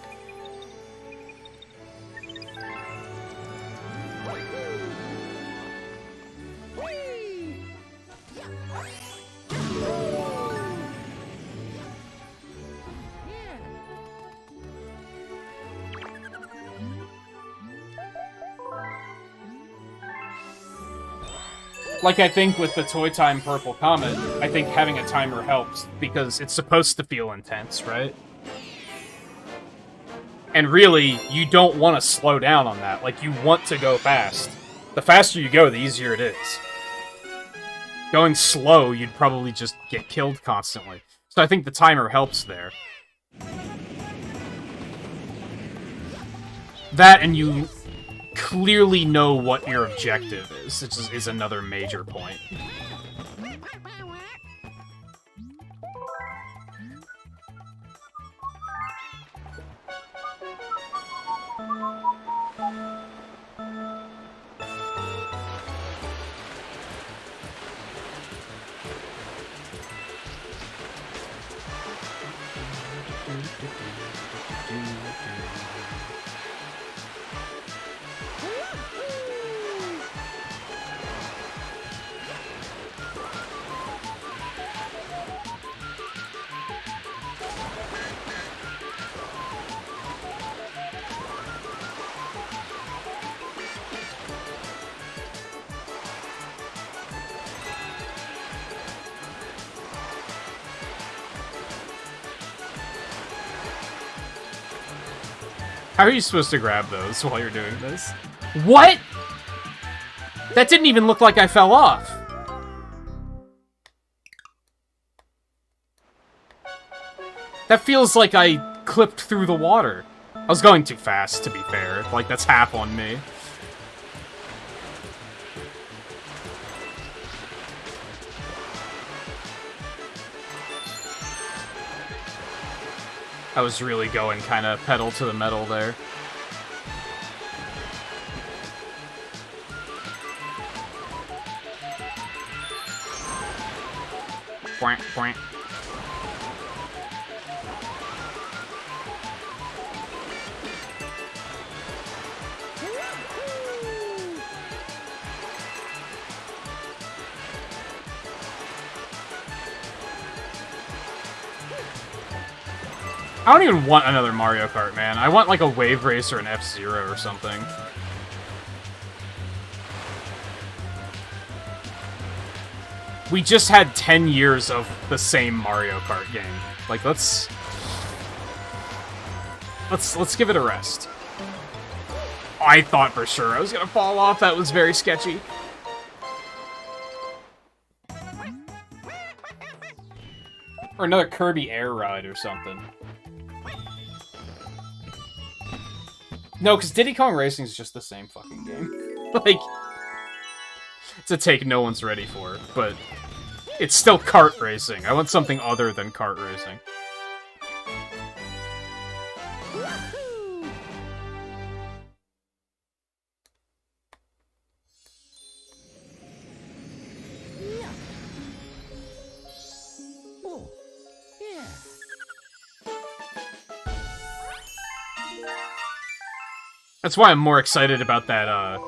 Like, I think with the Toy Time Purple Comet, I think having a timer helps, because it's supposed to feel intense, right? And really, you don't want to slow down on that. Like, you want to go fast. The faster you go, the easier it is. Going slow, you'd probably just get killed constantly. So I think the timer helps there. That, and you clearly know what your objective is, which is another major point. How are you supposed to grab those while you're doing this? What?! That didn't even look like I fell off! That feels like I clipped through the water. I was going too fast, to be fair. Like, that's half on me. I was really going kind of pedal to the metal there. Quack, quack. I don't even want another Mario Kart, man. I want like a Wave Race or an F-Zero or something. We just had 10 years of the same Mario Kart game. Like, let's give it a rest. I thought for sure I was gonna fall off. That was very sketchy. Or another Kirby Air Ride or something. No, because Diddy Kong Racing is just the same fucking game. Like, it's a take no one's ready for, but it's still kart racing. I want something other than kart racing. Oh, yeah. That's why I'm more excited about that,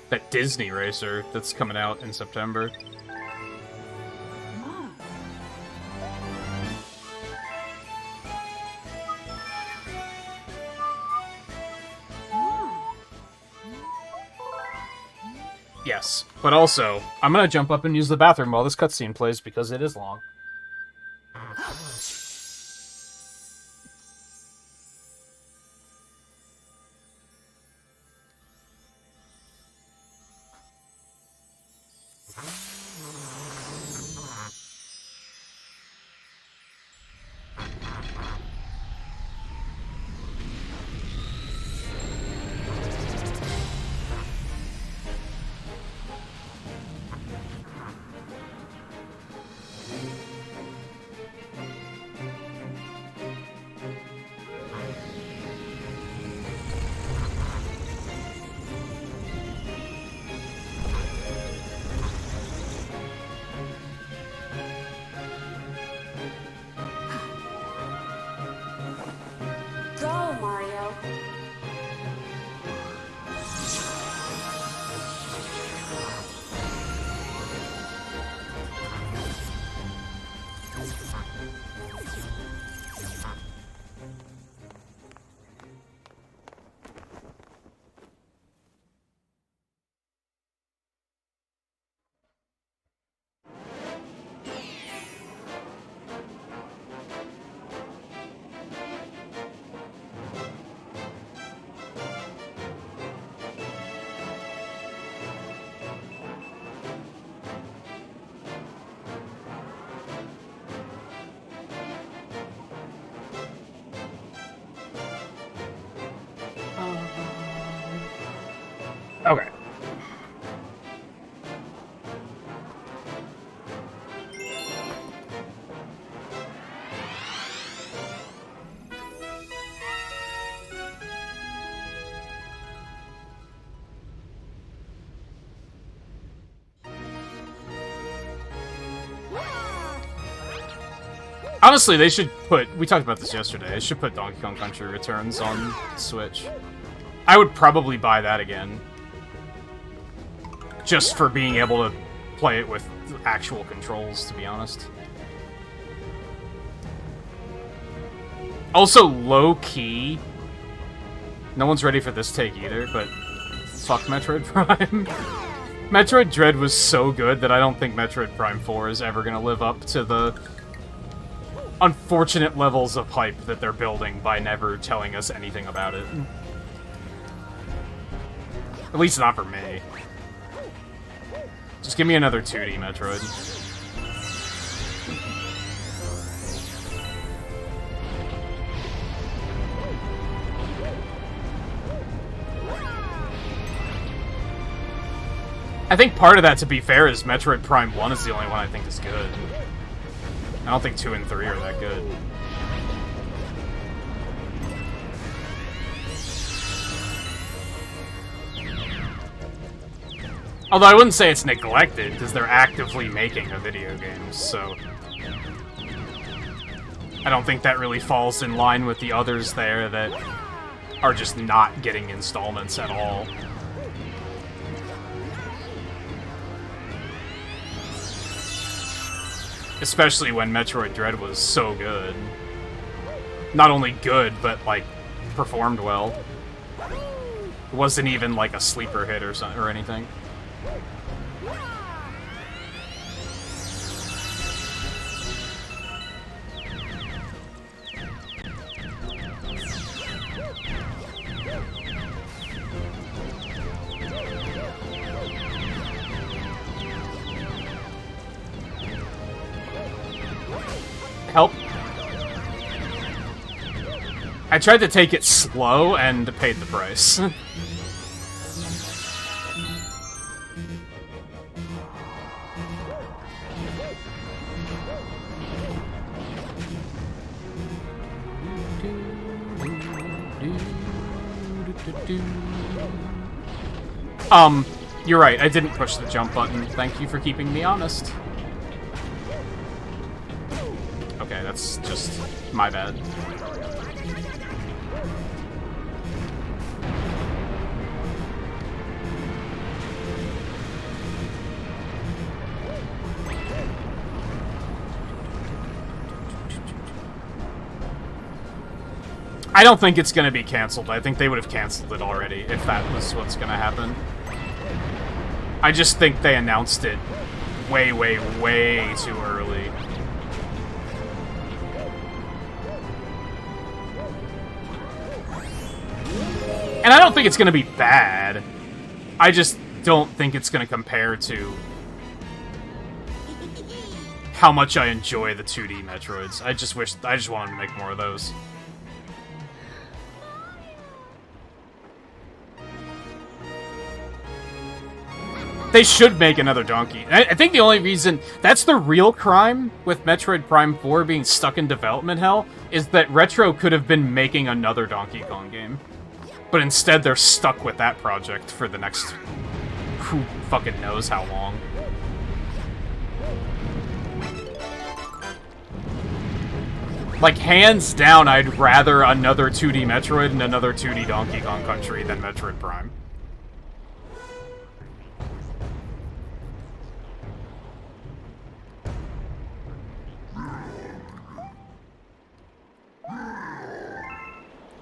that Disney racer that's coming out in September. Yes, but also, I'm gonna jump up and use the bathroom while this cutscene plays because it is long. Go, Mario. Okay. Honestly, they should put... We talked about this yesterday. They should put Donkey Kong Country Returns on Switch. I would probably buy that again. Just for being able to play it with actual controls, to be honest. Also, low-key... No one's ready for this take either, but... Fuck Metroid Prime. Metroid Dread was so good that I don't think Metroid Prime 4 is ever gonna live up to the... unfortunate levels of hype that they're building by never telling us anything about it. At least not for me. Just give me another 2D Metroid. I think part of that, to be fair, is Metroid Prime 1 is the only one I think is good. I don't think 2 and 3 are that good. Although I wouldn't say it's neglected, because they're actively making a video game, so... I don't think that really falls in line with the others there that are just not getting installments at all. Especially when Metroid Dread was so good. Not only good, but, like, performed well. It wasn't even, like, a sleeper hit or anything. Help. I tried to take it slow and paid the price. You're right, I didn't push the jump button. Thank you for keeping me honest. Okay, that's just my bad. I don't think it's going to be canceled. I think they would have canceled it already if that was what's going to happen. I just think they announced it way, way, way too early. And I don't think it's going to be bad. I just don't think it's going to compare to how much I enjoy the 2D Metroids. I just wanted to make more of those. They should make another Donkey. I think the only reason... That's the real crime with Metroid Prime 4 being stuck in development hell, is that Retro could have been making another Donkey Kong game. But instead, they're stuck with that project for the next... who fucking knows how long. Like, hands down, I'd rather another 2D Metroid and another 2D Donkey Kong Country than Metroid Prime.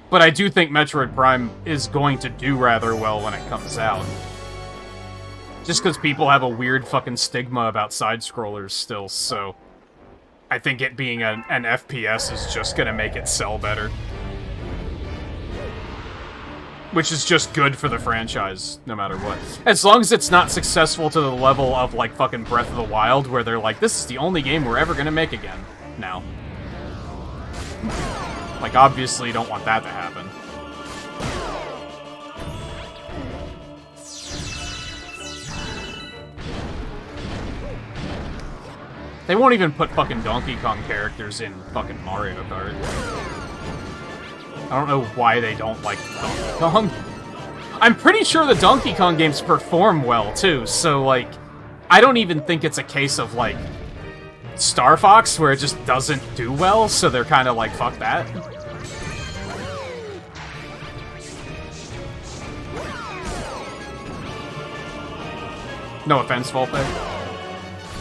But I do think Metroid Prime is going to do rather well when it comes out. Just because people have a weird fucking stigma about side-scrollers still, so... I think it being an FPS is just gonna make it sell better. Which is just good for the franchise, no matter what. As long as it's not successful to the level of, like, fucking Breath of the Wild, where they're like, this is the only game we're ever gonna make again. Now. Like, obviously you don't want that to happen. They won't even put fucking Donkey Kong characters in fucking Mario Kart. I don't know why they don't like Donkey Kong. I'm pretty sure the Donkey Kong games perform well, too, so, like, I don't even think it's a case of, like, Star Fox, where it just doesn't do well, so they're kind of like, fuck that. No offense, Volpe.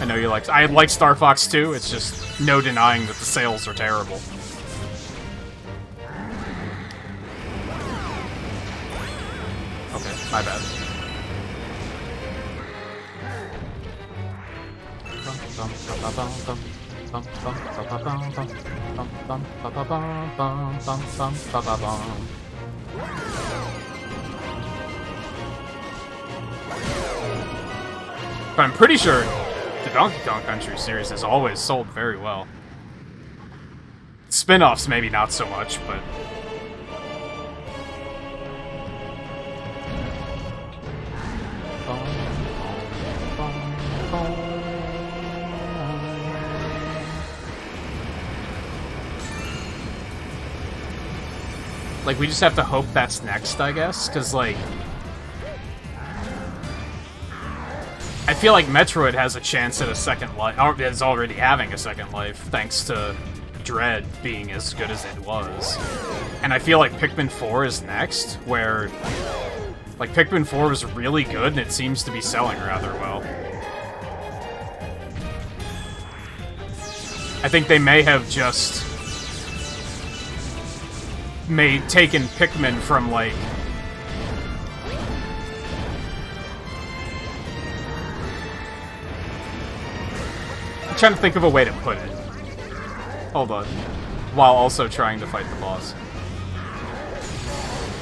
I know you like... I like Star Fox too, it's just no denying that the sales are terrible. Okay, my bad. But I'm pretty sure the Donkey Kong Country series has always sold very well. Spin-offs maybe not so much, but... Like, we just have to hope that's next, I guess, because, like... I feel like Metroid has a chance at a second life, or is already having a second life, thanks to Dread being as good as it was. And I feel like Pikmin 4 is next, where... Like, Pikmin 4 was really good, and it seems to be selling rather well. I think they may have just... taken Pikmin from, like... I'm trying to think of a way to put it. Hold on. While also trying to fight the boss.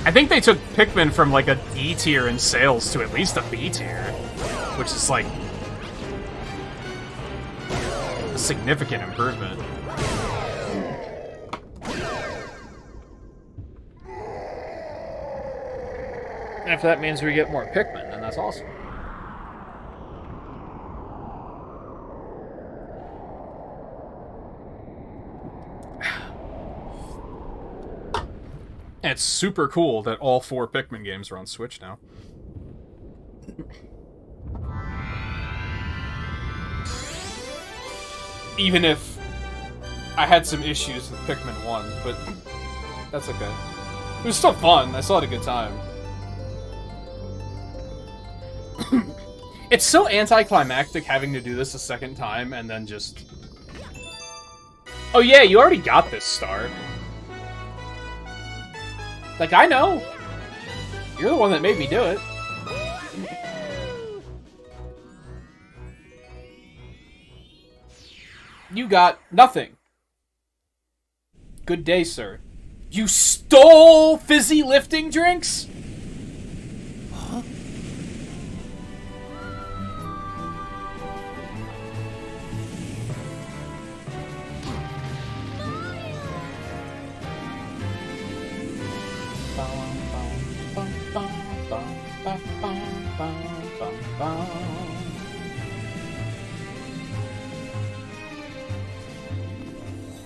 I think they took Pikmin from, like, a D tier in sales to at least a B tier. Which is, like... a significant improvement. And if that means we get more Pikmin, then that's awesome. And it's super cool that all 4 Pikmin games are on Switch now. Even if I had some issues with Pikmin 1, but that's okay. It was still fun. I still had a good time. It's so anticlimactic having to do this a second time and then just... Oh yeah, you already got this star. Like, I know. You're the one that made me do it. You got nothing. Good day, sir. You stole fizzy lifting drinks? Huh?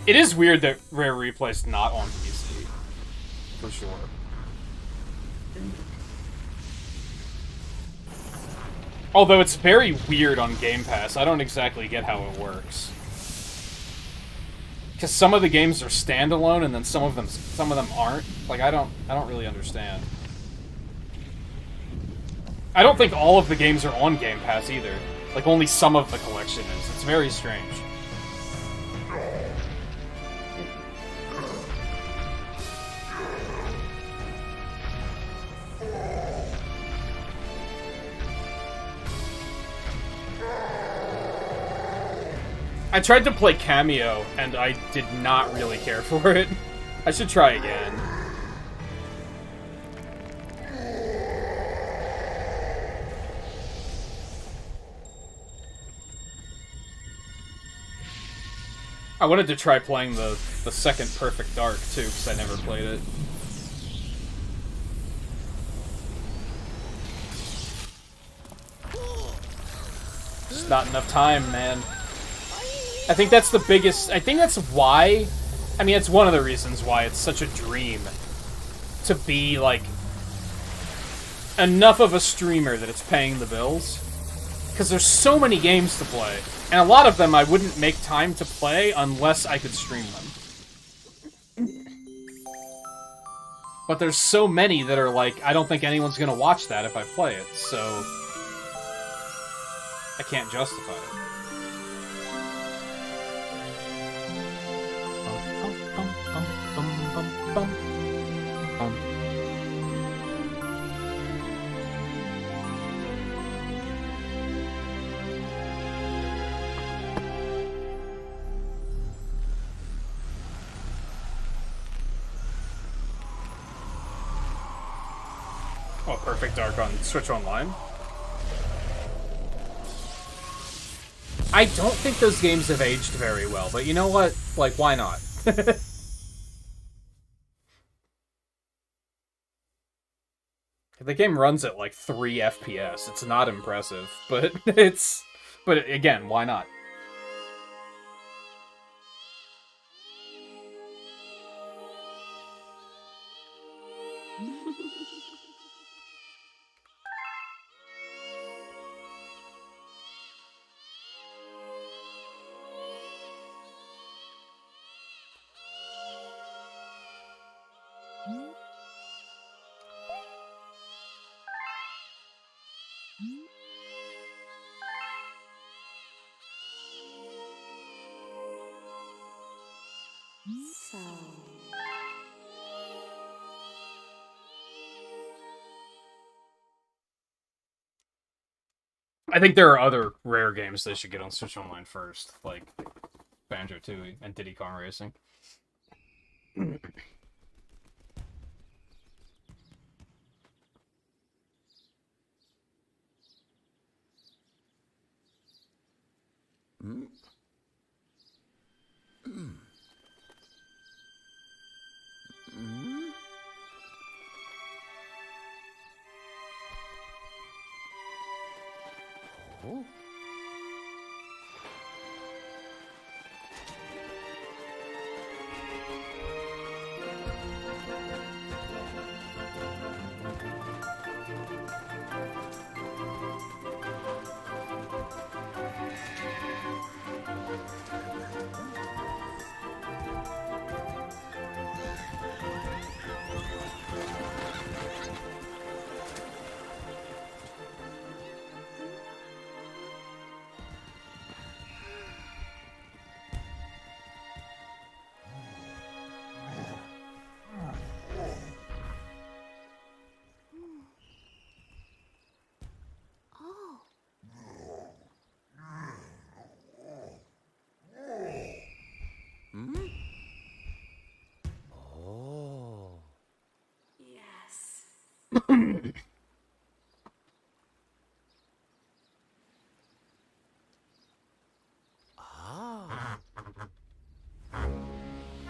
It is weird that Rare Replay's not on PC. For sure. Although it's very weird on Game Pass. I don't exactly get how it works. Because some of the games are standalone and then some of them aren't. Like, I don't really understand. I don't think all of the games are on Game Pass either. Like, only some of the collection is. It's very strange. I tried to play Cameo, and I did not really care for it. I should try again. I wanted to try playing the second Perfect Dark, too, because I never played it. Just not enough time, man. I think that's the biggest... I think that's why... I mean, it's one of the reasons why it's such a dream to be, like, enough of a streamer that it's paying the bills. Because there's so many games to play. And a lot of them I wouldn't make time to play unless I could stream them. But there's so many that are like, I don't think anyone's gonna watch that if I play it, so... I can't justify it. Oh, Perfect Dark on Switch Online? I don't think those games have aged very well, but you know what? Like, why not? The game runs at like 3 FPS. It's not impressive, but it's... But again, why not? I think there are other rare games they should get on Switch Online first, like Banjo-Tooie and Diddy Kong Racing.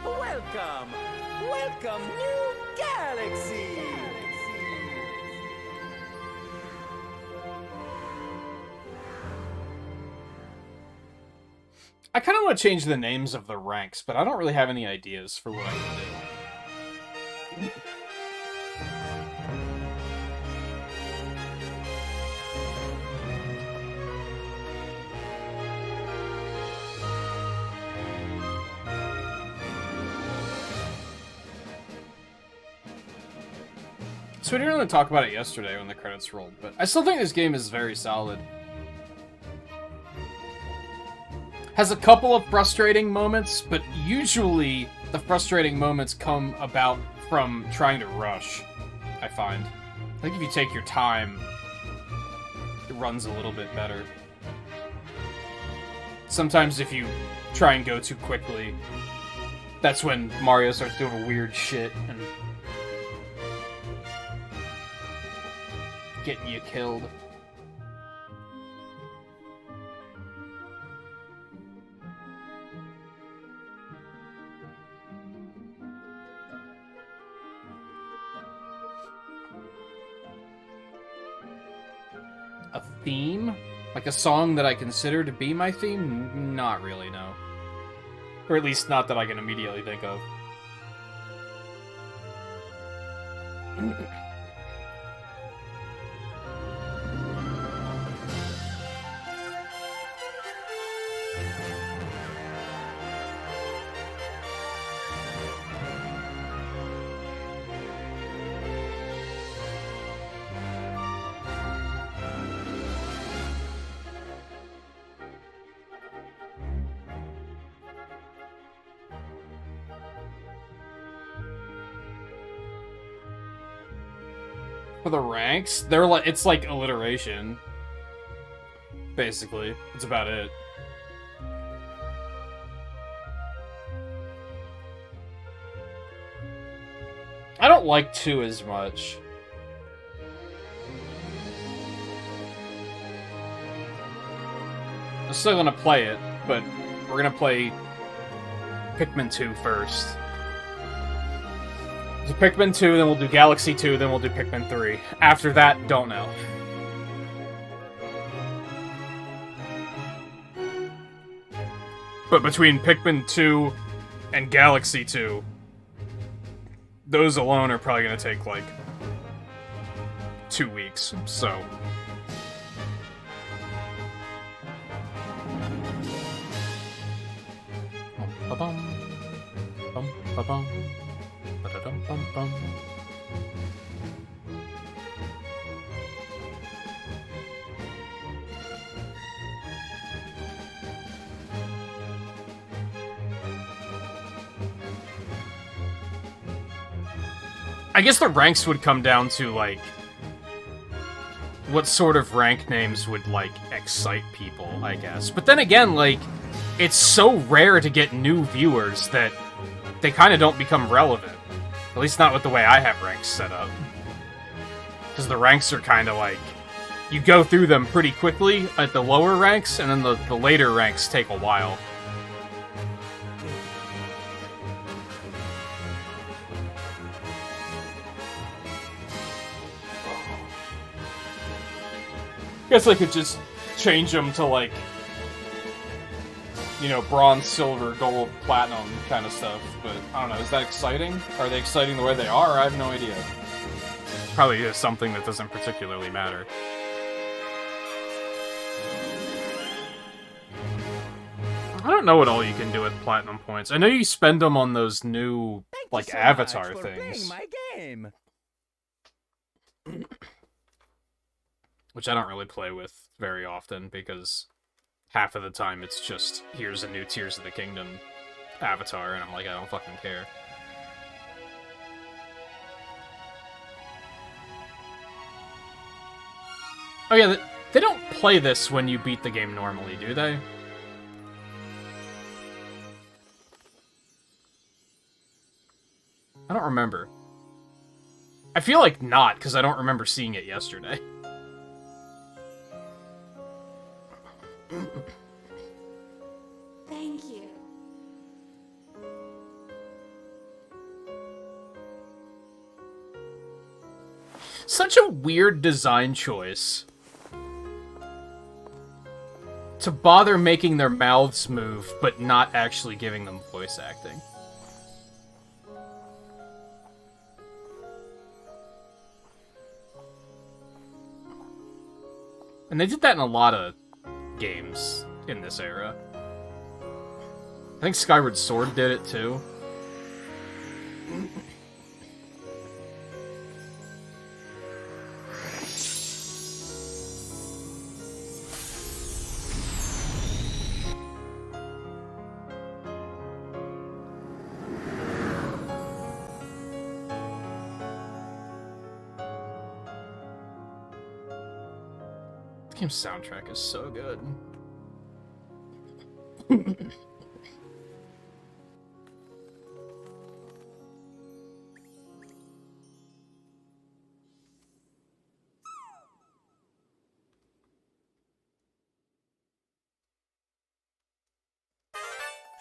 Welcome! Welcome, new galaxy! I kind of want to change the names of the ranks, but I don't really have any ideas for what I can do. So we didn't really talk about it yesterday when the credits rolled, but I still think this game is very solid. Has a couple of frustrating moments, but usually the frustrating moments come about from trying to rush, I find. I think if you take your time, it runs a little bit better. Sometimes if you try and go too quickly, that's when Mario starts doing weird shit and getting you killed. A theme? Like a song that I consider to be my theme? Not really, no. Or at least not that I can immediately think of. For the ranks, they're like, it's like alliteration. Basically, that's about it. I don't like 2 as much. I'm still gonna play it, but we're gonna play Pikmin 2 first. So Pikmin 2, then we'll do Galaxy 2, then we'll do Pikmin 3. After that, don't know. But between Pikmin 2 and Galaxy 2, those alone are probably gonna take, like, 2 weeks, so... Ba-bum. Bum, ba-bum. Ba-da-dum-bum-bum. I guess the ranks would come down to, like, what sort of rank names would, like, excite people, I guess. But then again, like, it's so rare to get new viewers that they kind of don't become relevant. At least not with the way I have ranks set up. Because the ranks are kind of like... You go through them pretty quickly at the lower ranks, and then the later ranks take a while. Guess I could just change them to, like, you know, bronze, silver, gold, platinum kind of stuff, but I don't know, is that exciting? Are they exciting the way they are? I have no idea. Probably is something that doesn't particularly matter. I don't know what all you can do with platinum points. I know you spend them on those new, like, so avatar much for things. playing my game. Which I don't really play with very often, because half of the time it's just, here's a new Tears of the Kingdom avatar, and I'm like, I don't fucking care. Oh yeah, they don't play this when you beat the game normally, do they? I don't remember. I feel like not, because I don't remember seeing it yesterday. Thank you. Such a weird design choice. To bother making their mouths move, but not actually giving them voice acting. And they did that in a lot of games in this era. I think Skyward Sword did it too. This game's soundtrack is so good.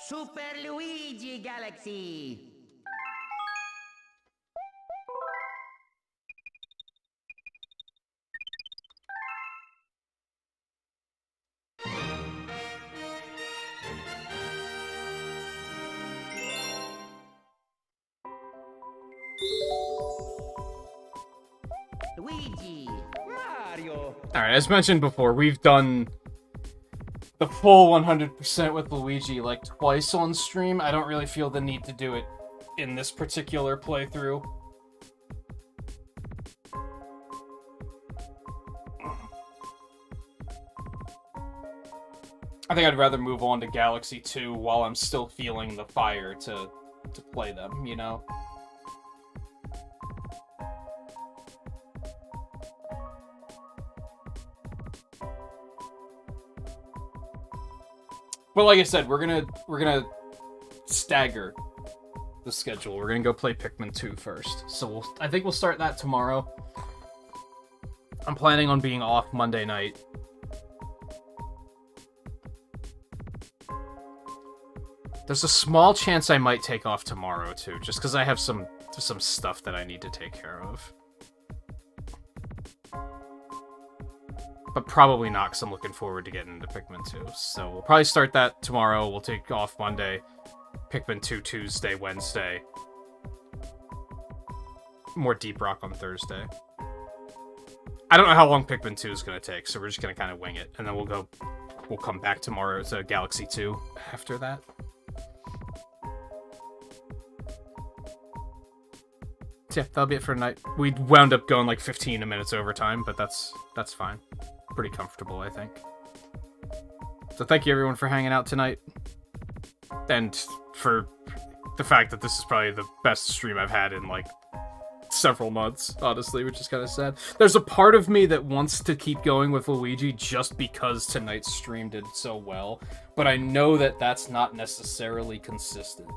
Super Luigi Galaxy. Luigi. Mario. Alright, as mentioned before, we've done the full 100% with Luigi like twice on stream. I don't really feel the need to do it in this particular playthrough. I think I'd rather move on to Galaxy 2 while I'm still feeling the fire to play them, you know? But like I said, we're gonna stagger the schedule. We're gonna go play Pikmin 2 first. So I think we'll start that tomorrow. I'm planning on being off Monday night. There's a small chance I might take off tomorrow too, just because I have some stuff that I need to take care of. But probably not, because I'm looking forward to getting into Pikmin 2. So we'll probably start that tomorrow. We'll take off Monday. Pikmin 2 Tuesday, Wednesday. More Deep Rock on Thursday. I don't know how long Pikmin 2 is going to take, so we're just going to kind of wing it. And then we'll come back tomorrow to Galaxy 2 after that. So yeah, that'll be it for tonight. We wound up going like 15 minutes overtime, but that's fine. Pretty comfortable, I think. So thank you everyone for hanging out tonight. And for the fact that this is probably the best stream I've had in like several months, honestly, which is kind of sad. There's a part of me that wants to keep going with Luigi just because tonight's stream did so well, but I know that that's not necessarily consistent.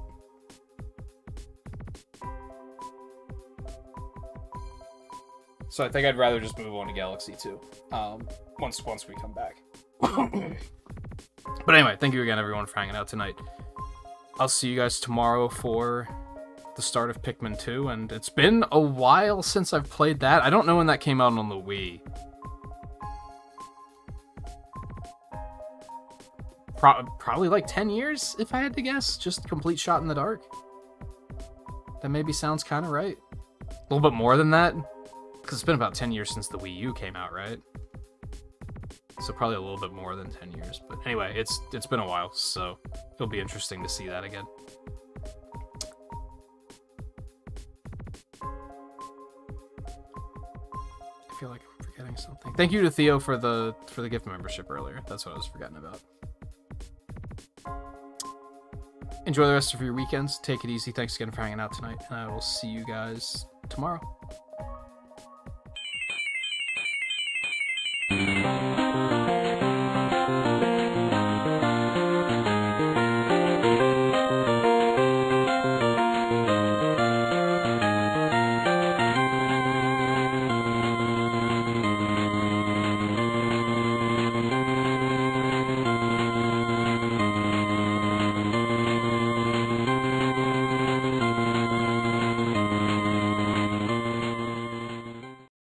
So I think I'd rather just move on to Galaxy 2 once we come back. But anyway, thank you again, everyone, for hanging out tonight. I'll see you guys tomorrow for the start of Pikmin 2, and it's been a while since I've played that. I don't know when that came out on the Wii. Probably like 10 years, if I had to guess. Just complete shot in the dark. That maybe sounds kind of right. A little bit more than that. Because it's been about 10 years since the Wii U came out, right? So probably a little bit more than 10 years. But anyway, it's been a while, so it'll be interesting to see that again. I feel like I'm forgetting something. Thank you to Theo for the gift membership earlier. That's what I was forgetting about. Enjoy the rest of your weekends. Take it easy. Thanks again for hanging out tonight. And I will see you guys tomorrow.